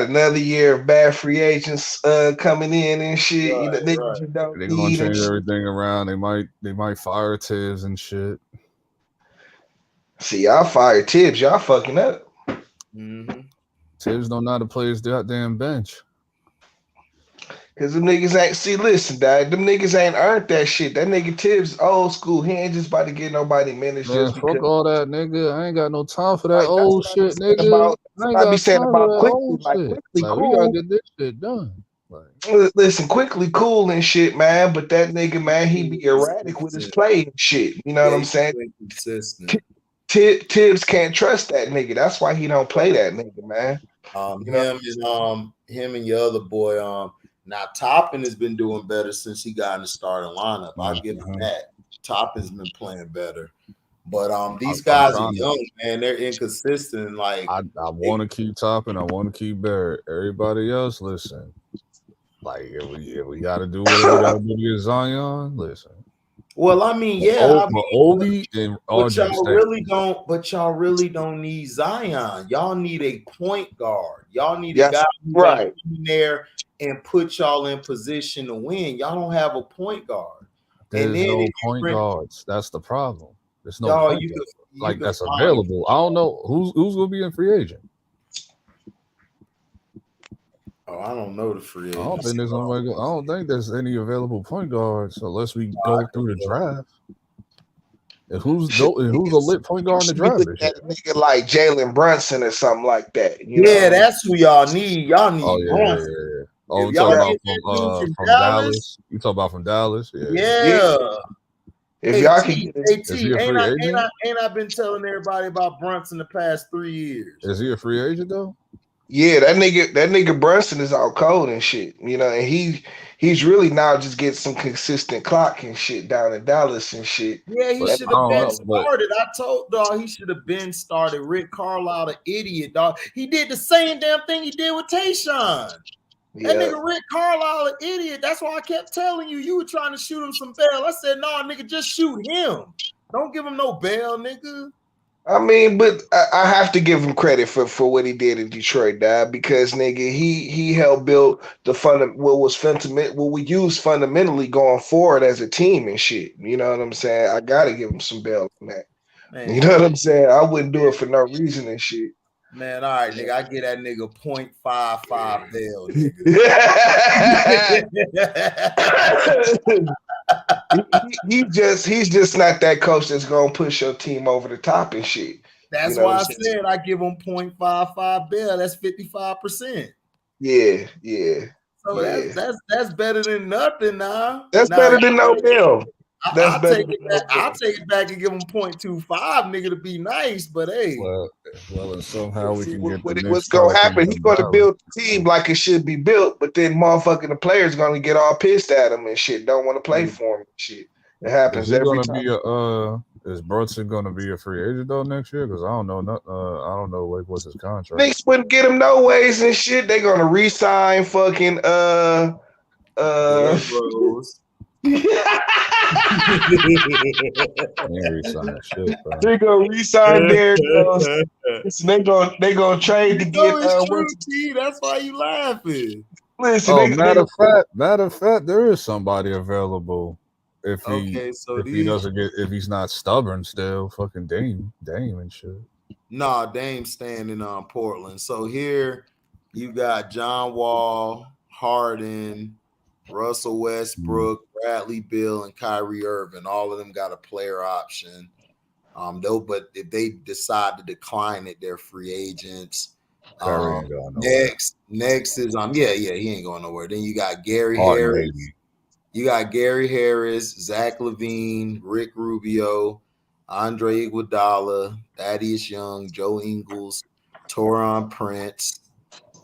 another year of bad free agents coming in and shit.
Right,
They're
gonna change everything around. They might fire Tibbs and shit.
See, y'all fired Tibbs. Y'all fucking up.
Mm-hmm.
Tibbs don't know how to play his goddamn bench.
Cause them niggas ain't listen, dad. Them niggas ain't earned that shit. That nigga Tibbs old school. He ain't just about to get nobody minutes.
Man,
just
fuck
because.
all that, nigga. I ain't got no time for that old shit, nigga. I ain't
I be
got
saying
time
about
for that
quickly,
old
like
shit.
quickly,
Like,
cool.
we gotta get this shit done.
Listen, quickly cool and shit, man. But that nigga, man, he be erratic with his play and shit. You know what I'm saying?
Consistent.
Tibbs can't trust that nigga. That's why he don't play that nigga, man.
Him and your other boy, now Toppin has been doing better since he got in the starting lineup. I'll give him that. Toppin's been playing better. But these guys are young, man. They're inconsistent. Like
I want to keep Toppin. I want to keep Barrett. Everybody else, listen. Like if we got to do whatever we got to do to get Zion, listen.
Well, I mean, yeah,
Obi and
but y'all really don't need Zion. Y'all need a point guard. Y'all need a guy who's gonna come in there and put y'all in position to win. Y'all don't have a point guard.
There's no point guards. That's the problem. There's no point guard. That's available. I don't know who's gonna be in free agent.
Oh, I don't know the free agent.
I don't think there's any available point guards unless we go through the draft. And who's a lit point guard in the draft?
That nigga like Jalen Brunson or something like that.
That's who y'all need. Y'all need Brunson.
Yeah. Oh, you talking about from Dallas? You talking about from Dallas?
Yeah.
If y'all can
is he a free agent?
Ain't I been telling everybody about Brunson the past 3 years?
Is he a free agent though?
Yeah, that nigga Brunson is all cold and shit, and he's really now just getting some consistent clock and shit down in Dallas and shit.
Yeah, he should have been started. I told dog he should have been started. Rick Carlisle, the idiot, dog. He did the same damn thing he did with Tayshaun. That nigga Rick Carlisle, an idiot. That's why I kept telling you were trying to shoot him some bail. I said, no, nigga, just shoot him. Don't give him no bail, nigga.
I mean, but I have to give him credit for what he did in Detroit, dad, because nigga, he helped build what we use fundamentally going forward as a team and shit. You know what I'm saying? I gotta give him some bail on that. Man. You know what I'm saying? I wouldn't do it for no reason and shit.
Man, all right, nigga, I get that nigga 0.55 bail, nigga.
He's just not that coach that's gonna push your team over the top and shit.
That's why I said I give him 0.55 bail. That's 55%.
Yeah.
So that's better than nothing now.
That's better than no bail. That's better.
I'll take it back and give him 0.25, nigga, to be nice. But hey,
well, and somehow we can get the
what's gonna happen? He's gonna build the team like it should be built, but then motherfucking the players gonna get all pissed at him and shit. Don't want to play for him and shit. It happens every time.
Is Brunson gonna be a free agent though next year? Because I don't know. I don't know what's his contract.
Knicks wouldn't get him no ways and shit. They gonna re-sign fucking
Rose.
They're gonna re-sign Derrick Rose. They gonna trade to get.
It's true, T. That's why you laughing.
Listen,
matter of fact, there is somebody available. If he's not stubborn still, fucking Dame and shit.
Nah, Dame's staying in Portland. So here you got John Wall, Harden, Russell Westbrook, Bradley Beal, and Kyrie Irving. All of them got a player option. But if they decide to decline it, they're free agents. Next is he ain't going nowhere. Then you got Gary Harris. You got Gary Harris, Zach LaVine, Rick Rubio, Andre Iguodala, Thaddeus Young, Joe Ingles, Taurean Prince,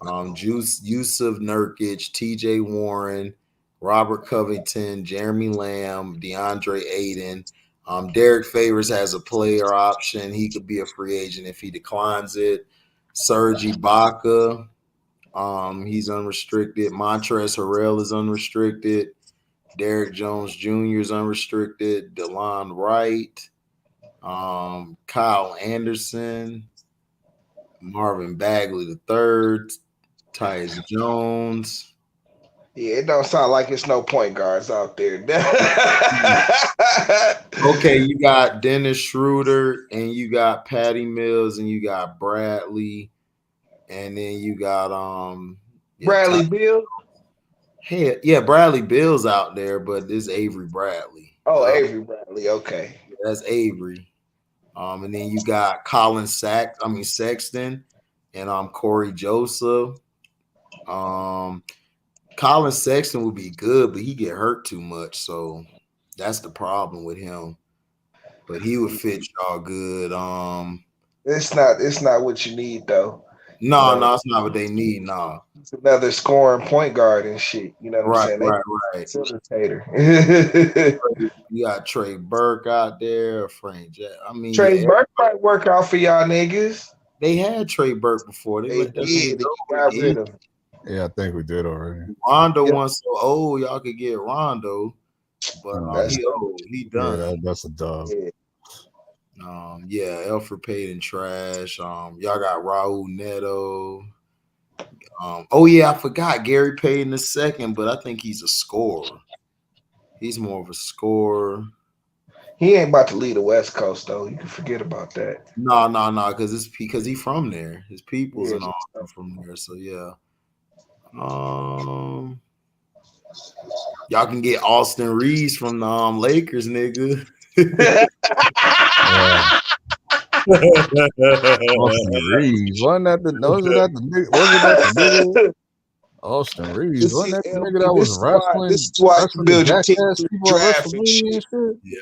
Yusuf Nurkic, TJ Warren, Robert Covington, Jeremy Lamb, DeAndre Ayton. Derek Favors has a player option. He could be a free agent if he declines it. Serge Ibaka, he's unrestricted. Montrezl Harrell is unrestricted. Derrick Jones Jr. is unrestricted. DeLon Wright, Kyle Anderson, Marvin Bagley III, Tyus Jones.
Yeah, it don't sound like it's no point guards out there.
Okay, you got Dennis Schroeder, and you got Patty Mills, and you got Bradley, and then you got
Bradley Beal.
Hey, yeah, Bradley Beal's out there, but this Avery Bradley.
Oh, Avery Bradley. Okay,
that's Avery. And then you got Colin Sexton, and Corey Joseph. Colin Sexton would be good, but he get hurt too much, so that's the problem with him. But he would fit y'all good.
It's not what you need though.
No, it's not what they need. No,
it's another scoring point guard and shit. You know what I'm saying?
Right.
Facilitator.
You got Trey Burke out there, Frank Jack.
Trey Burke might work out for y'all niggas.
They had Trey Burke before. They
did. Got rid of him.
Yeah, I think we did already.
Rondo was so old, y'all could get Rondo, but he old. He done.
Yeah, that's a dub.
Elfrid Payton trash. Y'all got Raul Neto. I forgot Gary Payton II, but I think he's a scorer. He's more of a scorer.
He ain't about to lead the West Coast though. You can forget about that.
No, because he's from there. His people's and all are from there. So yeah. Y'all can get Austin Reeves from the Lakers, nigga.
Austin Reeves, wasn't that the nigga? Austin Reeves, wasn't that the nigga that was wrestling?
This is why you build your team
draft
and shit. Yeah.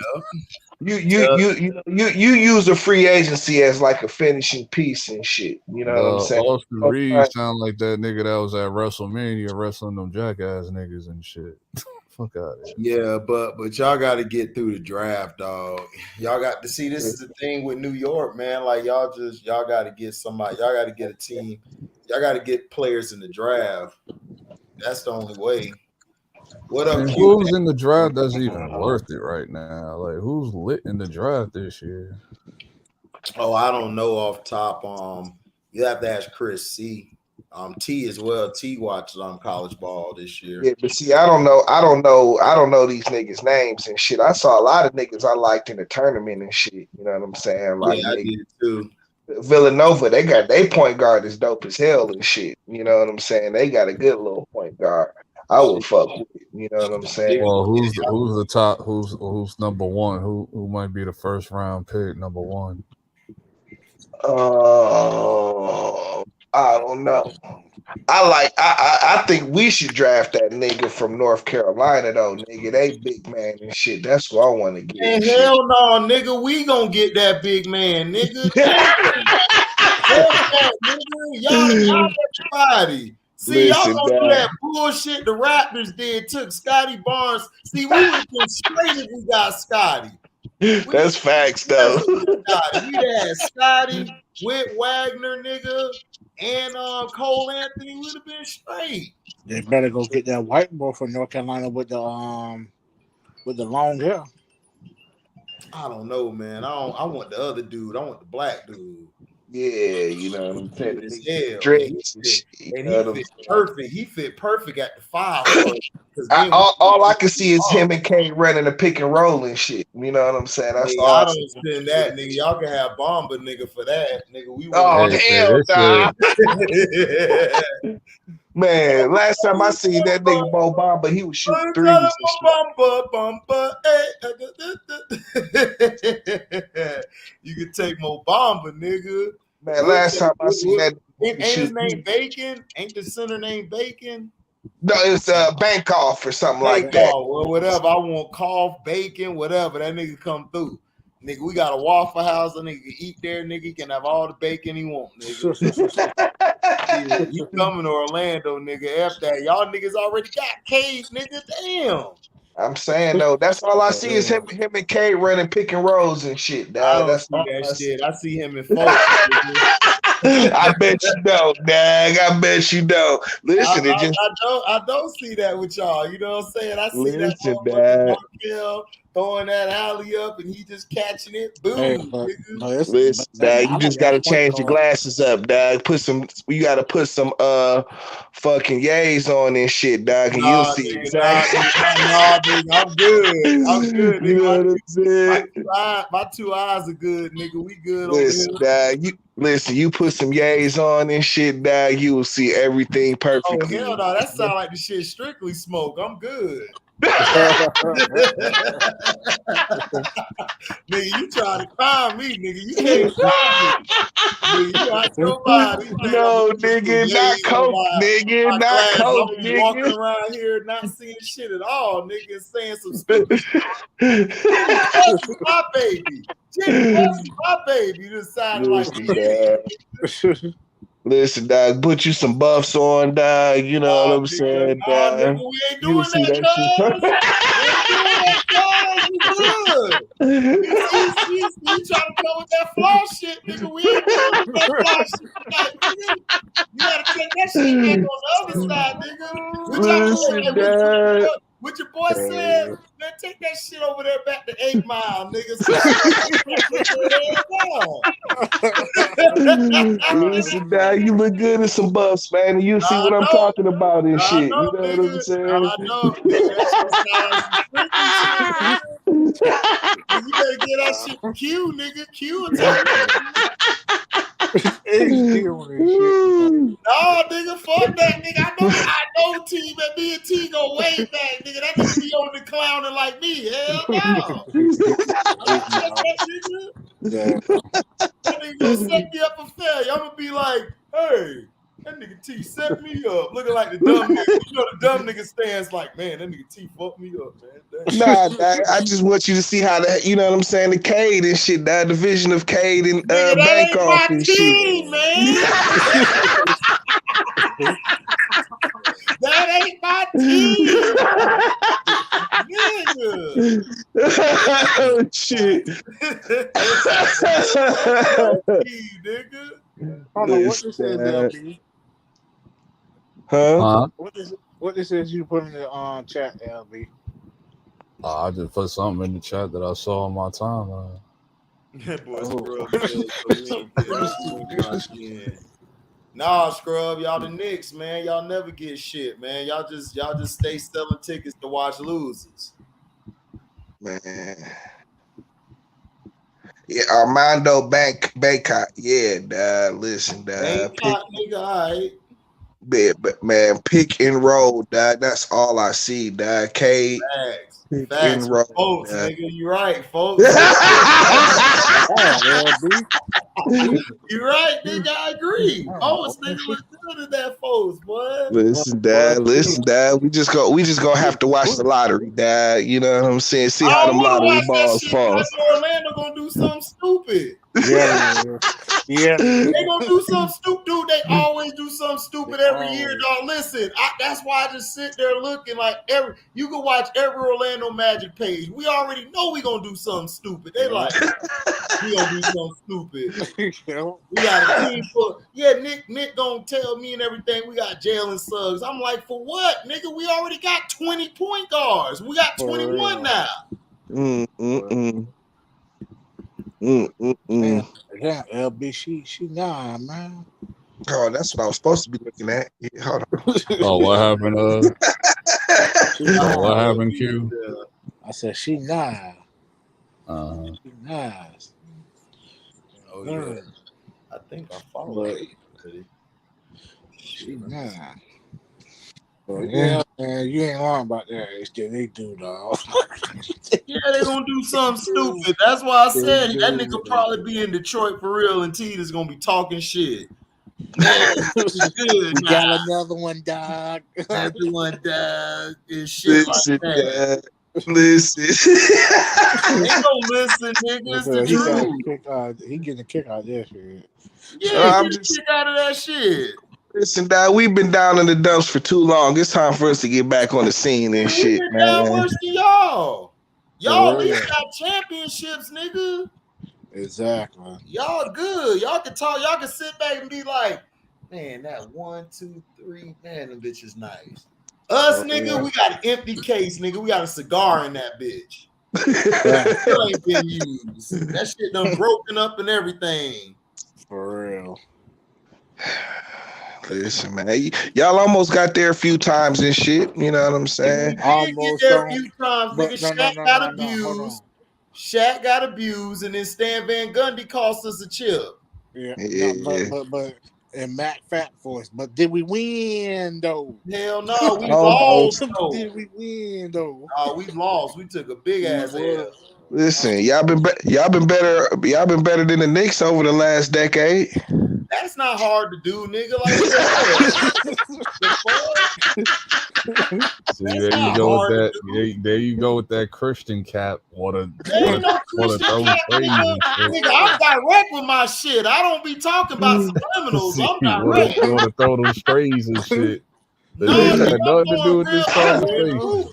You use a free agency as like a finishing piece and shit. You know what I'm saying?
Austin Reeves sound like that nigga that was at WrestleMania wrestling them jackass niggas and shit. Fuck out of here.
Yeah, but y'all got to get through the draft, dog. Y'all got to see. This is the thing with New York, man. Like y'all got to get somebody. Y'all got to get a team. Y'all got to get players in the draft. That's the only way. What up?
Who's in the draft that's even worth it right now? Like who's lit in the draft this year?
Oh, I don't know off top. You have to ask Chris C. T as well. T watches college ball this year.
Yeah, but see, I don't know these niggas' names and shit. I saw a lot of niggas I liked in the tournament and shit. You know what I'm saying? Like,
I did too.
Villanova, they got their point guard is dope as hell and shit. You know what I'm saying? They got a good little point guard. I would fuck with it. You know what I'm saying?
Well, who's the top? Who's number one? Who might be the first round pick? Number one.
I don't know. I think we should draft that nigga from North Carolina though, nigga. They big man and shit. That's what I want to get.
And hell no, nigga, we gonna get that big man, nigga. That, nigga. Y'all everybody. See,
Listen,
y'all gonna do that bullshit the Raptors did, took Scotty Barnes. See, we would have been straight if we got Scotty.
That's facts though.
We had Scotty, Whit Wagner, nigga, and Cole Anthony would have been straight.
They better go get that white boy from North Carolina with the long hair.
I don't know, man. I want the other dude. I want the black dude.
Yeah, you know what I'm saying.
And he fit perfect. He fit perfect at the 5.
All I can see is him and Kane running a pick and roll and shit. You know what I'm saying? That's all
I don't spend that, nigga. Y'all can have Bomba, nigga, for that, nigga. We
hell, man. Last time I seen that nigga Mo Bamba, he was shooting threes.
You could take Mo Bamba, nigga.
Man, last time I seen that,
ain't his name Bacon? Ain't the center name Bacon?
No, it's Bankoff or something like that.
Well, whatever. I want cough, bacon, whatever. That nigga come through. Nigga, we got a Waffle House. A nigga can eat there. Nigga, he can have all the bacon he want, nigga. Yeah, you coming to Orlando, nigga. F that. Y'all niggas already got Cade, nigga. Damn.
I'm saying though, that's all I see is him and K running pick and rolls and shit. Dog. That's
see that shit. I see him in folks.
I bet you don't, dog. I bet you don't. Listen,
I don't see that with y'all. You know what I'm saying? I see that Markel throwing that alley up and he just catching it. Boom.
Listen, dog. You just gotta change your glasses up, dog. You gotta put some fucking yays on and shit, dog, and you'll see exactly.
I'm good. Nigga.
You know what I'm saying?
My two eyes are good, nigga. We good.
Listen, dog. You put some yays on and shit, dog. You will see everything perfectly.
Oh hell no, that sound like the shit strictly smoke. I'm good. Nigga, you trying to crime me, nigga. You can't crime me. Nigga, you got somebody.
No, nigga, not coke, nigga. Not coke, nigga.
Walking around here not seeing shit at all, nigga, saying some stupid shit. My baby. My baby. You decided like
Listen, dog, put you some buffs on, dog. You know what I'm saying, dog.
Nigga, we ain't doing that, You trying to go with that flaw shit, nigga. We ain't doing that flaw shit. You gotta take that shit back on the other side, nigga. What your boy said, man, take that shit over there back to 8 Mile, nigga.
Listen, dog, you look good in some buffs, man, and you see what I'm talking about and shit. You know what I'm saying?
I know, nigga. You better get that shit from Q, nigga. Q will tell you. No, nigga, fuck that, nigga. I know team at B&T go way back, nigga. That nigga be on the clowning like me. Hell no. That nigga gonna set me up for failure. I'm gonna be like, hey, that nigga T set me up. Looking like the dumb nigga. You know the dumb nigga stands like, man, that nigga T fucked me up, man.
Nah, I just want you to see how you know what I'm saying, the Cade and shit, that division of Cade and Bankoff and shit.
Man. That ain't my team.
Oh shit.
Nigga.
Hold on, what this is, LB?
Huh?
What this is you put in the chat, LB?
I just put something in the chat that I saw on my timeline.
That boy Nah, scrub, y'all the Knicks, man. Y'all never get shit, man. Y'all just stay selling tickets to watch losers.
Man. Yeah, Armando Baycott. Yeah, dog. Listen, dog.
Baycott, nigga, all right.
But man, pick and roll, dog. That's all I see, dog. K.
Facts, folks, nigga. You right, folks. You're right, nigga. I agree. Oh, this nigga look good in that pose, boy.
Listen, Dad. We just gonna have to watch the lottery, Dad. You know what I'm saying? See how
I
them
don't want to
lottery
watch that
balls
shit.
fall.
I know Orlando gonna do something stupid.
Yeah.
They gonna do something stupid, dude. They always do something stupid every year, dog. Listen, that's why I just sit there looking like you can watch every Orlando Magic page. We already know we gonna do something stupid. They like we gonna do something stupid. We got a team full. Yeah, Nick gonna tell me and everything. We got Jalen Suggs. I'm like, for what, nigga? We already got 20 point guards. We got 21 now.
Yeah, LB, she nah, man.
Oh, that's what I was supposed to be looking at. Yeah, hold on.
Oh, what happened? What happened, Q?
I said she nah. She nah.
Oh yeah. I think I followed it.
She nah. But yeah, man, you ain't lying about that. It's that they do, dog.
Yeah, they gonna do something stupid. That's why I said that nigga probably be in Detroit for real, and Tita's gonna be talking shit. Man, this is good.
We got another one, dog.
Another one, dog. And shit like that.
Listen.
They don't listen, nigga. It's the truth.
He getting a kick out of that shit.
Yeah, I'm just kick out of that shit.
Listen, Dad, we've been down in the dumps for too long. It's time for us to get back on the scene and shit,
man. Down worse than y'all. Y'all at least got championships, nigga.
Exactly.
Y'all good. Y'all can talk. Y'all can sit back and be like, man, that 1, 2, 3, man, them bitch is nice. Us, nigga, we got an empty case, nigga. We got a cigar in that bitch. Still ain't been used. That shit done broken up and everything.
For real.
Listen, man, y'all almost got there a few times and shit. You know what I'm saying?
Almost get there a few times, nigga. Shaq got abused. Shaq got abused, and then Stan Van Gundy cost us a chip.
Yeah. But and Matt Fat Force. But did we win though?
Hell no, we lost.
Did we win though?
Oh, we lost. We took a big ass L.
Listen, y'all been better than the Knicks over the last decade.
That's not hard to do, nigga.
See, there you go with that. There you go with that Christian cap. Wanna throw praise
nigga, I'm direct with my shit. I don't be talking about subliminals. I'm direct.
Wanna throw them strays and shit. The Knicks had nothing to do with this conversation.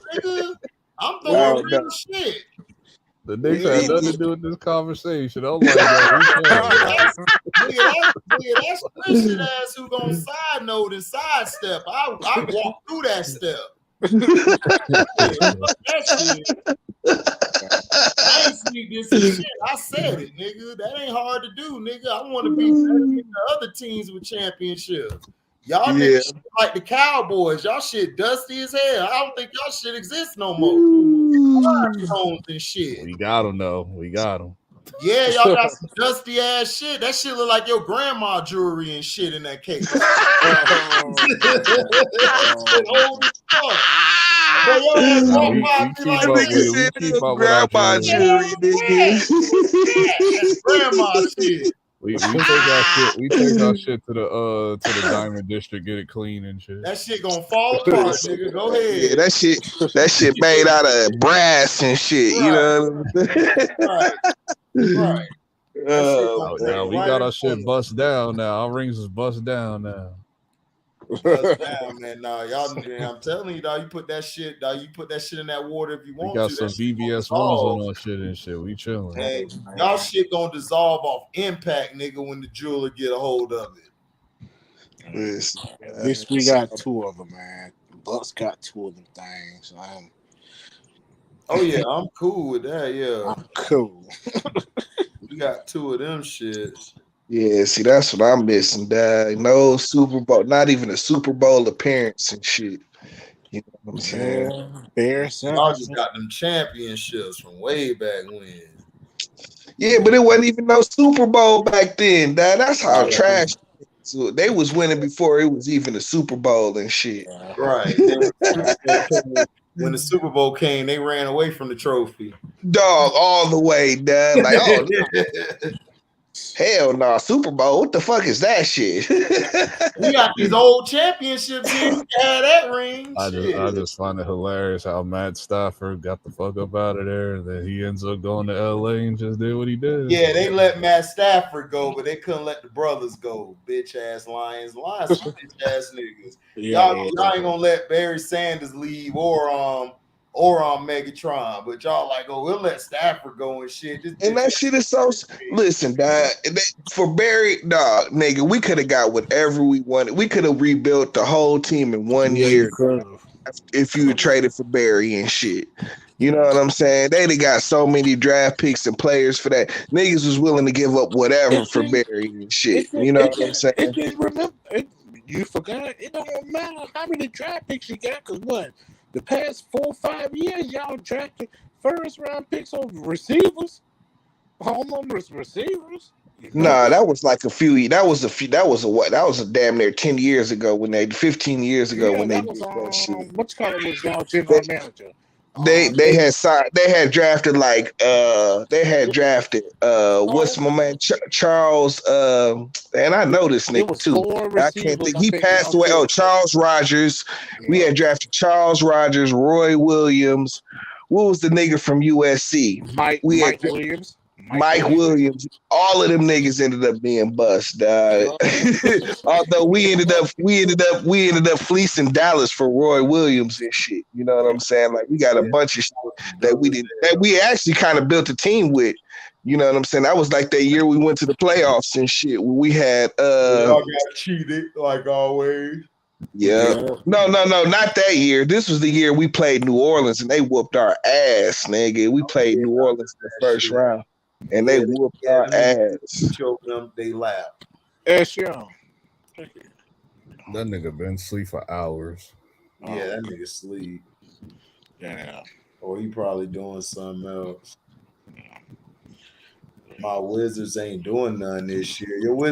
I'm throwing real shit.
The Knicks had nothing to do with this conversation. I'm like, that's
Christian ass who gonna side note and sidestep. I walk through that step. I ain't sneak this shit. I said it, nigga. That ain't hard to do, nigga. I want to be better than the other teams with championships. Y'all niggas like the Cowboys. Y'all shit dusty as hell. I don't think y'all shit exists no more. And shit.
We got them though. We got them.
Yeah, y'all got some dusty ass shit. That shit look like your grandma jewelry and shit in that case. Old as fuck.
We keep up with our
grandma jewelry, nigga.
Grandma shit.
We take our shit to the Diamond District, get it clean and shit.
That shit gonna fall apart, nigga. Go ahead.
Yeah, that shit made out of brass and shit. Right. You know what I'm saying?
Right.
Now we got our shit bust down now. Our rings is bust down now.
Bust down, man. Nah, y'all. I'm telling you, dog. You put that shit, dog. You put that shit in that water if you want to.
We got some BBS ones on our shit and shit. We chilling.
Hey, y'all shit gonna dissolve off impact, nigga, when the jeweler get a hold of it.
At least we got 2 of them, man. Bucks got 2 of them things.
Oh yeah, I'm cool with that. Yeah,
I'm cool.
We got 2 of them shits.
Yeah, see, that's what I'm missing, Dad. No Super Bowl, not even a Super Bowl appearance and shit. You know what I'm saying?
Y'all just got them championships from way back when.
Yeah, but it wasn't even no Super Bowl back then, Dad. That's how trash. So they was winning before it was even a Super Bowl and shit.
Right. When the Super Bowl came, they ran away from the trophy.
Dog, all the way, Dad. Like, oh, Hell no, Super Bowl. What the fuck is that shit?
We got these old championships here. You can have that ring.
I
Shit.
just find it hilarious how Matt Stafford got the fuck up out of there, and then he ends up going to LA and just did what he did.
Yeah, they let Matt Stafford go, but they couldn't let the brothers go. Bitch ass Lions, some bitch ass niggas. Y'all ain't gonna let Barry Sanders leave or Megatron, but y'all like, oh, we'll let Stafford go and shit.
And that shit is so. Listen, dog. For Barry, dog, nigga, we could have got whatever we wanted. We could have rebuilt the whole team in 1 year if you traded for Barry and shit. You know what I'm saying? They'd have got so many draft picks and players for that. Niggas was willing to give up whatever for Barry and shit. You know what I'm saying?
You forgot. It don't matter how many draft picks you got, because what? The past 4 or 5 years, y'all drafted first round picks over receivers. Almost receivers.
Nah, that was like a few. That was a damn near 10 years ago 15 years ago when they did that shit.
What you call it was y'all general manager?
They had drafted what's my man Charles and I know this nigga too. I can't think. He passed away. Oh, Charles Rogers. Yeah. We had drafted Charles Rogers, Roy Williams. What was the nigga from USC?
Mike Williams.
Mike Williams. All of them niggas ended up being bust, dog. Although we ended up fleecing Dallas for Roy Williams and shit. You know what I'm saying? Like we got a bunch of shit that we actually kind of built a team with. You know what I'm saying? That was like that year we went to the playoffs and shit. We had
y'all got cheated like always.
Yeah. No, not that year. This was the year we played New Orleans and they whooped our ass, nigga. We played New Orleans in the first round. And they whooped our ass.
Choked them, they laughed.
Young.
That nigga been asleep for hours.
Yeah, that nigga sleep.
Yeah.
Or he probably doing something else. My Wizards ain't doing nothing this year. Your Wizards